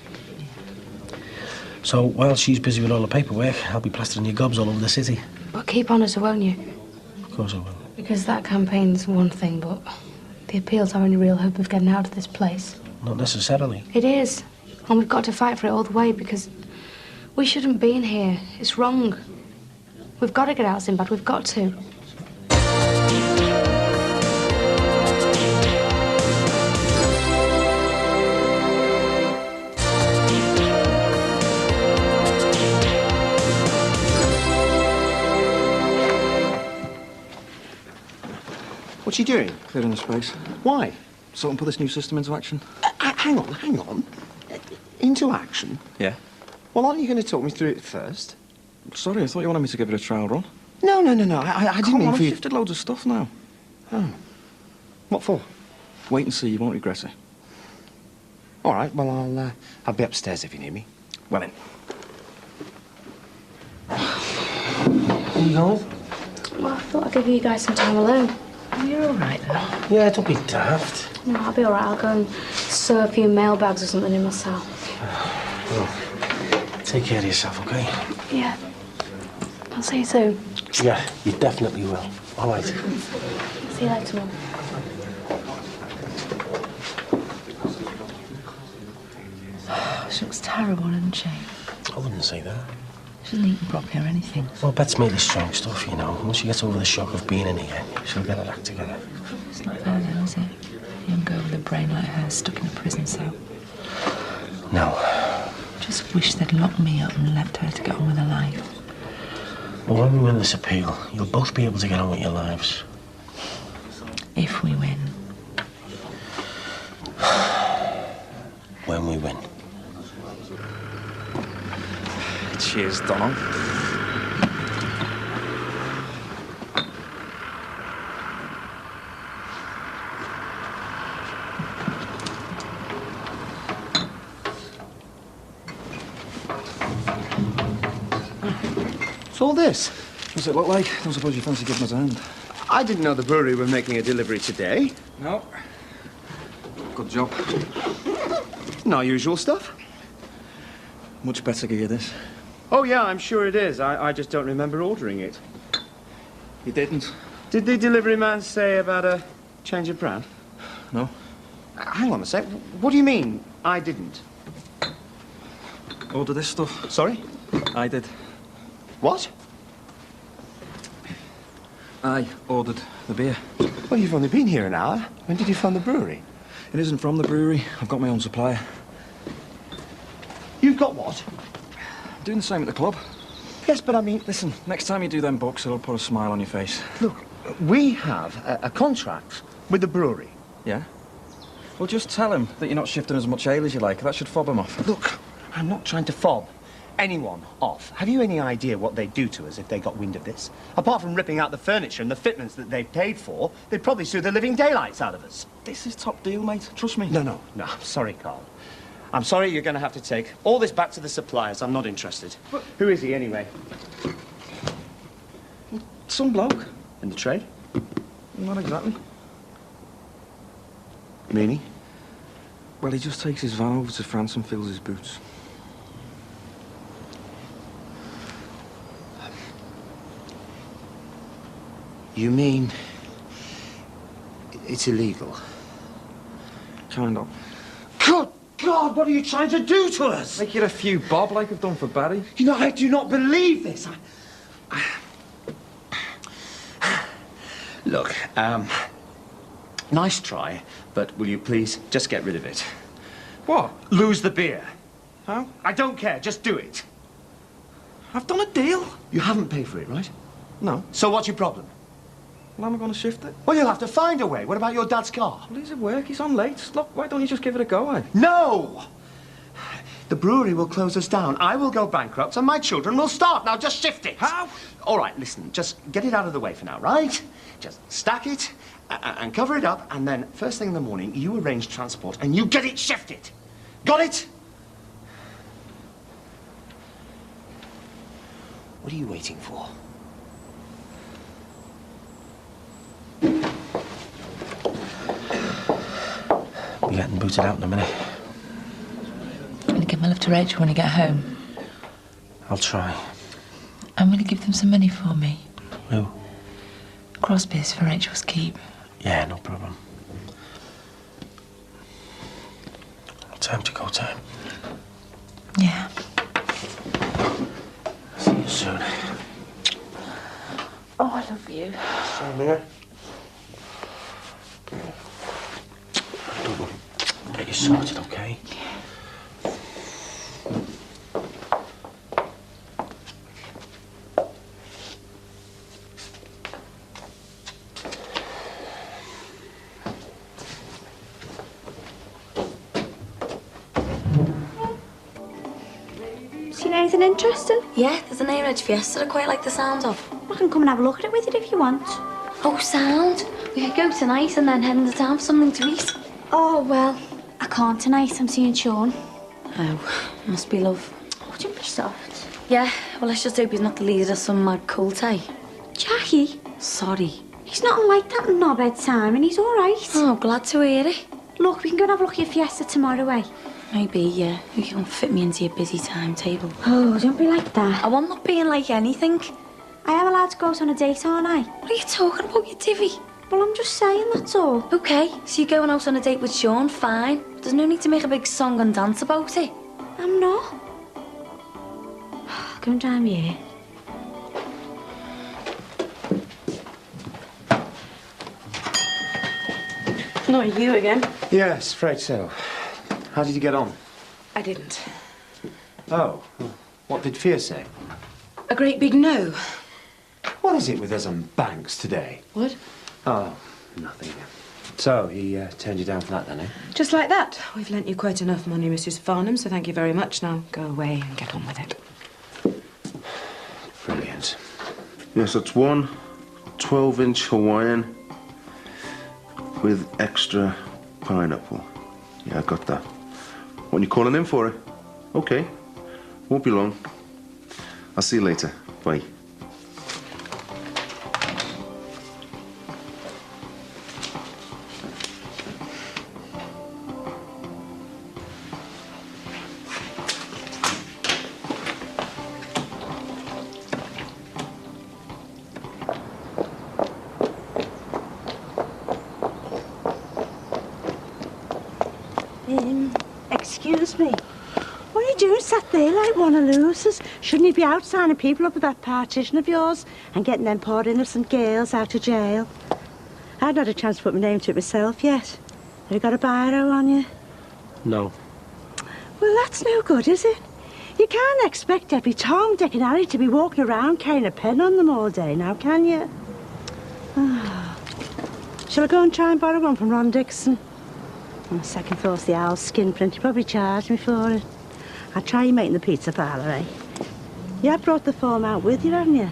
So, while she's busy with all the paperwork, I'll be plastering your gobs all over the city. But keep on us, won't you? Of course I will. Because that campaign's one thing, but The appeal's our only real hope of getting out of this place. Not necessarily. It is. And we've got to fight for it all the way because we shouldn't be in here. It's wrong. We've got to get out, Sinbad. We've got to. What's he doing? Clearing the space. Why? So I can put this new system into action. Hang on. Into action? Yeah. Well, aren't you going to talk me through it first? Sorry, I thought you wanted me to give it a trial run. No. I didn't mean for I've you... shifted loads of stuff now. Oh. What for? Wait and see, you won't regret it. All right, well, I'll be upstairs if you need me. Well then. Where you going? Well, I thought I'd give you guys some time alone. You're all right, now. Yeah, don't be daft. No, I'll be all right. I'll go and sew a few mailbags or something in my cell. Well, take care of yourself, okay? Yeah. I'll see you soon. Yeah, you definitely will. All right. See you later, Mum. She looks terrible, doesn't she? I wouldn't say that. She hasn't eaten properly or anything. Well, Bet's made the strong stuff, you know. Once she gets over the shock of being in here, she'll get her act together. It's not fair, though, is it? A young girl with a brain like her stuck in a prison cell. No. Just wish they'd locked me up and left her to get on with her life. Well, when we win this appeal, you'll both be able to get on with your lives. If we win. When we win. Cheers, Donald. What's all this? What's it look like? Don't suppose you fancy giving us a hand? I didn't know the brewery were making a delivery today. No. Good job. Not usual stuff. Much better gear, this. Oh, yeah, I'm sure it is. I just don't remember ordering it. You didn't? Did the delivery man say about a change of brand? No. Hang on a sec. What do you mean, I didn't? Order this stuff. Sorry? I did. What? I ordered the beer. Well, you've only been here an hour. When did you phone the brewery? It isn't from the brewery. I've got my own supplier. You've got what? I'm doing the same at the club. Yes, but I mean... Listen, next time you do them books, it'll put a smile on your face. Look, we have a contract with the brewery. Yeah? Well, just tell him that you're not shifting as much ale as you like. That should fob him off. Look, I'm not trying to fob anyone off. Have you any idea what they'd do to us if they got wind of this? Apart from ripping out the furniture and the fitments that they've paid for, they'd probably sue the living daylights out of us. This is top deal, mate. Trust me. No, I'm sorry, Carl. I'm sorry you're going to have to take all this back to the suppliers. I'm not interested. But who is he, anyway? Some bloke. In the trade? Not exactly. Meaning? Well, he just takes his van over to France and fills his boots. You mean... it's illegal? Kind of. Good God, what are you trying to do to us? Make it a few bob like I've done for Barry. You know, I do not believe this. Look, nice try, but will you please just get rid of it? What? Lose the beer. How? I don't care, just do it. I've done a deal. You haven't paid for it, right? No. So what's your problem? Well, am I going to shift it? Well, you'll have to find a way. What about your dad's car? Well, he's at work. He's on late. Look, why don't you just give it a go, eh? No! The brewery will close us down. I will go bankrupt and my children will starve. Now, just shift it. How? All right, listen, just get it out of the way for now, right? Just stack it and cover it up, and then first thing in the morning, you arrange transport and you get it shifted. Got it? What are you waiting for? Be getting booted out in a minute. I'm going to give my love to Rachel when I get home. I'll try. I'm going to give them some money for me. Who? Crosby's for Rachel's keep. Yeah, no problem. Time to go time. Yeah. See you soon. Oh, I love you. Same here. Get you sorted, okay? Seen anything interesting? Yeah, there's a name-edge fiesta I quite like the sound of. I can come and have a look at it with you if you want. Oh, sound. We could go tonight and then head into town for something to eat. Oh, well, I can't tonight. I'm seeing Sean. Oh, must be love. Oh, don't be soft. Yeah, well, let's just hope he's not the leader of some mad cult, eh? Jackie? Sorry. He's not like that in knob time and he's all right. Oh, glad to hear it. Look, we can go and have a look at your fiesta tomorrow, eh? Maybe, yeah. You can fit me into your busy timetable. Oh, don't be like that. I want not being like anything. I am allowed to go out on a date, aren't I? What are you talking about, you divvy? Well, I'm just saying, that's all. Okay, so you're going out on a date with Sean, fine. There's no need to make a big song and dance about it. I'm not. Go and dry me here. Not you again. Yes, afraid so. How did you get on? I didn't. Oh, what did Fear say? A great big no. What is it with us and Banks today? What? Oh, nothing. So, he turned you down for that then, eh? Just like that. We've lent you quite enough money, Mrs. Farnham, so thank you very much. Now go away and get on with it. Brilliant. Yes, it's one 12-inch Hawaiian with extra pineapple. Yeah, I got that. When you calling in for it? Okay. Won't be long. I'll see you later. Bye. Excuse me. What are you doing sat there like one of losers? Shouldn't you be out signing people up with that partition of yours and getting them poor innocent girls out of jail? I've not had a chance to put my name to it myself yet. Have you got a biro on you? No. Well, that's no good, is it? You can't expect every Tom, Dick and Harry to be walking around carrying a pen on them all day now, can you? Oh. Shall I go and try and borrow one from Ron Dixon? On second thoughts, the owl's skin print, he probably charged me for it. I'll try you making the pizza parlour, eh? You have brought the form out with you, haven't you?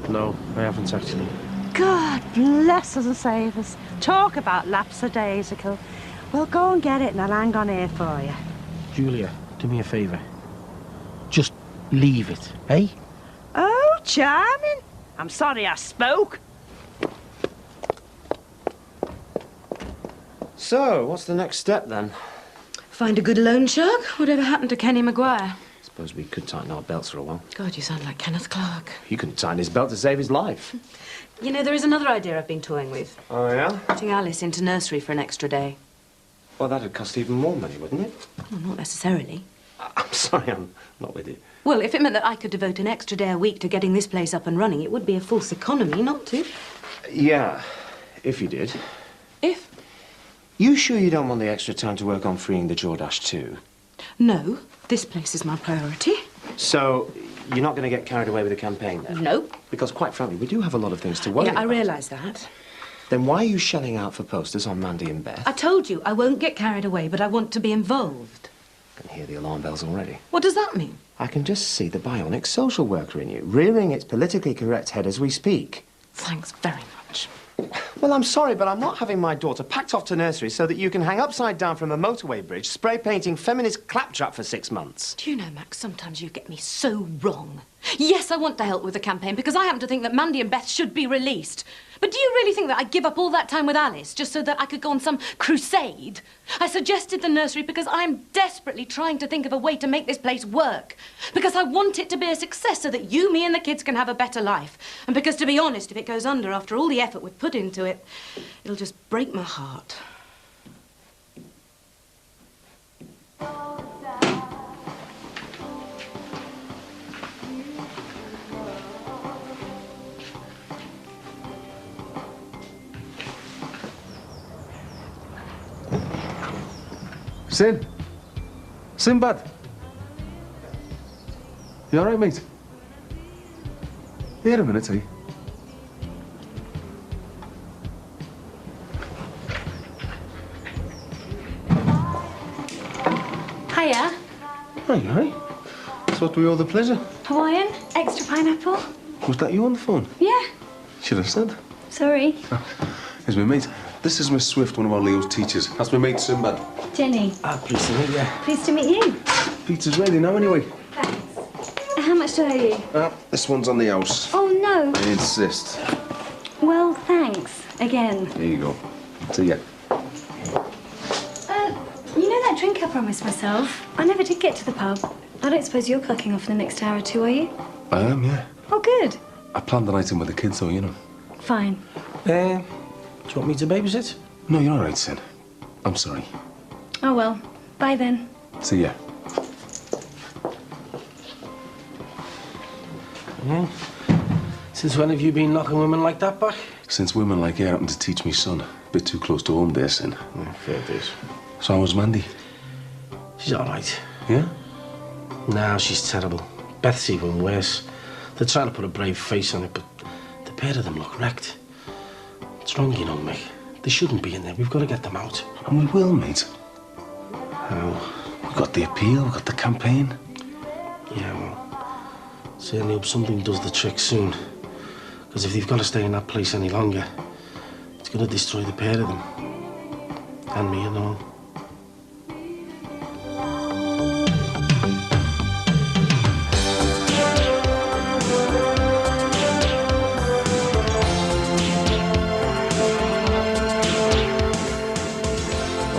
No, I haven't actually. God bless us and save us. Talk about lapsadaisical. Well, go and get it and I'll hang on here for you. Julia, do me a favour. Just leave it, eh? Oh, charming. I'm sorry I spoke. So, what's the next step then? Find a good loan shark? Whatever happened to Kenny Maguire? Suppose we could tighten our belts for a while. God, you sound like Kenneth Clark. He couldn't tighten his belt to save his life. You know, there is another idea I've been toying with. Oh, yeah? Putting Alice into nursery for an extra day. Well, that'd cost even more money, wouldn't it? Well, not necessarily. I'm sorry, I'm not with you. Well, if it meant that I could devote an extra day a week to getting this place up and running, it would be a false economy not to. Yeah, if you did. If? You sure you don't want the extra time to work on freeing the Jordache too? No, this place is my priority. So, you're not going to get carried away with the campaign then? No. Because quite frankly, we do have a lot of things to worry Yeah, about. I realise that. Then why are you shelling out for posters on Mandy and Beth? I told you, I won't get carried away, but I want to be involved. I can hear the alarm bells already. What does that mean? I can just see the bionic social worker in you, rearing its politically correct head as we speak. Thanks very much. Well, I'm sorry, but I'm not having my daughter packed off to nursery so that you can hang upside down from a motorway bridge, spray painting feminist claptrap for 6 months. Do you know, Max, sometimes you get me so wrong. Yes, I want to help with the campaign because I happen to think that Mandy and Beth should be released. But do you really think that I'd give up all that time with Alice just so that I could go on some crusade? I suggested the nursery because I'm desperately trying to think of a way to make this place work. Because I want it to be a success so that you, me and the kids can have a better life. And because, to be honest, if it goes under after all the effort we've put into it, it'll just break my heart. Sin? Sinbad? You all right, mate? Here a minute, eh? Hiya. Aye. Thought we owe the pleasure. Hawaiian, extra pineapple. Was that you on the phone? Yeah, Should have said. sorry. Here's my mate. This is Miss Swift, one of our Leo's teachers. That's my mate, Sinbad. Jenny. Pleased to meet you. Pleased to meet you. Pizza's ready now, anyway. How much do I owe you? This one's on the house. Oh, no. I insist. Well, thanks. Again. Here you go. See ya. You know that drink I promised myself? I never did get to the pub. I don't suppose you're clocking off in the next hour or two, are you? I am, yeah. Oh, good. I planned the night in with the kids, though, you know. Fine. Do you want me to babysit? No, you're all right, Sin. I'm sorry. Oh, well. Bye, then. See ya. Yeah. Since when have you been knocking women like that back? Since women like you happen to teach me son. Bit too close to home there, Sin. Fair dues. So how was Mandy? She's all right. Yeah? No, she's terrible. Beth's even worse. They're trying to put a brave face on it, but the pair of them look wrecked. What's wrong, you know, Mick? They shouldn't be in there. We've got to get them out. And we will, mate. How? We've got the appeal, we've got the campaign. Yeah, well, certainly hope something does the trick soon. Because if they've got to stay in that place any longer, it's going to destroy the pair of them. And me and all.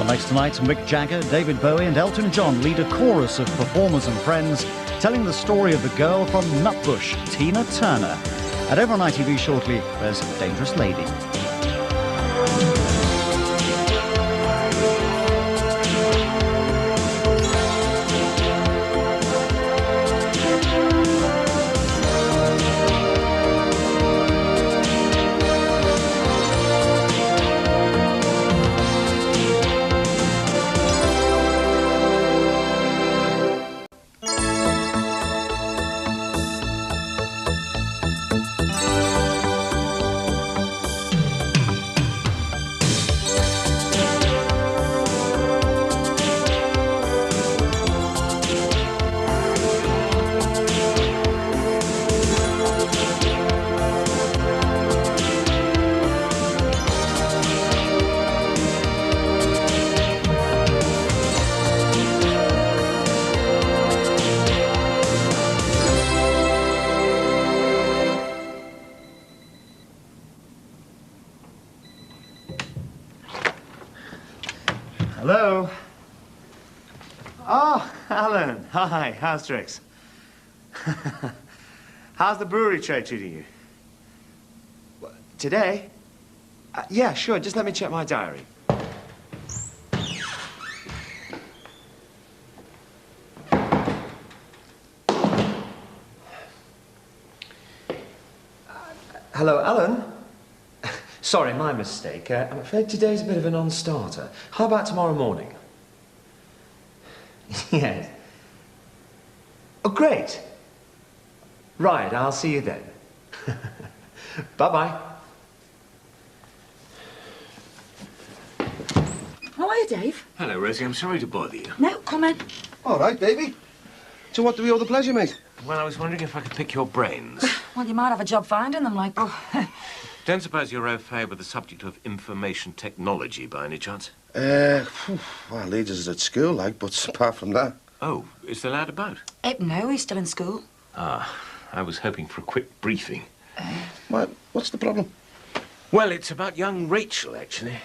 Next tonight, Mick Jagger, David Bowie and Elton John lead a chorus of performers and friends telling the story of the girl from Nutbush, Tina Turner. And over on ITV shortly, there's Dangerous Lady. Hello? Oh, Alan. Hi, how's tricks? How's the brewery trade treating you? Today? Yeah, sure. Just let me check my diary. Hello, Alan? Sorry, my mistake. I'm afraid today's a bit of a non-starter. How about tomorrow morning? Yes. Oh, great. Right, I'll see you then. Bye-bye. How are you, Dave? Hello, Rosie. I'm sorry to bother you. No, come in. All right, baby. So what do we owe the pleasure, mate? Well, I was wondering if I could pick your brains. Well, you might have a job finding them, like... Don't suppose you're au fait with the subject of information technology by any chance? Well, Leeds is at school, like, but apart from that... Oh, is the lad about? No, he's still in school. Ah, I was hoping for a quick briefing. What's the problem? Well, it's about young Rachel, actually.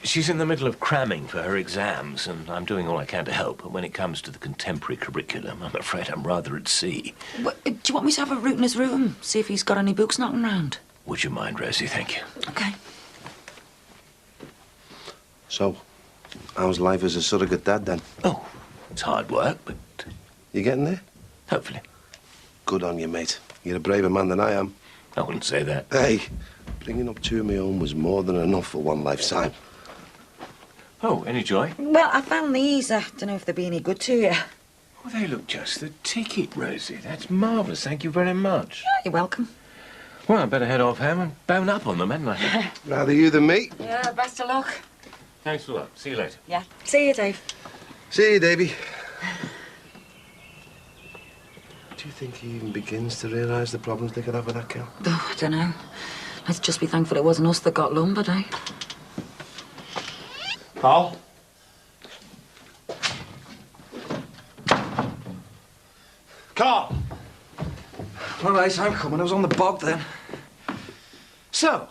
She's in the middle of cramming for her exams, and I'm doing all I can to help. But when it comes to the contemporary curriculum, I'm afraid I'm rather at sea. Do you want me to have a root in his room? See if he's got any books knocking around? Would you mind, Rosie? Thank you. OK. So, how's life as a surrogate dad, then? Oh, it's hard work, but... You getting there? Hopefully. Good on you, mate. You're a braver man than I am. I wouldn't say that. Hey, bringing up two of my own was more than enough for one lifetime. Oh, any joy? Well, I found these. I don't know if they'll be any good to you. Oh, they look just the ticket, Rosie. That's marvellous. Thank you very much. You're welcome. Well, I better head off home and bone up on them, hadn't I? Rather you than me. Yeah, best of luck. Thanks a lot. See you later. Yeah. See you, Dave. See you, Davy. Do you think he even begins to realise the problems they could have with that girl? Oh, I don't know. Let's just be thankful it wasn't us that got lumbered, eh? Carl? Carl! All right, I'm coming. I was on the bog then. So,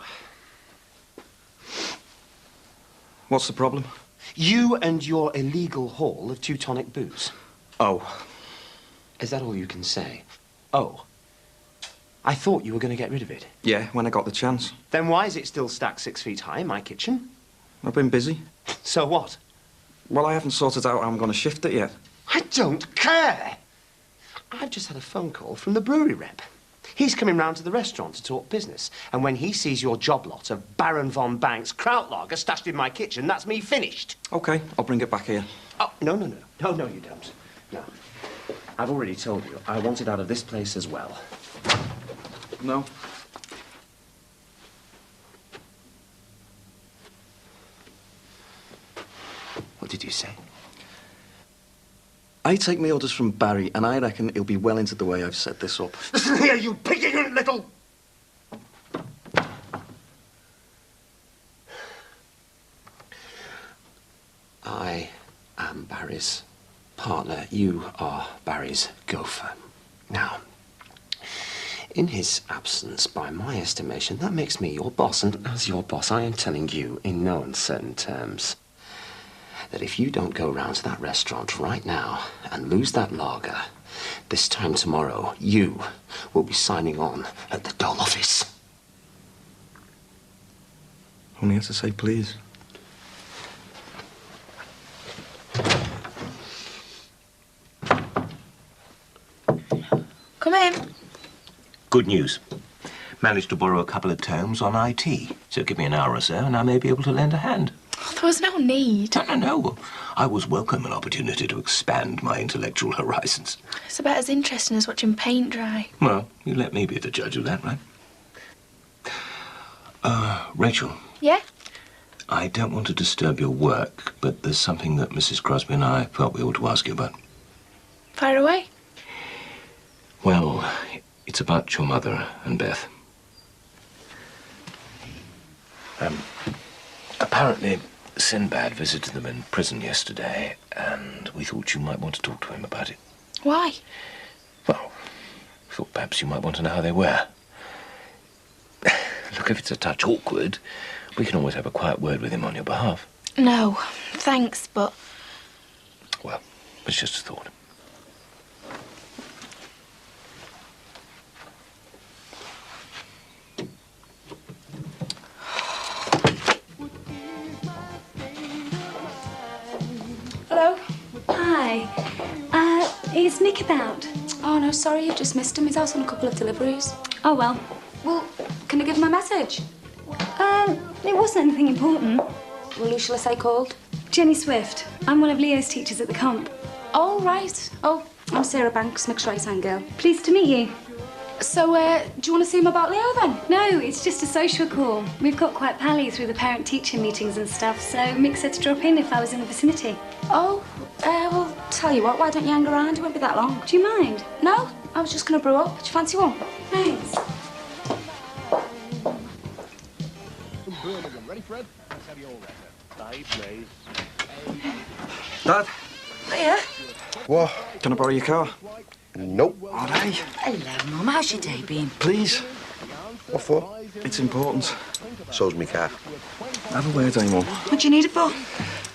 What's the problem? you and your illegal haul of Teutonic booze. Oh. Is that all you can say? Oh. I thought you were going to get rid of it. Yeah, when I got the chance. Then why is it still stacked 6 feet high in my kitchen? I've been busy. So what? Well, I haven't sorted out how I'm going to shift it yet. I don't care. I've just had a phone call from the brewery rep. He's coming round to the restaurant to talk business. And when he sees your job lot of Baron von Bank's Krautlager stashed in my kitchen, that's me finished. OK, I'll bring it back here. Oh, no, you don't. No. I've already told you, I want it out of this place as well. No. What did you say? I take my orders from Barry, and I reckon he'll be well into the way I've set this up. Listen here, you piggy little... I am Barry's partner. You are Barry's gopher. Now, in his absence, by my estimation, that makes me your boss. And as your boss, I am telling you, in no uncertain terms, that if you don't go round to that restaurant right now and lose that lager, this time tomorrow, you will be signing on at the Dole office. Only have to say please. Come in. Good news. Managed to borrow a couple of tomes on IT. So give me an hour or so and I may be able to lend a hand. There was no need. No. I was welcome an opportunity to expand my intellectual horizons. It's about as interesting as watching paint dry. Well, you let me be the judge of that, right? Rachel. Yeah? I don't want to disturb your work, but there's something that Mrs. Crosby and I felt we ought to ask you about. Fire away. Well, it's about your mother and Beth. Apparently, Sinbad visited them in prison yesterday, and we thought you might want to talk to him about it. Why? Well, we thought perhaps you might want to know how they were. Look, if it's a touch awkward, we can always have a quiet word with him on your behalf. No, thanks, but... Well, it's just a thought. Hello? Hi. Is Mick about? Oh, no, sorry, you've just missed him. He's out on a couple of deliveries. Oh, well. Well, can I give him a message? It wasn't anything important. Well, who shall I say called? Jenny Swift. I'm one of Leo's teachers at the comp. Oh, right. Oh, I'm Sarah Banks, Mick's right-hand girl. Pleased to meet you. So, do you want to see him about Leo, then? No, it's just a social call. We've got quite pally through the parent-teacher meetings and stuff, so Mick said to drop in if I was in the vicinity. Oh, well, tell you what, why don't you hang around? It won't be that long. Do you mind? No, I was just going to brew up. Do you fancy one? Thanks. Ready, Fred? Let's have your letter. Please. Dad? Hiya. What? Can I borrow your car? Nope. All right. Hello, Mum. How's your day been? Please. What for? It's important. So's me car. Have a word, eh, Mum? What do you need it for?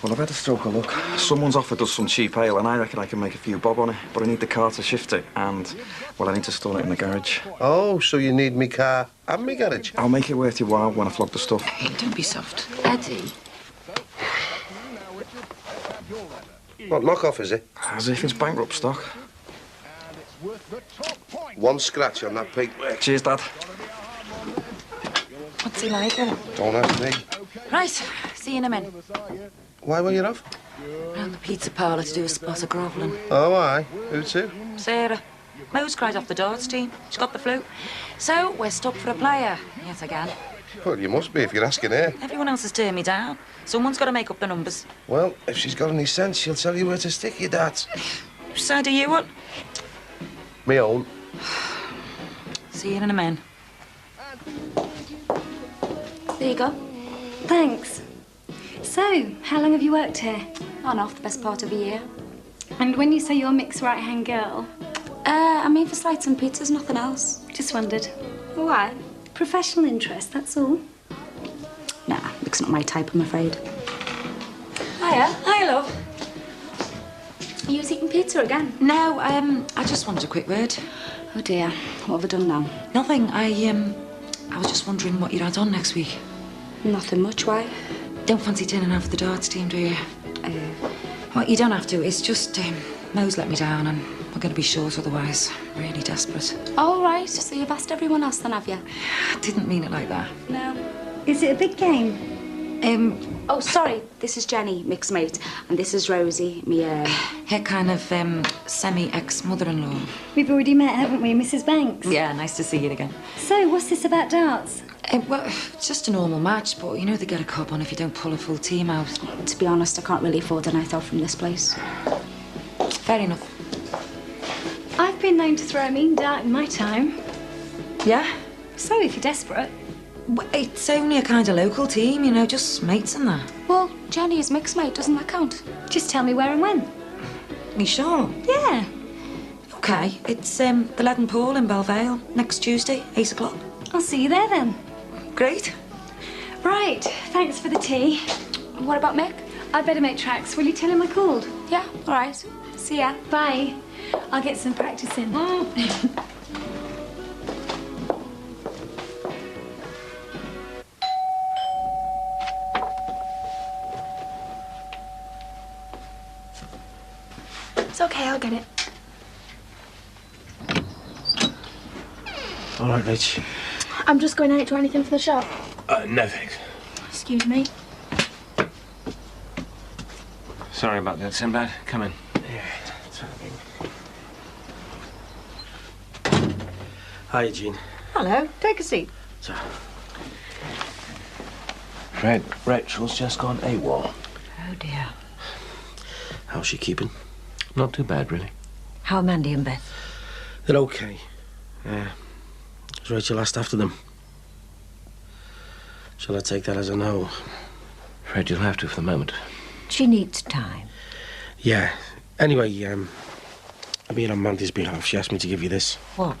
Well, I've had a stroke of luck. Someone's offered us some cheap ale, and I reckon I can make a few bob on it. But I need the car to shift it, and, well, I need to store it in the garage. Oh, so you need me car and me garage? I'll make it worth your while when I flog the stuff. Hey, don't be soft. Eddie. What, knock-off, is it? As if it's bankrupt stock. One scratch on that pig. Cheers, Dad. What's he like? Don't ask me. Right, see you in a minute. Why were you off? Round the pizza parlour to do a spot of grovelling. Oh, aye. Who to? Sarah. Mo's cried off the darts team. She's got the flu. So, we're stuck for a player, yet again. Well, you must be if you're asking her. Everyone else has turned me down. Someone's got to make up the numbers. Well, if she's got any sense, she'll tell you where to stick your darts. Which side are you on? Me own. See you in a minute. There you go. Thanks. So, how long have you worked here? On and off the best part of a year. And when you say you're mixed right-hand girl? I mean for slides and pizzas, nothing else. Just wondered. Why? Professional interest, that's all. Nah, Mick's not my type, I'm afraid. Hiya. Hiya, love. Are you eating pizza again? No, I just wanted a quick word. Oh dear, what have I done now? Nothing. I was just wondering what you had on next week. Nothing much, why? Don't fancy turning out for the darts team, do you? Well, you don't have to. It's just Mo's let me down and we're going to be short otherwise. Really desperate. All right, so you've asked everyone else then, have you? I didn't mean it like that. No. Is it a big game? Oh, sorry, this is Jenny, Mick's mate, and this is Rosie, me, Her kind of semi-ex-mother-in-law. We've already met, haven't we, Mrs. Banks? Yeah, nice to see you again. So, what's this about darts? Well, it's just a normal match, but you know they get a cop on if you don't pull a full team out. To be honest, I can't really afford a night out from this place. Fair enough. I've been known to throw a mean dart in my time. Yeah? So, if you're desperate. Well, it's only a kind of local team, you know, just mates and that. Well, Jenny is Mick's mate, doesn't that count? Just tell me where and when. You sure? Yeah. Okay, it's the Leaden Pool in Belvale, next Tuesday, 8 o'clock. I'll see you there then. Great. Right, thanks for the tea. What about Mick? I'd better make tracks. Will you tell him I called? Yeah, all right. See ya. Bye. I'll get some practice in. It's okay, I'll get it. All right, Rach. I'm just going out to anything for the shop. No thanks. Excuse me. Sorry about that, Sinbad. Come in. Hi, Jean. Hello. Take a seat. So, Fred, Rachel's just gone AWOL. Oh, dear. how's she keeping? Not too bad, really. How are Mandy and Beth? They're okay. Has Rachel asked after them? Shall I take that as a no? Fred, you'll have to for the moment. She needs time. Yeah. Anyway, I'm being on Mandy's behalf. She asked me to give you this. What?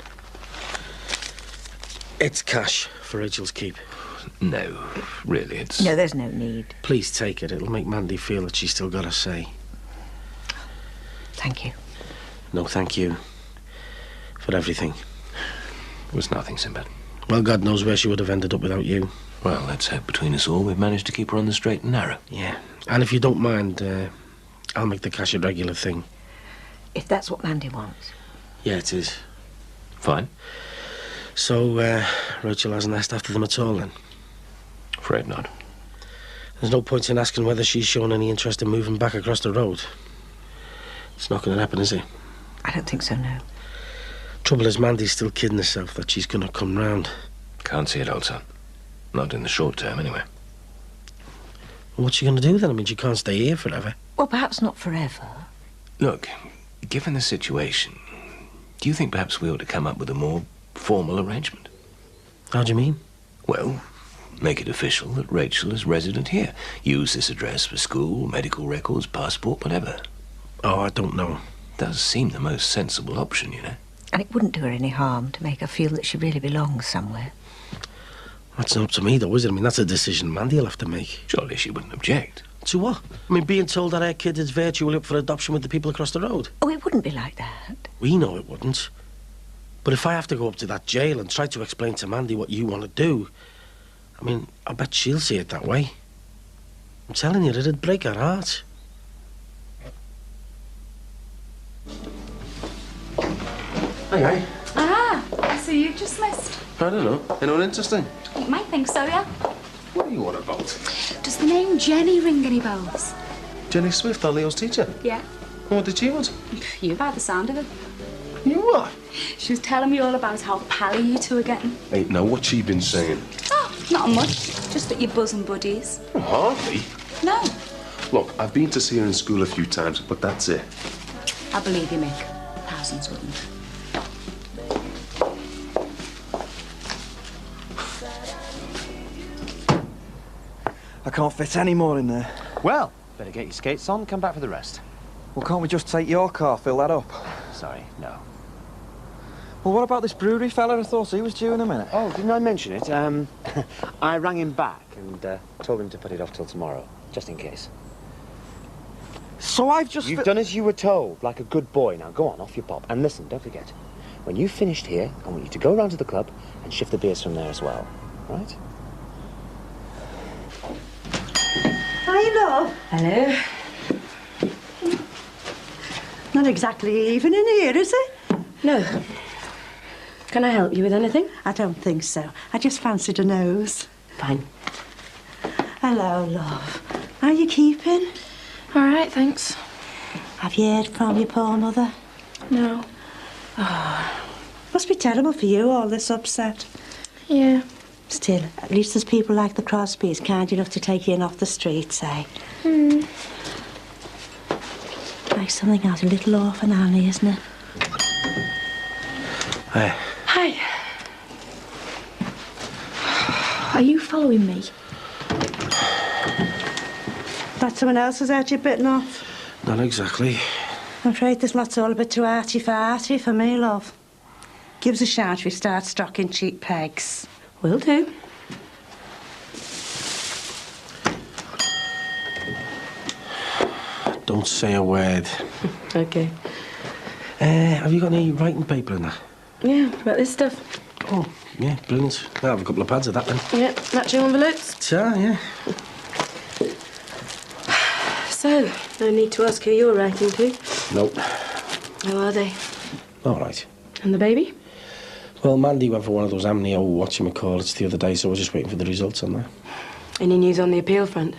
It's cash for Rachel's keep. No, really, it's... No, there's no need. Please take it. It'll make Mandy feel that she's still got a say. Thank you. No, thank you. For everything. It was nothing, Sinbad. Well, God knows where she would have ended up without you. Well, let's hope between us all we've managed to keep her on the straight and narrow. Yeah. And if you don't mind, I'll make the cash a regular thing. If that's what Mandy wants. Yeah, it is. Fine. So, Rachel hasn't asked after them at all, then? Afraid not. There's no point in asking whether she's shown any interest in moving back across the road. It's not going to happen, is it? I don't think so, no. Trouble is, Mandy's still kidding herself that she's going to come round. Can't see it, old son. Not in the short term, anyway. What's she going to do, then? I mean, she can't stay here forever. Well, perhaps not forever. Look, given the situation, do you think perhaps we ought to come up with a more formal arrangement? How do you mean? Well, make it official that Rachel is resident here. Use this address for school, medical records, passport, whatever. Oh, I don't know. Does seem the most sensible option, you know. And it wouldn't do her any harm to make her feel that she really belongs somewhere. That's not up to me, though, is it? I mean, that's a decision Mandy'll have to make. Surely she wouldn't object. To what? I mean, being told that our kid is virtually up for adoption with the people across the road. Oh, it wouldn't be like that. We know it wouldn't. But if I have to go up to that jail and try to explain to Mandy what you want to do, I mean, I bet she'll see it that way. I'm telling you, it'd break her heart. Hi. Ah, so you've just missed. I don't know. Anyone interesting? You might think so, yeah. What are you on about? Does the name Jenny ring any bells? Jenny Swift, our Leo's teacher? Yeah. What did she want? You by the sound of it. You what? She was telling me all about how pally you two are getting. Ain't know what she been saying. Oh, not much. Just that you're bosom buddies. Hardly. No. Look, I've been to see her in school a few times, but that's it. I believe you, Mick. Thousands wouldn't. I can't fit any more in there. Well, better get your skates on, come back for the rest. Well, can't we just take your car, fill that up? Sorry, no. Well, what about this brewery fella? I thought he was due in a minute. Oh, didn't I mention it? I rang him back and told him to put it off till tomorrow, just in case. So I've just... You've done as you were told, like a good boy. Now go on, off your pop. And listen, don't forget, when you've finished here, I want you to go round to the club and shift the beers from there as well, right? Hi, love. Hello. Not exactly even in here, is it? No. Can I help you with anything? I don't think so. I just fancied a nose. Fine. Hello, love. How are you keeping? All right, thanks. Have you heard from your poor mother? No. Oh, must be terrible for you, all this upset. Yeah. Still, at least there's people like the Crosbys kind enough to take you in off the streets, eh? Hmm. Like something out of Little Orphan Annie, isn't it? Hey. Hi. Are you following me? That someone else has had you bitten off? Not exactly. I'm afraid this lot's all a bit too arty for me, love. Give us a shout if we start stocking cheap pegs. Will do. Don't say a word. Okay. Have you got any writing paper in that? Yeah, about this stuff. Oh, yeah, brilliant. I'll have a couple of pads of that then. Yeah, matching envelopes. Sure, yeah. So, no need to ask who you're writing to. Nope. How are they? All right. And the baby? Well, Mandy went for one of those amnio whatchamacallits the other day, so we're just waiting for the results on that. Any news on the appeal front?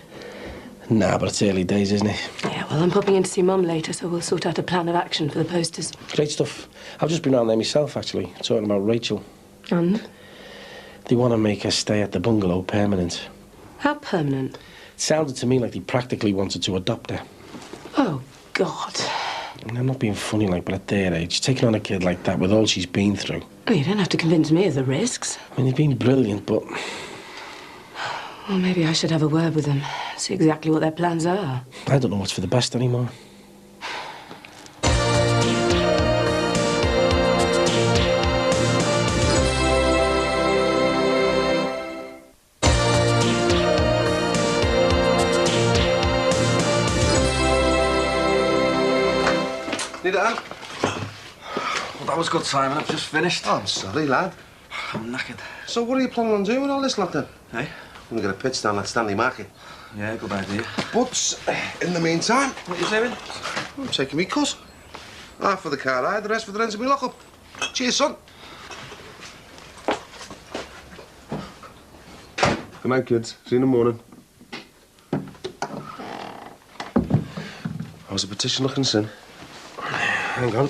Nah, but it's early days, isn't it? Yeah, well, I'm popping in to see Mum later, so we'll sort out a plan of action for the posters. Great stuff. I've just been round there myself, actually, talking about Rachel. And? They want to make her stay at the bungalow permanent. How permanent? It sounded to me like they practically wanted to adopt her. Oh, God. And I'm not being funny, like, but at their age, taking on a kid like that with all she's been through. Oh, you don't have to convince me of the risks. I mean, they've been brilliant, but... Well, maybe I should have a word with them, see exactly what their plans are. I don't know what's for the best anymore. Need a hand? Well, that was good, Simon. I've just finished. Oh, I'm sorry, lad. I'm knackered. So what are you planning on doing with all this lot, then? Hey? I'm going to get a pitch down at Stanley Market. Yeah, good idea. But, in the meantime... What are you doing? I'm taking me cut. Half for the car ride, the rest for the rent of me lock-up. Cheers, son. Good night, kids. See you in the morning. How's the petition looking, Sin? Hang on.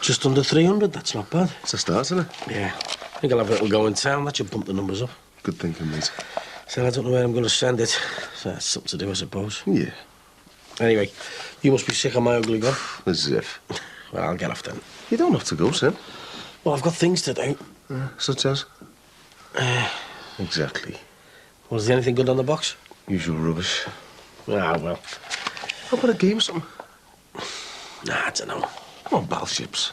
Just under 300, that's not bad. It's a start, isn't it? Yeah. I think I'll have a little go in town. That should bump the numbers up. Good thinking, mate. So I don't know where I'm going to send it. So that's something to do, I suppose. Yeah. Anyway, you must be sick of my ugly gun. As if. Well, I'll get off then. You don't have to go, Sin. Well, I've got things to do. Such as? Exactly. Was there anything good on the box? Usual rubbish. Ah, well. How about a game or something? Nah, I don't know. Come on, battleships.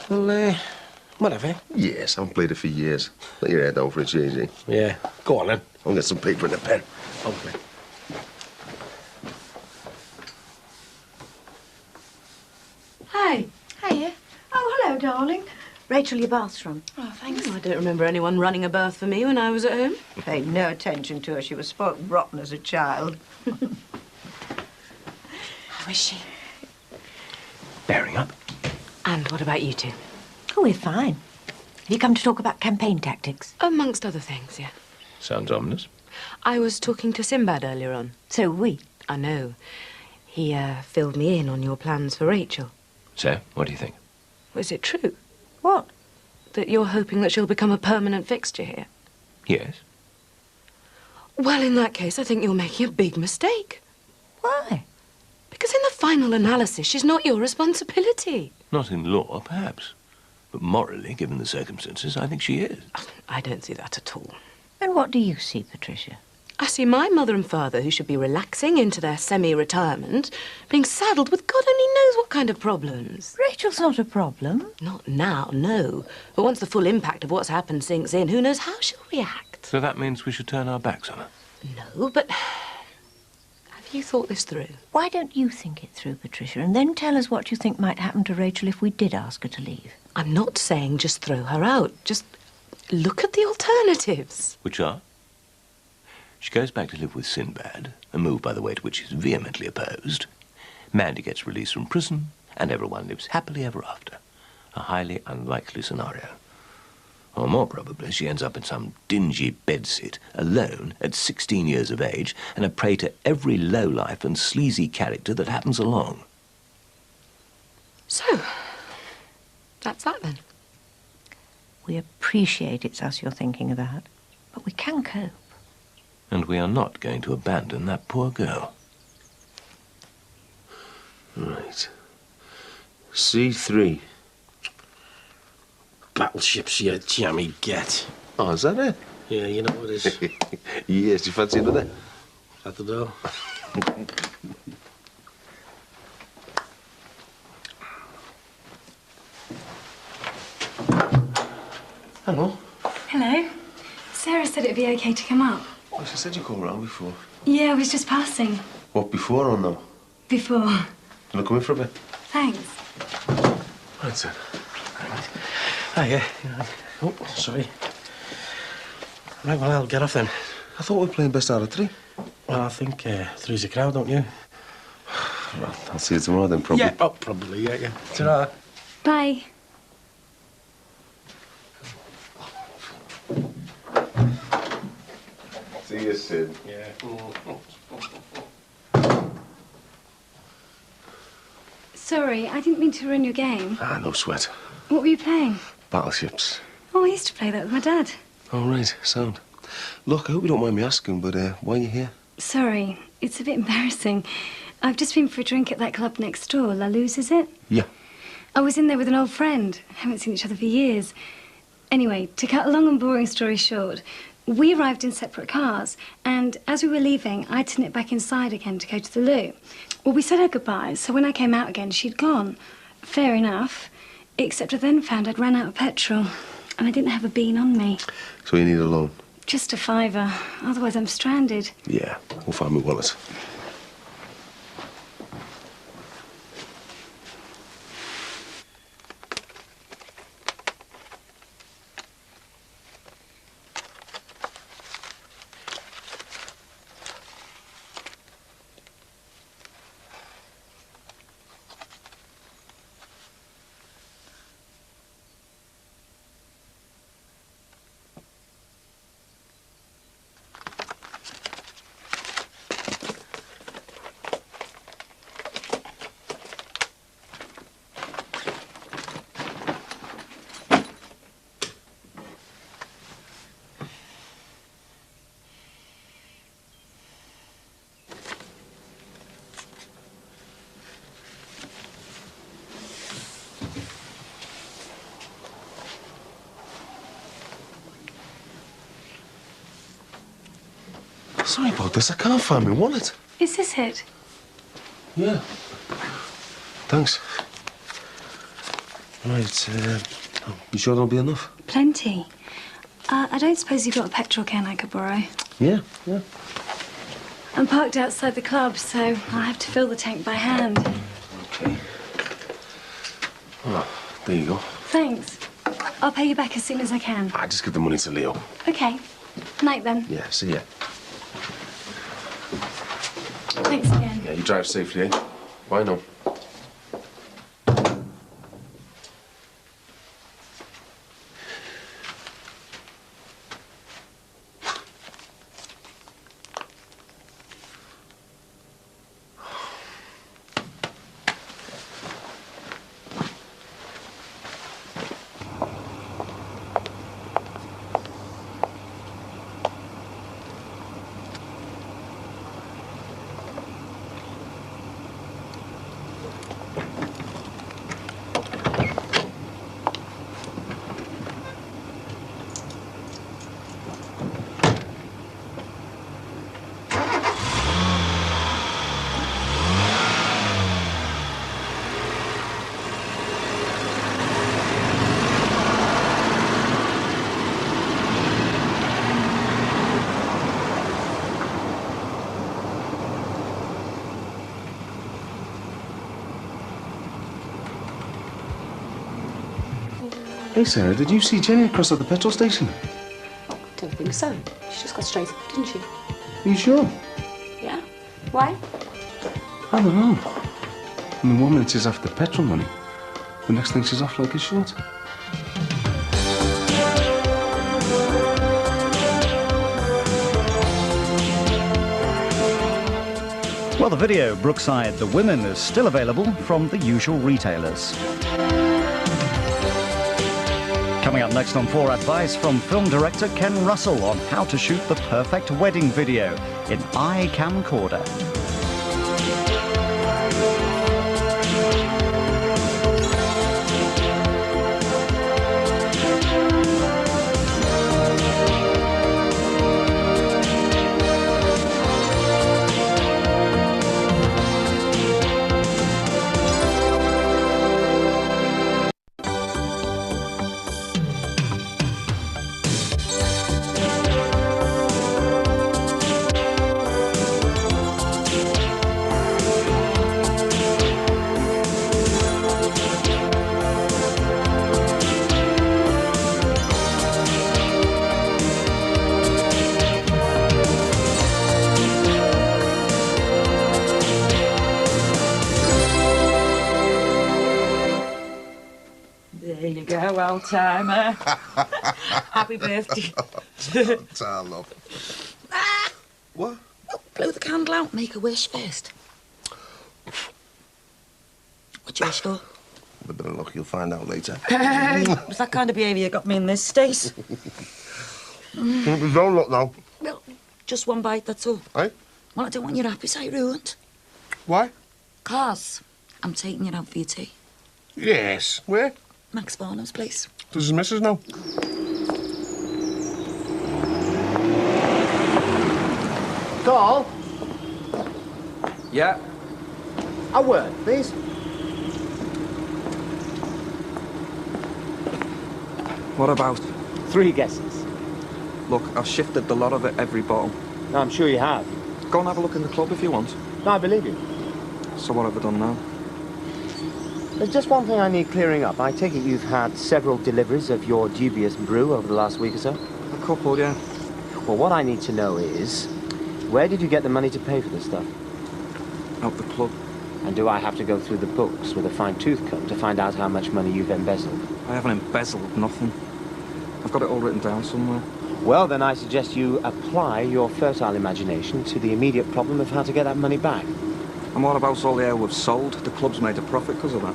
Well, whatever. Yes, I haven't played it for years. Let your head down for a change, eh? Yeah. Go on, then. I'll get some paper and a pen. Okay. Hi. Hiya. Oh, hello, darling. Rachel, your bath's from. Oh, thanks. I don't remember anyone running a bath for me when I was at home. Paid no attention to her. She was spoke rotten as a child. How is she? Bearing up. And what about you two? Oh, we're fine. Have you come to talk about campaign tactics? Amongst other things, yeah. Sounds ominous. I was talking to Sinbad earlier on. So we? I know. He filled me in on your plans for Rachel. So, what do you think? Was it true? What? That you're hoping that she'll become a permanent fixture here? Yes. Well, in that case, I think you're making a big mistake. Why? Because in the final analysis, she's not your responsibility. Not in law, perhaps. But morally, given the circumstances, I think she is. I don't see that at all. And what do you see, Patricia? I see my mother and father, who should be relaxing into their semi-retirement, being saddled with God only knows what kind of problems. Rachel's not a problem. Not now, no. But once the full impact of what's happened sinks in, who knows how she'll react. So that means we should turn our backs on her? No, but have you thought this through? Why don't you think it through, Patricia, and then tell us what you think might happen to Rachel if we did ask her to leave? I'm not saying just throw her out. Just look at the alternatives. Which are? She goes back to live with Sinbad, a move, by the way, to which he's vehemently opposed. Mandy gets released from prison, and everyone lives happily ever after. A highly unlikely scenario. Or more probably, she ends up in some dingy bedsit, alone, at 16 years of age, and a prey to every lowlife and sleazy character that happens along. So, that's that then. We appreciate it's us you're thinking of that, but we can cope. And we are not going to abandon that poor girl. Right. C3. Battleships, you jammy get. Oh, is that it? Yeah, you know what it is. Yes, do you fancy another? At the door. Hello. Hello. Sarah said it'd be okay to come up. Oh, she said you come around before. Yeah, I was just passing. What, before or no? Before. Can I come in for a bit? Thanks. Right, sir. Ah, yeah. Oh, sorry. Right, well, I'll get off then. I thought we were playing best out of 3. Well, I think 3's a crowd, don't you? Well, I'll see you tomorrow then, probably. Yeah, oh, probably, yeah. Ta-ra. Bye. See you soon. Yeah. Sorry, I didn't mean to ruin your game. Ah, no sweat. What were you playing? Battleships. Oh, I used to play that with my dad. Oh, right. Sound. Look, I hope you don't mind me asking, but why are you here? Sorry, it's a bit embarrassing. I've just been for a drink at that club next door. La Luz, is it? Yeah. I was in there with an old friend. Haven't seen each other for years. Anyway, to cut a long and boring story short, we arrived in separate cars, and as we were leaving, I'd sneaked back inside again to go to the loo. Well, we said our goodbyes, so when I came out again, she'd gone. Fair enough, except I then found I'd run out of petrol, and I didn't have a bean on me. So you need a loan? Just a £5, otherwise I'm stranded. Yeah, we'll find my wallet. Sorry about this, I can't find my wallet. Is this it? Yeah. Thanks. Right, you sure that'll be enough? Plenty. I don't suppose you've got a petrol can I could borrow? Yeah. I'm parked outside the club, so I'll have to fill the tank by hand. Okay. Oh, there you go. Thanks. I'll pay you back as soon as I can. I just give the money to Leo. Okay. Night then. Yeah, see ya. Thanks again. Yeah, you drive safely, eh? Bye now. Hey, Sarah, did you see Jenny across at the petrol station? Don't think so. She just got straight off, didn't she? Are you sure? Yeah. Why? I don't know. I mean, 1 minute she's after petrol money. The next thing she's off like a shot. Well, the video, Brookside the Women, is still available from the usual retailers. Coming up next on 4, advice from film director Ken Russell on how to shoot the perfect wedding video in iCamcorder. There you go, old timer. Happy birthday. Time, love. What? Well, blow the candle out, make a wish first. What you wish for? With a bit of luck, you'll find out later. Was that kind of behaviour got me in this state? Don't look now. Well, just one bite, that's all. Eh? Well, I don't want your appetite ruined. Why? 'Cause I'm taking you out for your tea. Yes. Where? Max Barnum's place. Does his missus know? Carl? Yeah? A word, please. What about? 3 guesses. Look, I've shifted the lot of it every bottle. No, I'm sure you have. Go and have a look in the club if you want. No, I believe you. So what have I done now? There's just one thing I need clearing up. I take it you've had several deliveries of your dubious brew over the last week or so? A couple, yeah. Well, what I need to know is, where did you get the money to pay for this stuff? Out the club. And do I have to go through the books with a fine-tooth comb to find out how much money you've embezzled? I haven't embezzled nothing. I've got it all written down somewhere. Well, then I suggest you apply your fertile imagination to the immediate problem of how to get that money back. And what about all the ale we've sold? The club's made a profit because of that.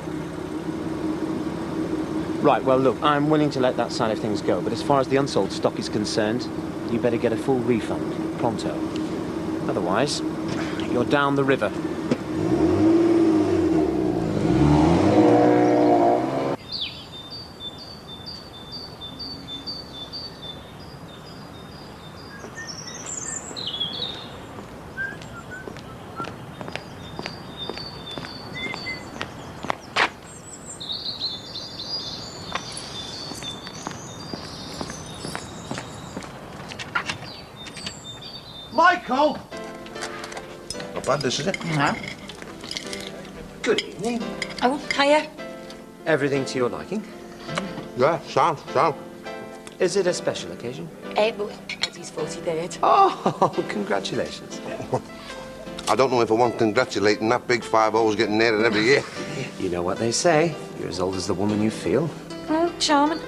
Right, well, look, I'm willing to let that side of things go, but as far as the unsold stock is concerned, you better get a full refund, pronto. Otherwise, you're down the river. Michael! Not bad, this, is it? No. Good evening. Oh, hiya. Everything to your liking? Yeah, sound. Is it a special occasion? Well, Eddie's 43rd. Oh, congratulations. I don't know if I want congratulating. That big 5-0's getting nearer every year. You know what they say. You're as old as the woman you feel. Oh, charming.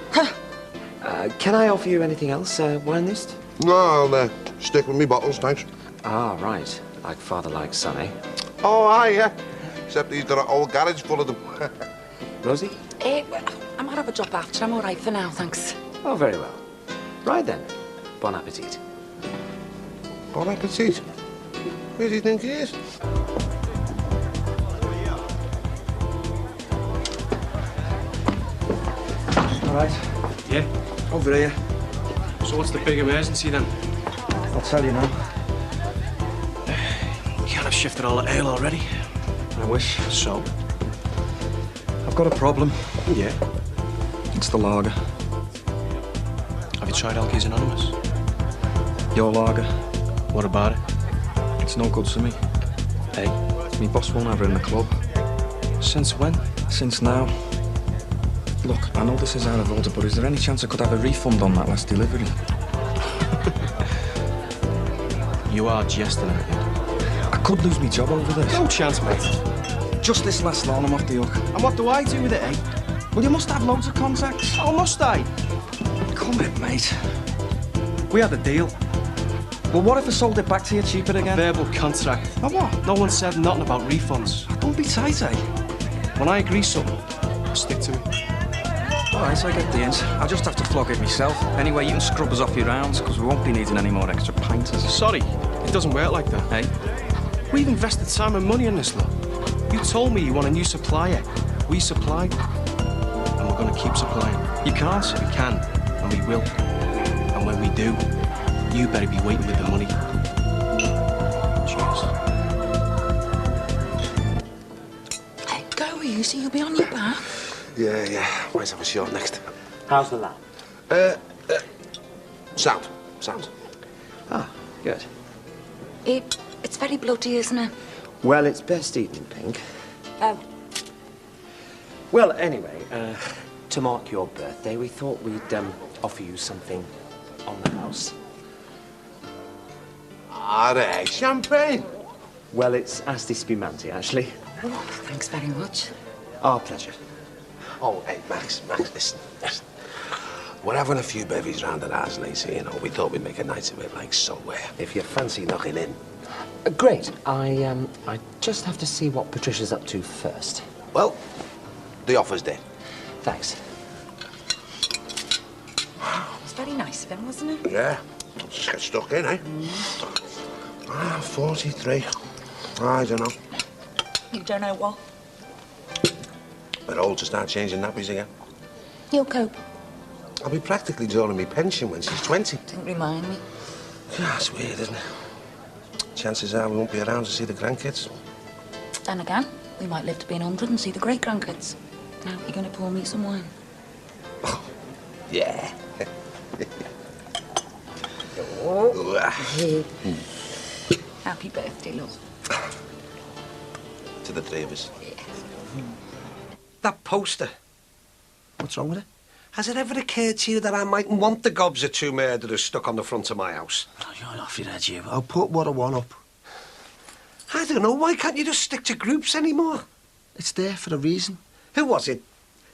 Can I offer you anything else, wine list? No, I'll stick with me bottles, thanks. Ah, right. Like father, like son, eh? Oh, aye, yeah. Except he's got an old garage full of them. Rosie? Well, I might have a drop after. I'm all right for now, thanks. Oh, very well. Right then. Bon appetit. Bon appetit. Where do you think he is? All right. Yeah? Over here. So what's the big emergency then? I'll tell you now. We can't have shifted all the ale already. I wish. So? I've got a problem. Yeah? It's the lager. Have you tried Alkies Anonymous? Your lager. What about it? It's no good to me. Hey? Me boss won't have her in the club. Since when? Since now. Look, I know this is out of order, but is there any chance I could have a refund on that last delivery? You are jesting, aren't you? I could lose my job over this. No chance, mate. Just this last lot, I'm off the hook. And what do I do with it, eh? Well, you must have loads of contacts. Oh, must I? Come in, mate. We had a deal. Well, what if I sold it back to you cheaper again? Verbal contract. Oh, what? No one said nothing about refunds. Don't be tight, eh? When I agree something, I stick to it. All right, so I get the ends. I'll just have to flog it myself. Anyway, you can scrub us off your rounds, because we won't be needing any more extra pinters. Sorry, it doesn't work like that. Hey? We've invested time and money in this, lot. You told me you want a new supplier. We supplied. And we're going to keep supplying. You can't. We can, and we will. And when we do, you better be waiting with the money. Cheers. Hey, go easy, you'll be on your back. Yeah. Might have a shot next. How's the lab? Sound. Ah, good. It's very bloody, isn't it? Well, it's best eaten pink. Oh. Well, anyway, to mark your birthday, we thought we'd offer you something on the house. All right, champagne. Well, it's Asti Spumante, actually. Oh, thanks very much. Our pleasure. Oh, hey, Max, listen. We're having a few bevies round at ours, Lacey, you know. We thought we'd make a night of it, like somewhere. If you fancy knocking in. Great. I just have to see what Patricia's up to first. Well, the offer's there. Thanks. It's very nice of him, wasn't it? Yeah. Just get stuck in, eh? 43. I don't know. You don't know what? Bit old to start changing nappies again. You'll cope. I'll be practically drawing me pension when she's 20. Don't remind me. Yeah, it's weird, isn't it? Chances are we won't be around to see the grandkids. Then again, we might live to be 100 and see the great-grandkids. Now, you're going to pour me some wine? Yeah. Happy birthday, love. To the three of us. Yeah. That poster. What's wrong with it? Has it ever occurred to you that I mightn't want the gobs of two murderers stuck on the front of my house? Oh, you're off your head, you. I'll put what I want up. I don't know. Why can't you just stick to groups anymore? It's there for a reason. Who was it?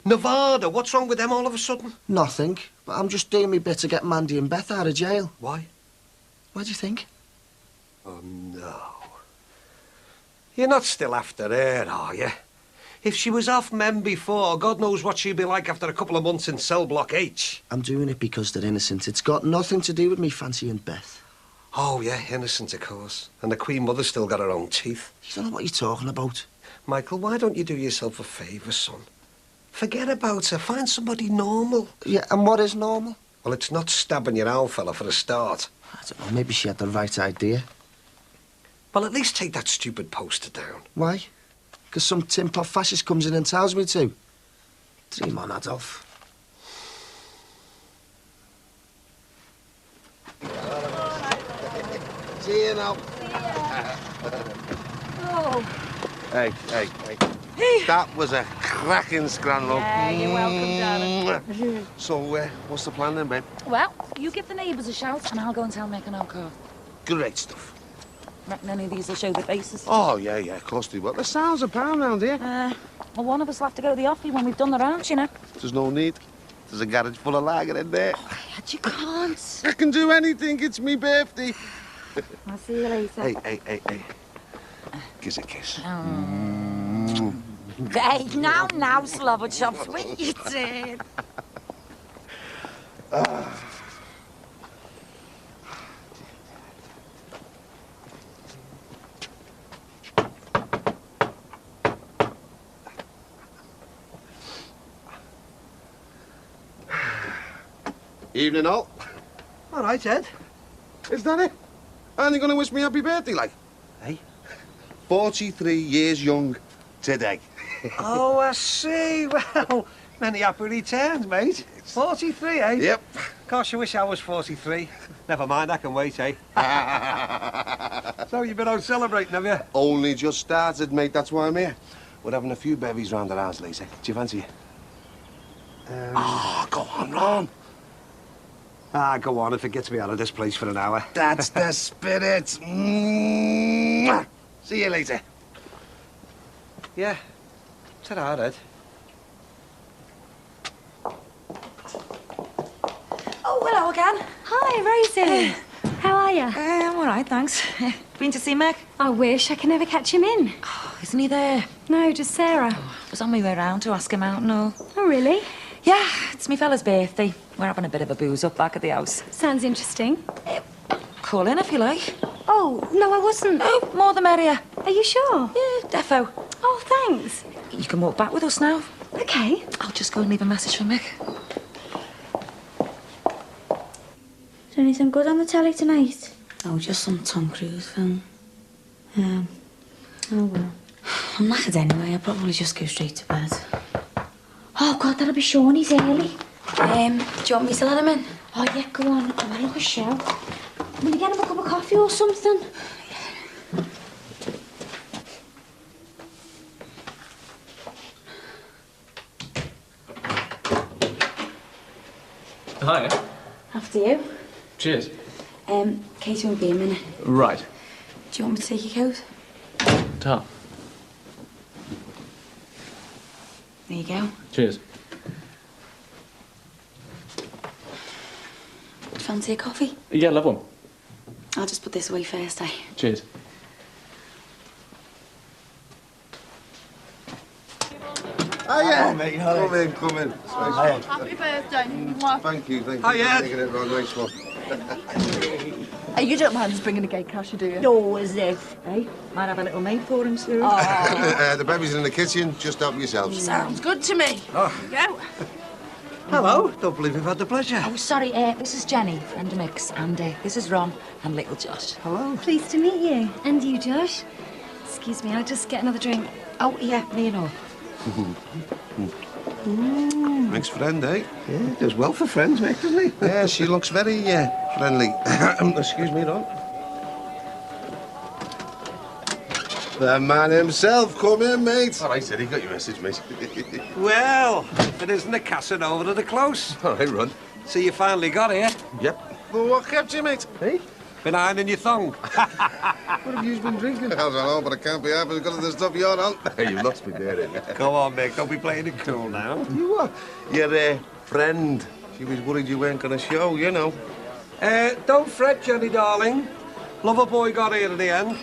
Nevada. What's wrong with them all of a sudden? Nothing. But I'm just doing my bit to get Mandy and Beth out of jail. Why? Why do you think? Oh, no. You're not still after her, are you? If she was off men before, God knows what she'd be like after a couple of months in cell block H. I'm doing it because they're innocent. It's got nothing to do with me fancying Beth. Oh, yeah, innocent, of course. And the Queen Mother's still got her own teeth. You don't know what you're talking about. Michael, why don't you do yourself a favour, son? Forget about her. Find somebody normal. Yeah, and what is normal? Well, it's not stabbing your owl fella for a start. I don't know, maybe she had the right idea. Well, at least take that stupid poster down. Why? Because some tin-pot fascist comes in and tells me to. Dream on, Adolf. See you now. Oh. Hey. That was a cracking scran, love. Yeah, you're welcome, darling. So, what's the plan then, babe? Well, you give the neighbours a shout and I'll go and tell Mick and I'll car. Great stuff. Reckon any of these will show their faces? Oh, yeah, of course they will. The sounds are pound round here. Well, one of us will have to go to the offie when we've done the rounds, you know. There's no need. There's a garage full of lager in there. Oh, you can't. I can do anything. It's me birthday. I'll see you later. Hey. Gives a kiss. Hey, now, slobber chops, what you did. Evening, all. All right, Ed. Is that it? Aren't you going to wish me happy birthday, like? Hey? 43 years young today. Oh, I see. Well, many happy returns, mate. 43, eh? Yep. Gosh, I wish I was 43. Never mind, I can wait, eh? So you've been out celebrating, have you? Only just started, mate. That's why I'm here. We're having a few bevies round our house, Lisa. Do you fancy it? Go on, Ron. Go on, if it gets me out of this place for an hour. That's the spirit. Mwah. See you later. Yeah. Ta-ra, Ed. Oh, hello again. Hi, Rosie. How are you? I'm all right, thanks. Been to see Meg? I wish I can never catch him in. Oh, isn't he there? No, just Sarah. I was on my way round to ask him out and all. Oh, really? Yeah, it's my fella's birthday. We're having a bit of a booze up back at the house. Sounds interesting. Call in if you like. Oh, no, I wasn't. Oh, more the merrier. Are you sure? Yeah, defo. Oh, thanks. You can walk back with us now. Okay. I'll just go and leave a message for Mick. Is there anything good on the telly tonight? Oh, just some Tom Cruise film. Oh, well. I'm knackered anyway. I'll probably just go straight to bed. Oh, God, that'll be Sean. He's early. Do you want me to let him in? Oh, yeah, go on. Come on, look a show. Will you get him a cup of coffee or something? Hi. After you. Cheers. Katie won't be a minute. Right. Do you want me to take your coat? Ta. There you go. Cheers. Fancy a coffee? Yeah, love one. I'll just put this away first, eh? Cheers. Oh, yeah. mate, Come in. Happy birthday. Thank you. Hiya. Taking it on, nice one. You don't mind us bringing a gate casher, do you? No, as if. Hey, might have a little maid for him soon. The baby's in the kitchen. Just help yourselves. Sounds good to me. Oh. Here you go. Hello. Don't believe we've had the pleasure. Oh, sorry, this is Jenny, friend of Mick's, and this is Ron and little Josh. Hello. Pleased to meet you. And you, Josh. Excuse me, I'll just get another drink. Oh, yeah, me and all. Mick's friend, eh? Yeah, does well for friends, Mick, doesn't he? Yeah, she looks very friendly. Excuse me, Ron. The man himself, come in, mate. All right, Eddie, got your message, mate. Well, if it isn't the Casanova to the close. All right, Ron. So you finally got here? Yep. Well, what kept you, mate? Hey? Been ironing your thong. What have you been drinking? I don't know, but I can't be happy because of the stuff you're on. Hey, you must be there, Eddie. Come on, Mick, don't be playing it cool now. You are. Your friend. She was worried you weren't going to show, you know. Don't fret, Jenny, darling. Lover boy got here in the end.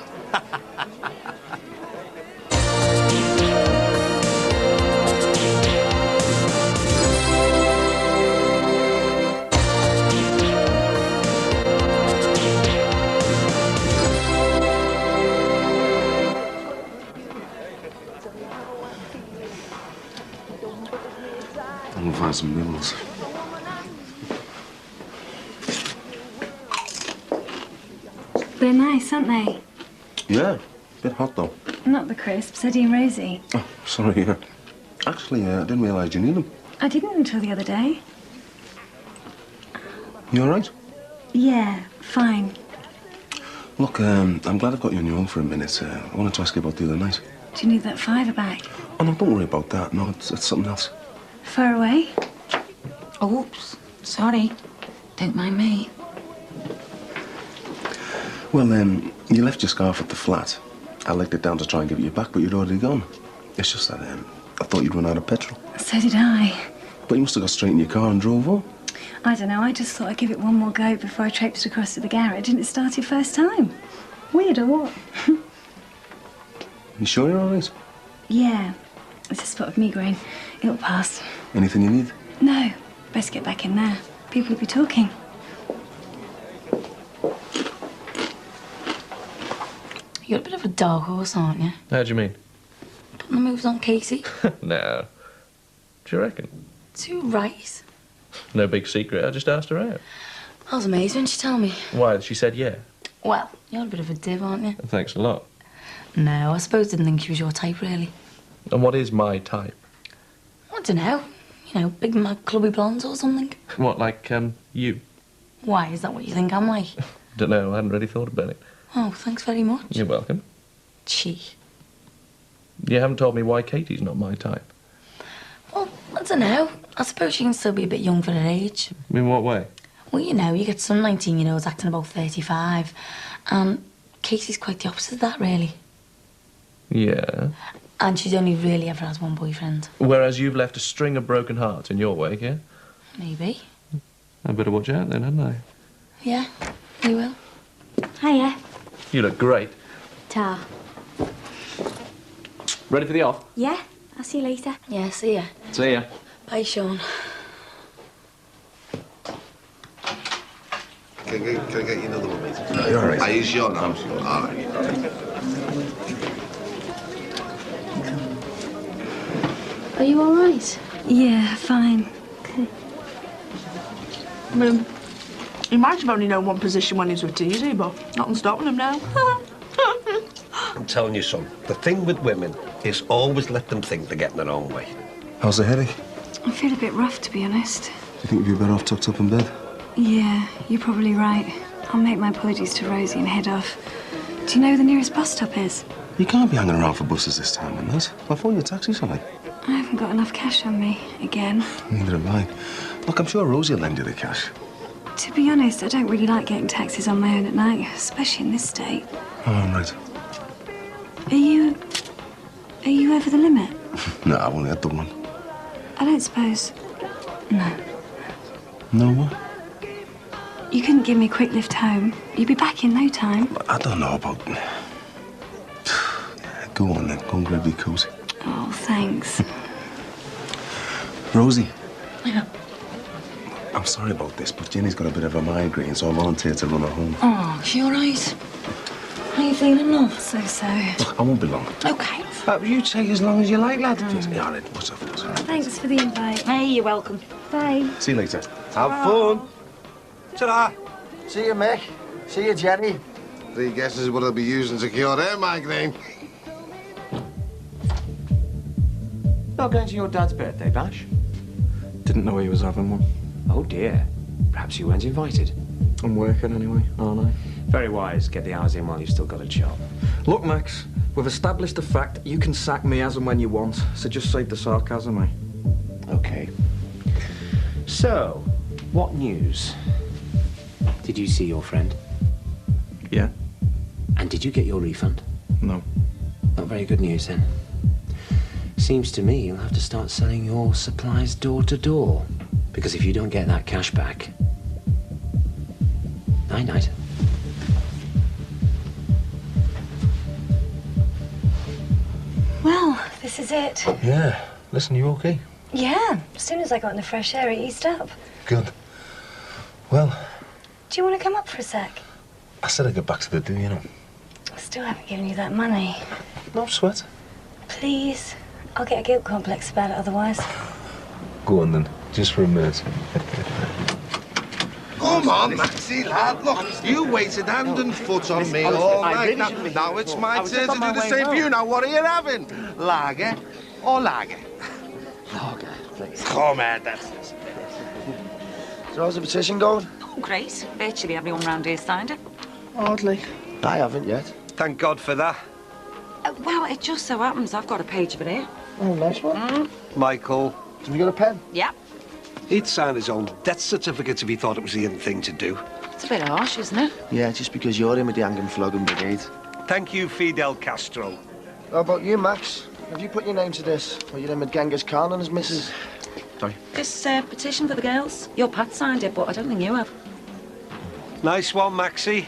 We'll find some noodles. They're nice, aren't they? Yeah, a bit hot though. Not the crisps, Eddie and Rosie. Oh, sorry, Actually, I didn't realise you knew them. I didn't until the other day. You all right? Yeah, fine. Look, I'm glad I've got you on your own for a minute. I wanted to ask you about the other night. Do you need that fiver back? Oh, no, don't worry about that. No, it's something else. Far away? Oops, sorry. Don't mind me. Well, you left your scarf at the flat. I legged it down to try and give it you back, but you'd already gone. It's just that I thought you'd run out of petrol. So did I. But you must have got straight in your car and drove home. I don't know, I just thought I'd give it one more go before I traipsed across to the garage. Didn't it start your first time? Weird or what? You sure you're all right? Yeah, it's a spot of migraine. It'll pass. Anything you need? No, best get back in there. People will be talking. You're a bit of a dog horse, aren't you? How do you mean? Putting the moves on Katie. No. Do you reckon? Too right. No big secret. I just asked her out. I was amazed when she told me. Why? She said yeah. Well, you're a bit of a div, aren't you? Thanks a lot. No, I suppose didn't think she was your type, really. And what is my type? I don't know. You know, big mad clubby blondes or something. What, like, you? Why, is that what you think I'm like? Don't know. I hadn't really thought about it. Oh, thanks very much. You're welcome. Cheek. You haven't told me why Katie's not my type. Well, I don't know. I suppose she can still be a bit young for her age. In what way? Well, you know, you get some 19-year-olds acting about 35. And Casey's quite the opposite of that, really. Yeah. And she's only really ever has one boyfriend. Whereas you've left a string of broken hearts in your wake, yeah? Maybe. I better watch out then, hadn't I? Yeah, you will. Hiya. You look great. Ta. Ready for the off? Yeah, I'll see you later. Yeah, see ya. See ya. Bye, Sean. Can I get you another one, mate? No, you're all right. Are you sure now? I'm sure. All right. Are you all right? Yeah, fine. Okay. I mean, he might have only known one position when he was with Teasy, but nothing's stopping him now. I'm telling you, son, the thing with women is always let them think they're getting their own way. How's the headache? I feel a bit rough, to be honest. Do you think you'd be better off tucked up in bed? Yeah, you're probably right. I'll make my apologies to Rosie and head off. Do you know where the nearest bus stop is? You can't be hanging around for buses this time, Liz. I'll phone you a taxi, sonny. I haven't got enough cash on me, again. Neither have I. Look, I'm sure Rosie will lend you the cash. To be honest, I don't really like getting taxis on my own at night, especially in this state. Oh, right. Are you over the limit? No, I've only had the one. I don't suppose... No. No what? You couldn't give me a quick lift home. You'd be back in no time. I don't know about... Go on then, go and grab your cozy. Oh, thanks. Rosie. Yeah. I'm sorry about this, but Jenny's got a bit of a migraine, so I volunteered to run her home. Oh, she all right? How are you feeling, love? So. Look, I won't be long. Okay. You take as long as you like, lad. Yeah, all right, what's up? Thanks for the invite. Hey, you're welcome. Bye. See you later. Have fun. Ta-da. See you, Mick. See you, Jenny. 3 guesses what I'll be using to cure their migraine. Not going to your dad's birthday bash? Didn't know he was having one. Oh dear. Perhaps you weren't invited. I'm working anyway, aren't I? Very wise. Get the hours in while you've still got a job. Look, Max, we've established the fact you can sack me as and when you want, so just save the sarcasm, eh? Okay. So, what news? Did you see your friend? Yeah. And did you get your refund? No. Not very good news, then. Seems to me you'll have to start selling your supplies door to door. Because if you don't get that cash back... Night-night. Well, this is it. Yeah. Listen, you okay? Yeah. As soon as I got in the fresh air, it eased up. Good. Well, Do you want to come up for a sec? I said I'd get back to the do, you know. I still haven't given you that money. No sweat. Please. I'll get a guilt complex about it otherwise. Go on then, just for a minute. Come on, Maxie, lad. Look, you waited hand and foot on me all night. Now it's my turn to do the same for you. Now, what are you having? Lager or lager? Lager, please. Come on, that's... So how's the petition going? Oh, great. Virtually everyone round here signed it. Hardly. I haven't yet. Thank God for that. Well, it just so happens I've got a page of it here. Oh, nice one. Michael. Have you got a pen? Yeah. He'd sign his own death certificate if he thought it was the in thing to do. It's a bit harsh, isn't it? Yeah, just because you're in with the Hanging Flogging Brigade. Thank you, Fidel Castro. How about you, Max? Have you put your name to this? Or you're in with Genghis Khan and his missus? Sorry. This petition for the girls. Your Pat signed it, but I don't think you have. Nice one, Maxie.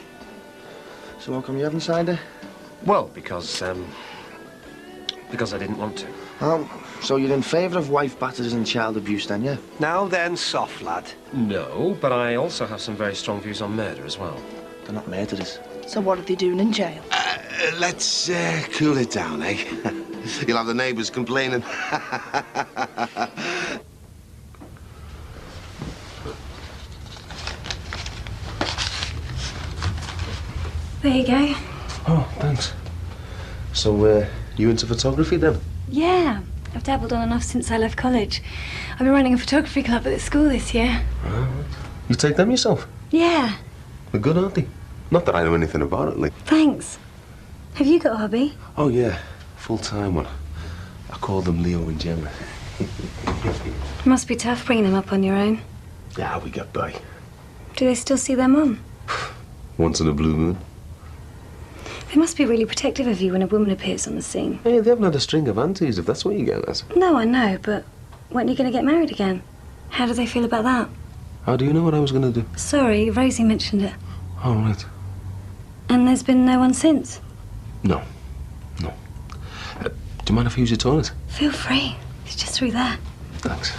So how come you haven't signed it? Well, because I didn't want to. Oh, so you're in favour of wife batters and child abuse then, yeah? Now then, soft lad. No, but I also have some very strong views on murder as well. They're not murderers. So what are they doing in jail? Let's cool it down, eh? You'll have the neighbours complaining. There you go. Oh, thanks. So, you into photography then? Yeah. I've dabbled on and off since I left college. I've been running a photography club at the school this year. Right. You take them yourself? Yeah. They're good, aren't they? Not that I know anything about it, like. Thanks. Have you got a hobby? Oh, yeah. Full-time one. I call them Leo and Gemma. Must be tough bringing them up on your own. Yeah, we got by. Do they still see their mum? Once in a blue moon. They must be really protective of you when a woman appears on the scene. Hey, they haven't had a string of aunties, if that's what you get at. No, I know, but when are you going to get married again? How do they feel about that? How do you know what I was going to do? Sorry, Rosie mentioned it. Oh, right. And there's been no one since? No. No. Do you mind if I use your toilet? Feel free. It's just through there. Thanks.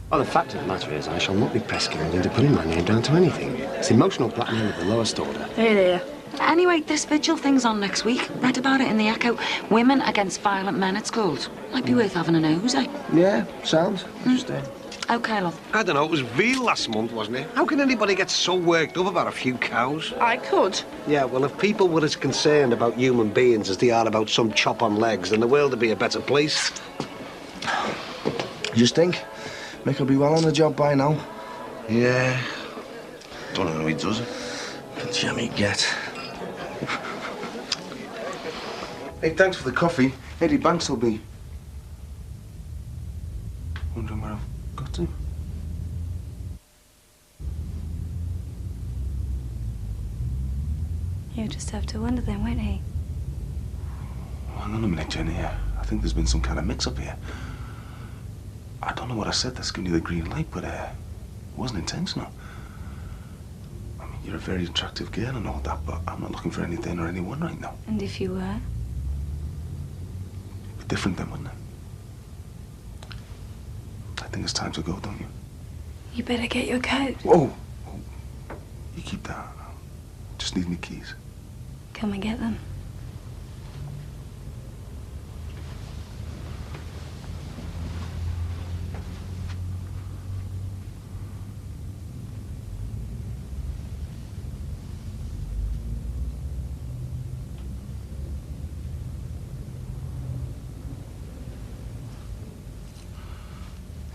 Well, the fact of the matter is, I shall not be press ganged into putting my name down to anything. It's emotional blackmail of the lowest order. Hey there. Anyway, this vigil thing's on next week. Read about it in the Echo. Women against violent men, it's called. Might be worth having a nose, eh? Yeah, sounds interesting. OK, love. I don't know, it was Veal last month, wasn't it? How can anybody get so worked up about a few cows? I could. Yeah, well, if people were as concerned about human beings as they are about some chop on legs, then the world would be a better place. You just think? Mick will be well on the job by now. Yeah. Don't know how he does it. Good jammy get. Hey, thanks for the coffee. Eddie Banks will be. Wondering where I've got to. He'll just have to wonder then, won't he? Hang on a minute, Jenny. I think there's been some kind of mix-up here. I don't know what I said that's giving you the green light, but it wasn't intentional. I mean, you're a very attractive girl and all that, but I'm not looking for anything or anyone right now. And if you were? It'd be different then, wouldn't it? I think it's time to go, don't you? You better get your coat. Whoa! You keep that. Just need me keys. Come and get them.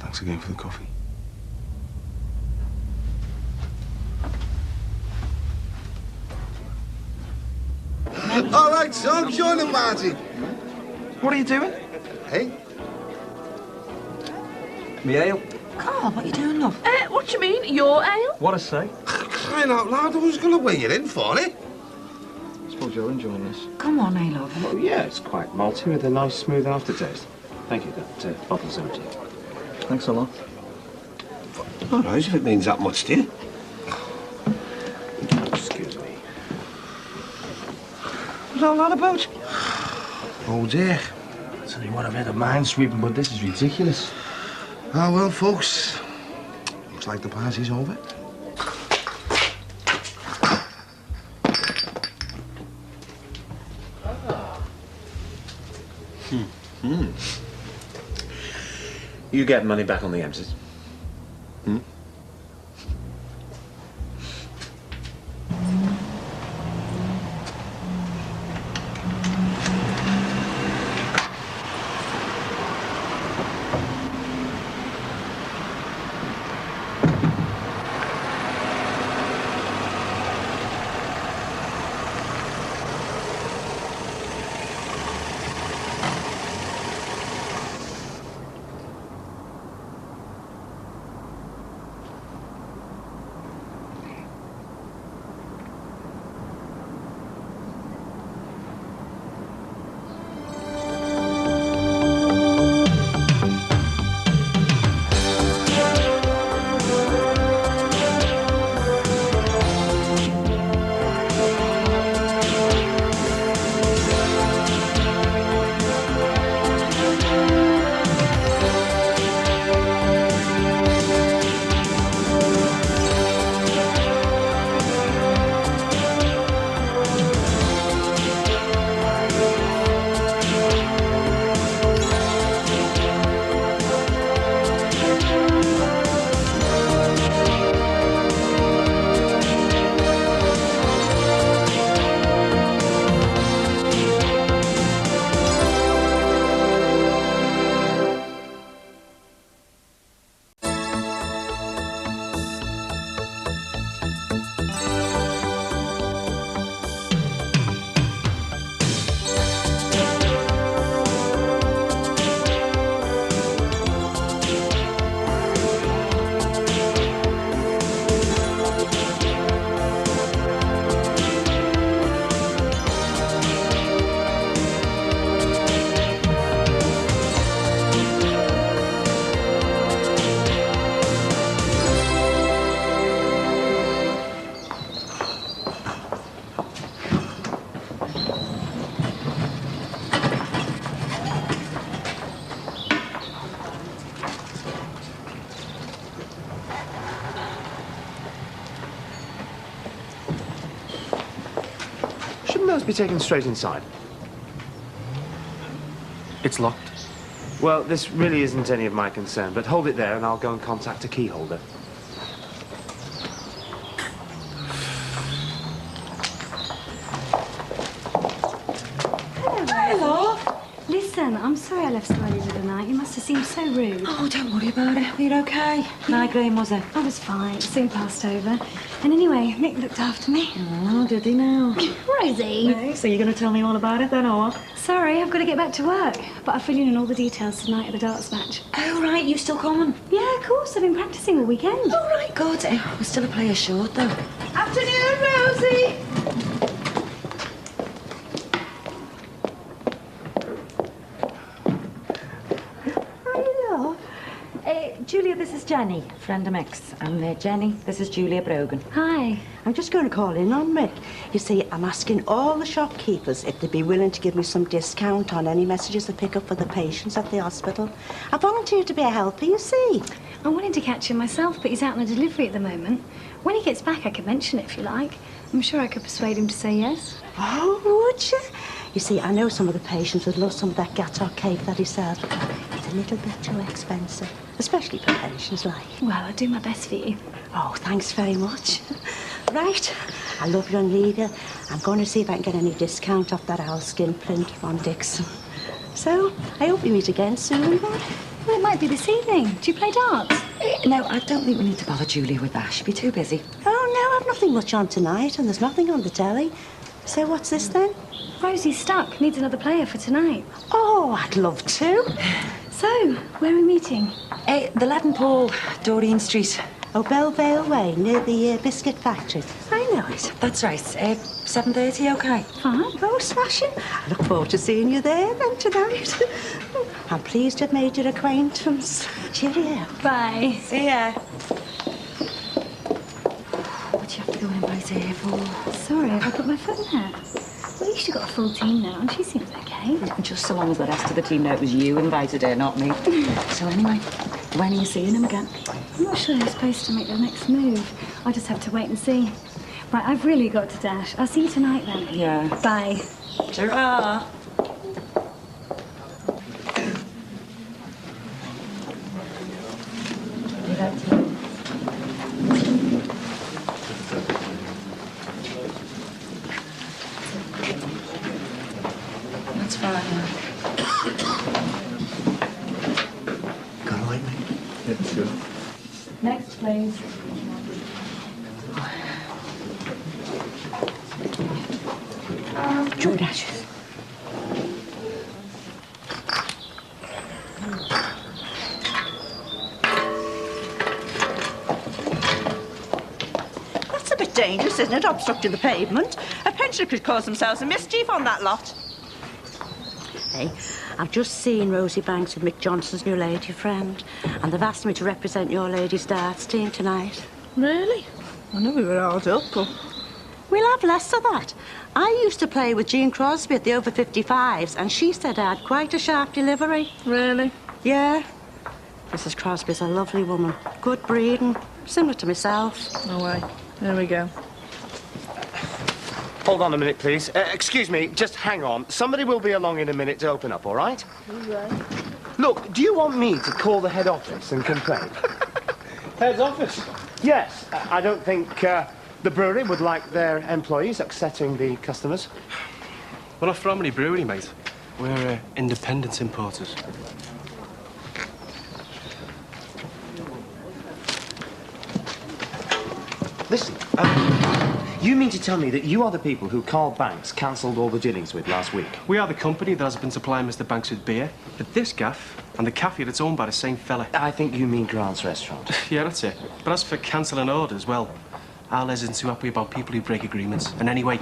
Thanks again for the coffee. All right, son, join the party. What are you doing? Hey? Me ale. Carl, what are you doing, love? What do you mean? Your ale? What I say? Crying out loud, I was going to weigh you in for it. I suppose you're enjoying this. Come on, eh, love? Oh, yeah, it's quite malty with a nice, smooth aftertaste. Thank you, that bottle's empty. Thanks a lot. All right, if it means that much to you. Excuse me. What's all that about? Oh, dear. Tell you what, I've had a mind sweeping, but this is ridiculous. Ah, well, folks. Looks like the party's over. You get money back on the M's. be taken straight inside. It's locked. Well, this really isn't any of my concern, but hold it there and I'll go and contact a key holder. Hello. Listen, I'm sorry I left so early the other night. You must have seemed so rude. Oh, don't worry about it. We're okay. Migraine, was it? I was fine. It soon passed over. And anyway, Mick looked after me. Oh, did he now? Rosie. Hey, so you're going to tell me all about it then, or what? Sorry, I've got to get back to work. But I'll fill you in on all the details tonight at the darts match. Oh, right. You still coming? Yeah, of course. I've been practicing all weekend. Oh, right, good. We're still a player short, though. Afternoon, Rosie. Julia, this is Jenny, friend of Mick's. And Jenny, this is Julia Brogan. Hi. I'm just going to call in on Mick. You see, I'm asking all the shopkeepers if they'd be willing to give me some discount on any messages they pick up for the patients at the hospital. I volunteered to be a helper, you see. I wanted to catch him myself, but he's out on a delivery at the moment. When he gets back, I could mention it if you like. I'm sure I could persuade him to say yes. Oh, would you? You see, I know some of the patients would love some of that gateau cake that he sells. It's a little bit too expensive, especially for patients like. Well, I'll do my best for you. Oh, thanks very much. Right, I love you and leave you. I'm going to see if I can get any discount off that owl skin print from Dixon. So, I hope we meet again soon. Well, it might be this evening. Do you play darts? No, I don't think we need to bother Julia with that. She'll be too busy. Oh, no, I've nothing much on tonight, and there's nothing on the telly. So what's this then? Rosie's stuck. Needs another player for tonight. Oh, I'd love to. So, where are we meeting? The Lad and Paul, Doreen Street. Oh, Belvale Way, near the biscuit factory. I know it. That's right. 7:30, okay? Fine. Oh, smashing. I look forward to seeing you there then tonight. I'm pleased to have made your acquaintance. Cheerio. Bye. See ya. What do you have to go and invite her here for? Sorry, have I put my foot in it? Well, at least you've got a full team now, and she seems okay. Just so long as the rest of the team know it was you invited her, not me. So anyway, when are you seeing him again? I'm not sure who's supposed to make the next move. I'll just have to wait and see. Right, I've really got to dash. I'll see you tonight then. Yeah. Bye. Ta-ra! That's fine. Got a light, mate? Yeah, sure. Next, please. George. That's a bit dangerous, isn't it, obstructing the pavement? A pensioner could cause themselves a mischief on that lot. Hey, I've just seen Rosie Banks with Mick Johnson's new lady friend, and they've asked me to represent your ladies' darts team tonight. Really? I knew we were hard up, but... We'll have less of that. I used to play with Jean Crosby at the over 55s, and she said I had quite a sharp delivery. Really? Yeah. Mrs. Crosby's a lovely woman. Good breeding. Similar to myself. No way. There we go. Hold on a minute, please. Excuse me, just hang on. Somebody will be along in a minute to open up, all right? Right. Look, do you want me to call the head office and complain? Head office? Yes. I don't think the brewery would like their employees upsetting the customers. We're not from any brewery, mate. We're independent importers. Listen, you mean to tell me that you are the people who Carl Banks cancelled all the dealings with last week? We are the company that has been supplying Mr. Banks with beer. But this gaff and the cafe that's owned by the same fella. I think you mean Grant's restaurant. Yeah, that's it. But as for cancelling orders, well, our isn't too happy about people who break agreements. And anyway,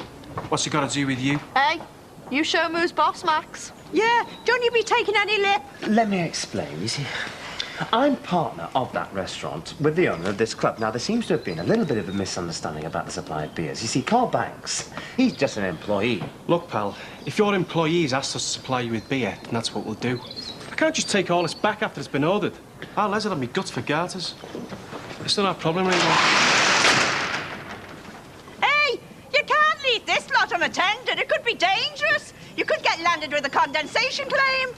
what's it got to do with you? Hey, you show me who's boss, Max. Yeah, don't you be taking any lip. Let me explain. You see, I'm partner of that restaurant with the owner of this club. Now, there seems to have been a little bit of a misunderstanding about the supply of beers. You see, Carl Banks, he's just an employee. Look, pal, if your employees asked us to supply you with beer, then that's what we'll do. I can't just take all this back after it's been ordered. Our Les will have me guts for garters. It's not our problem anymore. Hey, you can't leave this lot unattended. It could be dangerous. You could get landed with a condensation claim.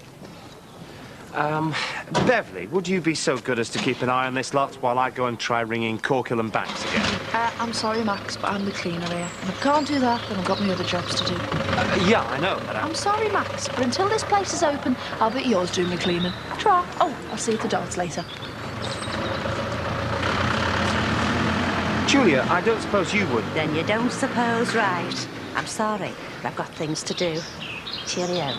Beverly, would you be so good as to keep an eye on this lot while I go and try ringing Corkill and Banks again? I'm sorry, Max, but I'm the cleaner here. And if I can't do that, then I've got my other jobs to do. Yeah, I know, but I'm sorry, Max, but until this place is open, I'll be at yours doing my cleaning. Try. Oh, I'll see you at the darts later. Julia, I don't suppose you would. Then you don't suppose right. I'm sorry, but I've got things to do. Cheerio.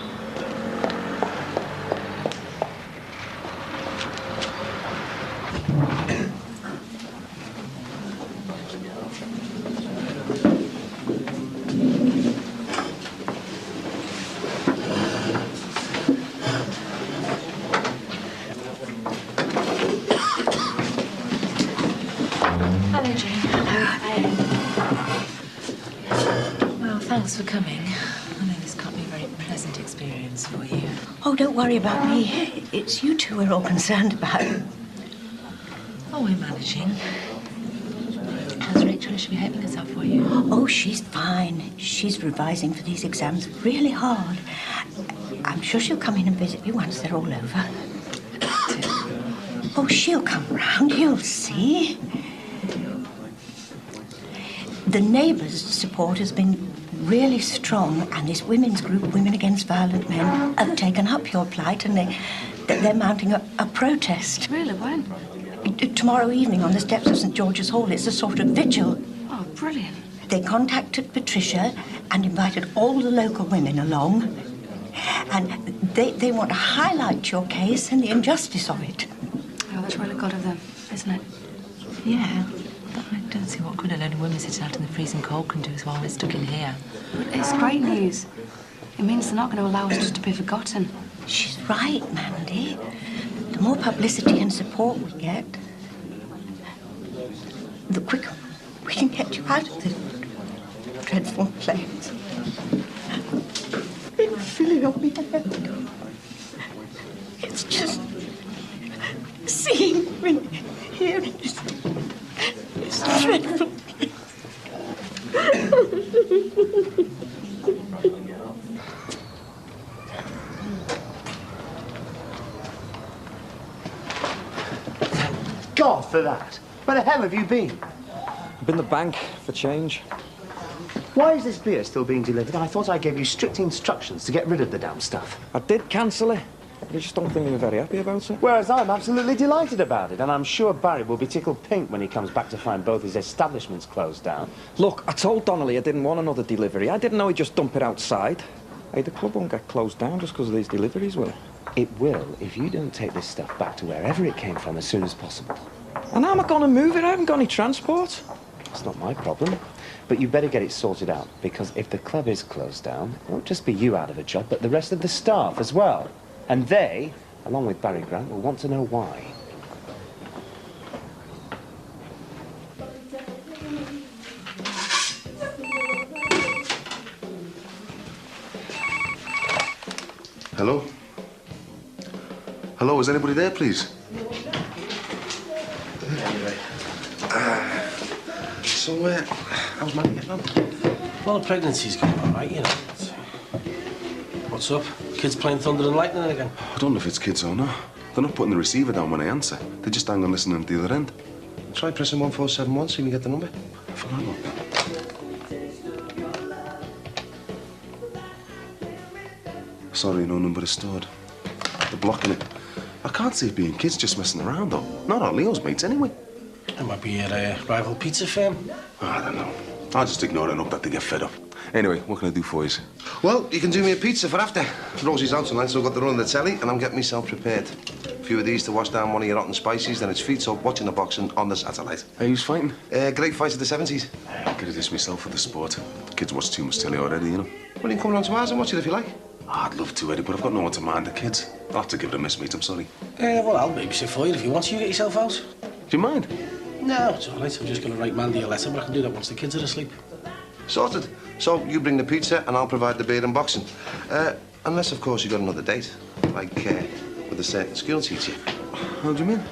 Hello, Jane. Well, thanks for coming. I know this can't be a very pleasant experience for you. Oh, don't worry about me. It's you two we're all concerned about. Oh, we're managing. How's Rachel? Is she behaving herself for you? Oh, she's fine. She's revising for these exams really hard. I'm sure she'll come in and visit me once they're all over. Oh, she'll come round, you'll see. The neighbours' support has been really strong, and this women's group, Women Against Violent Men, have taken up your plight, and they're mounting a protest. Really? When? Tomorrow evening on the steps of St. George's Hall. It's a sort of vigil. Oh, brilliant. They contacted Patricia and invited all the local women along. And they want to highlight your case and the injustice of it. Oh, that's really good of them, isn't it? Yeah. But I don't see what good a load of women sitting out in the freezing cold can do while we're stuck in here. But it's great news. It means they're not going to allow us just to be forgotten. She's right, Mandy. The more publicity and support we get, the quicker we can get you out of this dreadful place. It's filling up my head. It's just seeing and hearing this. It's dreadful. God for that. Where the hell have you been? I've been to the bank for change. Why is this beer still being delivered? I thought I gave you strict instructions to get rid of the damn stuff. I did cancel it. I just don't think they were very happy about it. Whereas I'm absolutely delighted about it, and I'm sure Barry will be tickled pink when he comes back to find both his establishments closed down. Look, I told Donnelly I didn't want another delivery. I didn't know he'd just dump it outside. Hey, the club won't get closed down just because of these deliveries, will it? It will if you don't take this stuff back to wherever it came from as soon as possible. And how am I going to move it? I haven't got any transport. It's not my problem. But you better get it sorted out, because if the club is closed down, it won't just be you out of a job, but the rest of the staff as well. And they, along with Barry Grant, will want to know why. Hello? Hello, is anybody there, please? How's Manny getting on? Well, the pregnancy's going all right, you know. What's up? Kids playing thunder and lightning again? I don't know if it's kids or not. They're not putting the receiver down when I answer. They just hang on listening at the other end. Try pressing 1471, see if you get the number. Fine. Sorry, no number is stored. They're blocking it. I can't see it being kids just messing around, though. Not our Leo's mates, anyway. It might be a rival pizza firm. I don't know. I'll just ignore it and hope that they get fed up. Anyway, what can I do for you? Well, you can do me a pizza for after. Rosie's out tonight, so I've got to run the telly, and I'm getting myself prepared. A few of these to wash down one of your rotten spices, then it's feet up, watching the boxing on the satellite. Who's fighting? Great fights of the 70s. I could have this myself for the sport. Kids watch too much telly already, you know. Well, you can come round to ours and watch it if you like. I'd love to, Eddie, but I've got no one to mind the kids. I'll have to give it a miss, mate, I'm sorry. Well, I'll babysit for you if you want. You get yourself out. Do you mind? No, it's all right. I'm just going to write Mandy a letter, but I can do that once the kids are asleep. Sorted. So you bring the pizza and I'll provide the beer and boxing. Unless, of course, you've got another date, like with a certain school teacher. How do you mean?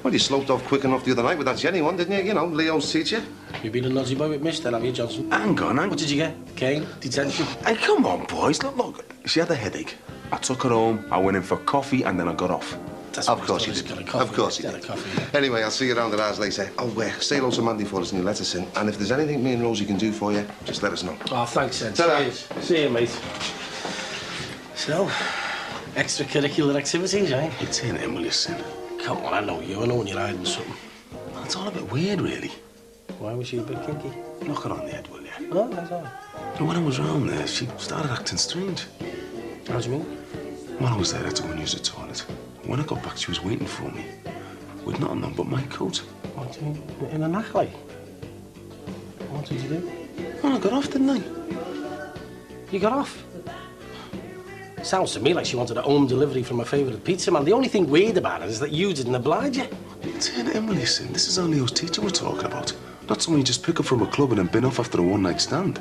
Well, you sloped off quick enough the other night with that Jenny one, didn't you? You know, Leo's teacher. You've been a naughty boy with Miss, then, have you, Johnson? Hang on, What did you get? Cane? Detention? Hey, come on, boys. Look. She had a headache. I took her home, I went in for coffee, and then I got off. Of course you did. Of course you did. Anyway, I'll see you around at ours later. Oh, say hello to Mandy for us and you let us in. And if there's anything me and Rosie can do for you, just let us know. Oh, thanks, Ed. Ta-ra. Cheers. See you, mate. So, extracurricular activities, eh? It's in Emily, sin. Come on, I know you. I know when you're hiding something. Well, it's all a bit weird, really. Why was she a bit kinky? Knock her on the head, will you? No, that's all right. When I was round there, she started acting strange. How do you mean? While I was there, I had to go and use the toilet. When I got back, she was waiting for me. With nothing on but my coat. What do you mean? In a knackley? What did you do? Well, I got off, didn't I? You got off? Sounds to me like she wanted a home delivery from her favourite pizza man. The only thing weird about it is that you didn't oblige her. Turn Emily, sin. This is our Leo's teacher we're talking about. Not someone you just pick up from a club and then bin off after a one-night stand.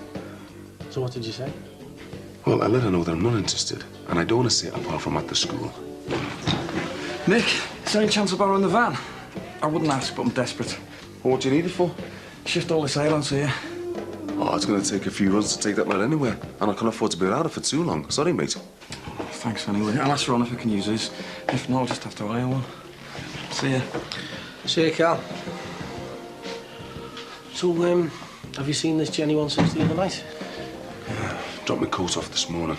So what did you say? Well, I let her know that I'm not interested, and I don't want to see her apart from at the school. Nick, is there any chance of borrowing the van? I wouldn't ask, but I'm desperate. Well, what do you need it for? Shift all the sailors here. Oh, it's going to take a few runs to take that man anywhere, and I can't afford to be without it for too long. Sorry, mate. Thanks anyway. I'll ask Ron if I can use his. If not, I'll just have to hire one. See ya. See you, Carl. So, have you seen this Jenny one since the other night? Yeah, dropped my coat off this morning.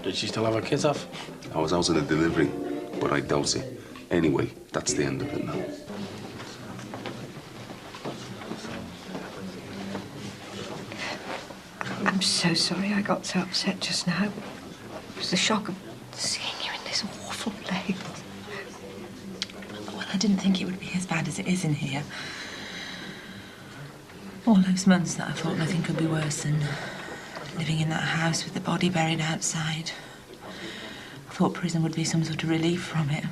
Did she still have her kit off? I was out on a delivery, but I doubt it. Anyway, that's the end of it now. I'm so sorry I got so upset just now. It was the shock of seeing you in this awful place. Well, I didn't think it would be as bad as it is in here. All those months that I thought nothing could be worse than living in that house with the body buried outside. I thought prison would be some sort of relief from it.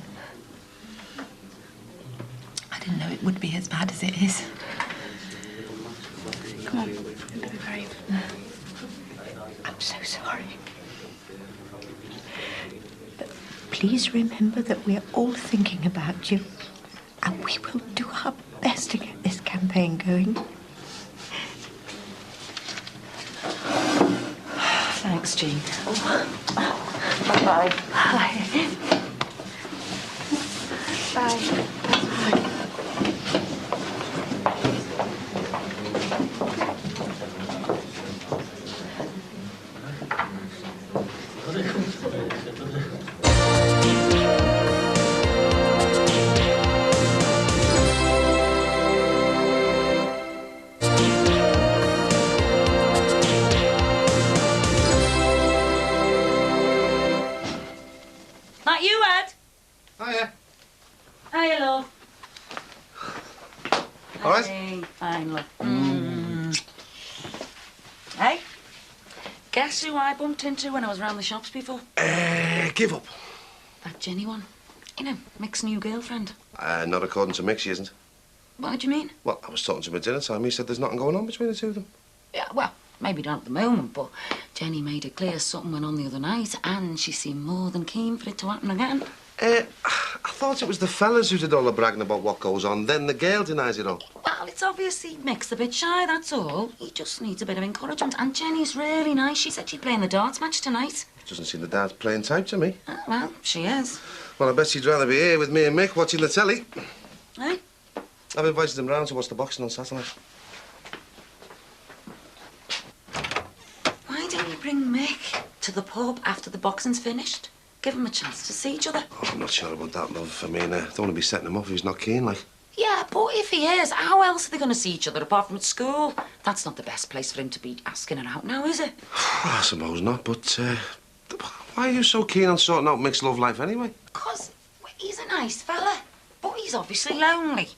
I didn't know it would be as bad as it is. Come on, be brave. I'm so sorry. But please remember that we're all thinking about you, and we will do our best to get this campaign going. Thanks, Jean. Bye-bye. Bye. Bye. That you, Ed? Hiya. Hiya, love. All right? Hey, fine, love. Hey, guess who I bumped into when I was round the shops before? Give up. That Jenny one. You know, Mick's new girlfriend. Not according to Mick, she isn't. What do you mean? Well, I was talking to him at dinner time. He said there's nothing going on between the two of them. Yeah, well, maybe not at the moment, but Jenny made it clear something went on the other night, and she seemed more than keen for it to happen again. I thought it was the fellas who did all the bragging about what goes on. Then the girl denies it all. Well, it's obviously Mick's a bit shy, that's all. He just needs a bit of encouragement. And Jenny's really nice. She said she'd play in the darts match tonight. Doesn't seem the dad's playing type to me. Well, she is. Well, I bet she'd rather be here with me and Mick watching the telly. Eh? I've invited him round to watch the boxing on Saturday. Why don't you bring Mick to the pub after the boxing's finished? Give him a chance to see each other. Oh, I'm not sure about that, love. I mean, I don't want to be setting him off if he's not keen, like. Yeah, but if he is, how else are they going to see each other apart from at school? That's not the best place for him to be asking her out now, is it? I suppose not, but why are you so keen on sorting out Mick's love life anyway? 'Cause he's a nice fella, but he's obviously lonely.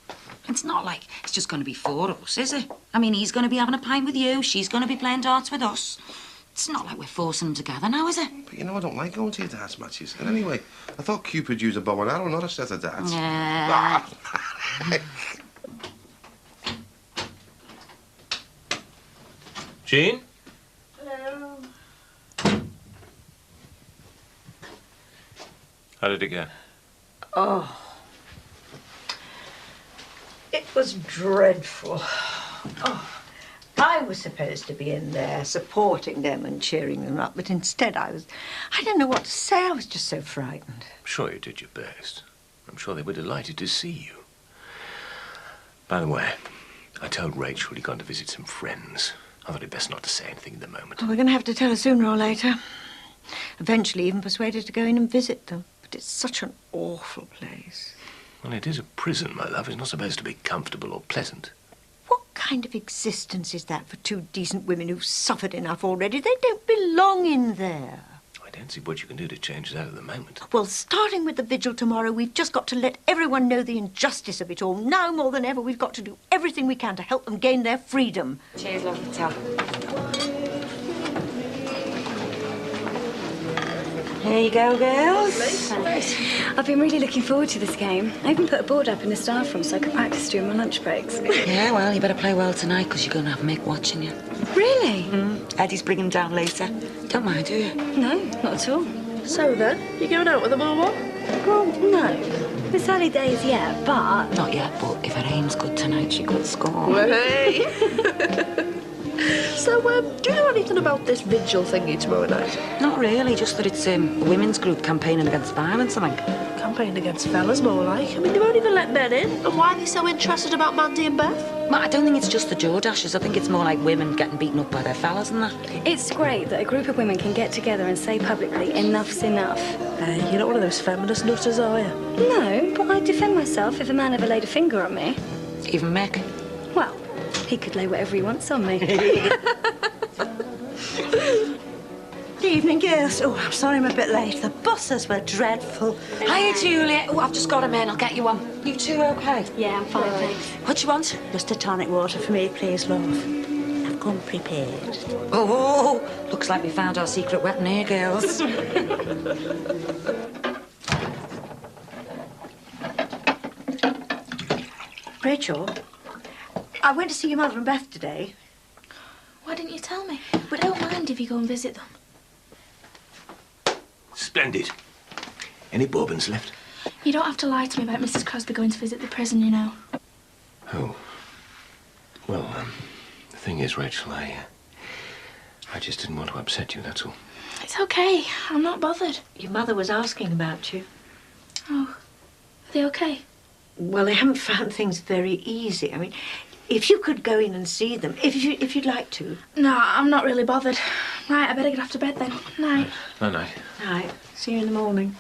It's not like it's just going to be four of us, is it? I mean, he's going to be having a pint with you, she's going to be playing darts with us. It's not like we're forcing them together now, is it? But you know, I don't like going to your darts matches. And anyway, I thought Cupid used a bow and arrow, not a set of darts. Yeah. Jean? Hello. How did it go? Oh. was dreadful. Oh, I was supposed to be in there supporting them and cheering them up, but instead I didn't know what to say. I was just so frightened. I'm sure you did your best. I'm sure they were delighted to see you. By the way, I told Rachel you'd gone to visit some friends. I thought it best not to say anything at the moment. Well, we're going to have to tell her sooner or later. Eventually even persuade her to go in and visit them. But it's such an awful place. Well, it is a prison, my love. It's not supposed to be comfortable or pleasant. What kind of existence is that for two decent women who've suffered enough already? They don't belong in there. I don't see what you can do to change that at the moment. Well, starting with the vigil tomorrow, we've just got to let everyone know the injustice of it all. Now more than ever, we've got to do everything we can to help them gain their freedom. Cheers, love. Tell. Here you go, girls. Thanks. I've been really looking forward to this game. I even put a board up in the staff room so I could practice during my lunch breaks. Yeah, well, you better play well tonight because you're going to have Mick watching you. Really? Eddie's bringing him down later. Don't mind, do you? No, not at all. So then, you going out with them or what? Well, no. It's early days yet, but... Not yet, but if her aim's good tonight, she could score. Hey! So, do you know anything about this vigil thingy tomorrow night? Not really, just that it's a women's group campaigning against violence, I think. Campaigning against fellas, more like. I mean, they won't even let men in. And why are they so interested about Mandy and Beth? Well, I don't think it's just the Jordashes. I think it's more like women getting beaten up by their fellas and that. It's great that a group of women can get together and say publicly, enough's enough. Hey, you're not one of those feminist nutters, are you? No, but I'd defend myself if a man ever laid a finger on me. Even Mick? Well, he could lay whatever he wants on me. Good evening, girls. Oh, I'm sorry I'm a bit late. The buses were dreadful. Hiya, Julia. Oh, I've just got him in. I'll get you one. You two okay? Yeah, I'm fine, thanks. What you want? Just a tonic water for me, please, love. I've come prepared. Oh, looks like we found our secret weapon here, girls. Rachel, I went to see your mother and Beth today. Why didn't you tell me? We don't mind if you go and visit them. Splendid. Any bourbons left? You don't have to lie to me about Mrs. Crosby going to visit the prison, you know. Oh. Well, the thing is, Rachel, I just didn't want to upset you, that's all. It's okay. I'm not bothered. Your mother was asking about you. Oh. Are they okay? Well, they haven't found things very easy. I mean, if you could go in and see them, if you'd like to. No, I'm not really bothered. Right, I better get off to bed then. Night. Night. Night. See you in the morning.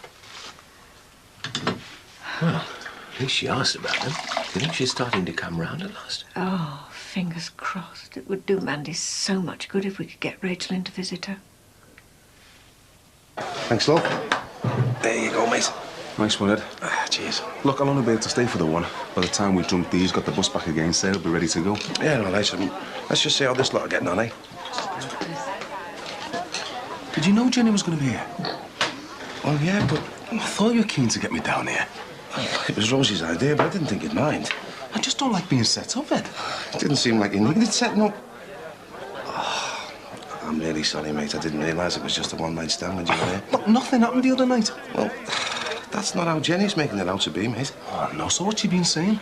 Well, at least she asked about them. Do you think she's starting to come round at last? Oh, fingers crossed. It would do Mandy so much good if we could get Rachel in to visit her. Thanks, love. There you go, mate. Nice one, Ed. Cheers. Look, I'll only be able to stay for the one. By the time we've drunk these, got the bus back again, Sarah will be ready to go. Yeah, all right. Let's just see how this lot are getting on, eh? Did you know Jenny was going to be here? Well, yeah, but... I thought you were keen to get me down here. It was Rosie's idea, but I didn't think you'd mind. I just don't like being set up, Ed. It didn't seem like you needed setting up. Oh, I'm really sorry, mate. I didn't realise it was just a one-night stand when you were here. Look, nothing happened the other night. Well, that's not how Jenny's making it out to be, mate. Oh, no, so what's she been saying?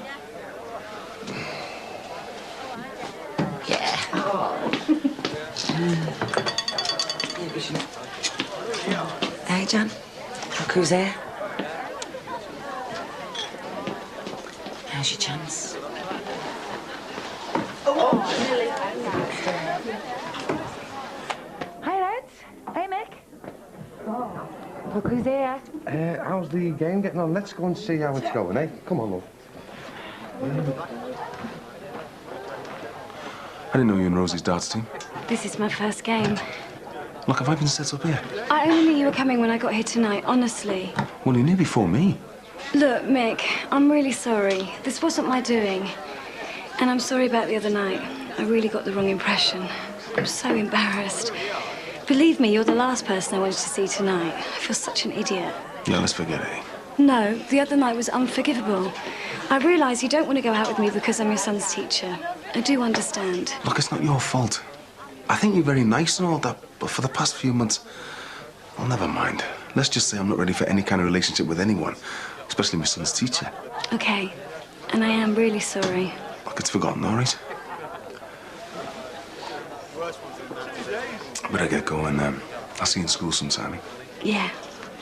Yeah. Hey, Jan. Look who's there. How's your chance? Hi, lads. Hey, Mick. Look who's here. How's the game getting on? Let's go and see how it's going, eh? Come on, love. I didn't know you and Rosie's darts team. This is my first game. Look, have I been set up here? I only knew you were coming when I got here tonight, honestly. Well, you knew before me. Look, Mick, I'm really sorry. This wasn't my doing. And I'm sorry about the other night. I really got the wrong impression. I'm so embarrassed. Believe me, you're the last person I wanted to see tonight. I feel such an idiot. Yeah, let's forget it. No, the other night was unforgivable. I realise you don't want to go out with me because I'm your son's teacher. I do understand. Look, it's not your fault. I think you're very nice and all that, but for the past few months... Well, never mind. Let's just say I'm not ready for any kind of relationship with anyone, especially my son's teacher. Okay. And I am really sorry. Look, it's forgotten, all right? Better get going. I'll see you in school sometime. Yeah.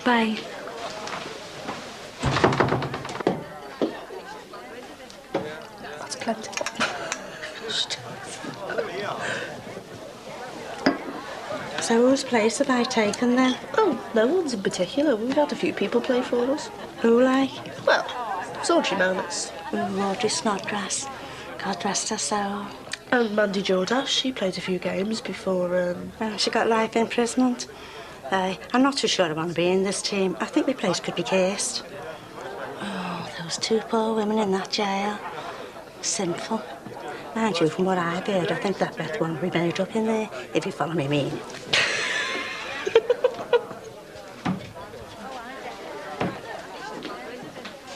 Bye. That's clever. So whose place have I taken then? Oh, no one's in particular. We've had a few people play for us. Who like? Well, Audrey Manners. Audrey Snodgrass. God rest her soul. And Mandy Jordache. She played a few games before, She got life imprisonment. I'm not too sure I want to be in this team. I think my place could be cased. Oh, those two poor women in that jail. Sinful. Mind you, from what I've heard, I think that Beth won't be made up in there, if you follow me meaning.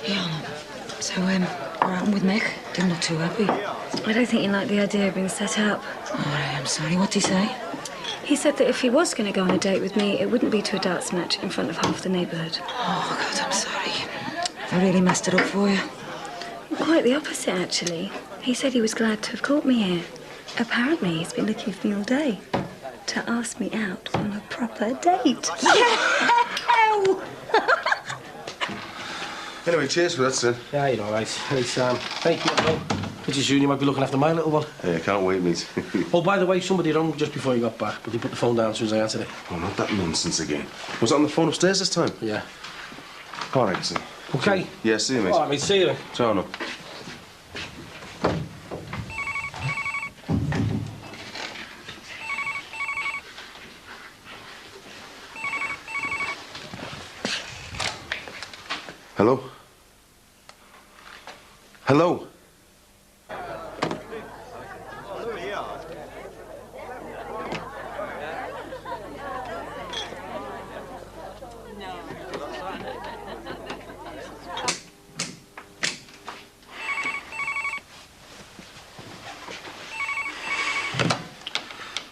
Yeah, so, what happened with Mick? Didn't look too happy. I don't think he liked the idea of being set up. Oh, I'm sorry. What did he say? He said that if he was going to go on a date with me, it wouldn't be to a darts match in front of half the neighbourhood. Oh, God, I'm sorry. I really messed it up for you. Quite the opposite, actually. He said he was glad to have caught me here. Apparently, he's been looking for me all day to ask me out on a proper date. Anyway, cheers for that, son. Yeah, you're all right. Hey, Sam. Thank you. Pretty soon you might be looking after my little one. Hey, I can't wait, mate. Oh, by the way, somebody rang just before you got back, but he put the phone down as soon as I answered it. Oh, not that nonsense again. Was that on the phone upstairs this time? Yeah. All right, son. Okay. Yeah, see you, mate. All right, mate, see you then. Ciao, no. Hello? Hello?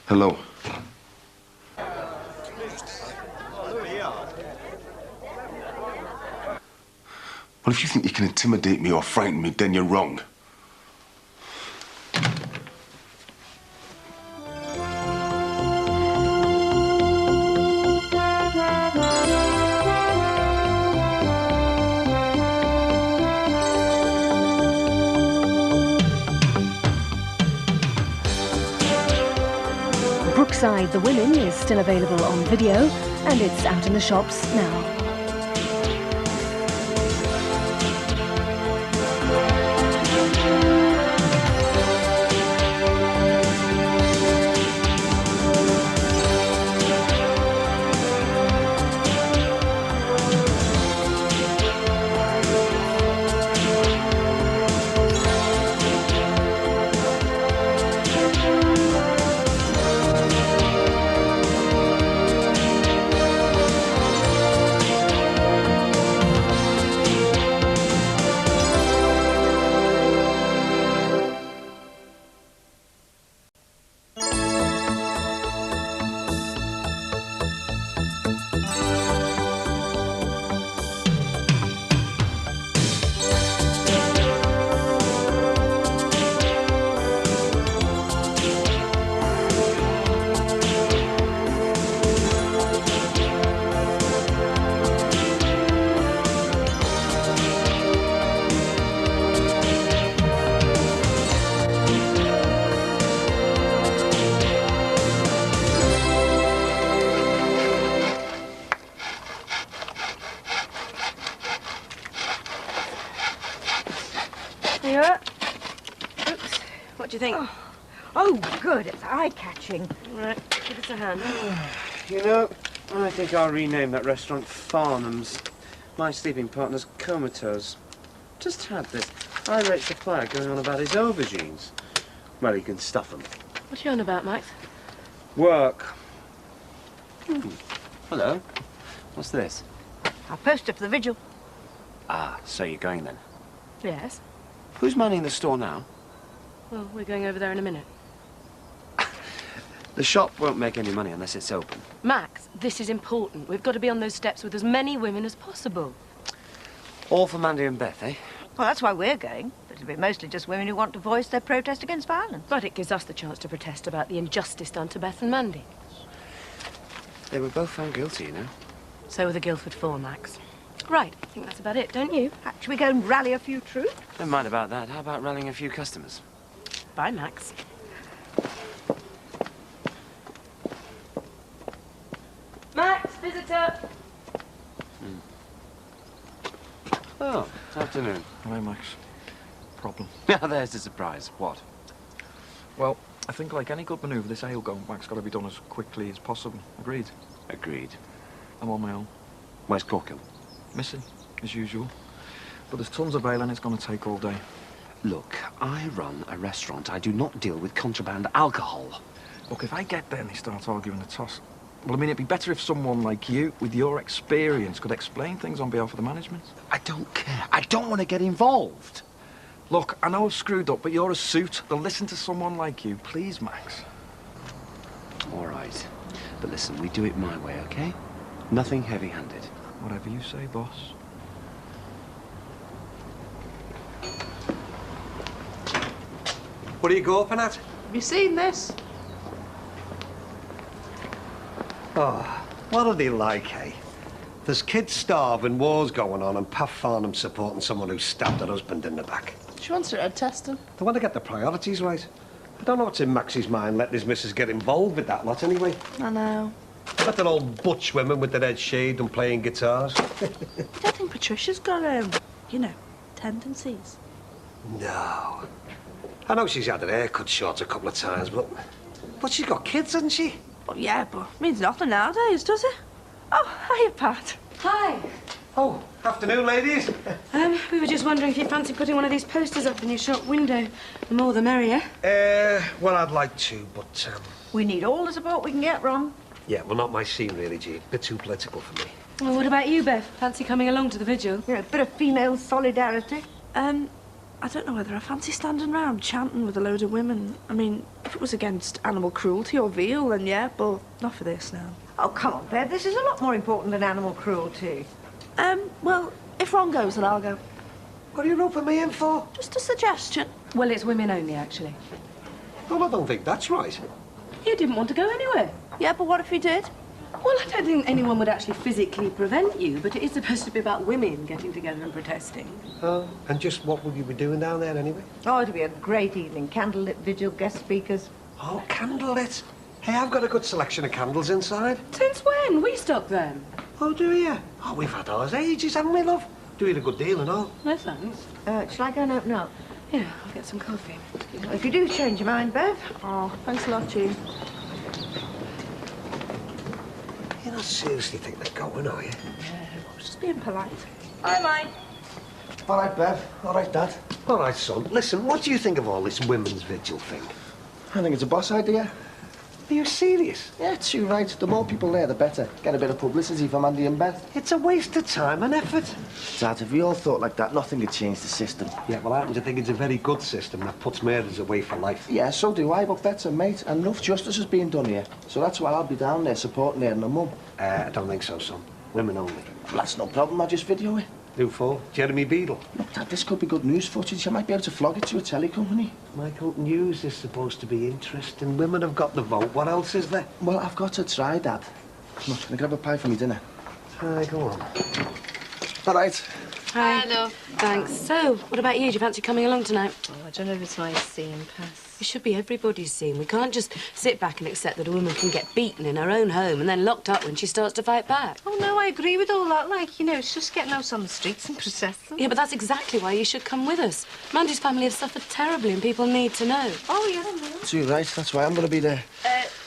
Hello? Well, if you think you can intimidate me or frighten me, then you're wrong. Brookside the Women is still available on video, and it's out in the shops now. What do you think? Oh, good. It's eye-catching. Right, give us a hand. You know, I think I'll rename that restaurant Farnham's. My sleeping partner's comatose. Just had this irate supplier going on about his aubergines. Well, he can stuff them. What are you on about, Max? Work. Hello. What's this? I'll post it for the vigil. Ah, so you're going then? Yes. Who's manning the store now? Well, we're going over there in a minute. The shop won't make any money unless it's open. Max, this is important. We've got to be on those steps with as many women as possible. All for Mandy and Beth, eh? Well, that's why we're going. But It'll be mostly just women who want to voice their protest against violence. But it gives us the chance to protest about the injustice done to Beth and Mandy. They were both found guilty, you know. So were the Guildford Four, Max. Right, I think that's about it, don't you? Should we go and rally a few troops? Never mind about that. How about rallying a few customers? Bye, Max. Max, visitor. Oh, afternoon. Hi, Max. Problem. Now there's the surprise. What? Well, I think like any good manoeuvre, this ale going back's got to be done as quickly as possible. Agreed? Agreed. I'm on my own. Where's Corkill? Missing, as usual. But there's tons of ale and it's going to take all day. Look, I run a restaurant. I do not deal with contraband alcohol. Look, if I get there and they start arguing the toss... Well, I mean, it'd be better if someone like you, with your experience, could explain things on behalf of the management. I don't care. I don't want to get involved. Look, I know I've screwed up, but you're a suit. They'll listen to someone like you. Please, Max. All right. But listen, we do it my way, okay? Nothing heavy-handed. Whatever you say, boss. What are you gawping at? Have you seen this? Oh, what are they like, eh? There's kids starving, wars going on, and Pat Farnham supporting someone who stabbed her husband in the back. She wants her head testing. They want to get the priorities right. I don't know what's in Max's mind letting his missus get involved with that lot anyway. I know. I bet they're all butch women with their heads shaved and playing guitars. I don't think Patricia's got, you know, tendencies. No. I know she's had her hair cut short a couple of times, but she's got kids, hasn't she? Well, yeah, but it means nothing nowadays, does it? Oh, hiya, Pat. Hi. Oh, afternoon, ladies. We were just wondering if you fancy putting one of these posters up in your shop window. The more the merrier. Well, I'd like to, but, We need all the support we can get, Ron. yeah, well, not my scene, really, Jean. Bit too political for me. Well, what about you, Beth? Fancy coming along to the vigil? Yeah, a bit of female solidarity. I don't know whether I fancy standing round chanting with a load of women. I mean, if it was against animal cruelty or veal, then yeah, but not for this now. Oh, come on, Bev. This is a lot more important than animal cruelty. Well, if Ron goes, then I'll go. What are you roping me in for? Just a suggestion. Well, it's women only, actually. Well, I don't think that's right. You didn't want to go anywhere. Yeah, but what if he did? Well, I don't think anyone would actually physically prevent you, but it is supposed to be about women getting together and protesting. Oh, and just what would you be doing down there anyway? Oh, it'll be a great evening. Candlelit vigil, guest speakers. Oh, candlelit. Hey, I've got a good selection of candles inside. Since when? We stock them. Oh, do you? Oh, we've had ours ages, haven't we, love? Doing a good deal and all. No thanks. Shall I go and open up? Yeah, I'll get some coffee. If you do change your mind, Bev. Oh, thanks a lot, Jean. You don't seriously think they're going, are you? I was just being polite. Bye, Mike. All right, Bev. All right, Dad. All right, son. Listen, what do you think of all this women's vigil thing? I think it's a boss idea. Are you serious? Yeah, it's you right. The more people there, the better. Get a bit of publicity for Mandy and Beth. It's a waste of time and effort. Dad, if we all thought like that, nothing would change the system. Yeah, well, I happen to think it's a very good system that puts murders away for life. Yeah, so do I, but Beth's a mate, and enough justice is being done here. So that's why I'll be down there supporting her and her mum. I don't think so, son. Women only. Well, that's no problem. I'll just video it. Who for? Jeremy Beadle? Look, Dad, this could be good news footage. I might be able to flog it to a telly company. Michael, news is supposed to be interesting. Women have got the vote. What else is there? Well, I've got to try, Dad. Come on, can I grab a pie for me dinner? Aye, go on. All right. Hi. Hello. Thanks. So, what about you? Do you fancy coming along tonight? Oh, I don't know if it's my scene, Pass. It should be everybody's scene. We can't just sit back and accept that a woman can get beaten in her own home and then locked up when she starts to fight back. Oh, no, I agree with all that. Like, you know, it's just getting out on the streets and protesting. Yeah, but that's exactly why you should come with us. Mandy's family have suffered terribly and people need to know. Oh, yeah, I know. So you're right. That's why I'm going to be there.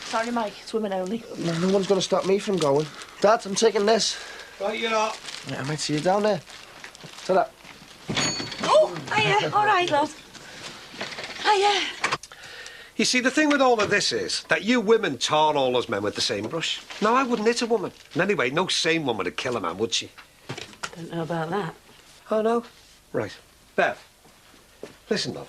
Sorry, Mike. It's women only. No one's going to stop me from going. Dad, I'm taking this. Right, you're not. Yeah, I might see you down there. Ta-da. Oh, hiya. All right, love. Hiya. You see, the thing with all of this is that you women tar all us men with the same brush. Now, I wouldn't hit a woman. And anyway, no sane woman would kill a man, would she? Don't know about that. Oh, no? Right. Bev, listen, love.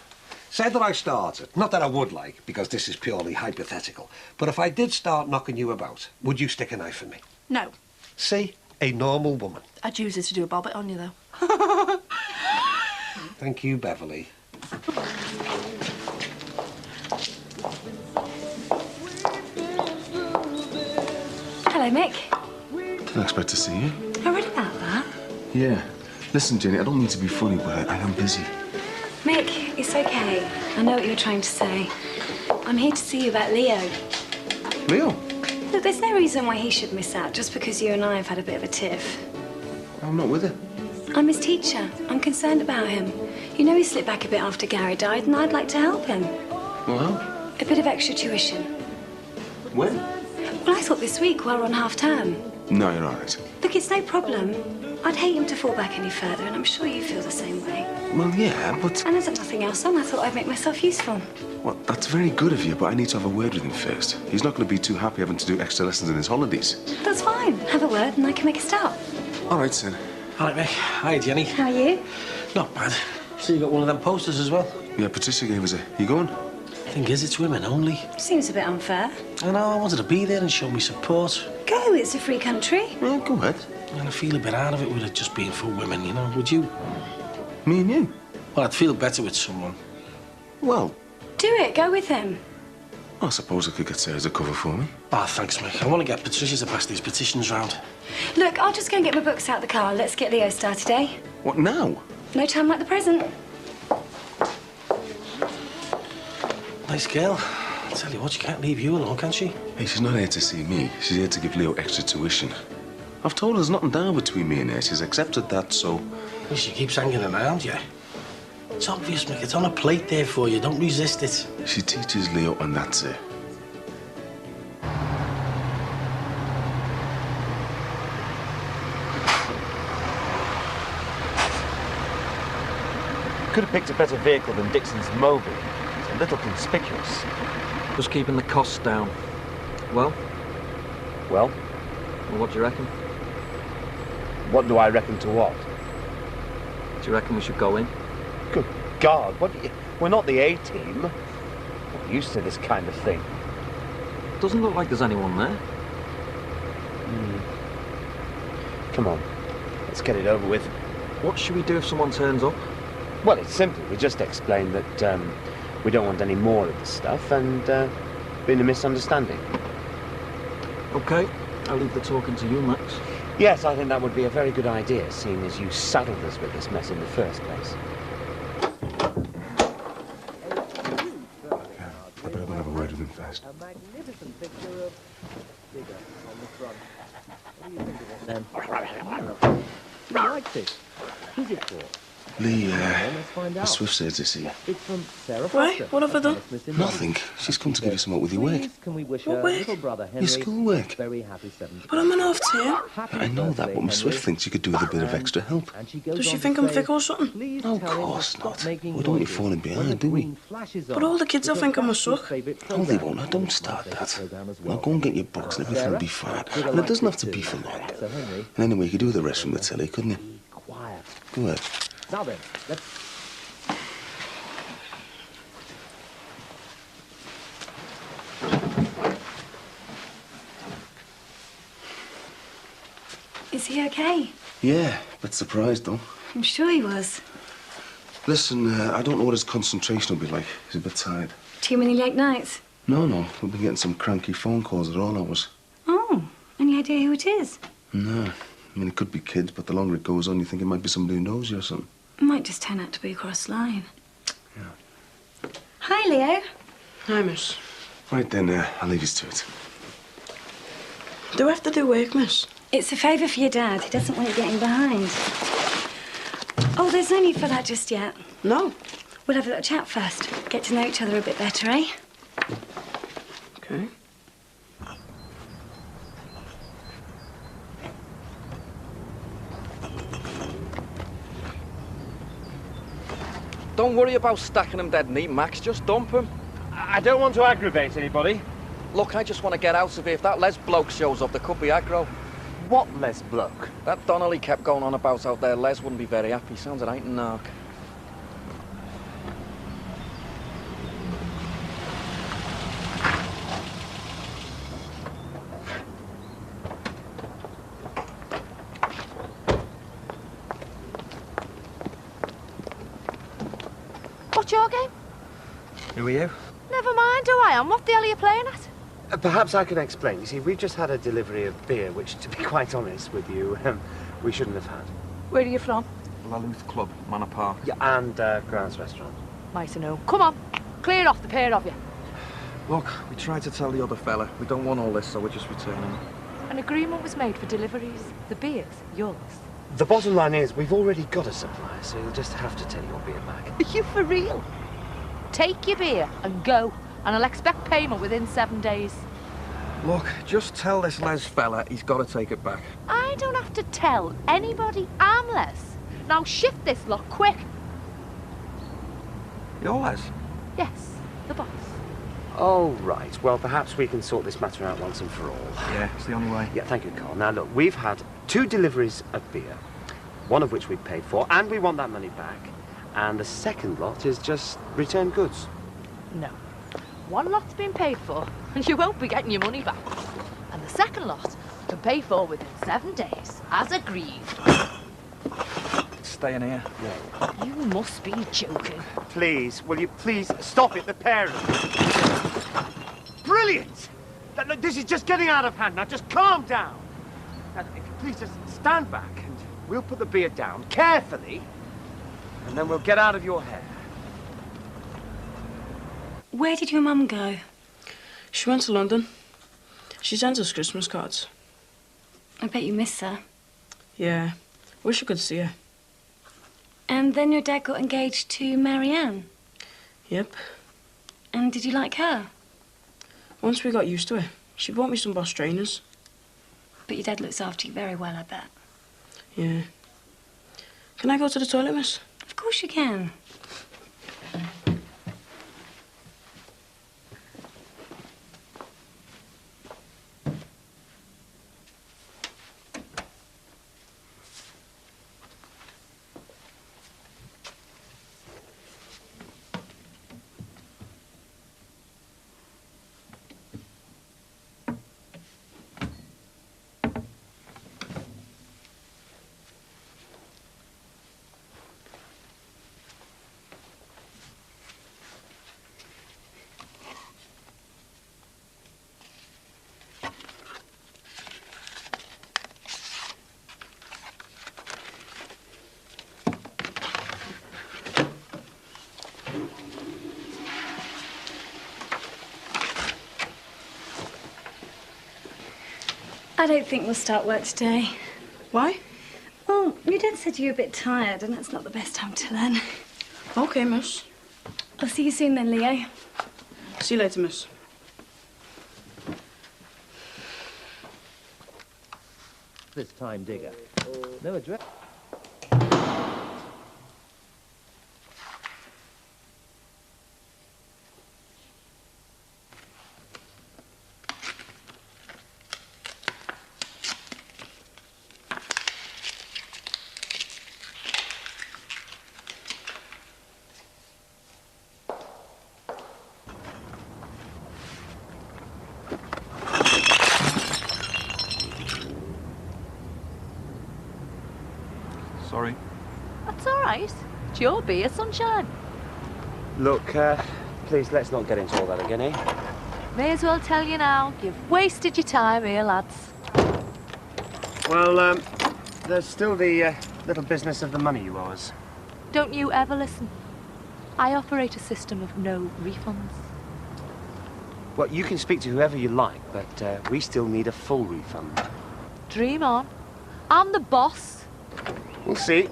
Say that I started. Not that I would like, because this is purely hypothetical. But if I did start knocking you about, would you stick a knife in me? No. See? A normal woman. I'd use it to do a bobbit on you, though. Thank you, Beverly. Hello, Mick. Didn't expect to see you. I read about that. Yeah. Listen, Jenny, I don't mean to be funny, but I am busy. Mick, it's okay. I know what you're trying to say. I'm here to see you about Leo. Leo? Look, there's no reason why he should miss out just because you and I have had a bit of a tiff. I'm not with her. I'm his teacher. I'm concerned about him. You know he slipped back a bit after Gary died, and I'd like to help him. Well, A bit of extra tuition. when? Well, I thought this week while we're on half-term. No, you're all right. Look, it's no problem. I'd hate him to fall back any further, and I'm sure you feel the same way. Well, yeah, but... And there's nothing else on. I thought I'd make myself useful. Well, that's very good of you, but I need to have a word with him first. He's not going to be too happy having to do extra lessons in his holidays. That's fine. Have a word, and I can make a start. All right, son. All right, Mick. Hi, Jenny. How are you? Not bad. So you got one of them posters as well? Yeah, Patricia gave us a... You going? Thing is, it's women only. Seems a bit unfair. I know, I wanted to be there and show me support. Go, it's a free country. Well, go ahead. And I feel a bit out of it with it just being for women, you know. Would you? Me and you? Well, I'd feel better with someone. Well... Do it. Go with him. I suppose I could get Sarah to cover for me. Ah, thanks, Mick. I want to get Patricia to pass these petitions round. Look, I'll just go and get my books out the car. Let's get Leo started, eh? What, now? No time like the present. Nice girl. I tell you what, she can't leave you alone, can she? Hey, she's not here to see me. She's here to give Leo extra tuition. I've told her there's nothing down between me and her. She's accepted that, so... Well, she keeps hanging around, yeah. It's obvious, Mick. It's on a plate there for you. Don't resist it. She teaches Leo, and that's it. Could have picked a better vehicle than Dixon's Moby. It's a little conspicuous. Just keeping the costs down. Well? Well? Well, what do you reckon? What do I reckon to what? Do you reckon we should go in? Good God, what do you... We're not the A-team. Not used to this kind of thing. Doesn't look like there's anyone there. Come on, let's get it over with. What should we do if someone turns up? Well, it's simple. We just explain that we don't want any more of the stuff and been a misunderstanding. OK, I'll leave the talking to you, Max. Yes, I think that would be a very good idea, seeing as you saddled us with this mess in the first place. I better go have a word with him first. A magnificent picture of Digger on the front. What do you think of it, you liked it? Who's it for? Lee, the Swift said to see you. It's from Sarah Why? Foster. What have I done? Nothing. She's come to give you some help with your work. Can we wish What her work? little brother Henry Your schoolwork. very happy 7th? But I'm an half term. I know that, but Miss Swift thinks you could do with a bit of extra help. Does she think I'm thick or something? No, of course not. We don't want you falling behind, do we? But all the kids will think I'm a suck. No, they won't. Now, don't start that. Now, go and get your books and everything will be fine. And it doesn't have to be for long. And anyway, you could do the rest from the telly, couldn't you? Quiet. Go ahead. Now then, let's... Is he okay? Yeah, but surprised, though. I'm sure he was. Listen, I don't know what his concentration will be like. He's a bit tired. Too many late nights? No. We've been getting some cranky phone calls at all hours. Oh, any idea who it is? No. I mean, it could be kids, but the longer it goes on, you think it might be somebody who knows you or something. It might just turn out to be a cross line. Yeah. Hi, Leo. Hi, miss. Right then, I'll leave you to it. Do I have to do work, miss? It's a favour for your dad. He doesn't want you getting behind. Oh, there's no need for that just yet. No. We'll have a little chat first. Get to know each other a bit better, eh? OK. Don't worry about stacking them dead neat, Max. Just dump them. I don't want to aggravate anybody. Look, I just want to get out of here. If that Les bloke shows up, there could be aggro. What Les bloke? That Donnelly kept going on about out there. Les wouldn't be very happy. Sounds like ain't narc. What's your game? Who are you? Never mind who I am. What the hell are you playing at? Perhaps I can explain. You see, we've just had a delivery of beer, which, to be quite honest with you, we shouldn't have had. Where are you from? Lalooth Club, Manor Park. Yeah, and Grant's Restaurant. Nice to know. Come on, clear off the pair of you. Look, we tried to tell the other fella. We don't want all this, so we're just returning. An agreement was made for deliveries. The beer's yours. The bottom line is, we've already got a supplier, so you'll just have to take your beer back. Are you for real? Take your beer and go, and I'll expect payment within 7 days. Look, just tell this Les fella he's got to take it back. I don't have to tell anybody I'm Les. Now shift this lot quick. You're Les? Yes, the boss. Oh, right. Well, perhaps we can sort this matter out once and for all. Yeah, it's the only way. Yeah, thank you, Carl. Now, look, we've had 2 deliveries of beer, one of which we paid for, and we want that money back. And the second lot is just return goods. No. One lot's been paid for, and you won't be getting your money back. And the second lot can pay for within 7 days, as agreed. Staying here. You must be joking. Please, will you please stop it, the pair of you? Brilliant! Look, this is just getting out of hand. Now, just calm down. Now, if you please just stand back, and we'll put the beer down carefully, and then we'll get out of your hair. Where did your mum go? She went to London. She sent us Christmas cards. I bet you miss her. Yeah. Wish I could see her. And then your dad got engaged to Marianne. Yep. And did you like her? Once we got used to her, she bought me some Boss trainers. But your dad looks after you very well, I bet. Yeah. Can I go to the toilet, miss? Of course you can. I don't think we'll start work today. Why? Well, your dad said you were a bit tired, and that's not the best time to learn. Okay, miss. I'll see you soon then, Leo. See you later, miss. This time digger. No address. Sorry. That's all right. It's your beer, sunshine. Look, please, let's not get into all that again, eh? May as well tell you now, you've wasted your time here, lads. Well, there's still the little business of the money you owe us. Don't you ever listen. I operate a system of no refunds. Well, you can speak to whoever you like, but we still need a full refund. Dream on. I'm the boss. We'll see.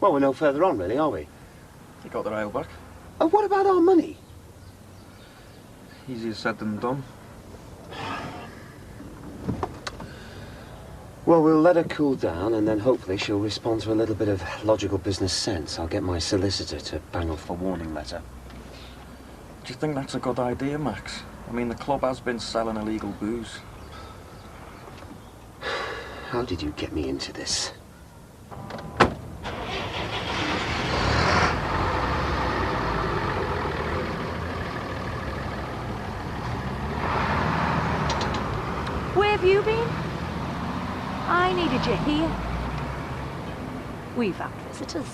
Well, we're no further on, really, are we? You got the rail back. And what about our money? Easier said than done. Well, we'll let her cool down, and then hopefully she'll respond to a little bit of logical business sense. I'll get my solicitor to bang off a warning letter. Do you think that's a good idea, Max? I mean, the club has been selling illegal booze. How did you get me into this? Where have you been? I needed you here. We've had visitors.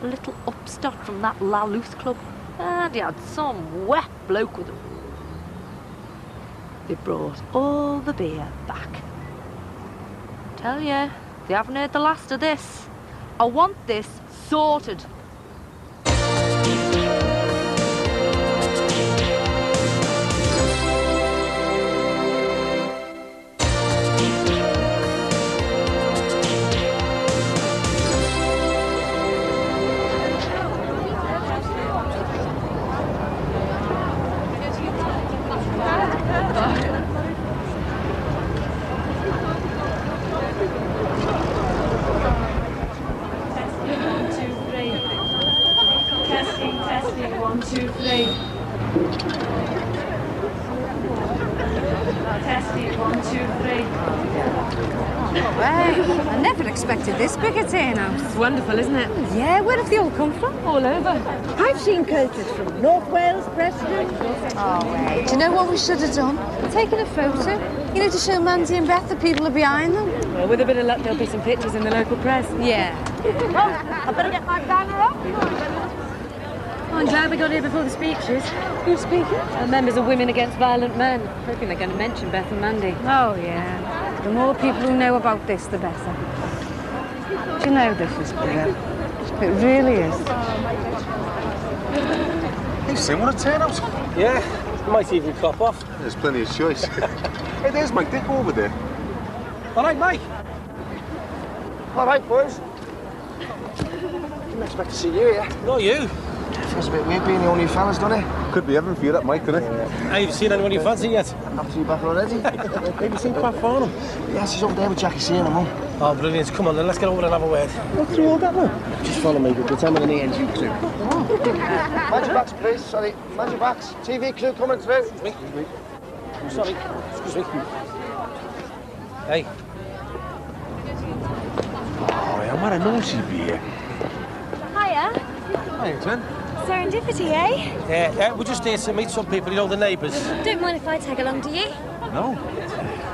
A little upstart from that La Luth club. And he had some wet bloke with him. They brought all the beer back. Tell you, they haven't heard the last of this. I want this sorted. I never expected this big a turnout. It's wonderful, isn't it? Yeah, where have they all come from? All over. I've seen coaches from North Wales, Preston. Oh, wait. Do you know what we should have done? Taken a photo. You know, to show Mandy and Beth the people are behind them. Well, with a bit of luck, there'll be some pictures in the local press. Yeah. I better get my banner up. I'm glad we got here before the speeches. Who's speaking? Members of Women Against Violent Men. Hoping they're going to mention Beth and Mandy. Oh, yeah. The more people who know about this, the better. Do you know this is brilliant? It really is. Hey, Sim, what a turnout. Yeah, might even cop off. There's plenty of choice. Hey, there's Mike. Dick over there. All right, Mike. All right, boys. Didn't expect to see you here. Not you. Feels a bit weird being the only fellas, doesn't it? Could be heaven for you, that Mike, couldn't it? Have you seen anyone you fancy yet? After you back already? Have you seen Pat Farnham? Yes, he's over there with Jackie C and Mum. Oh, brilliant. Come on, then, let's get over and have a word. What through all that now? Just follow me, but tell me the engine crew. Mind your backs, please. Sorry, mind your backs. TV crew coming through. Sorry, excuse me. Hey. Oh, yeah, what a nosy beer. Hiya. Hi, Glenn. Serendipity, eh? Yeah, we're just here to meet some people, you know, the neighbours. Don't mind if I tag along, do you? No.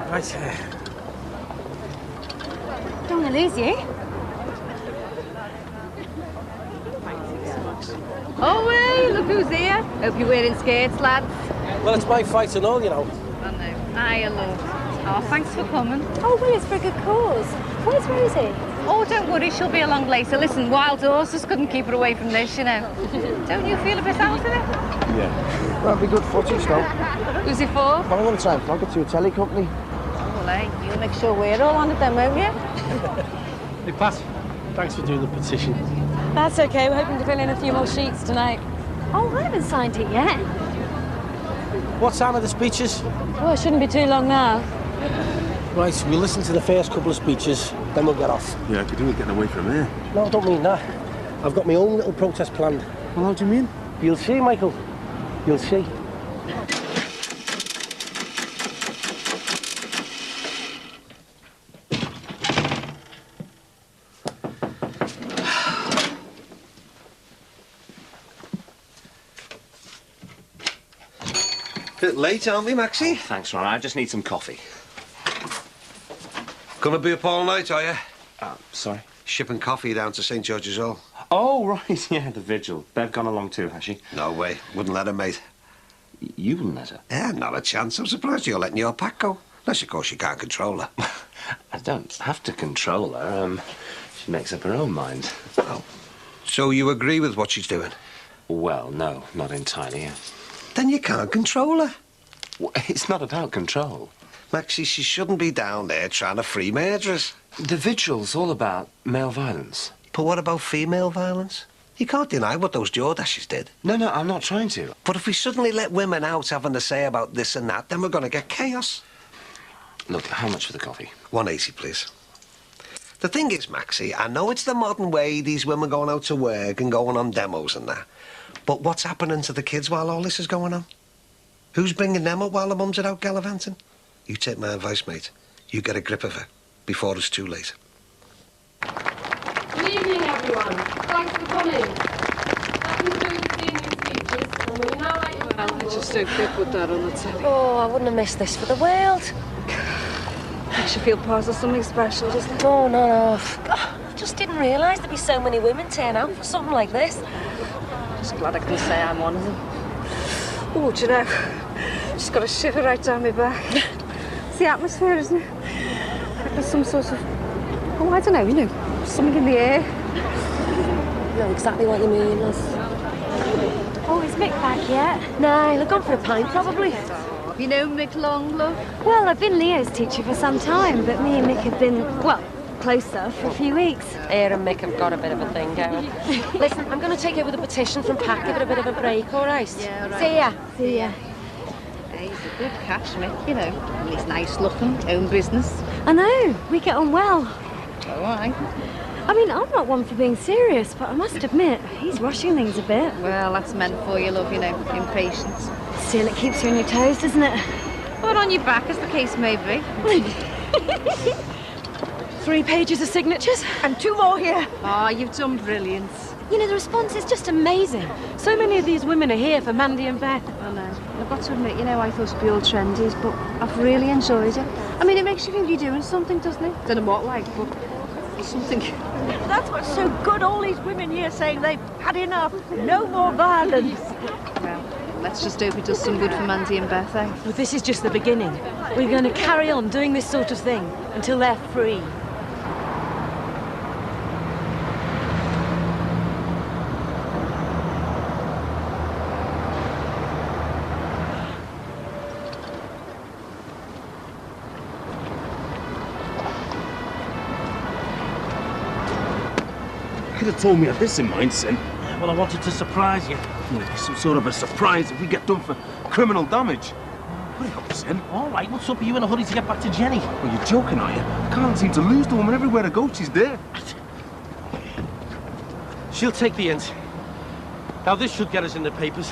Right. Don't want to lose you. Oh, hey, look who's here. Hope you're wearing skates, lads. Well, it's my fight and all, you know. I know. Hiya, love. Oh, thanks for coming. Oh, well, it's for a good cause. Where's Rosie? Oh, don't worry, she'll be along later. Listen, wild horses couldn't keep her away from this, you know. Don't you feel a bit out of it? Yeah. That'll be good footage, though. Who's it for? Well, I'm going to try and flog it to a telly company. Well, hey, you'll make sure we're all on it then, won't you? Hey, Pat, thanks for doing the petition. That's okay. We're hoping to fill in a few more sheets tonight. Oh, I haven't signed it yet. What time are the speeches? Well, it shouldn't be too long now. Right, we'll listen to the first couple of speeches, then we'll get off. Yeah, I could do with getting away from here. No, I don't mean that. I've got my own little protest planned. Well, how do you mean? You'll see, Michael. You'll see. Bit late, aren't we, Maxie? Oh, thanks, Ron. I just need some coffee. Gonna be up all night, are you? Sorry? Shipping coffee down to St. George's Hall. Oh, right, yeah, the vigil. Bev gone along too, has she? No way. Wouldn't let her, mate. You wouldn't let her? Yeah, not a chance. I'm surprised you're letting your pack go. Unless, of course, you can't control her. I don't have to control her. She makes up her own mind. Oh. So you agree with what she's doing? Well, no, not entirely. Then you can't control her. Well, it's not about control. Maxie, she shouldn't be down there trying to free murderers. The vigil's all about male violence. But what about female violence? You can't deny what those Jordashes did. No, I'm not trying to. But if we suddenly let women out having to say about this and that, then we're going to get chaos. Look, how much for the coffee? 180, please. The thing is, Maxie, I know it's the modern way, these women going out to work and going on demos and that. But what's happening to the kids while all this is going on? Who's bringing them up while the mums are out gallivanting? You take my advice, mate. You get a grip of her before it's too late. Good evening, everyone. Thanks for coming. That concludes the evening speeches, and we now like you well. It's just so good with that on the telly. Oh, I wouldn't have missed this for the world. Makes you feel part of something special, doesn't it? Oh, no. just didn't realise there'd be so many women turn out for something like this. Just glad I can say I'm one of them. Oh, do you know, just got a shiver right down my back. It's the atmosphere, isn't it? Like there's some sort of, oh, I don't know, you know, something in the air. I know exactly what you mean, Liz. Oh, is Mick back yet? No, they've gone for a pint, probably. Have you known Mick long, love? Well, I've been Leo's teacher for some time, but me and Mick have been, well, closer for a few weeks. Aaron and Mick have got a bit of a thing going. Listen, I'm going to take over the petition from Pat, give it a bit of a break, all right? Yeah, all right. See ya. See ya. Hey, he's a good catch, Mick, you know. And he's nice looking, own business. I know, we get on well. So I mean, I'm not one for being serious, but I must admit, he's rushing things a bit. Well, that's meant for you, love, you know, impatience. Still, it keeps you on your toes, doesn't it? Or on your back, as the case may be. 3 pages of signatures. And 2 more here. Oh, you've done brilliant. You know, the response is just amazing. So many of these women are here for Mandy and Beth. I know. I've got to admit, you know, I thought it'd be all trendies, but I've really enjoyed it. I mean, it makes you think you're doing something, doesn't it? Don't know what, like, but something. That's what's so good, all these women here saying they've had enough. No more violence. Well, let's just hope it does some good for Mandy and Beth, eh? Well, this is just the beginning. We're going to carry on doing this sort of thing until they're free. You could have told me I had this in mind, Sin. Well, I wanted to surprise you. Well, it'd be some sort of a surprise if we get done for criminal damage. Hurry up, Sin. All right, what's up? Are you in a hurry to get back to Jenny? Well, you're joking, are you? I can't seem to lose the woman. Everywhere I go, she's there. She'll take the hint. Now, this should get us in the papers.